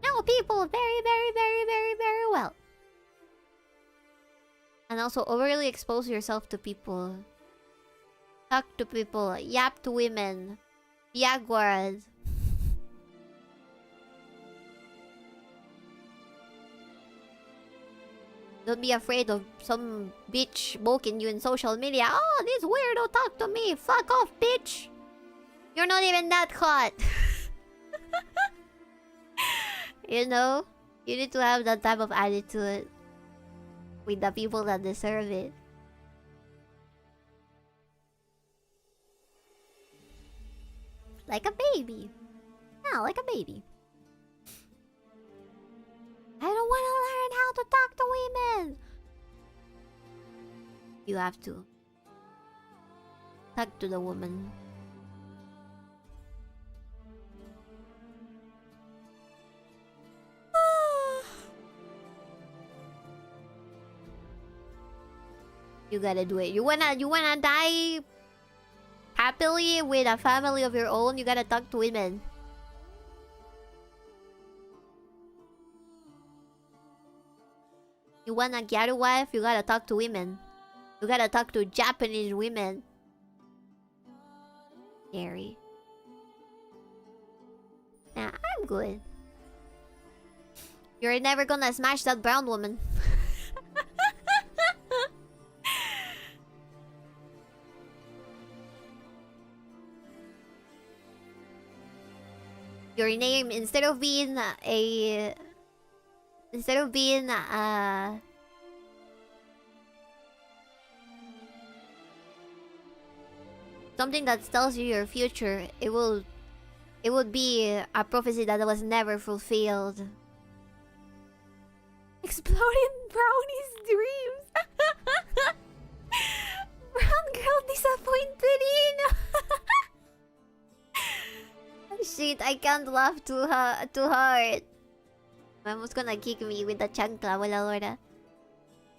Know people very, very, very, very, very well. And also overly expose yourself to people. Talk to people. Yap to women. Be awkward. Don't be afraid of some bitch poking you in social media. Oh, this weirdo talk to me. Fuck off, bitch. You're not even that hot. You know? You need to have that type of attitude with the people that deserve it. Like a baby. Yeah, like a baby. I don't want to learn how to talk to women. You have to talk to the woman. You gotta do it. You wanna die happily with a family of your own? You gotta talk to women. You wanna get a wife? You gotta talk to women. You gotta talk to Japanese women. Scary. Nah, I'm good. You're never gonna smash that brown woman. Your name, instead of being something that tells you your future, it would be a prophecy that was never fulfilled. Exploding brownie's dreams. Brown girl disappointed in. Shit, I can't laugh too hard. Mama's gonna kick me with the chancla, wala wala.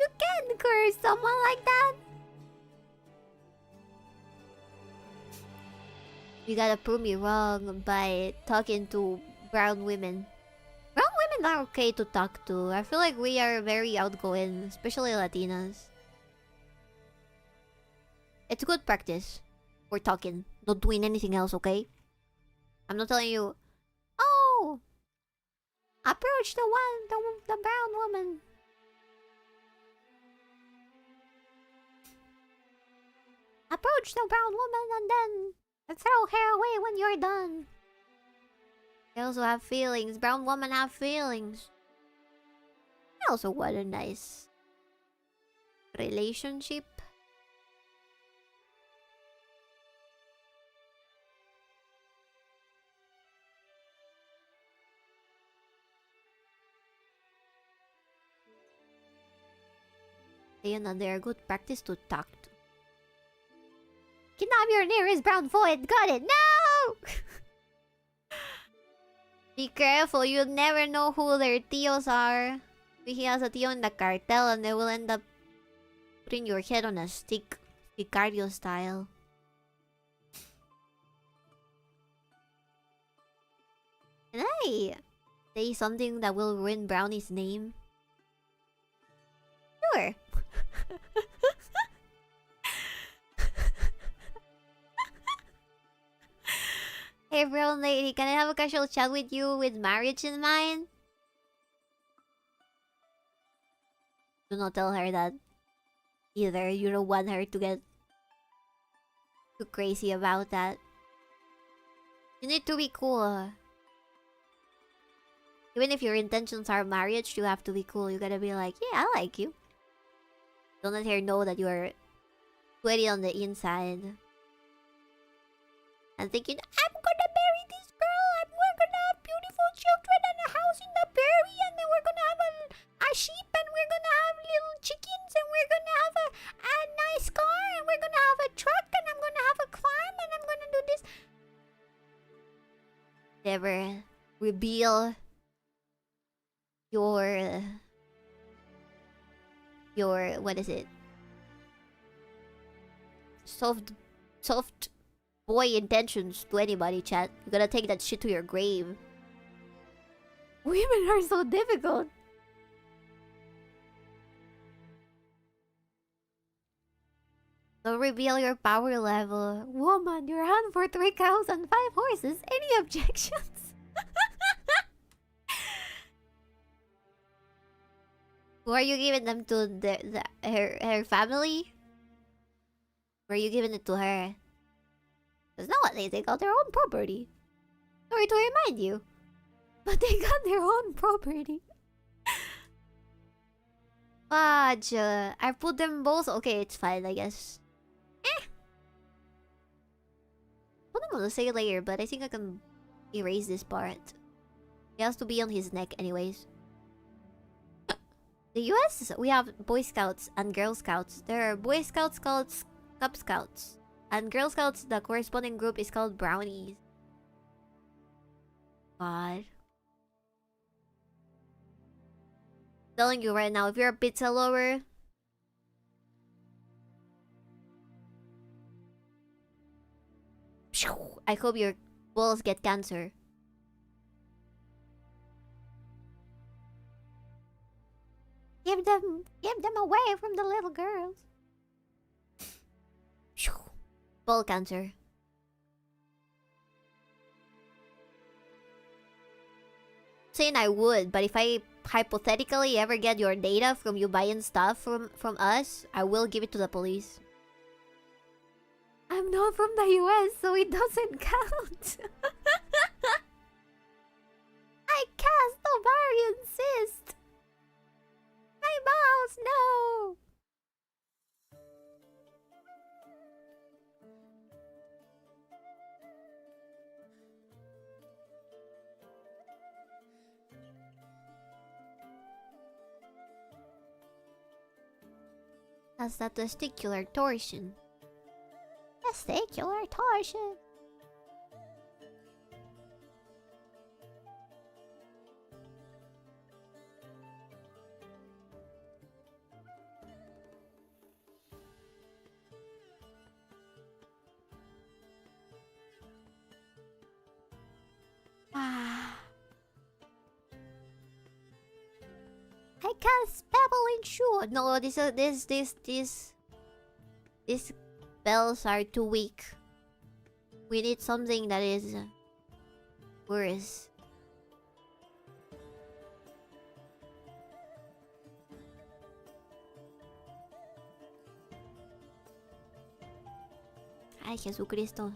You can't curse someone like that. You gotta prove me wrong by talking to brown women. Brown women are okay to talk to. I feel like we are very outgoing, especially Latinas. It's good practice. We're talking, not doing anything else, okay? I'm not telling you, oh, approach the brown woman. Approach the brown woman and then throw her away when you're done. They also have feelings. Brown women have feelings. They also want a nice relationship. And they're good practice to talk to. Kidnap your nearest brown void. Got it. No! Be careful. You'll never know who their tios are. He has a tio in the cartel and they will end up putting your head on a stick. Sicario style. Can I say something that will ruin Brownie's name? Sure. Hey brown lady, can I have a casual chat with you with marriage in mind? Do not tell her that either. You don't want her to get too crazy about that. You need to be cool. Even if your intentions are marriage, you have to be cool. You gotta be like, yeah, I like you. Don't let her know that you're sweaty on the inside. And thinking, I'm gonna marry this girl and we're gonna have beautiful children and a house in the prairie and then we're gonna have a sheep and we're gonna have little chickens and we're gonna have a nice car and we're gonna have never reveal your what is it? Soft boy intentions to anybody, chat. You're gonna take that shit to your grave. Women are so difficult. Don't reveal your power level. Woman, you're on for 3 cows and 5 horses. Any objections? Who are you giving them to? Her family? Or are you giving it to her? Because nowadays they got their own property. Sorry to remind you. But they got their own property. Fudge. I put them both. Okay, it's fine, I guess. Put them on the same layer, but I think I can erase this part. It has to be on his neck anyways. The US, we have Boy Scouts and Girl Scouts. There are Boy Scouts called Cub Scouts. And Girl Scouts, the corresponding group is called Brownies. God. Telling you right now, if you're a pizza lover, I hope your balls get cancer. Give them away from the little girls. Ball cancer. Saying I would, but if I hypothetically ever get your data from you buying stuff from us, I will give it to the police. I'm not from the US, so it doesn't count. I cast ovarian cyst. My mouse, no. That's that testicular torsion. Testicular torsion. I cast Pebble in Shoe. No, these spells are too weak. We need something that is worse. Ay, Jesucristo.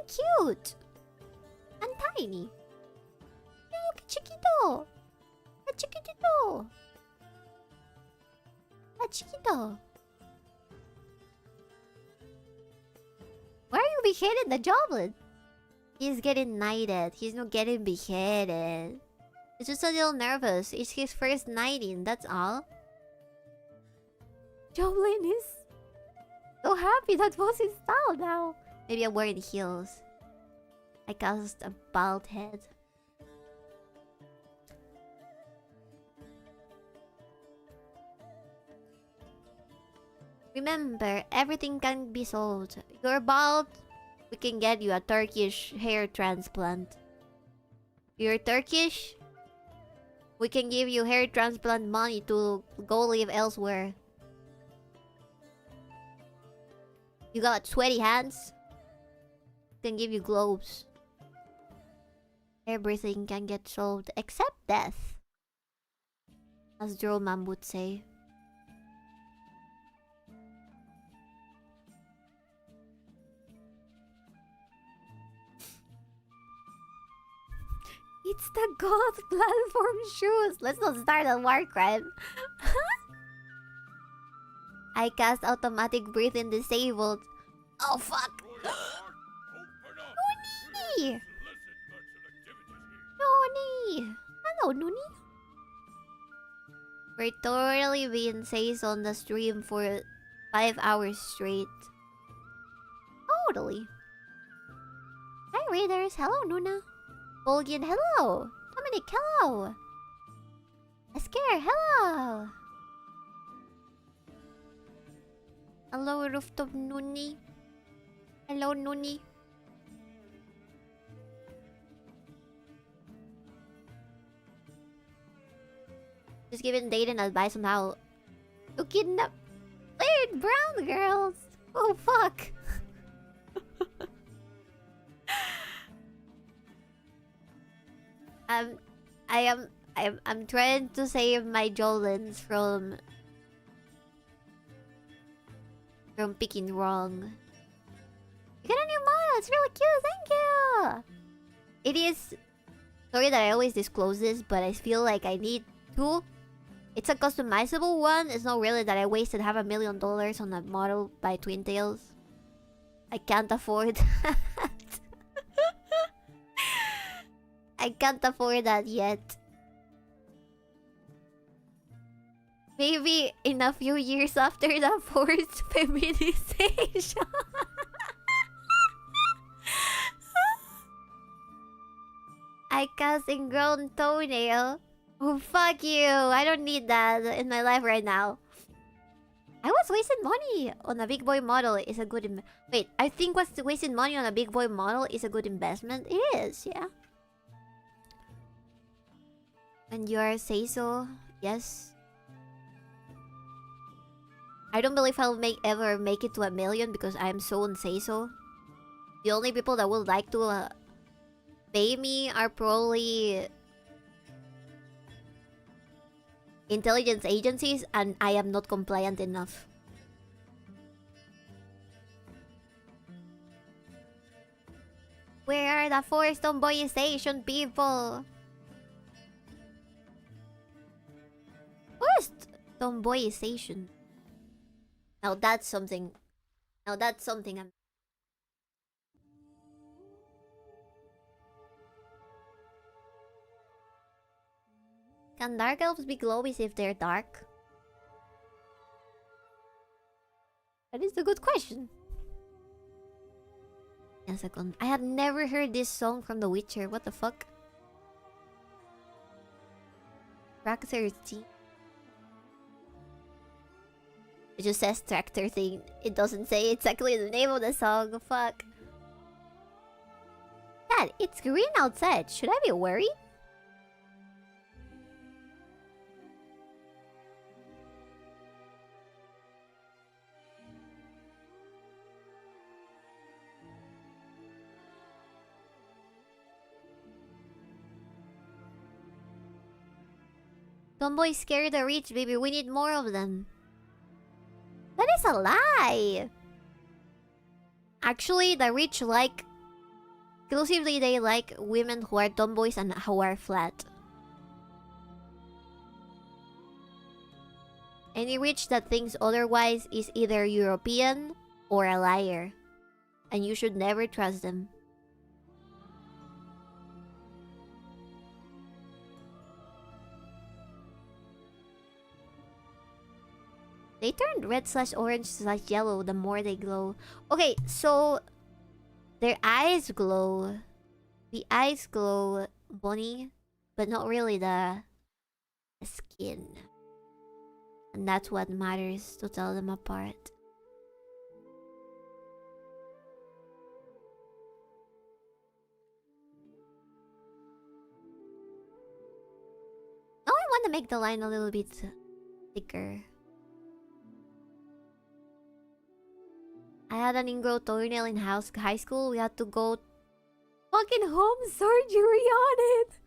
Cute and tiny. Look, chiquito. A chiquitito. A chiquito. Why are you beheading the goblin? He's getting knighted. He's not getting beheaded. He's just a little nervous. It's his first knighting, that's all. Goblin is so happy that was installed now. Maybe I'm wearing heels. I cast a bald head. Remember, everything can be sold. You're bald, we can get you a Turkish hair transplant. You're Turkish, we can give you hair transplant money to go live elsewhere. You got sweaty hands? Can give you globes. Everything can get sold except death, as Dsrommand would say. It's the gold platform shoes. Let's not start a war crime. I cast automatic breathing disabled. Oh fuck. Nuni! Nuni! Hello, Nuni. We're totally being says on the stream for 5 hours straight. Totally. Hi readers, hello Nuna. Bolgian, hello. Dominic, hello. Asker, hello. Hello rooftop Nuni. Hello Nuni. Just giving Dayton advice on how to kidnap weird brown girls. Oh fuck. I'm trying to save my Jolens from picking wrong. You got a new model, it's really cute, thank you! It is... Sorry that I always disclose this, but I feel like I need to. It's a customizable one. It's not really that I wasted $500,000 on a model by Twin Tails. I can't afford that. I can't afford that yet. Maybe in a few years after the forced feminization. I cast ingrown toenail. Oh, fuck you. I don't need that in my life right now. I was wasting money on a big boy model is a good... Wait, I think wasting money on a big boy model is a good investment. It is, yeah. And you are say so. Yes. I don't believe I'll ever make it to 1 million because I am so unsay so. The only people that would like to pay me are probably intelligence agencies, and I am not compliant enough. Where are the forced tomboyization people? Forced tomboyization. Now that's something. Now that's something I'm... Can dark elves be glowies if they're dark? That is a good question. A second. I had never heard this song from The Witcher. What the fuck? Track 13. It just says tractor thing. It doesn't say exactly the name of the song. Fuck. Dad, it's green outside. Should I be worried? Tomboys scare the rich, baby. We need more of them. That is a lie. Actually, the rich like... Exclusively, they like women who are tomboys and who are flat. Any rich that thinks otherwise is either European or a liar. And you should never trust them. They turn red/orange/yellow the more they glow. Okay, so their eyes glow. The eyes glow, Bonnie, but not really the skin. And that's what matters to tell them apart. Now I want to make the line a little bit thicker. I had an ingrown toenail in high school. We had to go fucking home surgery on it.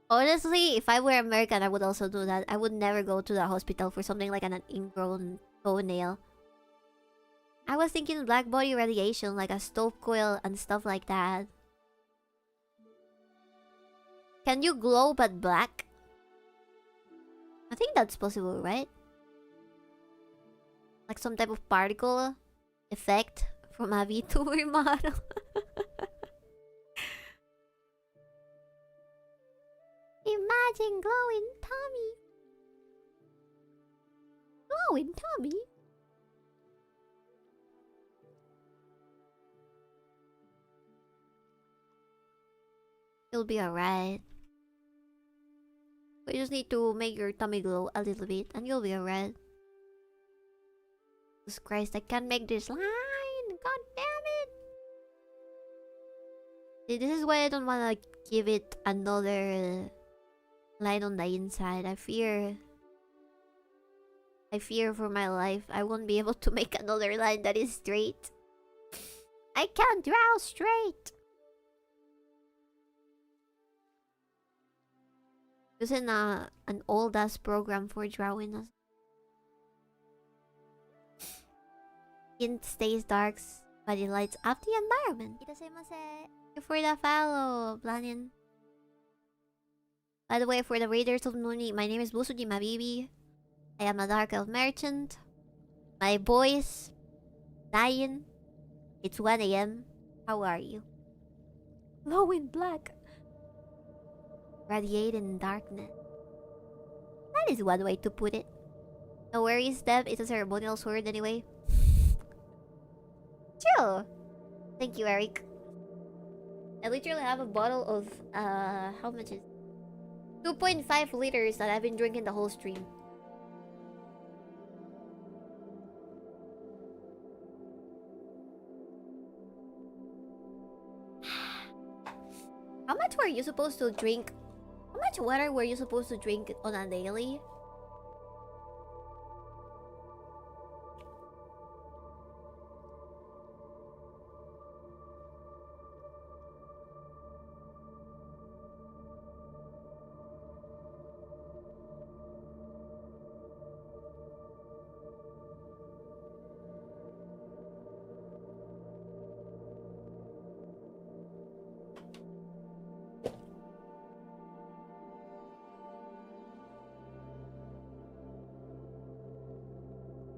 Honestly, if I were American, I would also do that. I would never go to the hospital for something like an ingrown toenail. I was thinking black body radiation, like a stove coil and stuff like that. Can you glow but black? I think that's possible, right? Like some type of particle effect from a VTuber model. having glowing tummy. Glowing tummy? You'll be alright. We just need to make your tummy glow a little bit and you'll be alright. Jesus Christ, I can't make this line! God damn it! See, this is why I don't wanna give it another line on the inside. I fear for my life. I won't be able to make another line that is straight. I can't draw straight! Using an old ass program for drawing us. It stays dark, but it lights up the environment. Thank you for the follow, Blanin. By the way, for the Raiders of Nuni, my name is Busuji Mabibi. I am a dark elf merchant. My voice dying. It's 1 AM. How are you? Glow in black. Radiate in darkness. That is one way to put it. No worries, Dev. It's a ceremonial sword anyway. Chill. Thank you, Eric. I literally have a bottle of how much is 2.5 liters that I've been drinking the whole stream. How much were you supposed to drink? How much water were you supposed to drink on a daily?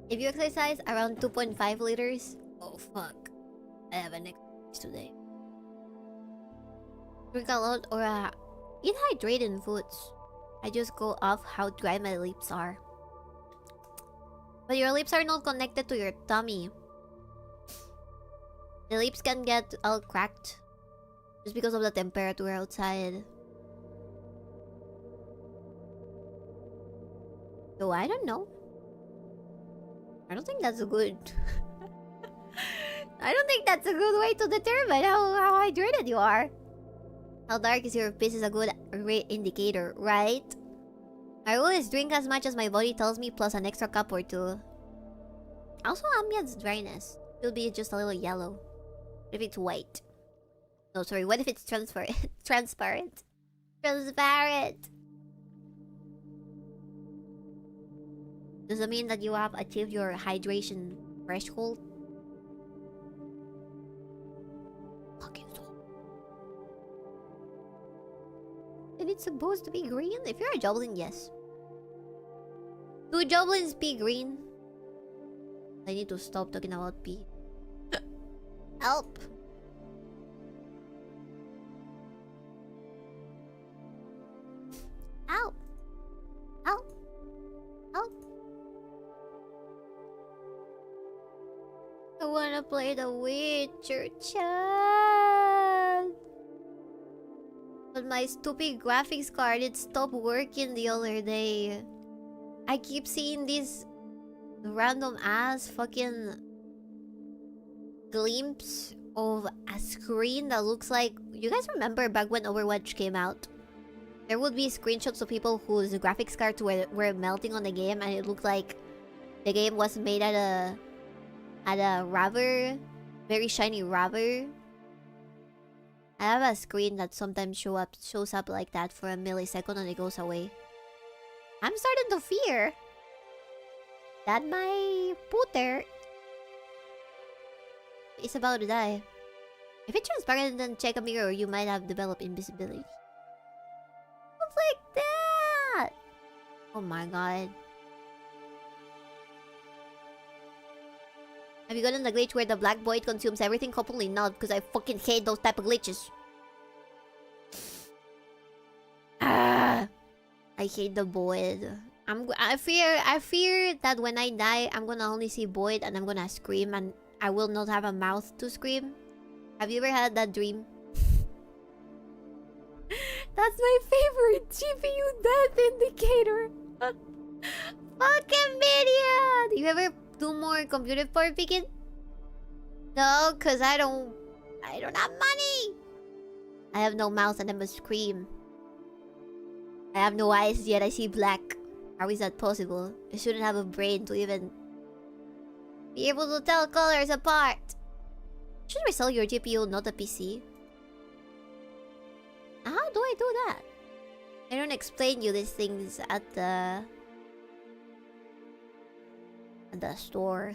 If you exercise around 2.5 liters, oh fuck, I have an exercise today. Drink a lot or eat hydrating foods. I just go off how dry my lips are. But your lips are not connected to your tummy. The lips can get all cracked just because of the temperature outside. So I don't know. I don't think that's a good... I don't think that's a good way to determine how hydrated you are. How dark is your piss is a good indicator, right? I always drink as much as my body tells me plus an extra cup or two. Also ambient dryness. It'll be just a little yellow. What if it's white? No, sorry, what if it's transparent? Transparent. Transparent! Does it mean that you have achieved your hydration threshold? Fucking so. And it's supposed to be green? If you're a Joblin, yes. Do Joblins pee green? I need to stop talking about pee. Help! Help! Help! Help! I wanna play The Witcher, chat. But my stupid graphics card, it stopped working the other day. I keep seeing this random ass fucking glimpse of a screen that looks like... You guys remember back when Overwatch came out? There would be screenshots of people whose graphics cards were melting on the game and it looked like the game was made at a rubber, very shiny rubber. I have a screen that sometimes shows up like that for a millisecond and it goes away. I'm starting to fear that my pooter is about to die. If it's transparent, then check a mirror, you might have developed invisibility. What's like that? Oh my god. Have you gotten the glitch where the black void consumes everything? Hopefully not, because I fucking hate those type of glitches. Ah. I hate the Boyd. I fear that when I die, I'm gonna only see Boyd and I'm gonna scream and I will not have a mouth to scream. Have you ever had that dream? That's my favorite GPU death indicator. Fucking video! Do you ever do more computer power picking? No, cause I don't have money. I have no mouth and I must scream. I have no eyes yet I see black. How is that possible? I shouldn't have a brain to even be able to tell colors apart. Should we sell your GPU, not a PC? How do I do that? I don't explain you these things at the store.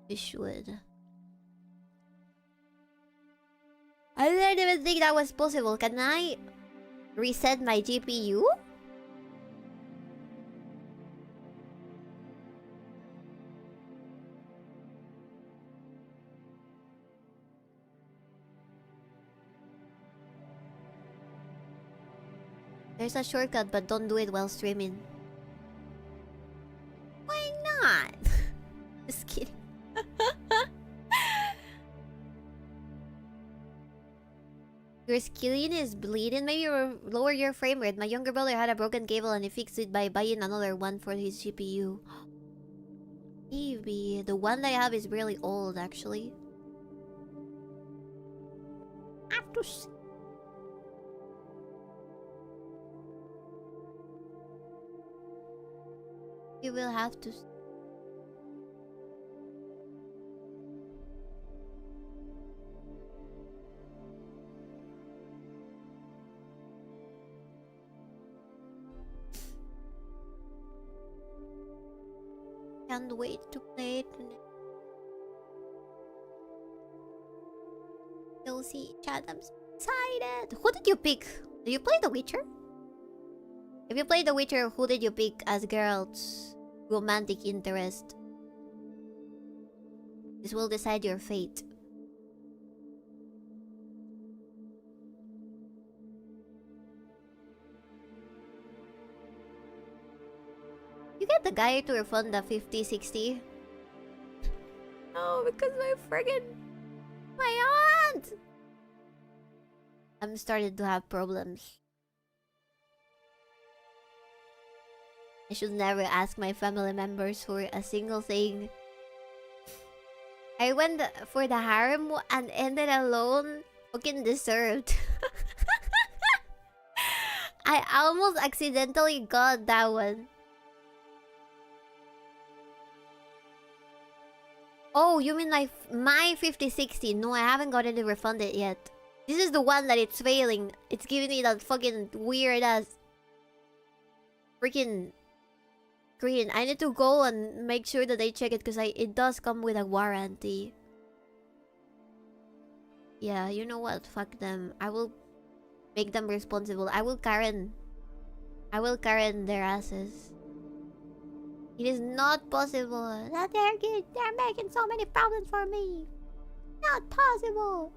You should. I didn't even think that was possible. Can I reset my GPU? There's a shortcut, but don't do it while streaming. Why not? Just kidding. Your screen is bleeding. Maybe lower your frame rate. My younger brother had a broken cable and he fixed it by buying another one for his GPU. Maybe. The one that I have is really old, actually. I have to see. You will have to. Can't wait to play it. You'll see chat. I'm so excited. Who did you pick? Did you play The Witcher? If you played The Witcher, who did you pick as Geralt's romantic interest? This will decide your fate. You get the guy to refund the 50, 60? No, because my aunt! I'm starting to have problems. I should never ask my family members for a single thing. I went for the harem and ended alone. Fucking deserved. I almost accidentally got that one. Oh, you mean my 5060? No, I haven't gotten it refunded yet. This is the one that it's failing. It's giving me that fucking weird ass freaking screen. I need to go and make sure that they check it because it does come with a warranty. Yeah, you know what? Fuck them. I will make them responsible. I will Karen their asses. It is not possible that they're making so many problems for me. Not possible.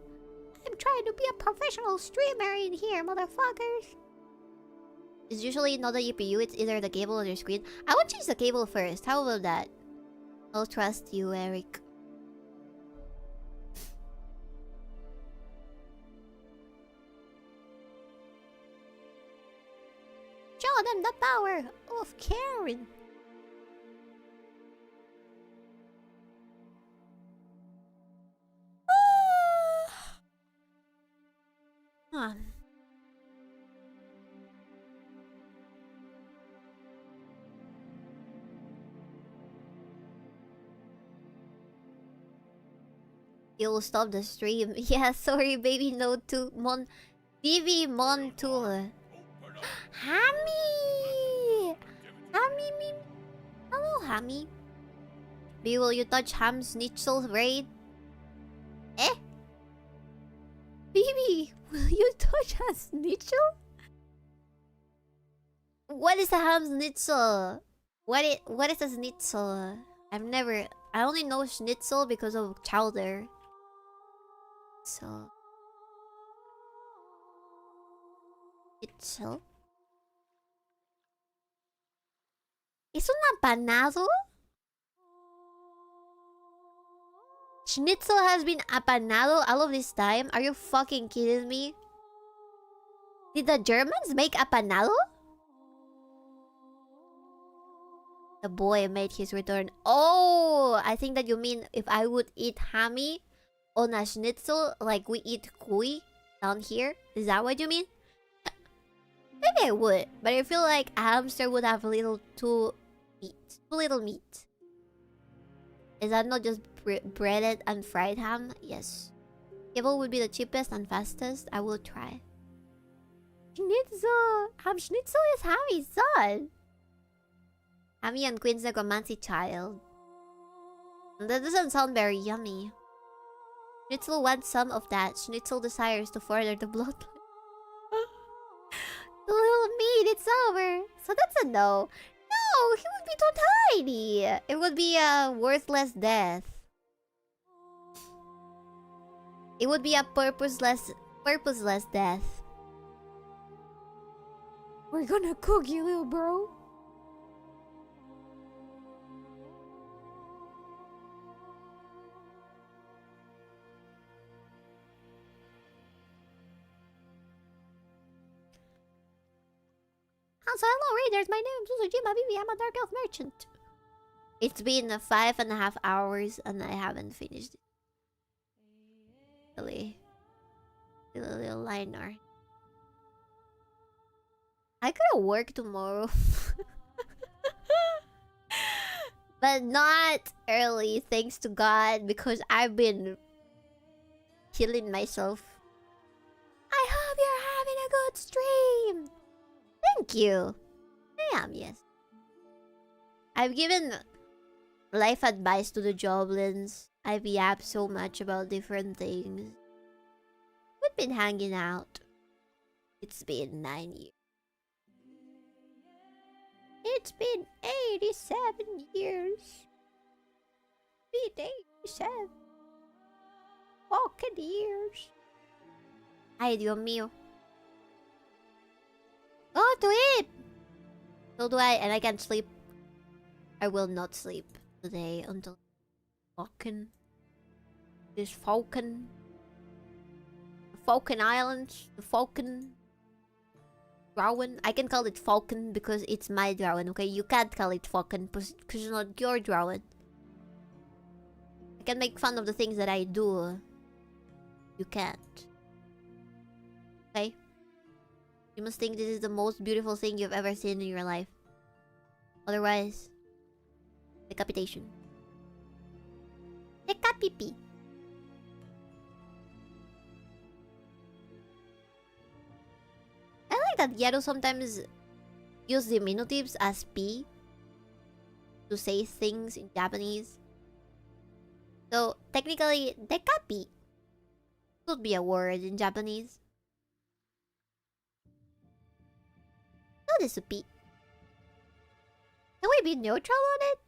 I'm trying to be a professional streamer in here, motherfuckers. It's usually not the GPU, it's either the cable or the screen. I would change the cable first. How about that? I'll trust you, Eric. Show them the power of Karen. Huh. You'll stop the stream. Yeah, sorry, baby. No, to Vivi Montour. Hammy! Hammy. Hello, Hammy. B, will you touch Ham's schnitzel raid? Eh? Baby, will you touch a schnitzel? What is a ham schnitzel? What is a schnitzel? I only know schnitzel because of chowder. So schnitzel. ¿Es un apanado? Schnitzel has been apanado all of this time? Are you fucking kidding me? Did the Germans make apanado? The boy made his return. Oh, I think that you mean if I would eat hammy on a schnitzel like we eat kui down here. Is that what you mean? Maybe I would, but I feel like a hamster would have a little too little meat. Is that not just breaded and fried ham? Yes. Kibble would be the cheapest and fastest. I will try. Schnitzel! Ham schnitzel is Hammy's son! Hammy and Queen's necromancy child. That doesn't sound very yummy. Schnitzel wants some of that. Schnitzel desires to further the bloodline. The little meat, it's over. So that's a no. No, he would be too tiny. It would be a worthless death. It would be a purposeless death. We're gonna cook you, little bro. So hello Raiders, my name is Suzuki Mabibi, I'm a Dark Elf merchant. It's been 5.5 hours and I haven't finished it. Really. Still a little liner. I could work tomorrow. But not early, thanks to God, because I've been killing myself. I hope you're having a good stream. Thank you. I am, yes. I've given life advice to the Joblins. I've yapped so much about different things. We've been hanging out. It's been 9 years. It's been 87 years. 87 fucking years. Ay, Dios mío. Go to it! So do I, and I can't sleep. I will not sleep today until fucking this Falcon. The Falcon Islands. The Falcon Drowen. I can call it Falcon because it's my Drowen, okay? You can't call it Falcon because it's not your Drowen. I can make fun of the things that I do. You can't. Okay? You must think this is the most beautiful thing you've ever seen in your life. Otherwise, decapitation. Decapipi. I like that Yaru sometimes use diminutives as P to say things in Japanese. So, technically, dekapi could be a word in Japanese. No, this would be. Can we be neutral on it?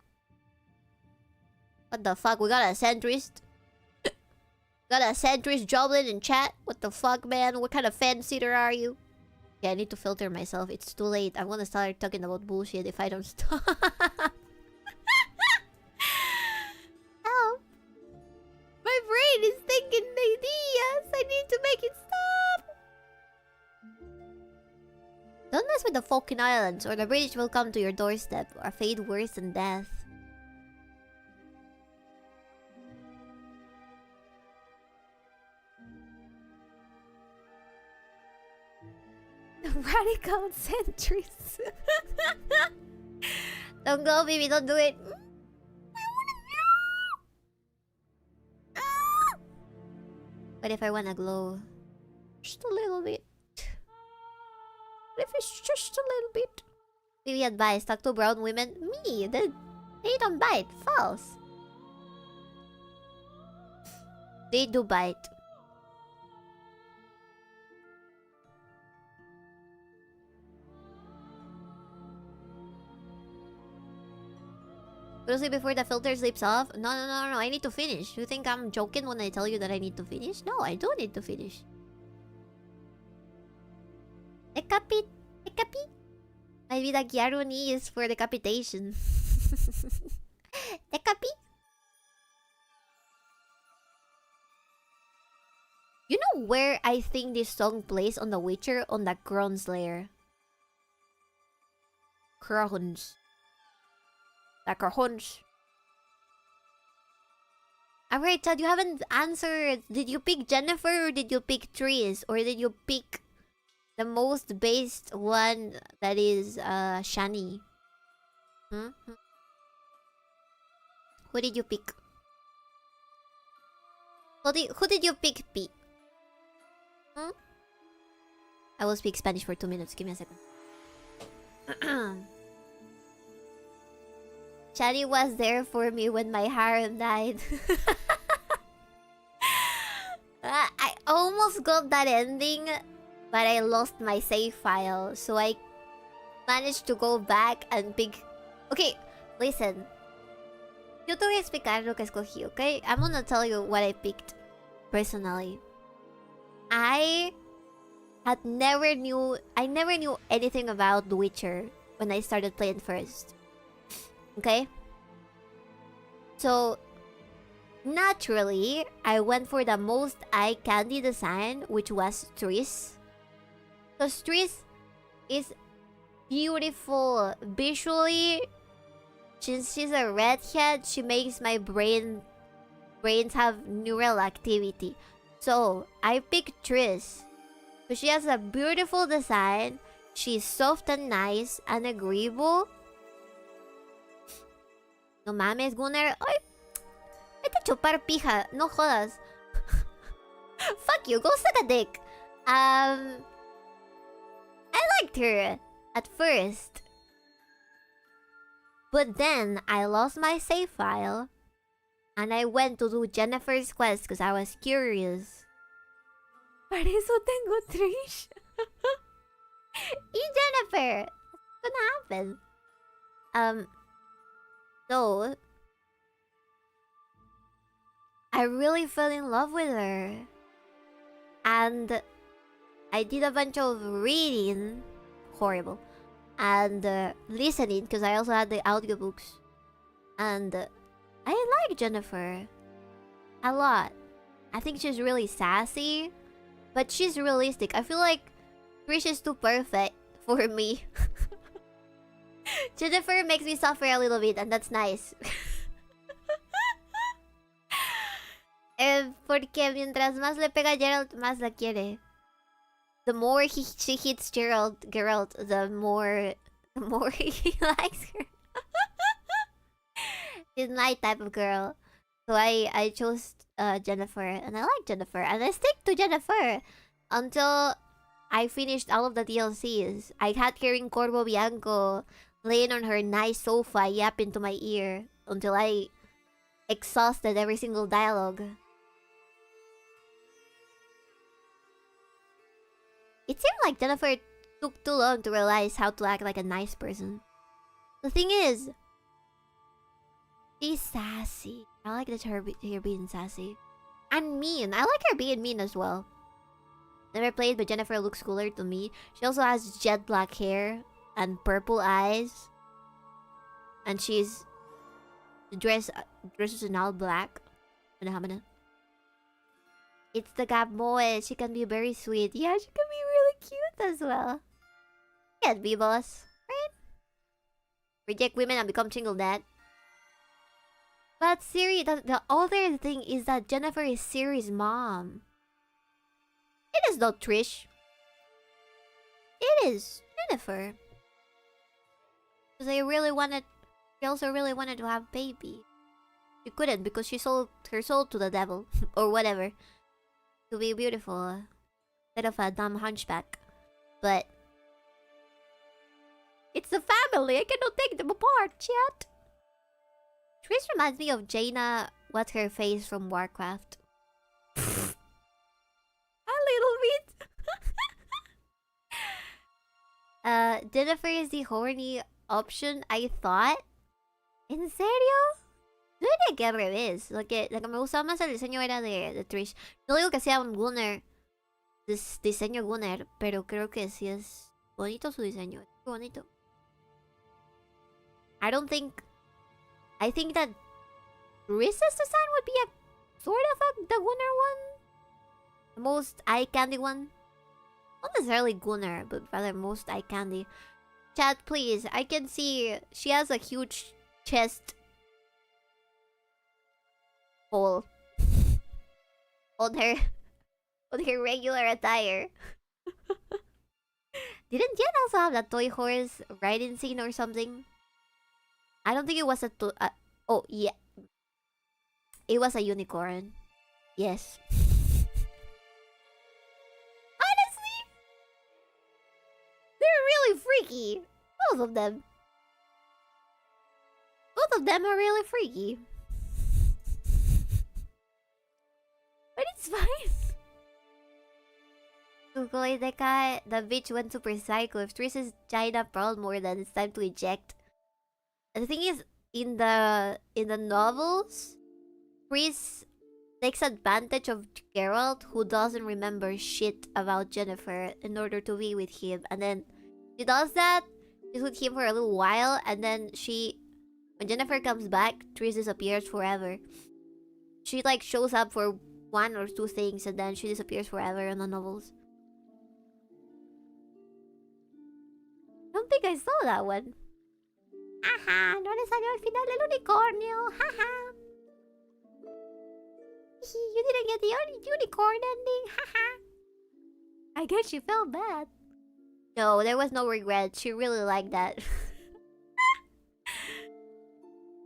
What the fuck? We got a centrist? Got a centrist Joblin in chat? What the fuck, man? What kind of fan-sitter are you? Yeah, I need to filter myself. It's too late. I'm gonna start talking about bullshit if I don't stop. Help. My brain is thinking ideas. I need to make it stop. Don't mess with the Falkland Islands or the British will come to your doorstep or fade worse than death. Radical centrists. Don't go, baby. Don't do it. But if I wanna glow, just a little bit. If it's just a little bit. Baby advice: talk to brown women. Me, they don't bite. False. They do bite. We'll see before the filter slips off. No, I need to finish. You think I'm joking when I tell you that I need to finish? No, I do need to finish. Ekapi. Maybe the Gyaru ni is for decapitation. Decapi? You know where I think this song plays on The Witcher? On the Crone's Lair. Crones. The Crones. Alright, Chad, you haven't answered. Did you pick Jennifer or did you pick Tris? Or did you pick the most based one that is Shani? Hmm? Who did you pick? Who did you pick, P? Hmm? I will speak Spanish for 2 minutes. Give me a second. Shani was there for me when my harem died. I almost got that ending, but I lost my save file, so I managed to go back and pick... Okay, listen. Yo te voy a explicar lo que escogí, okay? I'm gonna tell you what I picked, personally. I never knew anything about The Witcher when I started playing first. Okay? So, naturally, I went for the most eye-candy design, which was Tris. Because Tris is beautiful visually. Since she's a redhead, she makes my brains have neural activity. So, I picked Tris. Because she has a beautiful design. She's soft and nice and agreeable. No mames, Gunner. Ay, vete a chupar pija. No jodas. Fuck you. Go suck a dick. I liked her at first. But then I lost my save file. And I went to do Jennifer's quest because I was curious. Para eso tengo Trish. Y Jennifer. What's gonna happen? So, I really fell in love with her. And I did a bunch of reading. Horrible. And listening, because I also had the audiobooks. And I like Jennifer a lot. I think she's really sassy, but she's realistic. I feel like Trish is too perfect for me. Jennifer makes me suffer a little bit, and that's nice. Porque mientras más le pega a Geralt, más la quiere. The more she hits Geralt, the more he likes her. She's my type of girl. So I chose Jennifer, and I like Jennifer, and I stick to Jennifer until I finished all of the DLCs. I had her in Corvo Bianco, laying on her nice sofa, yapping to my ear until I exhausted every single dialogue. It seemed like Jennifer took too long to realize how to act like a nice person. The thing is, she's sassy. I like that her being sassy. And mean. I like her being mean as well. Never played, but Jennifer looks cooler to me. She also has jet black hair and purple eyes. And she's dresses in all black. It's the Gabmoe. She can be very sweet. Yeah, she can be really cute as well. Can't be, boss. Right? Reject women and become single dad. But Siri, the other thing is that Jennifer is Siri's mom. It is not Trish. It is Jennifer. Because she also really wanted to have a baby. She couldn't because she sold her soul to the devil. Or whatever. To be beautiful. Instead of a dumb hunchback. But it's a family. I cannot take them apart yet. Trish reminds me of Jaina, what's her face from Warcraft. A little bit. Jennifer is the horny option, I thought. ¿En serio? Yo diría que al revés. Lo que me gustaba más el diseño era de Trish. No digo que sea un Gunner. Diseño Gunner, pero creo que sí es bonito su diseño. Es bonito. I don't think... I think that Princess Design would be a sort of the Gunnar one. The most eye candy one. Not necessarily Gunnar, but rather most eye candy. Chat, please. I can see she has a huge chest hole on her regular attire. Didn't Yen also have that toy horse riding scene or something? I don't think it was a oh yeah, it was a unicorn. Yes. Honestly, they're really freaky. Both of them. Both of them are really freaky. But it's fine. Google the bitch went super psycho. If Triss is China proud more, then it's time to eject. And the thing is, in the novels, Triss takes advantage of Geralt, who doesn't remember shit about Jennifer, in order to be with him. And then she does that. She's with him for a little while, and then when Jennifer comes back, Triss disappears forever. She like shows up for 1 or 2 things, and then she disappears forever in the novels. I don't think I saw that one. Ajá, no le salió al final el unicornio. Jaja. You didn't get the unicorn ending. Haha. I guess she felt bad. No, there was no regret. She really liked that.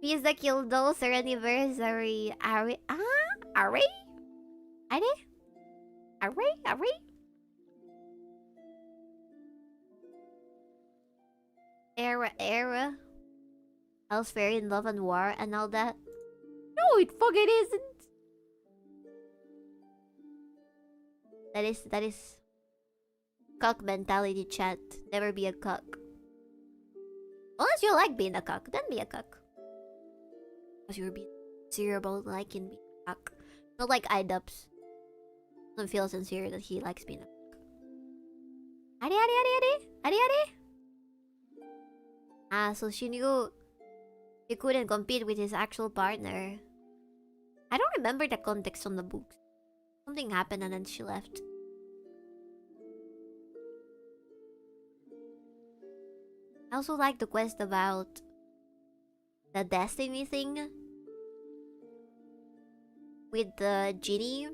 He's the Killdozer anniversary. Are? Era. Elves fairy in love and war and all that. No, it fucking isn't. That is cuck mentality, chat. Never be a cuck. Unless you like being a cuck, then be a cuck. Because you're being sincere about liking being a cuck. Not like iDubbbz. Doesn't feel sincere that he likes being a cuck. Ari. Ah, so she knew he couldn't compete with his actual partner. I don't remember the context on the books. Something happened and then she left. I also like the quest about the destiny thing with the genie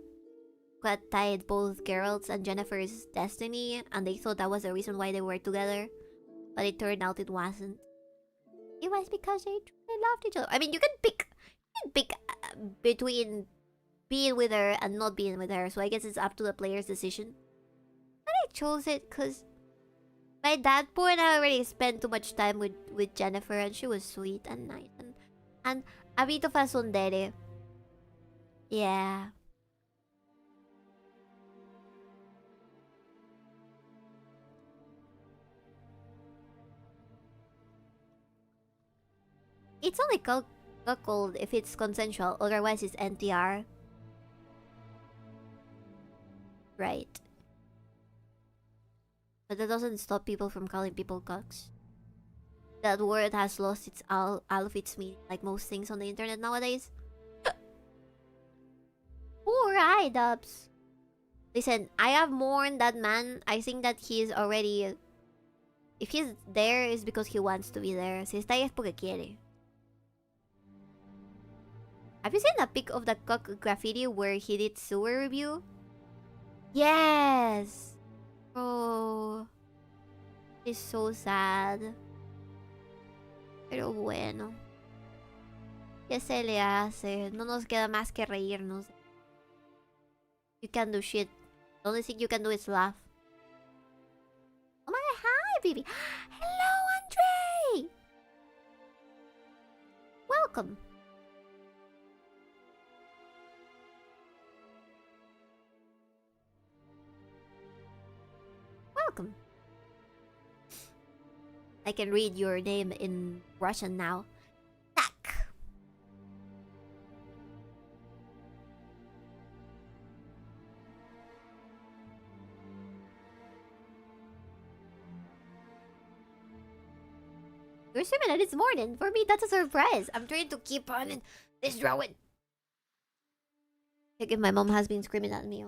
that tied both Geralt's and Jennifer's destiny, and they thought that was the reason why they were together, but it turned out it wasn't. It was because they loved each other. I mean, you can pick between being with her and not being with her, so I guess it's up to the player's decision. But I chose it because by that point I already spent too much time with Jennifer, and she was sweet and nice and a bit of a tsundere. Yeah. It's only cuckold if it's consensual, otherwise it's NTR. Right. But that doesn't stop people from calling people cucks. That word has lost its all of its meaning, like most things on the internet nowadays. Poor iDubbbz. Listen, I have mourned that man. I think that he's already... If he's there, it's because he wants to be there. Si está ahí es porque quiere. Have you seen a pic of the cuck graffiti where he did sewer review? Yes! Oh, it's so sad. Pero bueno. ¿Qué se le hace? No nos queda más que reírnos. You can't do shit. The only thing you can do is laugh. Oh my, hi, baby. Hello, Andre! Welcome. Welcome. I can read your name in Russian now. Tak. You're streaming it this morning. For me, that's a surprise. I'm trying to keep on this drawing. Check if my mom has been screaming at me.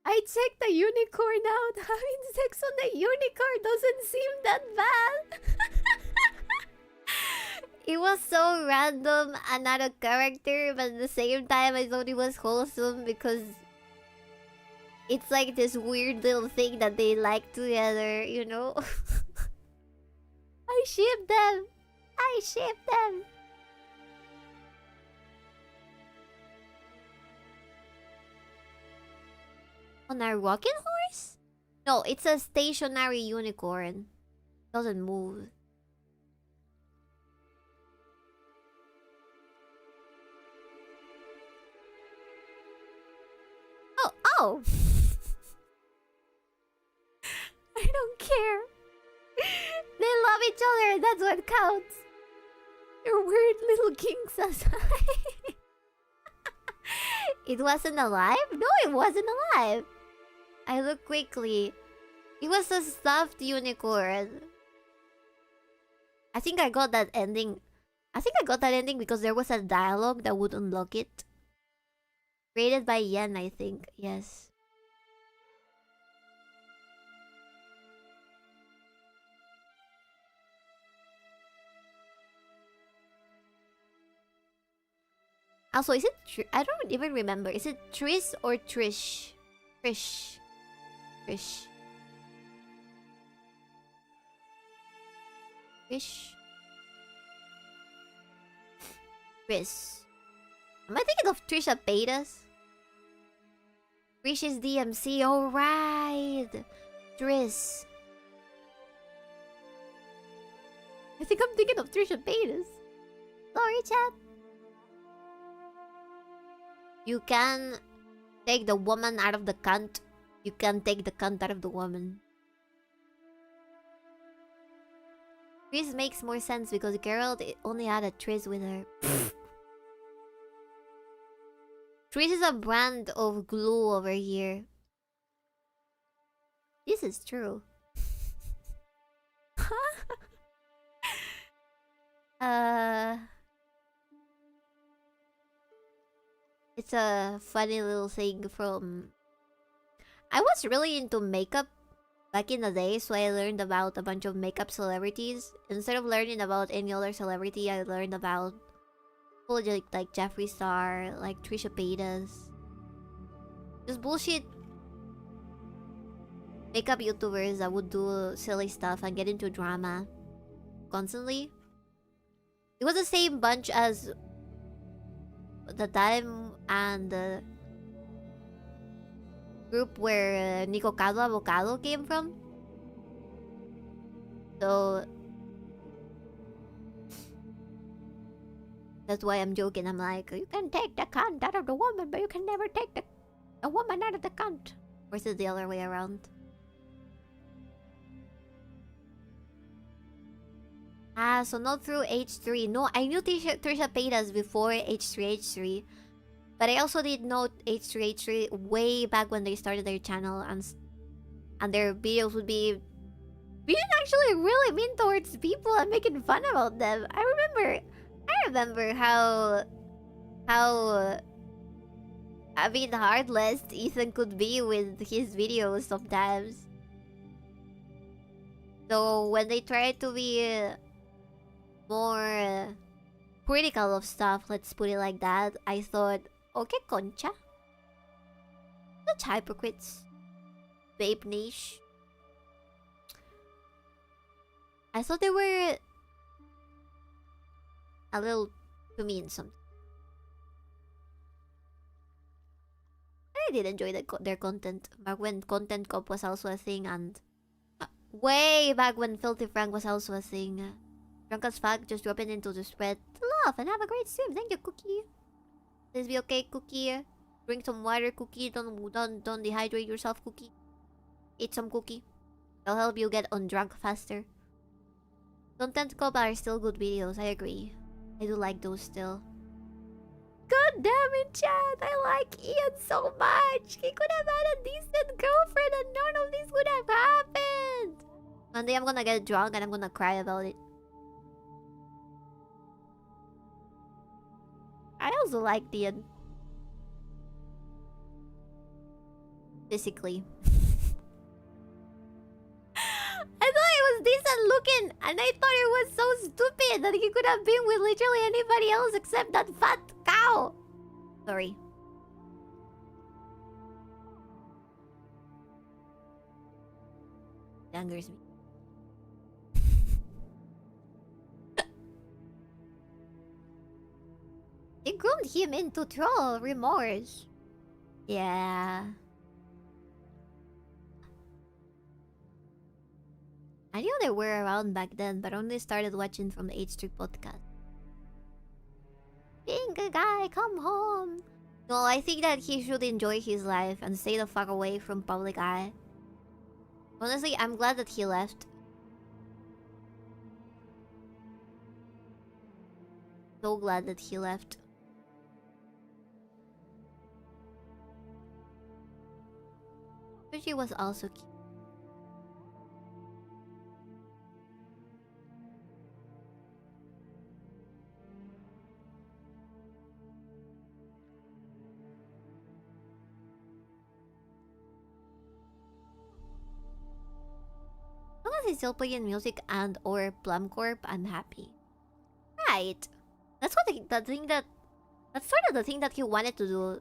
I checked the unicorn out. Having sex on the unicorn doesn't seem that bad. It was so random and not a character, but at the same time I thought it was wholesome because it's like this weird little thing that they like together, you know? I ship them! I ship them! On a rocking horse? No, it's a stationary unicorn. Doesn't move. Oh! I don't care. They love each other, that's what counts. Your weird little kinks aside. It wasn't alive? No, it wasn't alive. I looked quickly. It was a stuffed unicorn. I think I got that ending. I think I got that ending because there was a dialogue that would unlock it. Created by Yen, I think. Yes. Also, is it I don't even remember. Is it Tris or Trish? Trish. Trish. Trish. Tris. Am I thinking of Trisha Paytas? Trish is DMC. Alright. Tris. I think I'm thinking of Trisha Paytas. Sorry, chat. You can take the woman out of the cunt. You can take the cunt out of the woman. Tris makes more sense because Geralt only had a Tris with her. Tris is a brand of glue over here. This is true. It's a funny little thing from... I was really into makeup back in the day, so I learned about a bunch of makeup celebrities. Instead of learning about any other celebrity, I learned about people like Jeffree Star, like Trisha Paytas. Just bullshit makeup YouTubers that would do silly stuff and get into drama constantly. It was the same bunch as the time and the group where Nico Cado Avocado came from. So that's why I'm joking. I'm like, you can take the cunt out of the woman, but you can never take the woman out of the cunt. Or is it the other way around? Ah, so not through H3. No, I knew Trisha Paytas before H3. But I also did know H3 way back when they started their channel, and their videos would be being actually really mean towards people and making fun about them. I remember how I mean heartless Ethan could be with his videos sometimes. So when they try to be more critical of stuff, let's put it like that, I thought, okay, concha. Such hypocrites. Babe niche. I thought they were a little too mean sometimes. I did enjoy their content back when Content Cop was also a thing, and way back when Filthy Frank was also a thing. Drunk as fuck, just drop it into the spread. Love and have a great stream. Thank you, Cookie. Please be okay, Cookie. Drink some water, Cookie. Don't dehydrate yourself, Cookie. Eat some cookie. They'll help you get undrunk faster. Don't Tentacle, but are still good videos. I agree. I do like those still. God damn it, Chad! I like Ian so much! He could have had a decent girlfriend and none of this would have happened! One day I'm gonna get drunk and I'm gonna cry about it. I also like Ian. Physically. I thought he was decent looking, and I thought it was so stupid that he could have been with literally anybody else except that fat cow. Sorry. It angers me. It groomed him into troll remorse. Yeah. I knew they were around back then, but only started watching from the H3 podcast. Being a guy, come home. No, I think that he should enjoy his life and stay the fuck away from public eye. Honestly, I'm glad that he left. So glad that he left. She was also cute. As long as he's still playing music and or Plum Corp, I'm happy. Right. That's what that's sort of the thing that he wanted to do.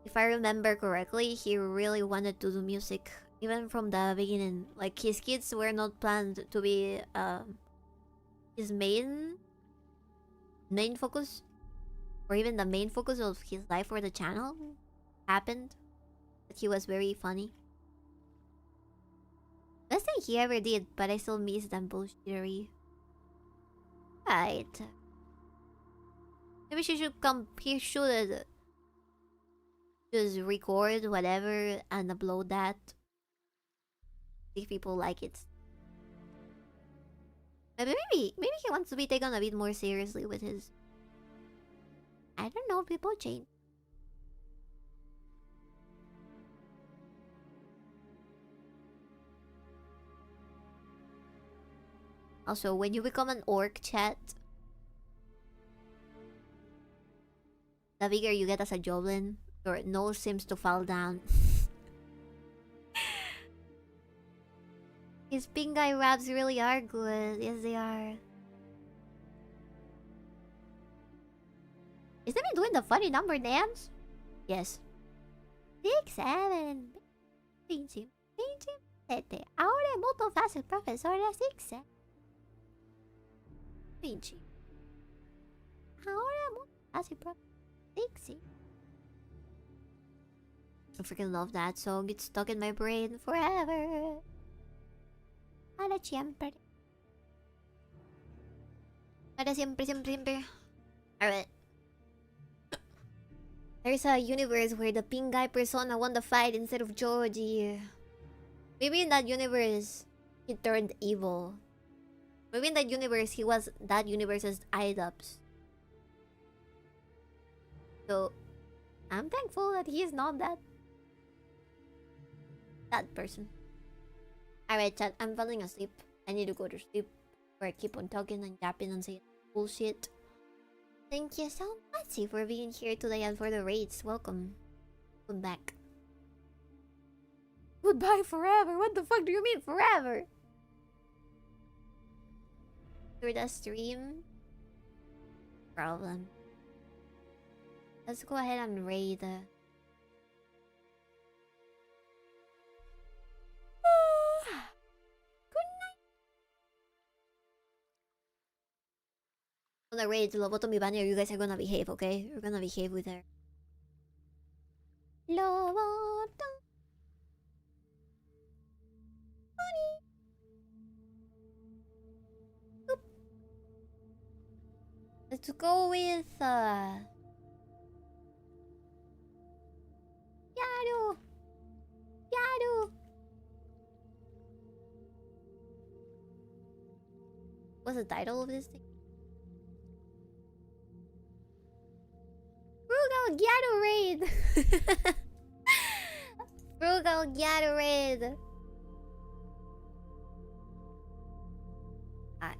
If I remember correctly, he really wanted to do music. Even from the beginning. Like, his kids were not planned to be his main focus. Or even the main focus of his life or the channel. Happened. But he was very funny. Best thing he ever did, but I still miss that bullshittery. Right. Maybe she should come. He should just record whatever and upload that. If people like it. Maybe he wants to be taken a bit more seriously with his. I don't know. People change. Also, when you become an orc, chat, the bigger you get as a goblin, your nose seems to fall down. His pink guy raps really are good. Yes, they are. Isn't he doing the funny number dance? Yes. 6, 7, 20, 27. Ahora es muy fácil, profesora. 6, 7. 20. Ahora es muy fácil, profesora. 6. I freaking love that song. It's stuck in my brain forever. Para siempre. Para siempre, siempre, siempre. Alright. There's a universe where the pink guy persona won the fight instead of Georgie. Maybe in that universe, he turned evil. Maybe in that universe, he was that universe's IDOPS. So, I'm thankful that he is not that person. Alright, chat, I'm falling asleep. I need to go to sleep. Or I keep on talking and yapping and saying bullshit. Thank you so much for being here today and for the raids. Welcome. Welcome back. Goodbye forever. What the fuck do you mean forever? Through the stream? Problem. Let's go ahead and raid. Good night. On the raid, Lobotomi Banner, you guys are gonna behave, okay? You're gonna behave with her. Lobotomi. Let's go with Yaru. Yaru. What's the title of this thing? Frugal Gatorade! Frugal Gatorade! Thank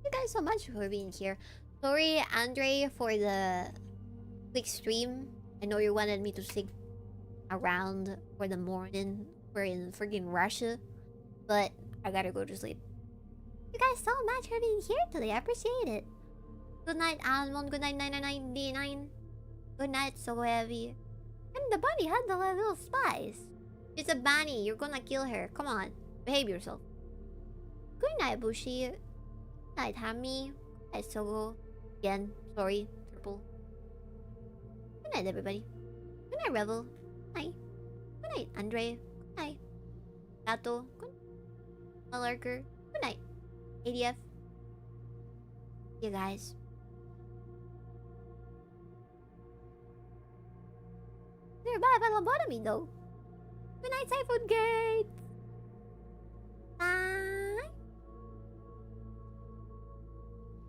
you guys so much for being here. Sorry, Andre, for the quick stream. I know you wanted me to stick around for the morning. We're in freaking Russia. But I gotta go to sleep. You guys so much for being here today. I appreciate it. Good night, Almond. Good night, 999. Good night, So Heavy. And the bunny had the little spice. It's a bunny. You're gonna kill her. Come on. Behave yourself. Good night, Bushi. Good night, Hammy. Good night, Sogo. Again, sorry. Triple. Good night, everybody. Good night, Revel. Good night. Good night, Andre. Good night. Gato. Good night. Lurker. Good night. ADF. You guys. They're bad by lobotomy though. Good night, Typhoon Gate. Bye.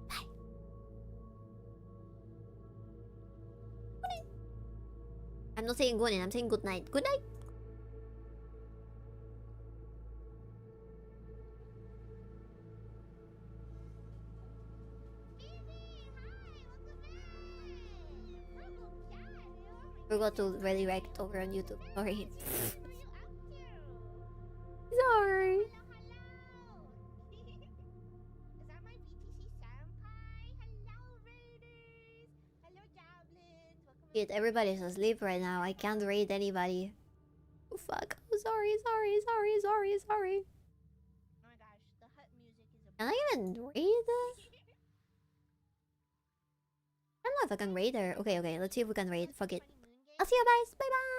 Bye. Good night. I'm not saying good night, I'm saying good night. Good night. Forgot to redirect over on YouTube. Sorry. Sorry. Shit, everybody's asleep right now. I can't raid anybody. Oh fuck. Oh, sorry. Can I even raid? I don't know if I can raid her. Okay, let's see if we can raid. Fuck it. I'll see you guys. Bye bye.